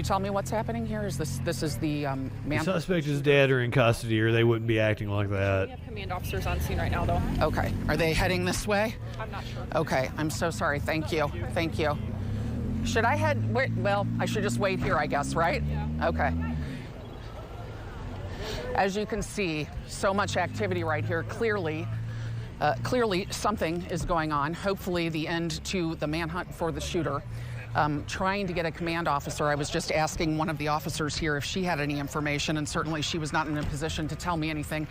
tell me what's happening here? Is this is the man? The suspect is dead or in custody, or they wouldn't be acting like that. We have command officers on scene right now, though. Okay. Are they heading this way? I'm not sure. Okay. I'm so sorry. Thank you. Thank you. Should I head? Wait, well, I should just wait here, I guess, right? Yeah. Okay. As you can see, so much activity right here. Clearly something is going on. Hopefully the end to the manhunt for the shooter. Trying to get a command officer. I was just asking one of the officers here if she had any information, and certainly she was not in a position to tell me anything,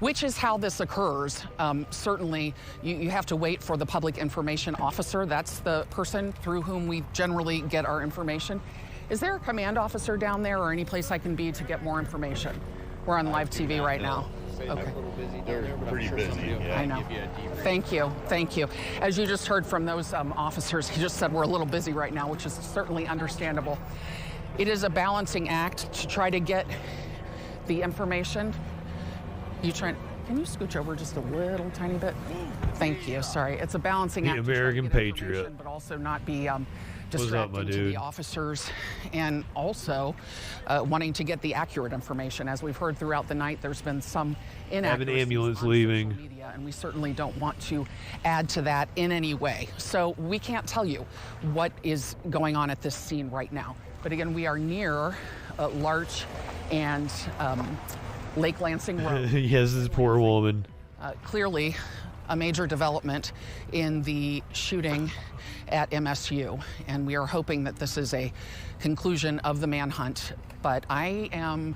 which is how this occurs. Certainly you have to wait for the public information officer. That's the person through whom we generally get our information. Is there a command officer down there or any place I can be to get more information? We're on live TV right now. Okay. They're pretty busy. Yeah. I know. Thank you. Thank you. As you just heard from those officers, he just said we're a little busy right now, which is certainly understandable. It is a balancing act to try to get the information. Can you scooch over just a little tiny bit? Thank you. Sorry. It's a balancing act. The American patriot. But also not be distracting to the officers, and also wanting to get the accurate information. As we've heard throughout the night, there's been some inaccuracies. Have an ambulance leaving. Media, and we certainly don't want to add to that in any way. So we can't tell you what is going on at this scene right now. But again, we are near Larch and Lake Lansing Road. Yes, this poor woman. Clearly a major development in the shooting at MSU, and we are hoping that this is a conclusion of the manhunt. But I am...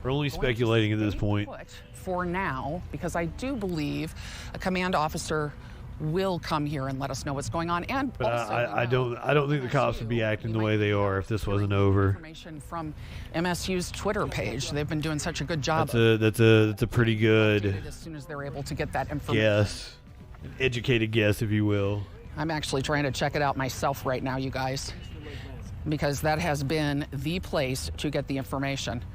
We're only speculating at this point. For now, because I do believe a command officer will come here and let us know what's going on. And but also, I don't think the cops would be acting the way they are if this wasn't over. Information from MSU's Twitter page. They've been doing such a good job. That's a pretty good. As soon as they're able to get that information. Guess, an educated guess, if you will. I'm actually trying to check it out myself right now, you guys, because that has been the place to get the information.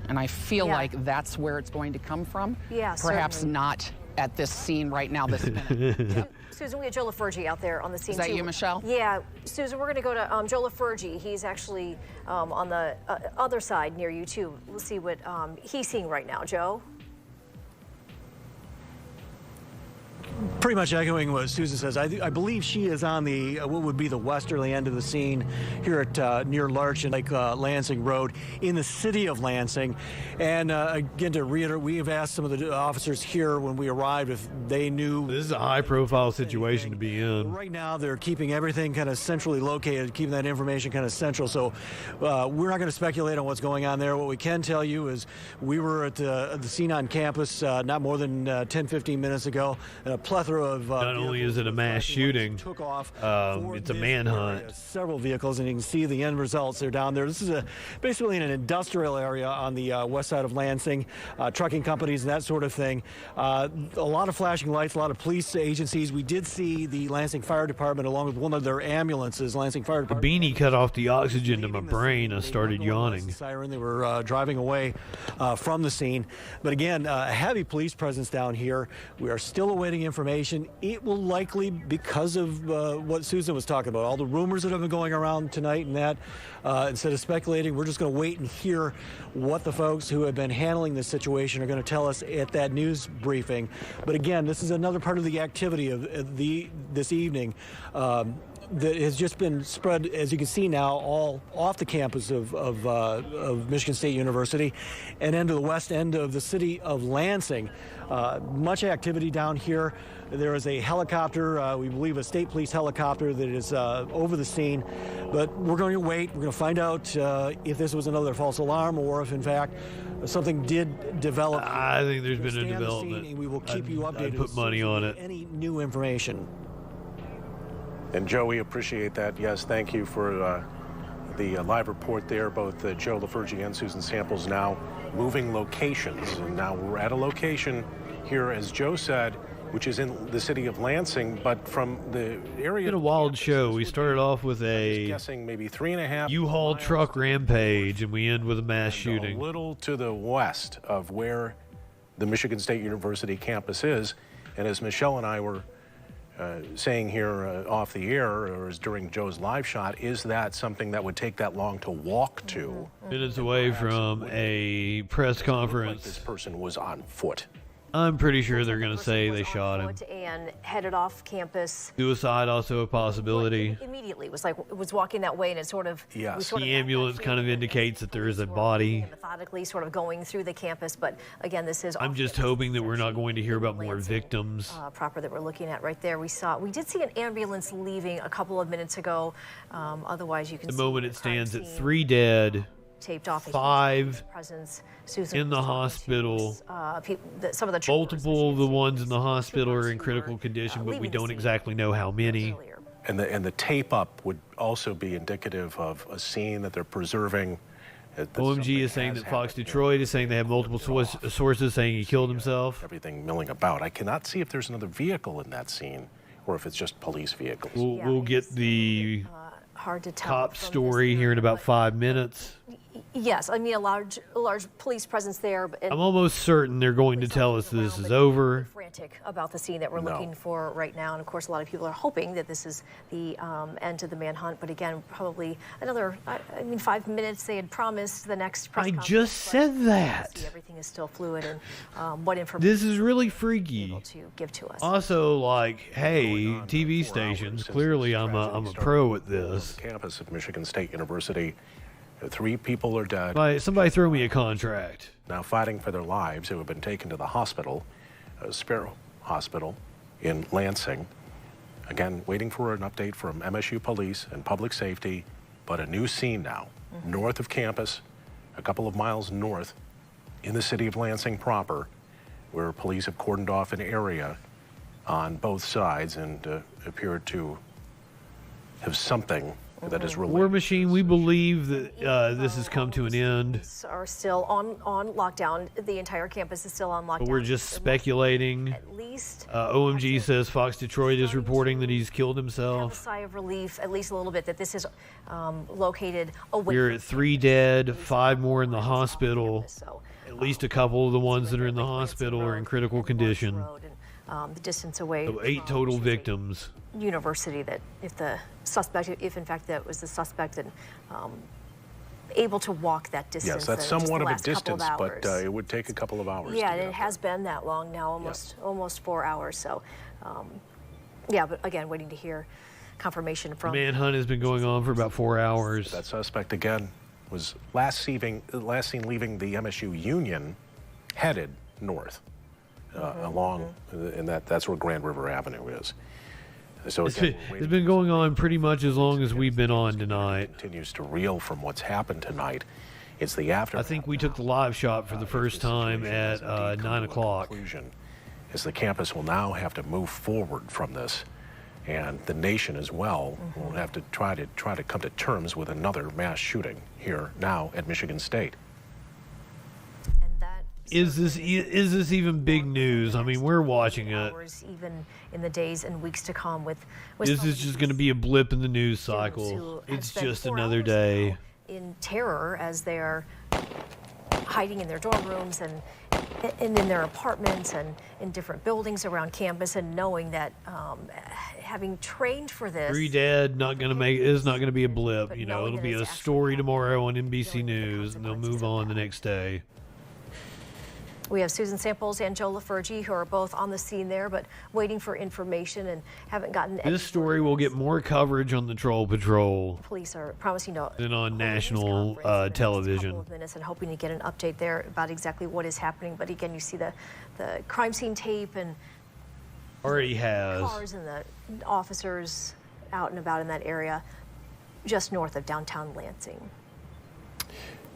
And I feel like that's where it's going to come from. Yeah, perhaps certainly. Not at this scene right now, this minute. Susan, we have Joe LaFurgey out there on the scene. Is that too. You, Michelle? Yeah, Susan, we're going to go to Joe LaFurgey. He's actually on the other side near you too. We'll see what he's seeing right now. Joe? Pretty much echoing what Susan says. I believe she is on the what would be the westerly end of the scene here at near Larch and Lake Lansing Road in the city of Lansing. And again, to reiterate, we have asked some of the officers here when we arrived if they knew. This is a high-profile situation to be in. Right now, they're keeping everything kind of centrally located, keeping that information kind of central. So we're not going to speculate on what's going on there. What we can tell you is we were at the scene on campus not more than 10-15 minutes ago. A plethora of not only is it a mass shooting, took off it's a manhunt. Several vehicles, and you can see the end results. They're down there. This is basically in an industrial area on the west side of Lansing, trucking companies and that sort of thing. A lot of flashing lights, a lot of police agencies. We did see the Lansing Fire Department along with one of their ambulances. Lansing Fire The Department. beanie cut off the oxygen to my brain. I started yawning. Siren. They were driving away from the scene. But again, a heavy police presence down here. We are still awaiting conflicting information. It will likely, because of what Susan was talking about, all the rumors that have been going around tonight and that, instead of speculating, we're just going to wait and hear what the folks who have been handling this situation are going to tell us at that news briefing. But again, this is another part of the activity of this evening that has just been spread, as you can see now, all off the campus of Michigan State University and into the west end of the city of Lansing. Much activity down here. There is a helicopter, we believe a state police helicopter, that is over the scene. But we're going to wait. We're going to find out if this was another false alarm or if, in fact, something did develop. I think there's been a development. And we will keep you updated. I'd put money on it. Any new information. And Joe, we appreciate that. Yes, thank you for the live report there. Both Joe LaFergie and Susan Samples now moving locations. And now we're at a location here, as Joe said, which is in the city of Lansing, but from the area. It's been a wild show. We started off with a guessing maybe 3.5 U-Haul truck rampage, and we end with a mass shooting. A little to the west of where the Michigan State University campus is. And as Michelle and I were saying here off the air, or as during Joe's live shot, is that something that would take that long to walk to? Minutes away from a press conference. Like this person was on foot. I'm pretty sure they're going to say they shot him. And headed off campus. Suicide also a possibility. Immediately was walking that way, and it sort of. Yes. The ambulance kind of indicates that there is a body. Methodically, sort of going through the campus, but again, this is. I'm just hoping that we're not going to hear about more victims. Proper that we're looking at right there. We did see an ambulance leaving a couple of minutes ago. Otherwise, you can. The moment it stands at 3 dead. Taped off 5 presence. in the hospital. Some of the multiple of the ones in the hospital are in critical condition, but we don't exactly know how many. And the tape up would also be indicative of a scene that they're preserving. OMG is saying that Fox Detroit is saying they have multiple sources saying he killed himself. Everything milling about. I cannot see if there's another vehicle in that scene or if it's just police vehicles. We'll get the hard to tell cop story here in about 5 minutes. Yes, I mean a large police presence there. But I'm almost certain they're going to tell us this is over. Frantic about the scene that we're looking for right now, and of course a lot of people are hoping that this is the end to the manhunt. But again, probably another 5 minutes. They had promised the next press conference. I just said that. Everything is still fluid, and what information this is really freaky. To give to us. Also, like, hey, TV stations. Clearly, I'm a pro at this. Campus of Michigan State University. 3 people are dead. Somebody throw me a contract. Now fighting for their lives, who have been taken to the hospital, Sparrow Hospital in Lansing. Again, waiting for an update from MSU Police and Public Safety, but a new scene now, north of campus, a couple of miles north, in the city of Lansing proper, where police have cordoned off an area on both sides and appeared to have something that is related. War Machine, we believe that this has come to an end. Are still on lockdown. The entire campus is still on lockdown. But we're just speculating. At least. OMG says Fox Detroit is reporting that he's killed himself. Have a sigh of relief, at least a little bit, that this is located away. We're at 3 dead, 5 more in the hospital. At least a couple of the ones that are in the hospital are in critical condition. The distance away. So 8 total victims. University, that if in fact that was the suspect, that able to walk that distance. Yes, that's somewhat of a distance, but it would take a couple of hours. Yeah, and it has been that long now, almost 4 hours. So, but again, waiting to hear confirmation from. Manhunt has been going on for about 4 hours. That suspect again was last seen leaving the MSU Union, headed north along, and that's where Grand River Avenue is. So it's been going on pretty much as long as we've been on tonight. Continues to reel from what's happened tonight. It's the after. I think we took the live shot for the first time at 9 o'clock. As the campus will now have to move forward from this, and the nation as well will have to try to come to terms with another mass shooting here now at Michigan State. Is this even big news? I mean, we're watching it. Even in the days and weeks to come, with this is just going to be a blip in the news cycle. It's just another day. In terror as they're hiding in their dorm rooms and and in their apartments and in different buildings around campus, and knowing that having trained for this, 3 dead, is not gonna be a blip. You know, it'll be a story tomorrow on NBC News, and they'll move on the next day. We have Susan Samples and Joe LaFergie, who are both on the scene there, but waiting for information and haven't gotten. This story will get more coverage on the Troll Patrol. Police are promising to than on national television. Couple of minutes and hoping to get an update there about exactly what is happening. But again, you see the crime scene tape and already has cars and the officers out and about in that area, just north of downtown Lansing.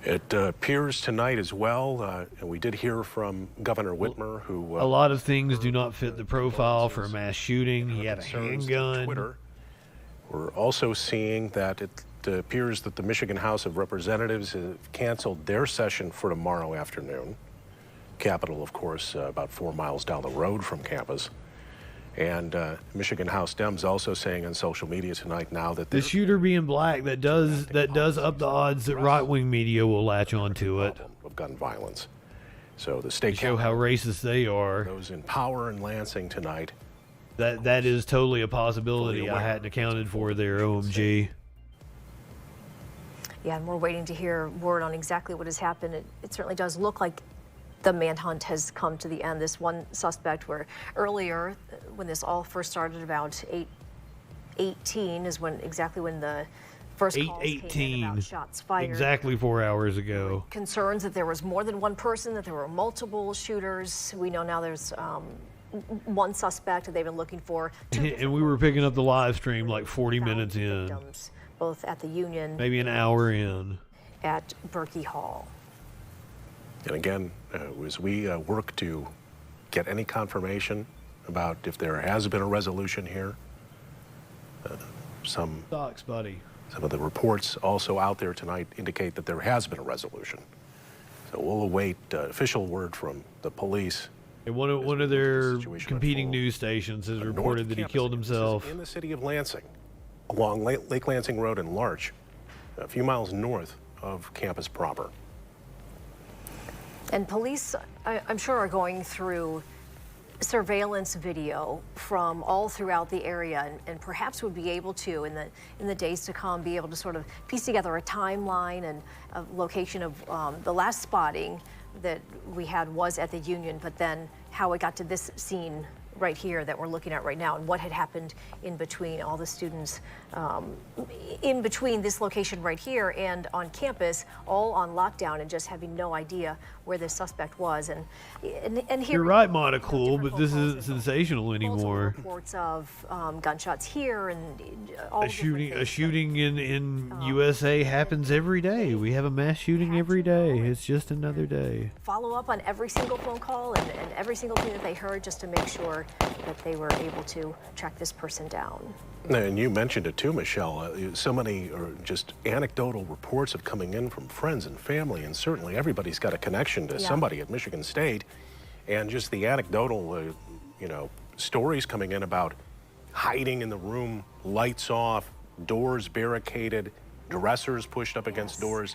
It appears tonight as well, and we did hear from Governor Whitmer, who... a lot of things do not fit the profile for a mass shooting. He had a handgun. Twitter. We're also seeing that it appears that the Michigan House of Representatives have canceled their session for tomorrow afternoon. Capitol, of course, about 4 miles down the road from campus. And Michigan House Dems also saying on social media tonight now that the shooter being black, that does up the odds that right-wing media will latch onto it. Of gun violence. So the state show how racist they are. Those in power in Lansing tonight. That is totally a possibility I hadn't accounted for there, OMG. Yeah, and we're waiting to hear word on exactly what has happened. It certainly does look like the manhunt has come to the end. This one suspect, where earlier, when this all first started, about 8:18 is exactly when the first calls came in about shots fired. Exactly 4 hours ago. Concerns that there was more than one person, that there were multiple shooters. We know now there's one suspect that they've been looking for. And we were picking up the live stream like 40 minutes in. Victims, both at the Union. Maybe an hour in. At Berkey Hall. And again, as we work to get any confirmation about if there has been a resolution here, some of the reports also out there tonight indicate that there has been a resolution. So we'll await official word from the police. And one of their competing news stations has reported that he killed himself in the city of Lansing, along Lake Lansing Road in Larch, a few miles north of campus proper. And police, I'm sure, are going through surveillance video from all throughout the area, and perhaps would be able to, in the days to come, be able to sort of piece together a timeline and a location of the last spotting that we had was at the Union, but then how it got to this scene right here that we're looking at right now, and what had happened in between all the students in between this location right here and on campus, all on lockdown and just having no idea where this suspect was. And here you're right, Monocool, but this isn't sensational anymore. Reports of gunshots here and all a shooting in USA happens every day. We have a mass shooting every day. It's just another day. Follow up on every single phone call and every single thing that they heard, just to make sure that they were able to track this person down. And you mentioned it too, Michelle. So many just anecdotal reports of coming in from friends and family, and certainly everybody's got a connection to somebody at Michigan State, and just the anecdotal, stories coming in about hiding in the room, lights off, doors barricaded, dressers pushed up against doors.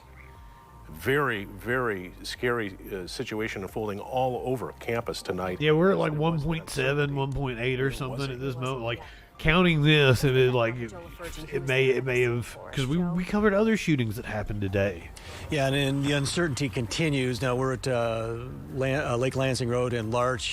Very, very scary situation unfolding all over campus tonight. Yeah, we're at like 1.7, 1.8 or something at this moment. Like, counting this, and it may have, because we covered other shootings that happened today. Yeah, and the uncertainty continues. Now we're at Lake Lansing Road and large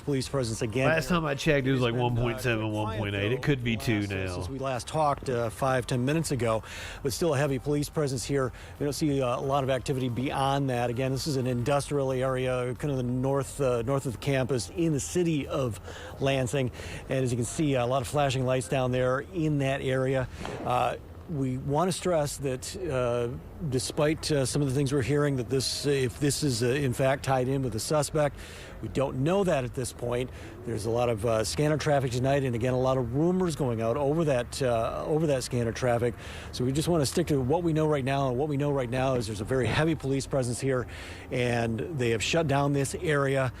police presence again. Last time I checked, it was like 1.7, 1.8. It could be 2 now. Since we last talked 5-10 minutes ago, but still a heavy police presence here. We don't see a lot of activity beyond that. Again, this is an industrial area, kind of the north of the campus in the city of Lansing, and as you can see, a lot of flashing lights down there in that area. We want to stress that despite some of the things we're hearing, that if this is in fact tied in with a suspect, we don't know that at this point. There's a lot of scanner traffic tonight, and again, a lot of rumors going out over that scanner traffic. So we just want to stick to what we know right now, and what we know right now is there's a very heavy police presence here, and they have shut down this area.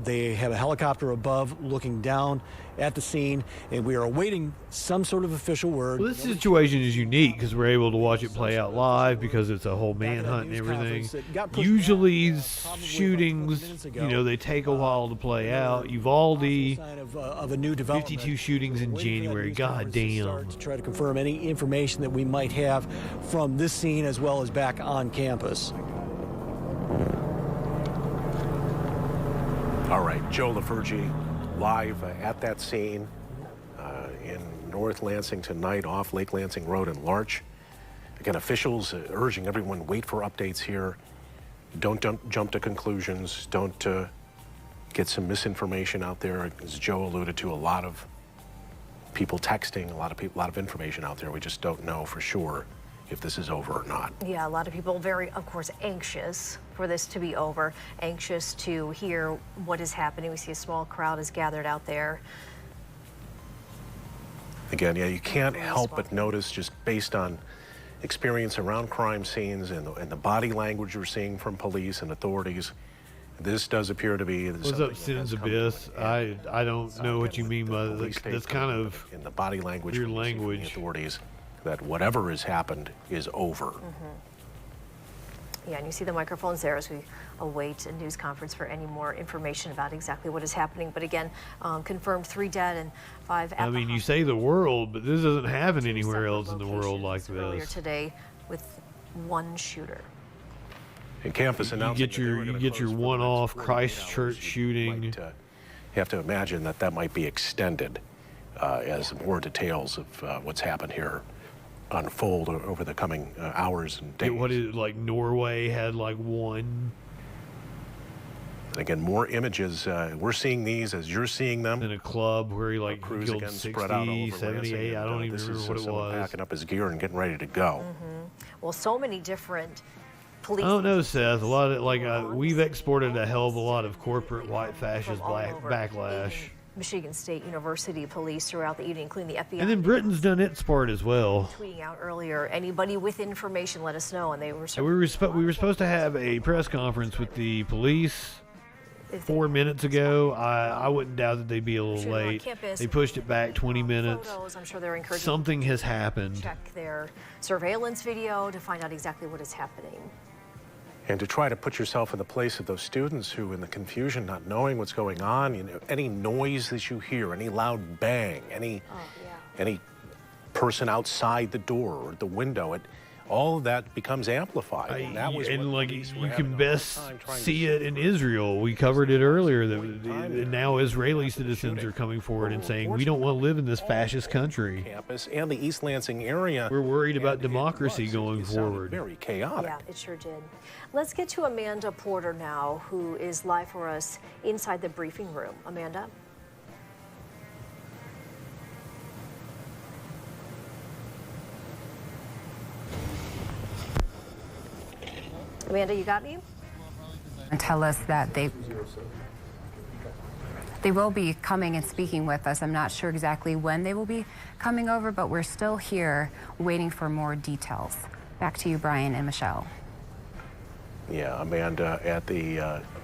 They have a helicopter above looking down at the scene, and we are awaiting some sort of official word. Well, this situation is unique because we're able to watch it play out live. live because it's a whole manhunt and everything. Usually these shootings, you know, they take a while to play out. Uvalde, of a new development. 52 shootings in January. God damn. To try to confirm any information that we might have from this scene as well as back on campus. All right, Joe LaFurgey live at that scene in North Lansing tonight off Lake Lansing Road in Larch. Again, officials urging everyone wait for updates here. Don't jump to conclusions. Don't get some misinformation out there. As Joe alluded to, a lot of people texting, a lot of information out there. We just don't know for sure if this is over or not. Yeah, a lot of people very, of course, anxious for this to be over, anxious to hear what is happening. We see a small crowd is gathered out there. Again, yeah, you can't help but notice, just based on experience around crime scenes and the body language we're seeing from police and authorities, this does appear to be. What's up, Sin's Abyss? I don't know what you mean by that. That's kind of in the body language. Your language. The authorities that whatever has happened is over. Yeah, and you see the microphones there as we await a news conference for any more information about exactly what is happening. But again, confirmed 3 dead and 5 at I mean, you say the world, but this doesn't happen anywhere else in the world like this. Earlier today with 1 shooter. And campus announcing you get your one-off Christchurch shooting. You have to imagine that might be extended as more details of what's happened here unfold over the coming hours and days. What is it, like Norway had like 1? Again, more images. We're seeing these as you're seeing them. In a club where he like cruise killed again, 60, spread out all over 78, I don't even this remember is what it someone was. packing up his gear and getting ready to go. Well, so many different police. I don't know, Seth. A lot of we've exported a hell of a lot of corporate white fascist backlash. Michigan State University police throughout the evening, including the FBI. And then Britain's done its part as well. Tweeting out earlier, anybody with information, let us know. And they were. We were supposed to have a press conference with the police 4 minutes ago. I wouldn't doubt that they'd be a little late. They pushed it back 20 minutes. I'm sure they're encouraging. Something has happened. Check their surveillance video to find out exactly what is happening. And to try to put yourself in the place of those students who, in the confusion, not knowing what's going on, you know, any noise that you hear, any loud bang, any person outside the door or the window, all of that becomes amplified. And that was like you can best see it in Israel. We covered it earlier that now Israeli citizens are coming forward and saying we don't want to live in this fascist country. Campus and the East Lansing area. We're worried about democracy going forward. Very chaotic. Yeah, it sure did. Let's get to Amanda Porter now, who is live for us inside the briefing room. Amanda. Amanda, you got me? And tell us that they will be coming and speaking with us. I'm not sure exactly when they will be coming over, but we're still here waiting for more details. Back to you, Brian and Michelle. Yeah, Amanda, at the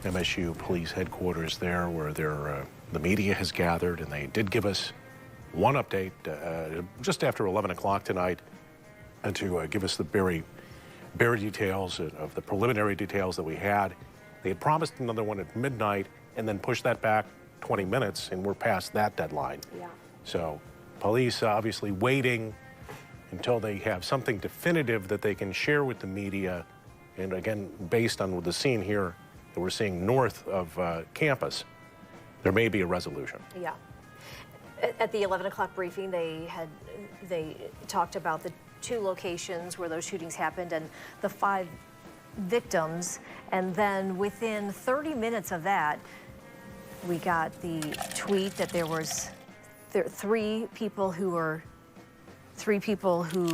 MSU police headquarters there, where the media has gathered, and they did give us one update just after 11 o'clock tonight, and to give us the bare details of the preliminary details that we had. They had promised another one at midnight and then pushed that back 20 minutes, and we're past that deadline. Yeah. So police obviously waiting until they have something definitive that they can share with the media. And again, based on the scene here that we're seeing north of campus, there may be a resolution. Yeah. At the 11 o'clock briefing, they talked about the 2 locations where those shootings happened and the 5 victims. And then within 30 minutes of that, we got the tweet that there was 3 people who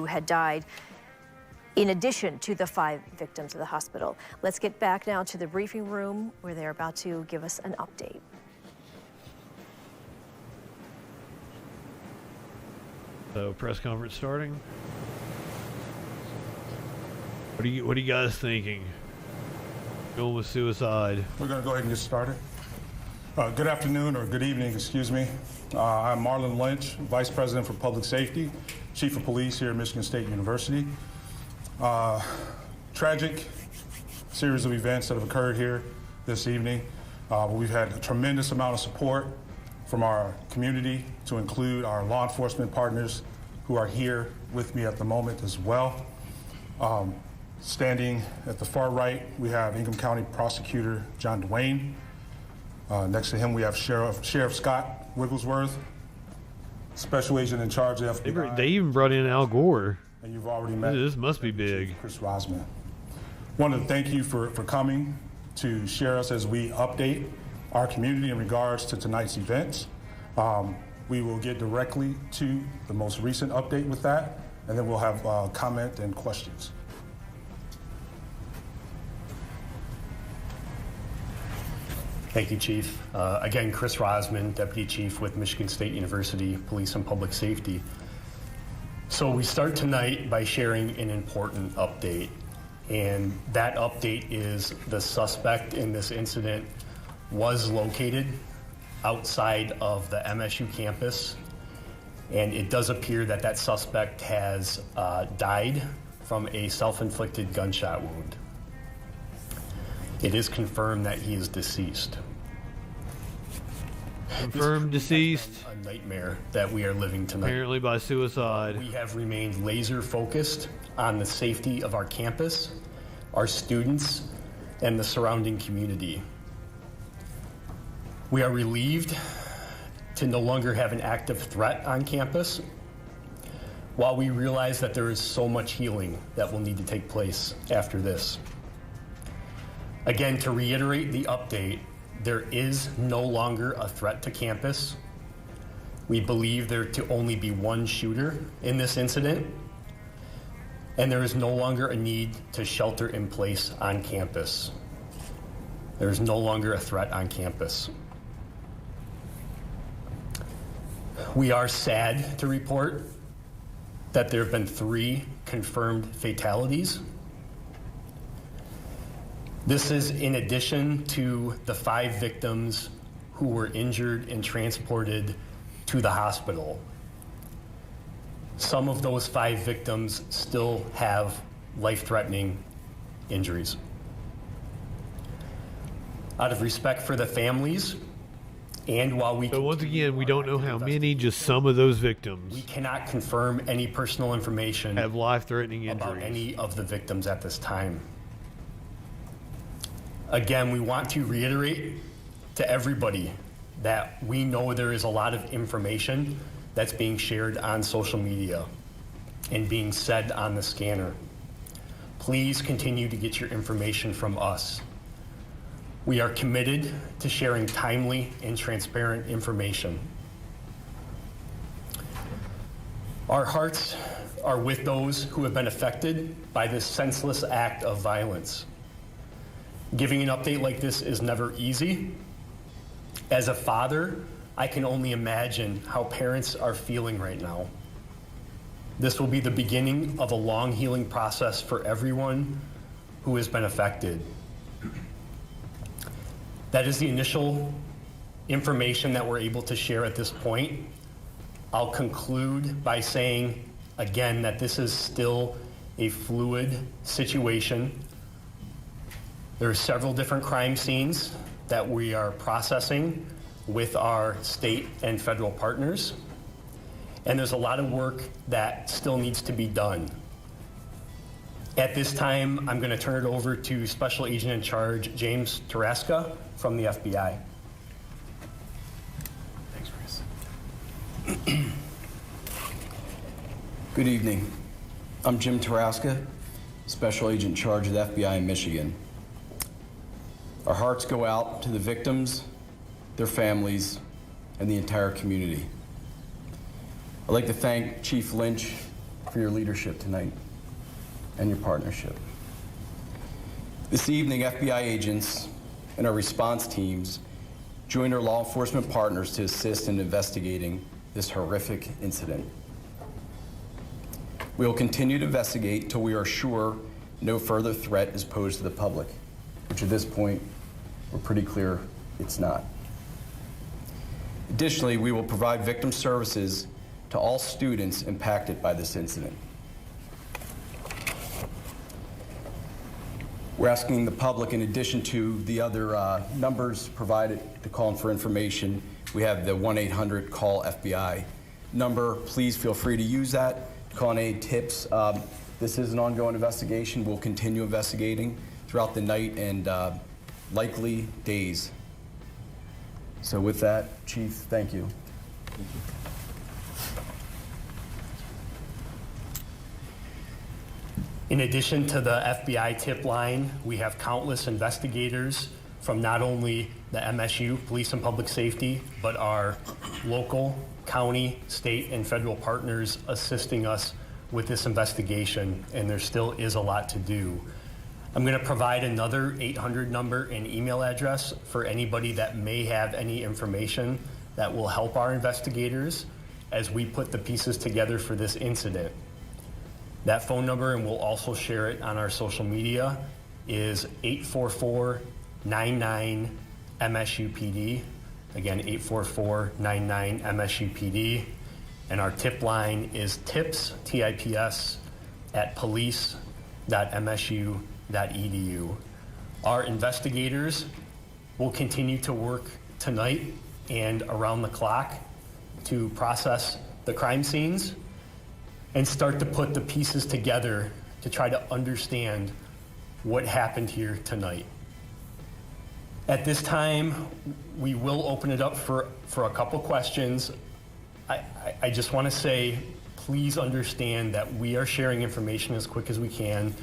had died in addition to the 5 victims of the hospital. Let's get back now to the briefing room where they're about to give us an update. So press conference starting. What are you guys thinking? Going with suicide. We're going to go ahead and get started. Good afternoon, or good evening, excuse me. I'm Marlon Lynch, Vice President for Public Safety, Chief of Police here at Michigan State University. Tragic series of events that have occurred here this evening. We've had a tremendous amount of support from our community, to include our law enforcement partners who are here with me at the moment as well. Standing at the far right, we have Ingham County Prosecutor John Duane. Next to him, we have Sheriff Scott Wigglesworth, Special Agent in charge of FBI. They even brought in Al Gore. And you've already met. This must be big. Chris Rosman. Wanted to thank you for coming to share us as we update our community in regards to tonight's events. We will get directly to the most recent update with that, and then we'll have comment and questions. Thank you, Chief. Again, Chris Rosman, Deputy Chief with Michigan State University Police and Public Safety. So we start tonight by sharing an important update, and that update is the suspect in this incident was located outside of the MSU campus, and it does appear that that suspect has died from a self-inflicted gunshot wound. It is confirmed that he is deceased. Confirmed deceased. A nightmare that we are living tonight. Apparently by suicide. We have remained laser focused on the safety of our campus, our students, and the surrounding community. We are relieved to no longer have an active threat on campus, while we realize that there is so much healing that will need to take place after this. Again, to reiterate the update, there is no longer a threat to campus. We believe there to only be one shooter in this incident, and there is no longer a need to shelter in place on campus. There is no longer a threat on campus. We are sad to report that there have been 3 confirmed fatalities. This is in addition to the 5 victims who were injured and transported to the hospital. Some of those 5 victims still have life-threatening injuries. Out of respect for the families, and while we... So once again, we don't know how many, just some of those victims. We cannot confirm any personal information have life-threatening injuries about any of the victims at this time. Again, we want to reiterate to everybody that we know there is a lot of information that's being shared on social media and being said on the scanner. Please continue to get your information from us. We are committed to sharing timely and transparent information. Our hearts are with those who have been affected by this senseless act of violence. Giving an update like this is never easy. As a father, I can only imagine how parents are feeling right now. This will be the beginning of a long healing process for everyone who has been affected. That is the initial information that we're able to share at this point. I'll conclude by saying again that this is still a fluid situation. There are several different crime scenes that we are processing with our state and federal partners. And there's a lot of work that still needs to be done. At this time, I'm going to turn it over to Special Agent in Charge James Tarasca from the FBI. Thanks, Chris. Good evening. I'm Jim Tarasca, Special Agent in Charge of the FBI in Michigan. Our hearts go out to the victims, their families, and the entire community. I'd like to thank Chief Lynch for your leadership tonight and your partnership. This evening, FBI agents and our response teams joined our law enforcement partners to assist in investigating this horrific incident. We will continue to investigate until we are sure no further threat is posed to the public, which at this point, we're pretty clear it's not. Additionally, we will provide victim services to all students impacted by this incident. We're asking the public, in addition to the other numbers provided to call in for information, we have the 1-800-CALL-FBI number. Please feel free to use that. Call in any tips. This is an ongoing investigation. We'll continue investigating throughout the night and likely days. So with that, Chief, thank you. Thank you. In addition to the FBI tip line, we have countless investigators from not only the MSU, Police and Public Safety, but our local, county, state, and federal partners assisting us with this investigation, and there still is a lot to do. I'm going to provide another 800 number and email address for anybody that may have any information that will help our investigators as we put the pieces together for this incident. That phone number, and we'll also share it on our social media, is 844-99-MSUPD. Again, 844-99-MSUPD. And our tip line is tips, T-I-P-S, at police.msu.edu. Our investigators will continue to work tonight and around the clock to process the crime scenes and start to put the pieces together to try to understand what happened here tonight. At this time, we will open it up for a couple questions. I just want to say, please understand that we are sharing information as quick as we can.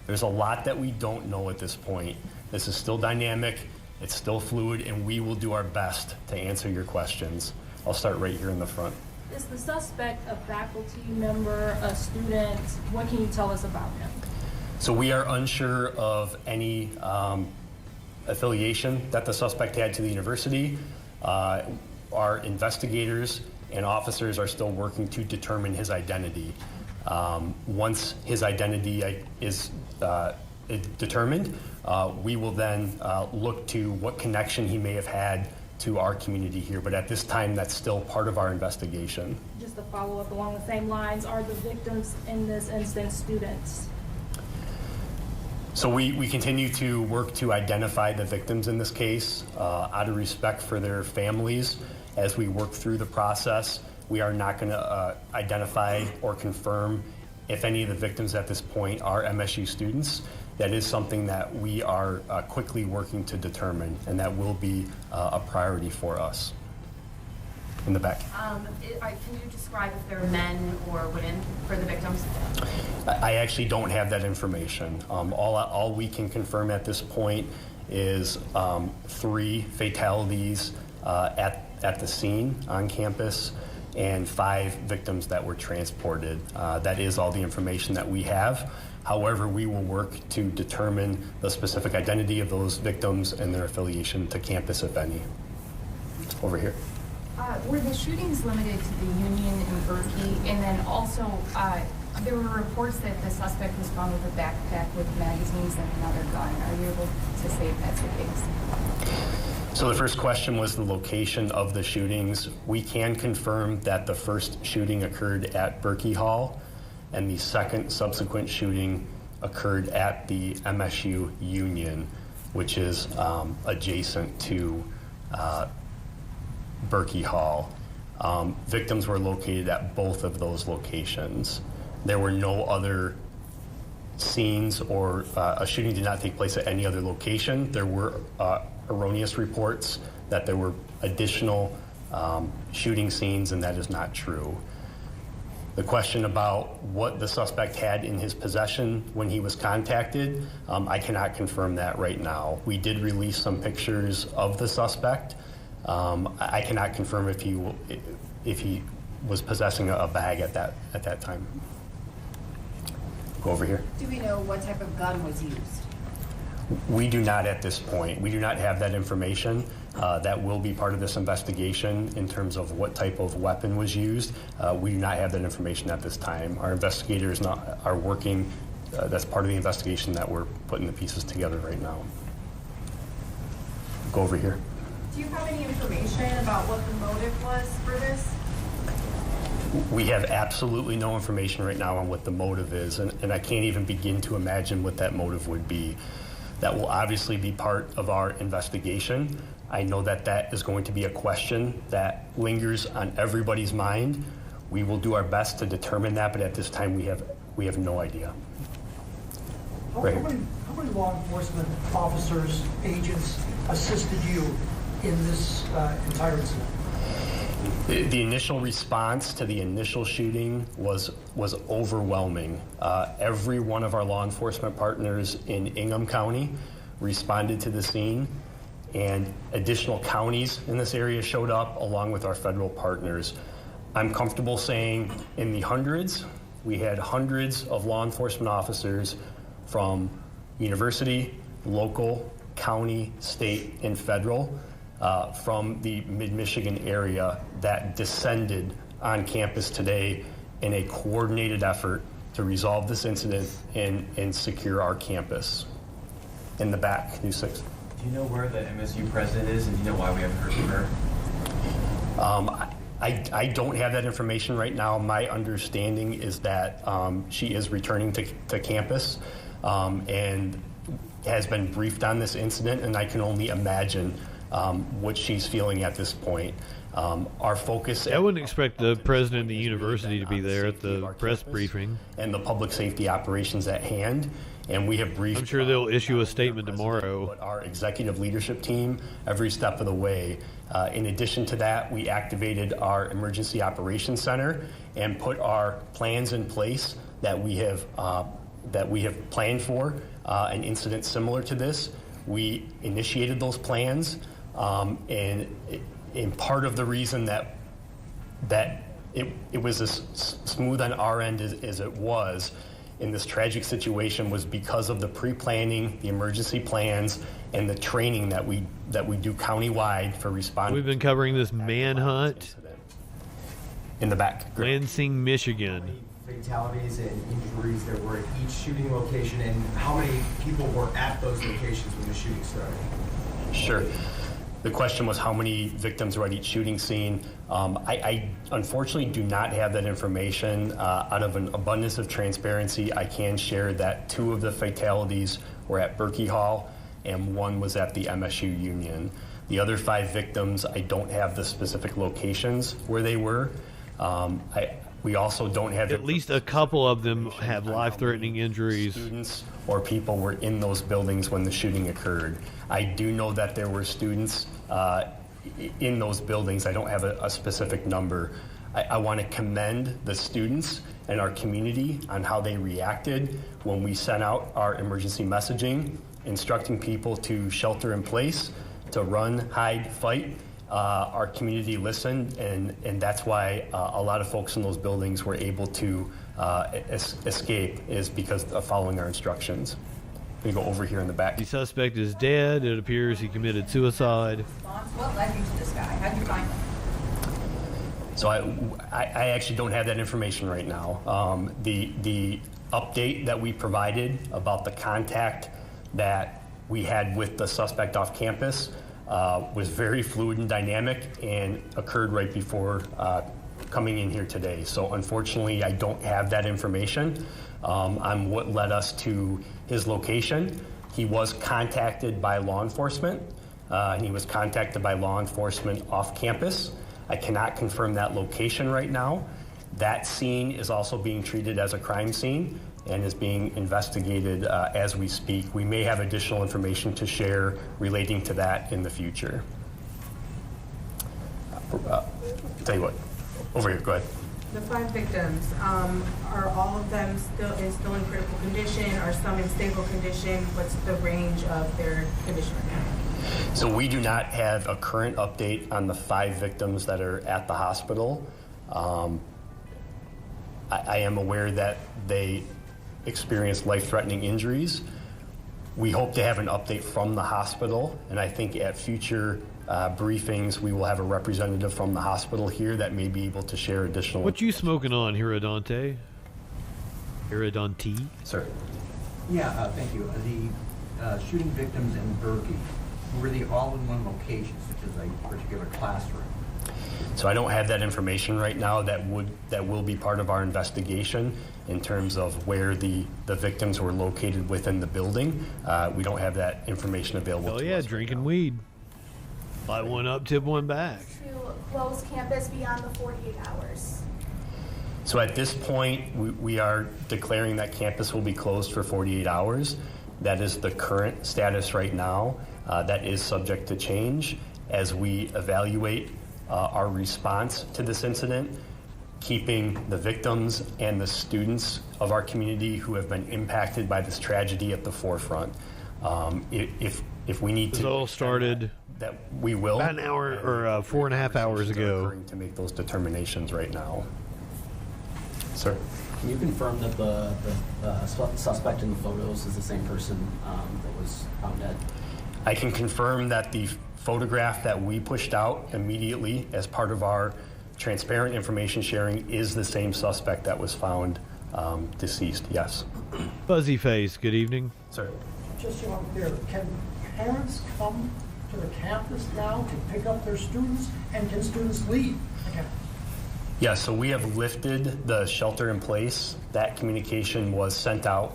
There's a lot that we don't know at this point. This is still dynamic, it's still fluid, and we will do our best to answer your questions. I'll start right here in the front. Is the suspect a faculty member, a student? What can you tell us about him? So we are unsure of any affiliation that the suspect had to the university. Our investigators and officers are still working to determine his identity. Once his identity is determined, we will then look to what connection he may have had to our community here, but at this time, that's still part of our investigation. Just to follow up along the same lines, are the victims in this instance students? So we continue to work to identify the victims in this case out of respect for their families. As we work through the process, we are not going to identify or confirm if any of the victims at this point are MSU students. That is something that we are quickly working to determine, and that will be a priority for us. In the back. Can you describe if they're men or women for the victims? I actually don't have that information. All we can confirm at this point is 3 fatalities at the scene on campus and 5 victims that were transported. That is all the information that we have. However, we will work to determine the specific identity of those victims and their affiliation to campus, if any. Over here. Were the shootings limited to the Union and Berkey? And then also, there were reports that the suspect was found with a backpack with magazines and another gun. Are you able to say if that's the case? So the first question was the location of the shootings. We can confirm that the first shooting occurred at Berkey Hall, and the second subsequent shooting occurred at the MSU Union, which is adjacent to Berkey Hall. Victims were located at both of those locations. There were no other scenes, or a shooting did not take place at any other location. There were erroneous reports that there were additional shooting scenes, and that is not true. The question about what the suspect had in his possession when he was contacted, I cannot confirm that right now. We did release some pictures of the suspect. I cannot confirm if he was possessing a bag at that time. Go over here. Do we know what type of gun was used? We do not at this point. We do not have that information. That will be part of this investigation in terms of what type of weapon was used. We do not have that information at this time. Our investigators are working. That's part of the investigation that we're putting the pieces together right now. Go over here. Do you have any information about what the motive was for this? We have absolutely no information right now on what the motive is, and I can't even begin to imagine what that motive would be. That will obviously be part of our investigation. I know that that is going to be a question that lingers on everybody's mind. We will do our best to determine that, but at this time we have no idea. How many law enforcement officers, agents assisted you in this entire incident? The initial response to the initial shooting was overwhelming. Every one of our law enforcement partners in Ingham County responded to the scene, and additional counties in this area showed up along with our federal partners. I'm comfortable saying in the hundreds. We had hundreds of law enforcement officers from university, local, county, state, and federal from the mid-Michigan area that descended on campus today in a coordinated effort to resolve this incident and secure our campus. In the back, News 6. Do you know where the MSU president is, and do you know why we haven't heard from her? I don't have that information right now. My understanding is that she is returning to campus and has been briefed on this incident, and I can only imagine what she's feeling at this point. Our focus... I wouldn't expect the president of the university to be there at the press briefing. And the public safety operations at hand. And we have briefed... I'm sure they'll issue a statement tomorrow. But our executive leadership team every step of the way. In addition to that, we activated our emergency operations center and put our plans in place that we have planned for an incident similar to this. We initiated those plans, and part of the reason that it was as smooth on our end as it was in this tragic situation was because of the pre-planning, the emergency plans, and the training that we do countywide for responding. We've been covering this manhunt in the back. Lansing, Michigan. Fatalities and injuries there were at each shooting location, and how many people were at those locations when the shooting started? Sure. The question was how many victims were at each shooting scene. I unfortunately do not have that information. Out of an abundance of transparency, I can share that 2 of the fatalities were at Berkey Hall and 1 was at the MSU Union. The other 5 victims, I don't have the specific locations where they were. We also don't have... At least a couple of them have life-threatening injuries. Students or people were in those buildings when the shooting occurred. I do know that there were students in those buildings. I don't have a specific number. I want to commend the students and our community on how they reacted when we sent out our emergency messaging, instructing people to shelter in place, to run, hide, fight. Our community listened, and that's why a lot of folks in those buildings were able to escape, is because of following our instructions. We go over here in the back. The suspect is dead. It appears he committed suicide. What led you to this guy? How'd you find him? So I actually don't have that information right now. The update that we provided about the contact that we had with the suspect off campus was very fluid and dynamic and occurred right before coming in here today. So unfortunately, I don't have that information on what led us to his location. He was contacted by law enforcement, and he was contacted by law enforcement off campus. I cannot confirm that location right now. That scene is also being treated as a crime scene and is being investigated as we speak. We may have additional information to share relating to that in the future. Tell you what, over here, go ahead. The 5 victims, are all of them still in critical condition? Are some in stable condition? What's the range of their condition right now? So we do not have a current update on the 5 victims that are at the hospital. I am aware that they experienced life-threatening injuries. We hope to have an update from the hospital, and I think at future briefings we will have a representative from the hospital here that may be able to share additional... What you smoking on, Hiradante? Hiradante? Sir. Yeah, thank you. The shooting victims in Berkey, were they all in one location, such as a particular classroom? So I don't have that information right now. That will be part of our investigation in terms of where the victims were located within the building. We don't have that information available. Oh yeah, drinking weed. Buy one up, tip one back. To close campus beyond the 48 hours. So at this point, we are declaring that campus will be closed for 48 hours. That is the current status right now. That is subject to change as we evaluate our response to this incident, keeping the victims and the students of our community who have been impacted by this tragedy at the forefront. If we need to, it all started that we will about an hour or 4.5 hours ago to make those determinations right now. Sir, can you confirm that the suspect in the photos is the same person that was found dead? I can confirm that the photograph that we pushed out immediately as part of our transparent information sharing is the same suspect that was found deceased, yes. Fuzzy face, good evening. Sir. Just so I'm clear, can parents come to the campus now to pick up their students, and can students leave? Okay. Yeah, so we have lifted the shelter in place. That communication was sent out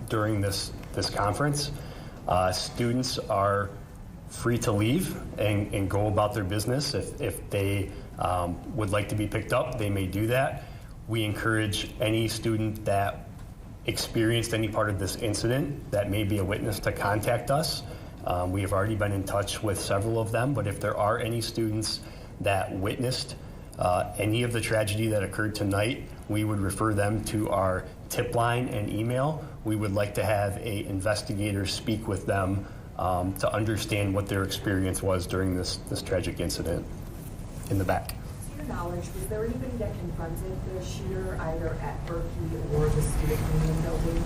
during this conference. Students are free to leave and go about their business. If they would like to be picked up, they may do that. We encourage any student that experienced any part of this incident that may be a witness to contact us. We have already been in touch with several of them, but if there are any students that witnessed any of the tragedy that occurred tonight, we would refer them to our tip line and email. We would like to have an investigator speak with them to understand what their experience was during this tragic incident. In the back. To your knowledge, was there anybody that confronted the shooter either at Berkeley or the student union building?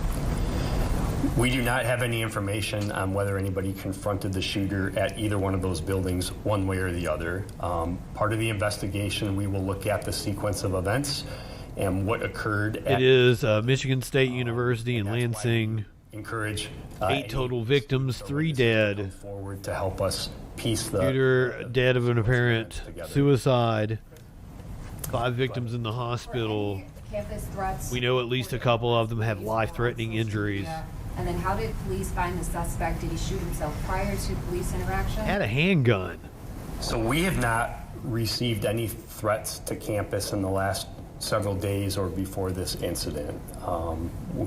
We do not have any information on whether anybody confronted the shooter at either one of those buildings one way or the other. Part of the investigation, we will look at the sequence of events and what occurred. It is Michigan State University in Lansing. Encourage 8 total victims, 3 dead. Forward to help us piece the shooter dead of an apparent suicide. 5 victims in the hospital. Campus threats. We know at least a couple of them have life-threatening injuries. And then how did police find the suspect? Did he shoot himself prior to police interaction? Had a handgun. So we have not received any threats to campus in the last several days or before this incident.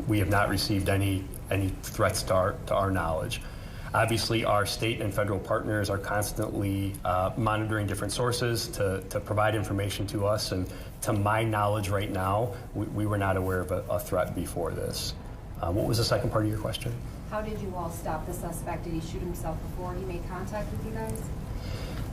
We have not received any threats to our knowledge. Obviously, our state and federal partners are constantly monitoring different sources to provide information to us. And to my knowledge right now, we were not aware of a threat before this. What was the second part of your question? How did you all stop the suspect? Did he shoot himself before he made contact with you guys?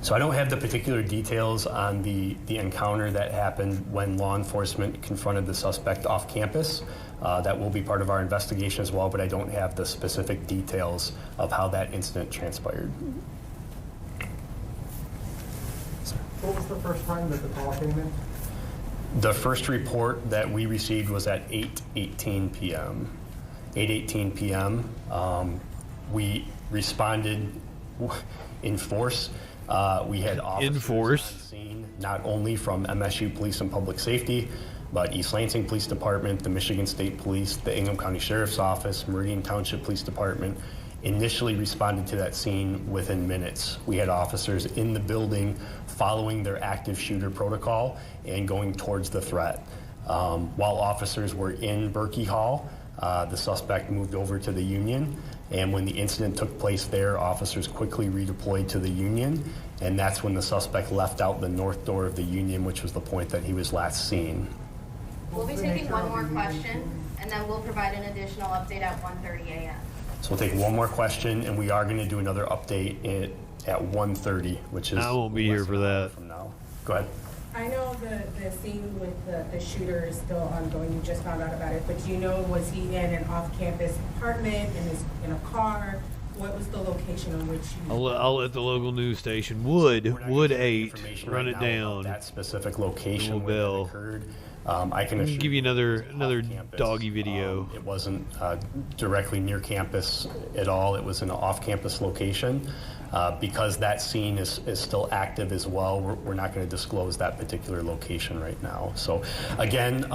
So I don't have the particular details on the encounter that happened when law enforcement confronted the suspect off campus. That will be part of our investigation as well, but I don't have the specific details of how that incident transpired. What was the first time that the call came in? The first report that we received was at 8:18 p.m. 8:18 p.m. We responded in force. We had officers on scene, not only from MSU Police and Public Safety, but East Lansing Police Department, the Michigan State Police, the Ingham County Sheriff's Office, Meridian Township Police Department, initially responded to that scene within minutes. We had officers in the building following their active shooter protocol and going towards the threat. While officers were in Berkey Hall, the suspect moved over to the Union, and when the incident took place there, officers quickly redeployed to the Union, and that's when the suspect left out the north door of the Union, which was the point that he was last seen. We'll be taking one more question, and then we'll provide an additional update at 1:30 a.m. So we'll take one more question, and we are going to do another update at 1:30, which is... I won't be here for that. From now. Go ahead. I know the scene with the shooter is still ongoing. You just found out about it, but you know, was he in an off-campus apartment, in a car? What was the location on which you... I'll let the local news station, Wood 8, run it down. That specific location where it occurred. I can give you another doggy video. It wasn't directly near campus at all. It was in an off-campus location. Because that scene is still active as well, we're not going to disclose that particular location right now. So again,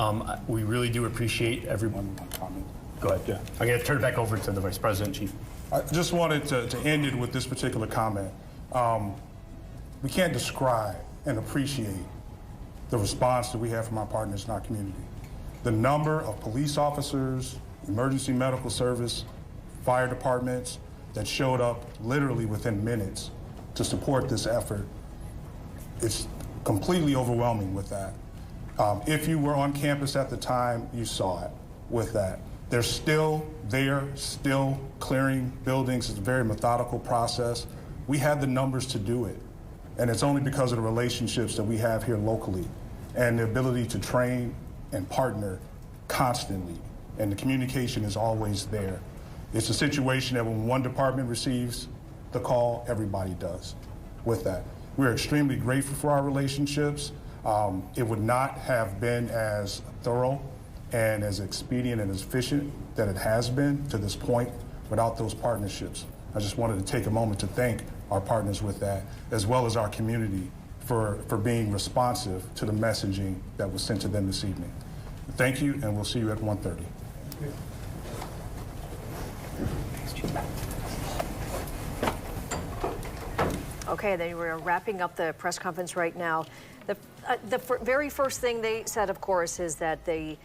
we really do appreciate everyone. Go ahead. Yeah. I'm going to turn it back over to the Vice President, Chief. I just wanted to end it with this particular comment. We can't describe and appreciate the response that we have from our partners in our community. The number of police officers, emergency medical service, fire departments that showed up literally within minutes to support this effort, it's completely overwhelming with that. If you were on campus at the time, you saw it with that. They're still there, still clearing buildings. It's a very methodical process. We had the numbers to do it, and it's only because of the relationships that we have here locally and the ability to train and partner constantly, and the communication is always there. It's a situation that when one department receives the call, everybody does with that. We're extremely grateful for our relationships. It would not have been as thorough and as expedient and as efficient that it has been to this point without those partnerships. I just wanted to take a moment to thank our partners with that, as well as our community for being responsive to the messaging that was sent to them this evening. Thank you, and we'll see you at 1:30. Okay, then we're wrapping up the press conference right now. The very first thing they said, of course, is that the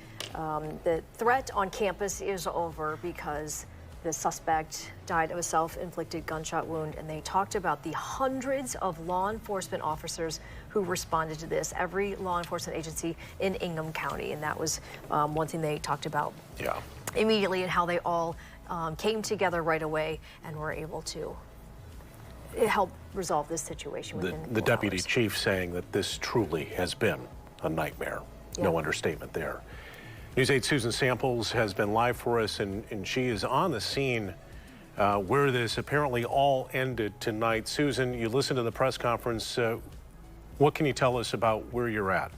threat on campus is over because the suspect died of a self-inflicted gunshot wound, and they talked about the hundreds of law enforcement officers who responded to this, every law enforcement agency in Ingham County, and that was one thing they talked about immediately, and how they all came together right away and were able to help resolve this situation within 4 The deputy hours. chief saying that this truly has been a nightmare. No understatement there. News 8 Susan Samples has been live for us, and she is on the scene where this apparently all ended tonight. Susan, you listened to the press conference. What can you tell us about where you're at?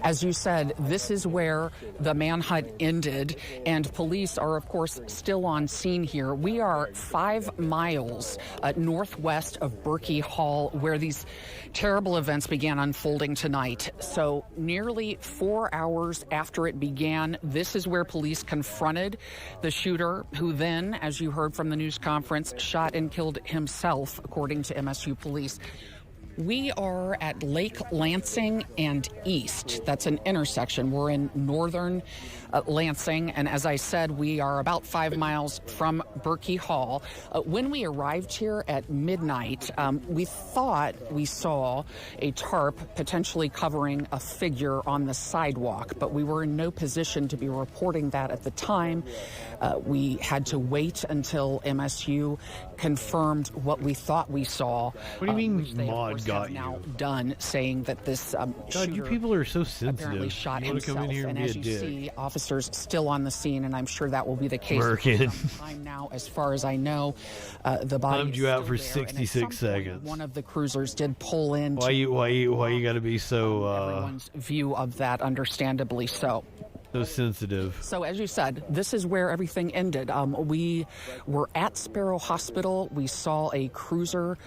As you said, this is where the manhunt ended, and police are, of course, still on scene here. We are 5 miles northwest of Berkey Hall, where these terrible events began unfolding tonight. So nearly 4 hours after it began, this is where police confronted the shooter, who then, as you heard from the news conference, shot and killed himself, according to MSU police. We are at Lake Lansing and East. That's an intersection. We're in northern Lansing, and as I said, we are about 5 miles from Berkey Hall. When we arrived here at midnight, we thought we saw a tarp potentially covering a figure on the sidewalk, but we were in no position to be reporting that at the time. We had to wait until MSU confirmed what we thought we saw. What do you mean Maud got you? Now done saying that this God, you people are so sensitive. apparently shot You wanna himself. come in here and and as be you a dick. see, officers still on the scene, and I'm sure that will be the case for Working. some time now. As far as I know, the body Timed is you out still for there, and at 66 some point, seconds. One of the cruisers did pull in. Why you got to be so everyone's view of that, understandably so. So sensitive? So as you said, this is where everything ended. We were at Sparrow Hospital. We saw a cruiser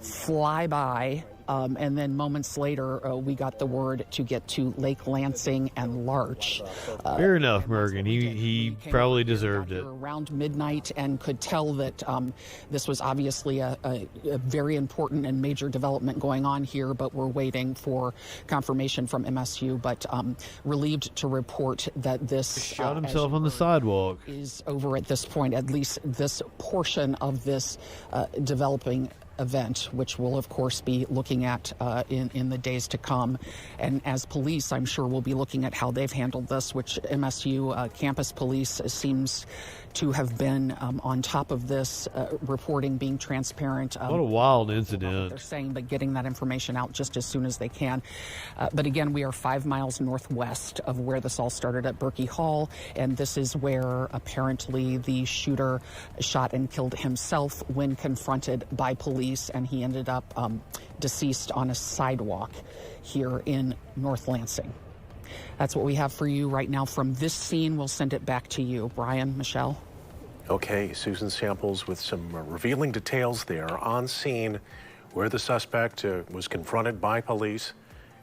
fly by. And then moments later, we got the word to get to Lake Lansing and Larch. Fair enough, Mergen. He probably deserved it. Around midnight, and could tell that this was obviously a very important and major development going on here, but we're waiting for confirmation from MSU. But relieved to report that this Shot himself on the sidewalk. Is over at this point, at least this portion of this developing event, which we'll of course be looking at in the days to come. And as police, I'm sure we'll be looking at how they've handled this, which MSU campus police seems to have been on top of this, reporting, being transparent. What a wild incident. They're saying, but getting that information out just as soon as they can. But again, we are 5 miles northwest of where this all started at Berkey Hall, and this is where apparently the shooter shot and killed himself when confronted by police, and he ended up deceased on a sidewalk here in North Lansing. That's what we have for you right now from this scene. We'll send it back to you. Brian, Michelle? Okay, Susan Samples with some revealing details there on scene where the suspect was confronted by police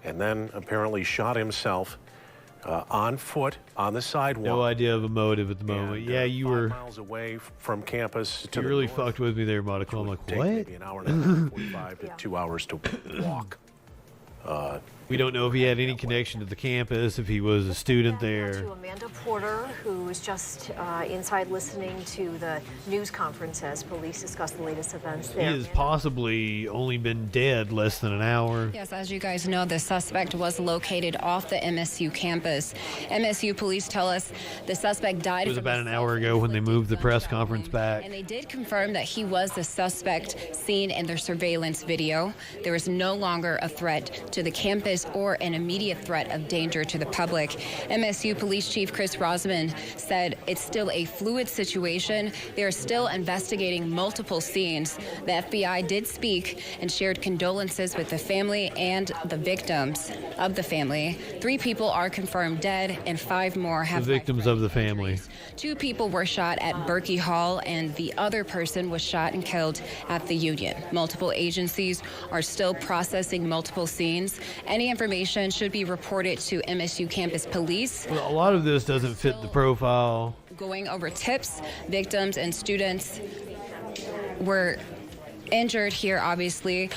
and then apparently shot himself on foot on the sidewalk. No idea of a motive at the moment. Yeah, you were 5 miles away from campus. You really fucked with me there, Monica. I'm like, what? Maybe an hour and a half, 45 to 2 hours to walk. We don't know if he had any connection to the campus, if he was a student there. To Amanda Porter, who's just inside listening to the news conference as police discuss the latest events He there. has possibly only been dead less than an hour. Yes, as you guys know, the suspect was located off the MSU campus. MSU police tell us the suspect died. It was about an hour ago when they moved the press conference back. And they did confirm that he was the suspect seen in their surveillance video. There is no longer a threat to the campus or an immediate threat of danger to the public. MSU Police Chief Chris Rosman said it's still a fluid situation. They're still investigating multiple scenes. The FBI did speak and shared condolences with the family and the victims of the family. 3 people are confirmed dead and 5 more have The victims of the family. 2 people were shot at Berkey Hall, and the other person was shot and killed at the Union. Multiple agencies are still processing multiple scenes. Any information should be reported to MSU campus police. Well, a lot of this doesn't fit the profile. Going over tips, victims and students were injured here, obviously.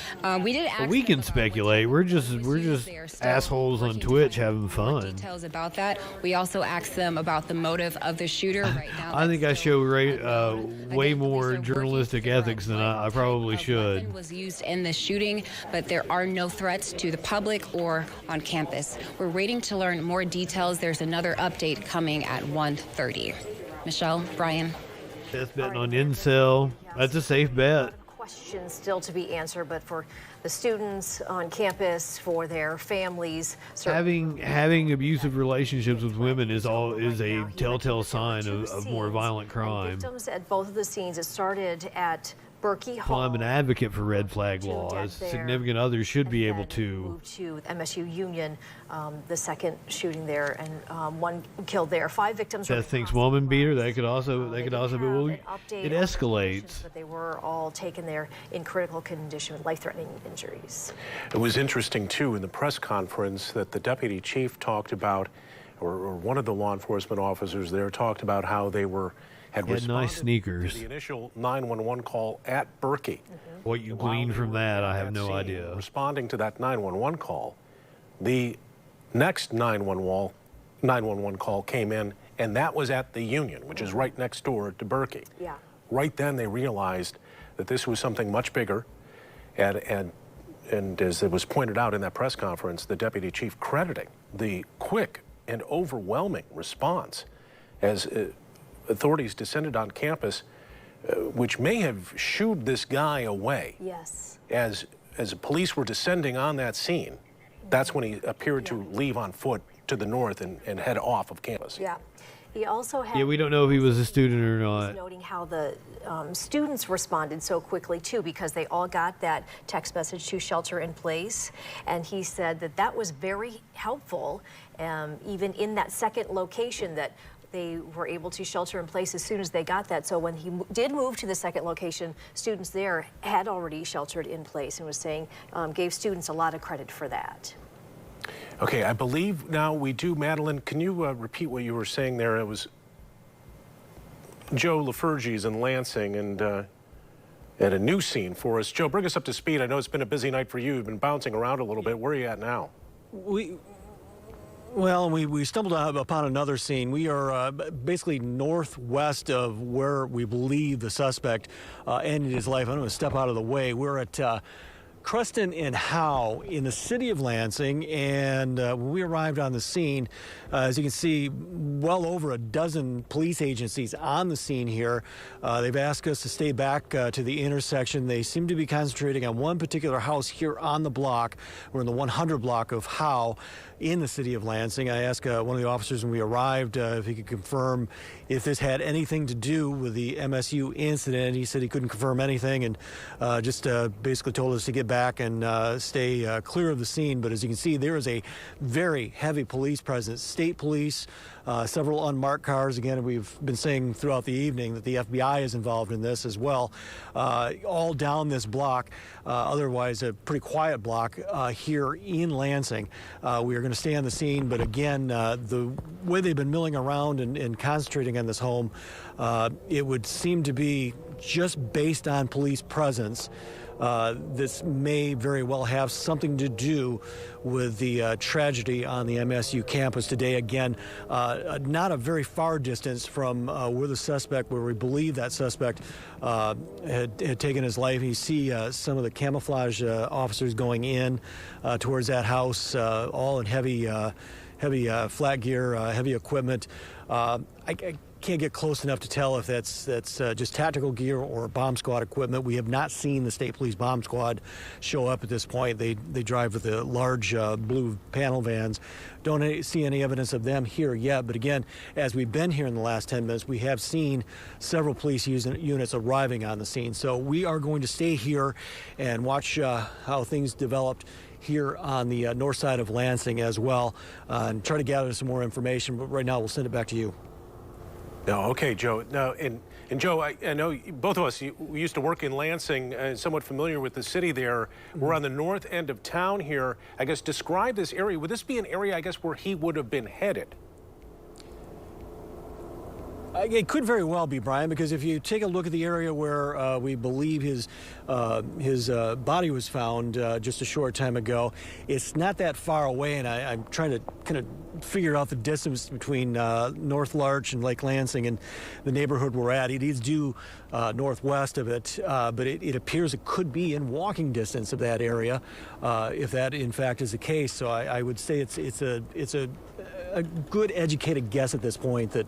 We did ask We can speculate. We're just assholes on Twitch having fun. details about that. We also asked them about the motive of the shooter right now. I think I show way more journalistic ethics than I probably should. Was used in the shooting, but there are no threats to the public or on campus. We're waiting to learn more details. There's another update coming at 1:30. Michelle, Brian. Death betting on incel. That's a safe bet. Questions still to be answered, but for the students on campus, for their families, Having abusive relationships with women is a telltale sign of more violent crime. victims at both of the scenes. It started at Berkey Hall. Well, I'm an advocate for red flag laws. Significant others should be able to. To MSU Union, the second shooting there, and 1 killed there. 5 victims. Beth thinks woman beater. That could also be. Well, it escalates. But they were all taken there in critical condition with life-threatening injuries. It was interesting, too, in the press conference that the deputy chief talked about, or one of the law enforcement officers there talked about how they had responded nice sneakers. to the initial 911 call at Berkey. What you glean from that, I have no idea. Responding to that 911 call, the next 911 call came in, and that was at the Union, which is right next door to Berkey. Yeah. Right then they realized that this was something much bigger, and as it was pointed out in that press conference, the deputy chief crediting the quick and overwhelming response as authorities descended on campus, which may have shooed this guy away. Yes. As the police were descending on that scene, that's when he appeared to leave on foot to the north and head off of campus. Yeah. He also had. Yeah, we don't know if he was a student or not. Noting how the students responded so quickly too, because they all got that text message to shelter in place, and he said that was very helpful, even in that second location that they were able to shelter in place as soon as they got that. So when he did move to the second location, students there had already sheltered in place, and was saying, gave students a lot of credit for that. Okay, I believe now we do. Madeline, can you repeat what you were saying there? It was Joe Lafergie's in Lansing and a new scene for us. Joe, bring us up to speed. I know it's been a busy night for you. You've been bouncing around a little bit. Where are you at now? We stumbled upon another scene. We are basically northwest of where we believe the suspect ended his life. I'm going to step out of the way. We're at Creston and Howe in the city of Lansing, and when we arrived on the scene, as you can see, well over a dozen police agencies on the scene here. They've asked us to stay back to the intersection. They seem to be concentrating on one particular house here on the block. We're in the 100 block of Howe in the city of Lansing. I asked one of the officers when we arrived if he could confirm if this had anything to do with the MSU incident. He said he couldn't confirm anything, and just basically told us to get back and stay clear of the scene. But as you can see, there is a very heavy police presence. State police, several unmarked cars. Again, we've been saying throughout the evening that the FBI is involved in this as well. All down this block, otherwise a pretty quiet block here in Lansing. We are going to stay on the scene, but again, the way they've been milling around and concentrating on this home, it would seem to be just based on police presence. This may very well have something to do with the tragedy on the MSU campus today. Again, not a very far distance from where we believe that suspect had taken his life. You see some of the camouflage officers going in towards that house, all in heavy flat gear, heavy equipment. I can't get close enough to tell if that's just tactical gear or bomb squad equipment. We have not seen the state police bomb squad show up at this point. They drive with the large blue panel vans. Don't see any evidence of them here yet. But again, as we've been here in the last 10 minutes, we have seen several police units arriving on the scene. So we are going to stay here and watch how things developed here on the north side of Lansing as well, and try to gather some more information. But right now, we'll send it back to you. No, okay, Joe. No, and Joe, I know both of us, we used to work in Lansing, somewhat familiar with the city there. We're on the north end of town here. I guess describe this area. Would this be an area, I guess, where he would have been headed? It could very well be, Brian, because if you take a look at the area where we believe his body was found just a short time ago, it's not that far away, and I'm trying to kind of figure out the distance between North Larch and Lake Lansing and the neighborhood we're at. It is due northwest of it, but it appears it could be in walking distance of that area, if that in fact is the case. So I would say it's a good educated guess at this point that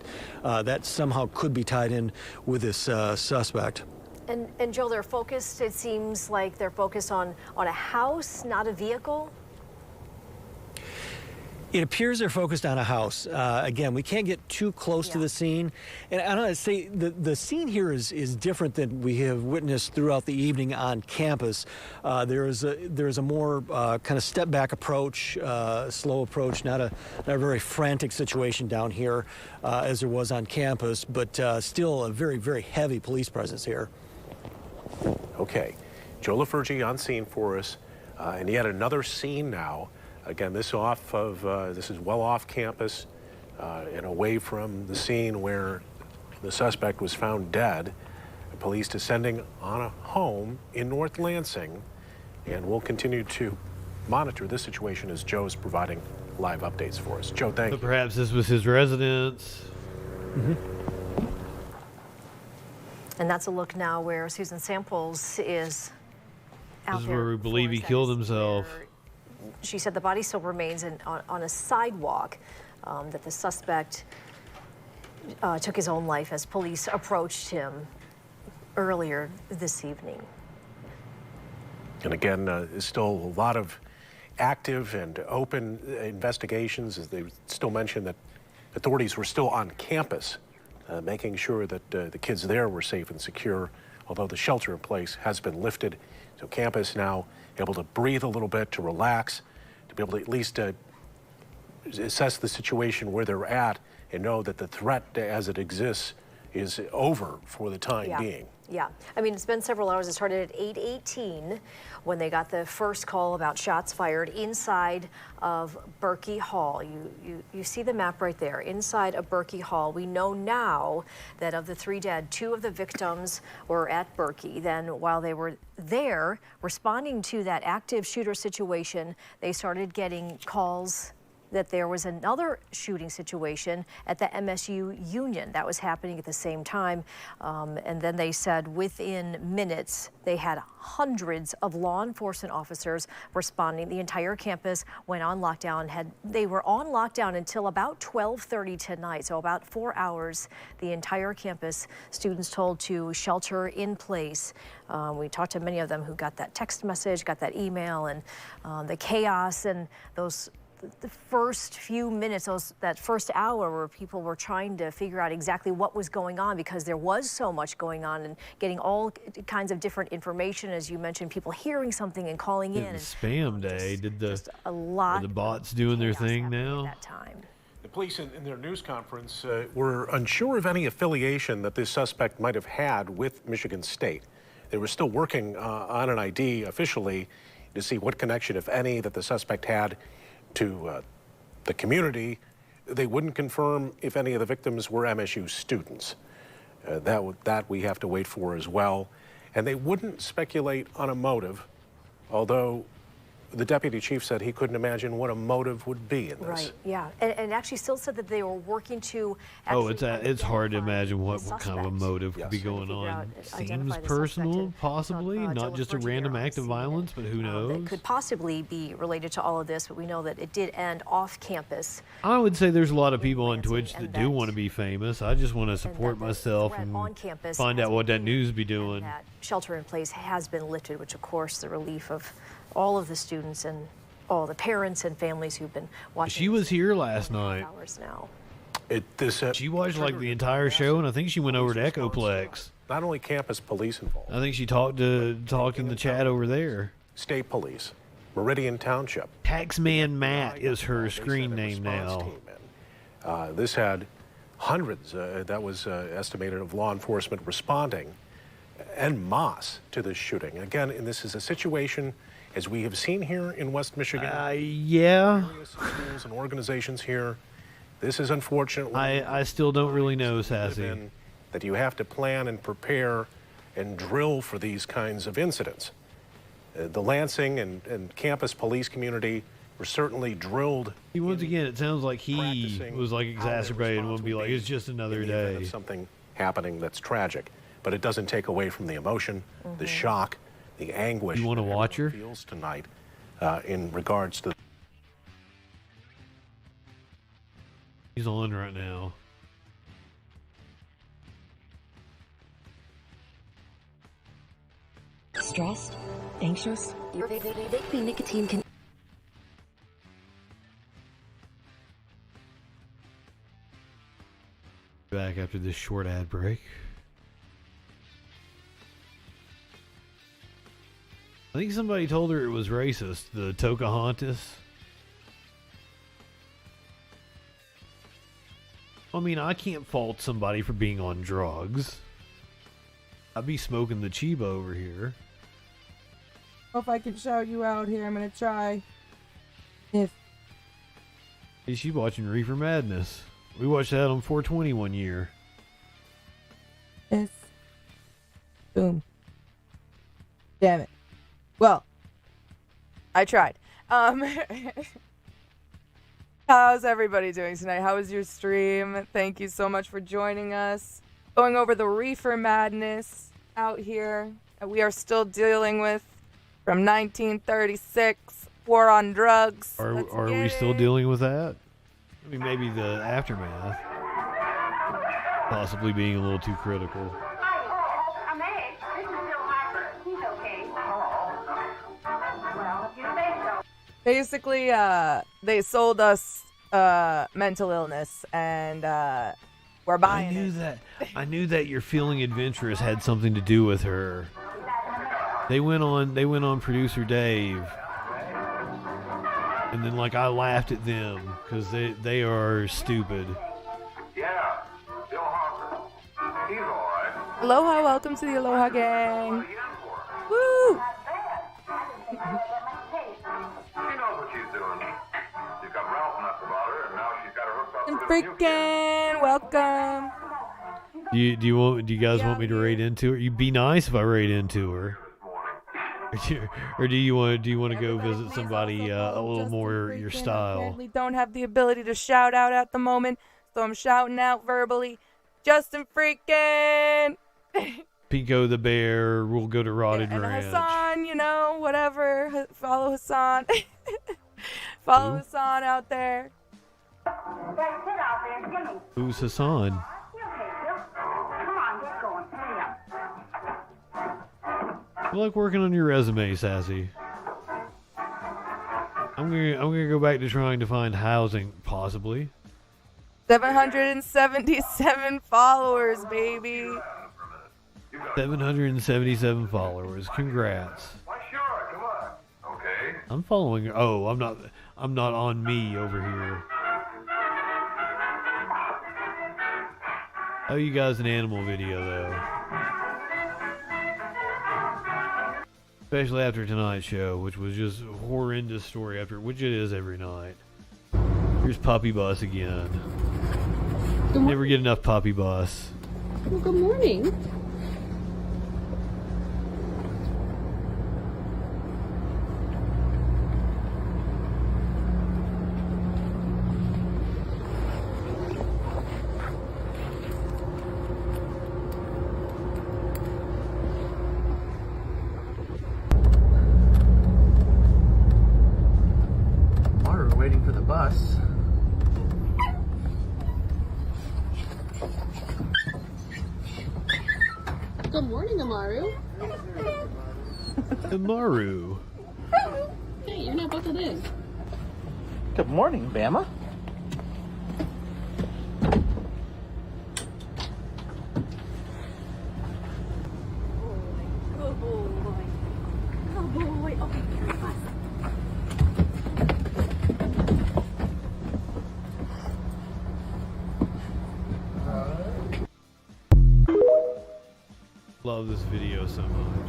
that somehow could be tied in with this suspect. And Joe, they're focused, it seems like they're focused on a house, not a vehicle? It appears they're focused on a house. Again, we can't get too close to the scene. And I don't know, say the scene here is different than we have witnessed throughout the evening on campus. There is a more kind of step back approach, slow approach, not a very frantic situation down here as there was on campus, but still a very, very heavy police presence here. Okay. Joe LaFurgey on scene for us. And yet another scene now. Again, this is well off campus and away from the scene where the suspect was found dead. The police descending on a home in North Lansing, and we'll continue to monitor this situation as Joe's providing live updates for us. Joe, thank you. Perhaps this was his residence. Mm-hmm. And that's a look now where Susan Samples is out there. This is where we believe he killed himself. She said the body still remains on a sidewalk, that the suspect took his own life as police approached him earlier this evening. And again, there's still a lot of active and open investigations, as they still mention that authorities were still on campus, making sure that the kids there were safe and secure, although the shelter in place has been lifted. So campus now able to breathe a little bit, to relax, to be able to at least assess the situation where they're at and know that the threat as it exists is over for the time being. Yeah, I mean, it's been several hours. It started at 8:18 when they got the first call about shots fired inside of Berkey Hall. You see the map right there, inside of Berkey Hall. We know now that of the 3 dead, 2 of the victims were at Berkey. Then while they were there responding to that active shooter situation, they started getting calls that there was another shooting situation at the MSU Union that was happening at the same time. And then they said within minutes, they had hundreds of law enforcement officers responding. The entire campus went on lockdown. They were on lockdown until about 12:30 tonight, so about 4 hours. The entire campus, students told to shelter in place. We talked to many of them who got that text message, got that email, and the chaos and those the first few minutes, that first hour where people were trying to figure out exactly what was going on, because there was so much going on, and getting all kinds of different information, as you mentioned, people hearing something and calling in. The spam day. Did the lot are the bots doing their thing now? That time. The police in their news conference were unsure of any affiliation that this suspect might have had with Michigan State. They were still working on an ID officially to see what connection, if any, that the suspect had to the community. They wouldn't confirm if any of the victims were MSU students. That we have to wait for as well. And they wouldn't speculate on a motive, although the deputy chief said he couldn't imagine what a motive would be in this. Right, yeah. And actually still said that they were working to It's hard to imagine what kind of a motive could be going on. Seems personal, possibly, not just a random act of violence, but who knows? That could possibly be related to all of this, but we know that it did end off campus. I would say there's a lot of people on Twitch that do want to be famous. I just want to support myself and find out what that news be doing. That shelter in place has been lifted, which of course the relief of all of the students and all the parents and families who've been watching. She was here last night. Now. She watched like the entire show, and I think she went over to Echoplex. Not only campus police involved. I think she talked in the chat over there. State police, Meridian Township. Taxman Matt is her screen name now. This had hundreds, that was estimated, of law enforcement responding en masse to this shooting. Again, and this is a situation, as we have seen here in West Michigan. Yeah. Schools and organizations here. This is unfortunately. I still don't really know, Sassy. That you have to plan and prepare and drill for these kinds of incidents. The Lansing and campus police community were certainly drilled. Once again, it sounds like he was like exacerbated and would be like, it's just another day. Of something happening that's tragic, but it doesn't take away from the emotion, the shock, the anguish. You want to watch her? Feels tonight in regards to. He's on right now. Stressed? Anxious? Your vaping nicotine can... Back after this short ad break. I think somebody told her it was racist, the Pocahontas. I mean, I can't fault somebody for being on drugs. I'd be smoking the Chiba over here. If I can shout you out here, I'm gonna try. If Hey, she watching Reefer Madness. We watched that on 420 one year. Yes. Boom. Damn it. Well, I tried. How's everybody doing tonight? How was your stream? Thank you so much for joining us. Going over the Reefer Madness out here that we are still dealing with from 1936, war on drugs. Are we still dealing with that? I mean, maybe the aftermath. Possibly being a little too critical. Basically, they sold us mental illness, and we're buying it. I knew that your feeling adventurous had something to do with her. They went on Producer Dave, and then like I laughed at them because they are stupid. Yeah, Bill Harper. He's all right. Aloha, welcome to the Aloha Gang. Woo! She knows what she's doing. She's got Ralph nuts about her, and now she's got her hooked up with a Freakin', welcome. Do you guys want me to raid into her? You'd be nice if I raid into her. Or do you want to go visit somebody a little more your style? Apparently don't have the ability to shout out at the moment, so I'm shouting out verbally. JustinFREAKIN. Pico the Bear. We'll go to Rotted and Ranch. Hassan, whatever. Follow Hassan. Follow Hassan out there. Who's Hassan? I like working on your resume, Sassy. I'm gonna go back to trying to find housing, possibly. 777 followers, baby. 777 followers. Congrats. Okay. I'm following. Oh, I'm not on me over here. Oh, you guys an animal video though. Especially after tonight's show, which was just a horrendous story after, which it is every night. Here's Puppy Bus again. Never get enough Puppy Bus. Well, good morning. We're waiting for the bus. Good morning, Amaru. Amaru. Hey, you're not buckled in. Good morning, Bama. Good boy. Good boy. Okay, here, bus. Love this video so much.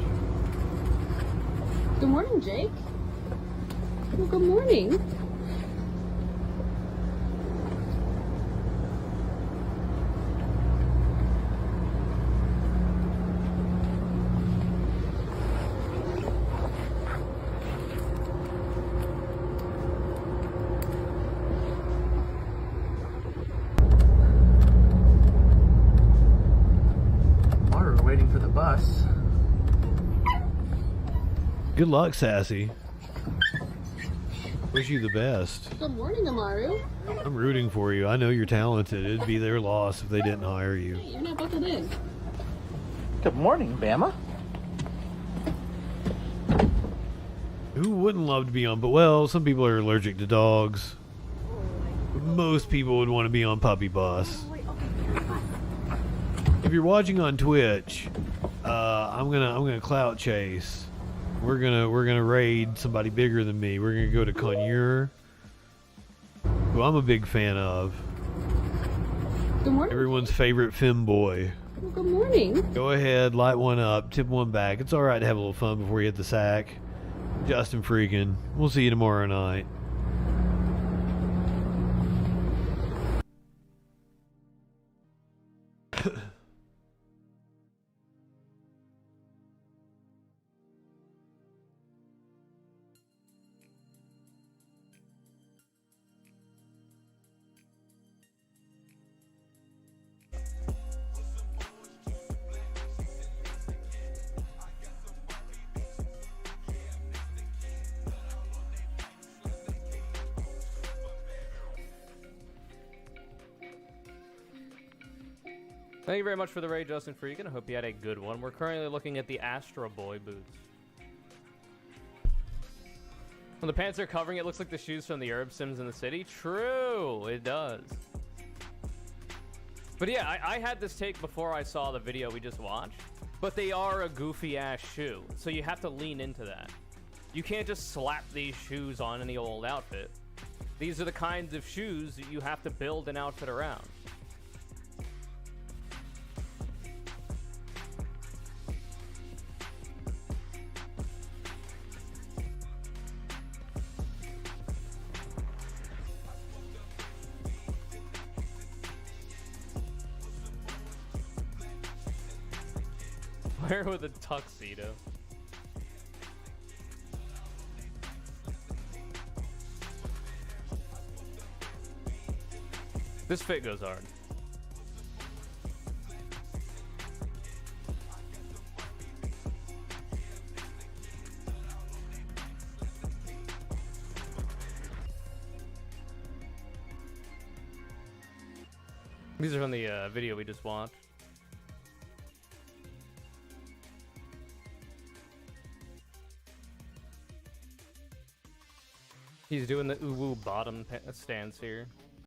Good morning, Jake. Well, good morning. We're waiting for the bus. Good luck, Sassy. Wish you the best. Good morning, Amaru. I'm rooting for you. I know you're talented. It'd be their loss if they didn't hire you. Hey, you're not buckled in. Good morning, Bama. Who wouldn't love to be on? But well, some people are allergic to dogs. Most people would want to be on Puppy Bus. If you're watching on Twitch, I'm gonna clout chase. We're gonna raid somebody bigger than me. We're gonna go to Conure, who I'm a big fan of. Good morning. Everyone's favorite femboy. Well, good morning. Go ahead, light one up, tip one back. It's alright to have a little fun before you hit the sack. JustinFREAKIN. We'll see you tomorrow night. Thank you very much for the raid, JustinFREAKIN. I hope you had a good one. We're currently looking at the Astro Boy boots. When the pants are covering, it looks like the shoes from the Herb Sims in the city. True, it does. But yeah, I had this take before I saw the video we just watched. But they are a goofy-ass shoe, so you have to lean into that. You can't just slap these shoes on any old outfit. These are the kinds of shoes that you have to build an outfit around. Wear with a tuxedo. This fit goes hard. These are from the video we just watched. He's doing the uwu bottom stance here.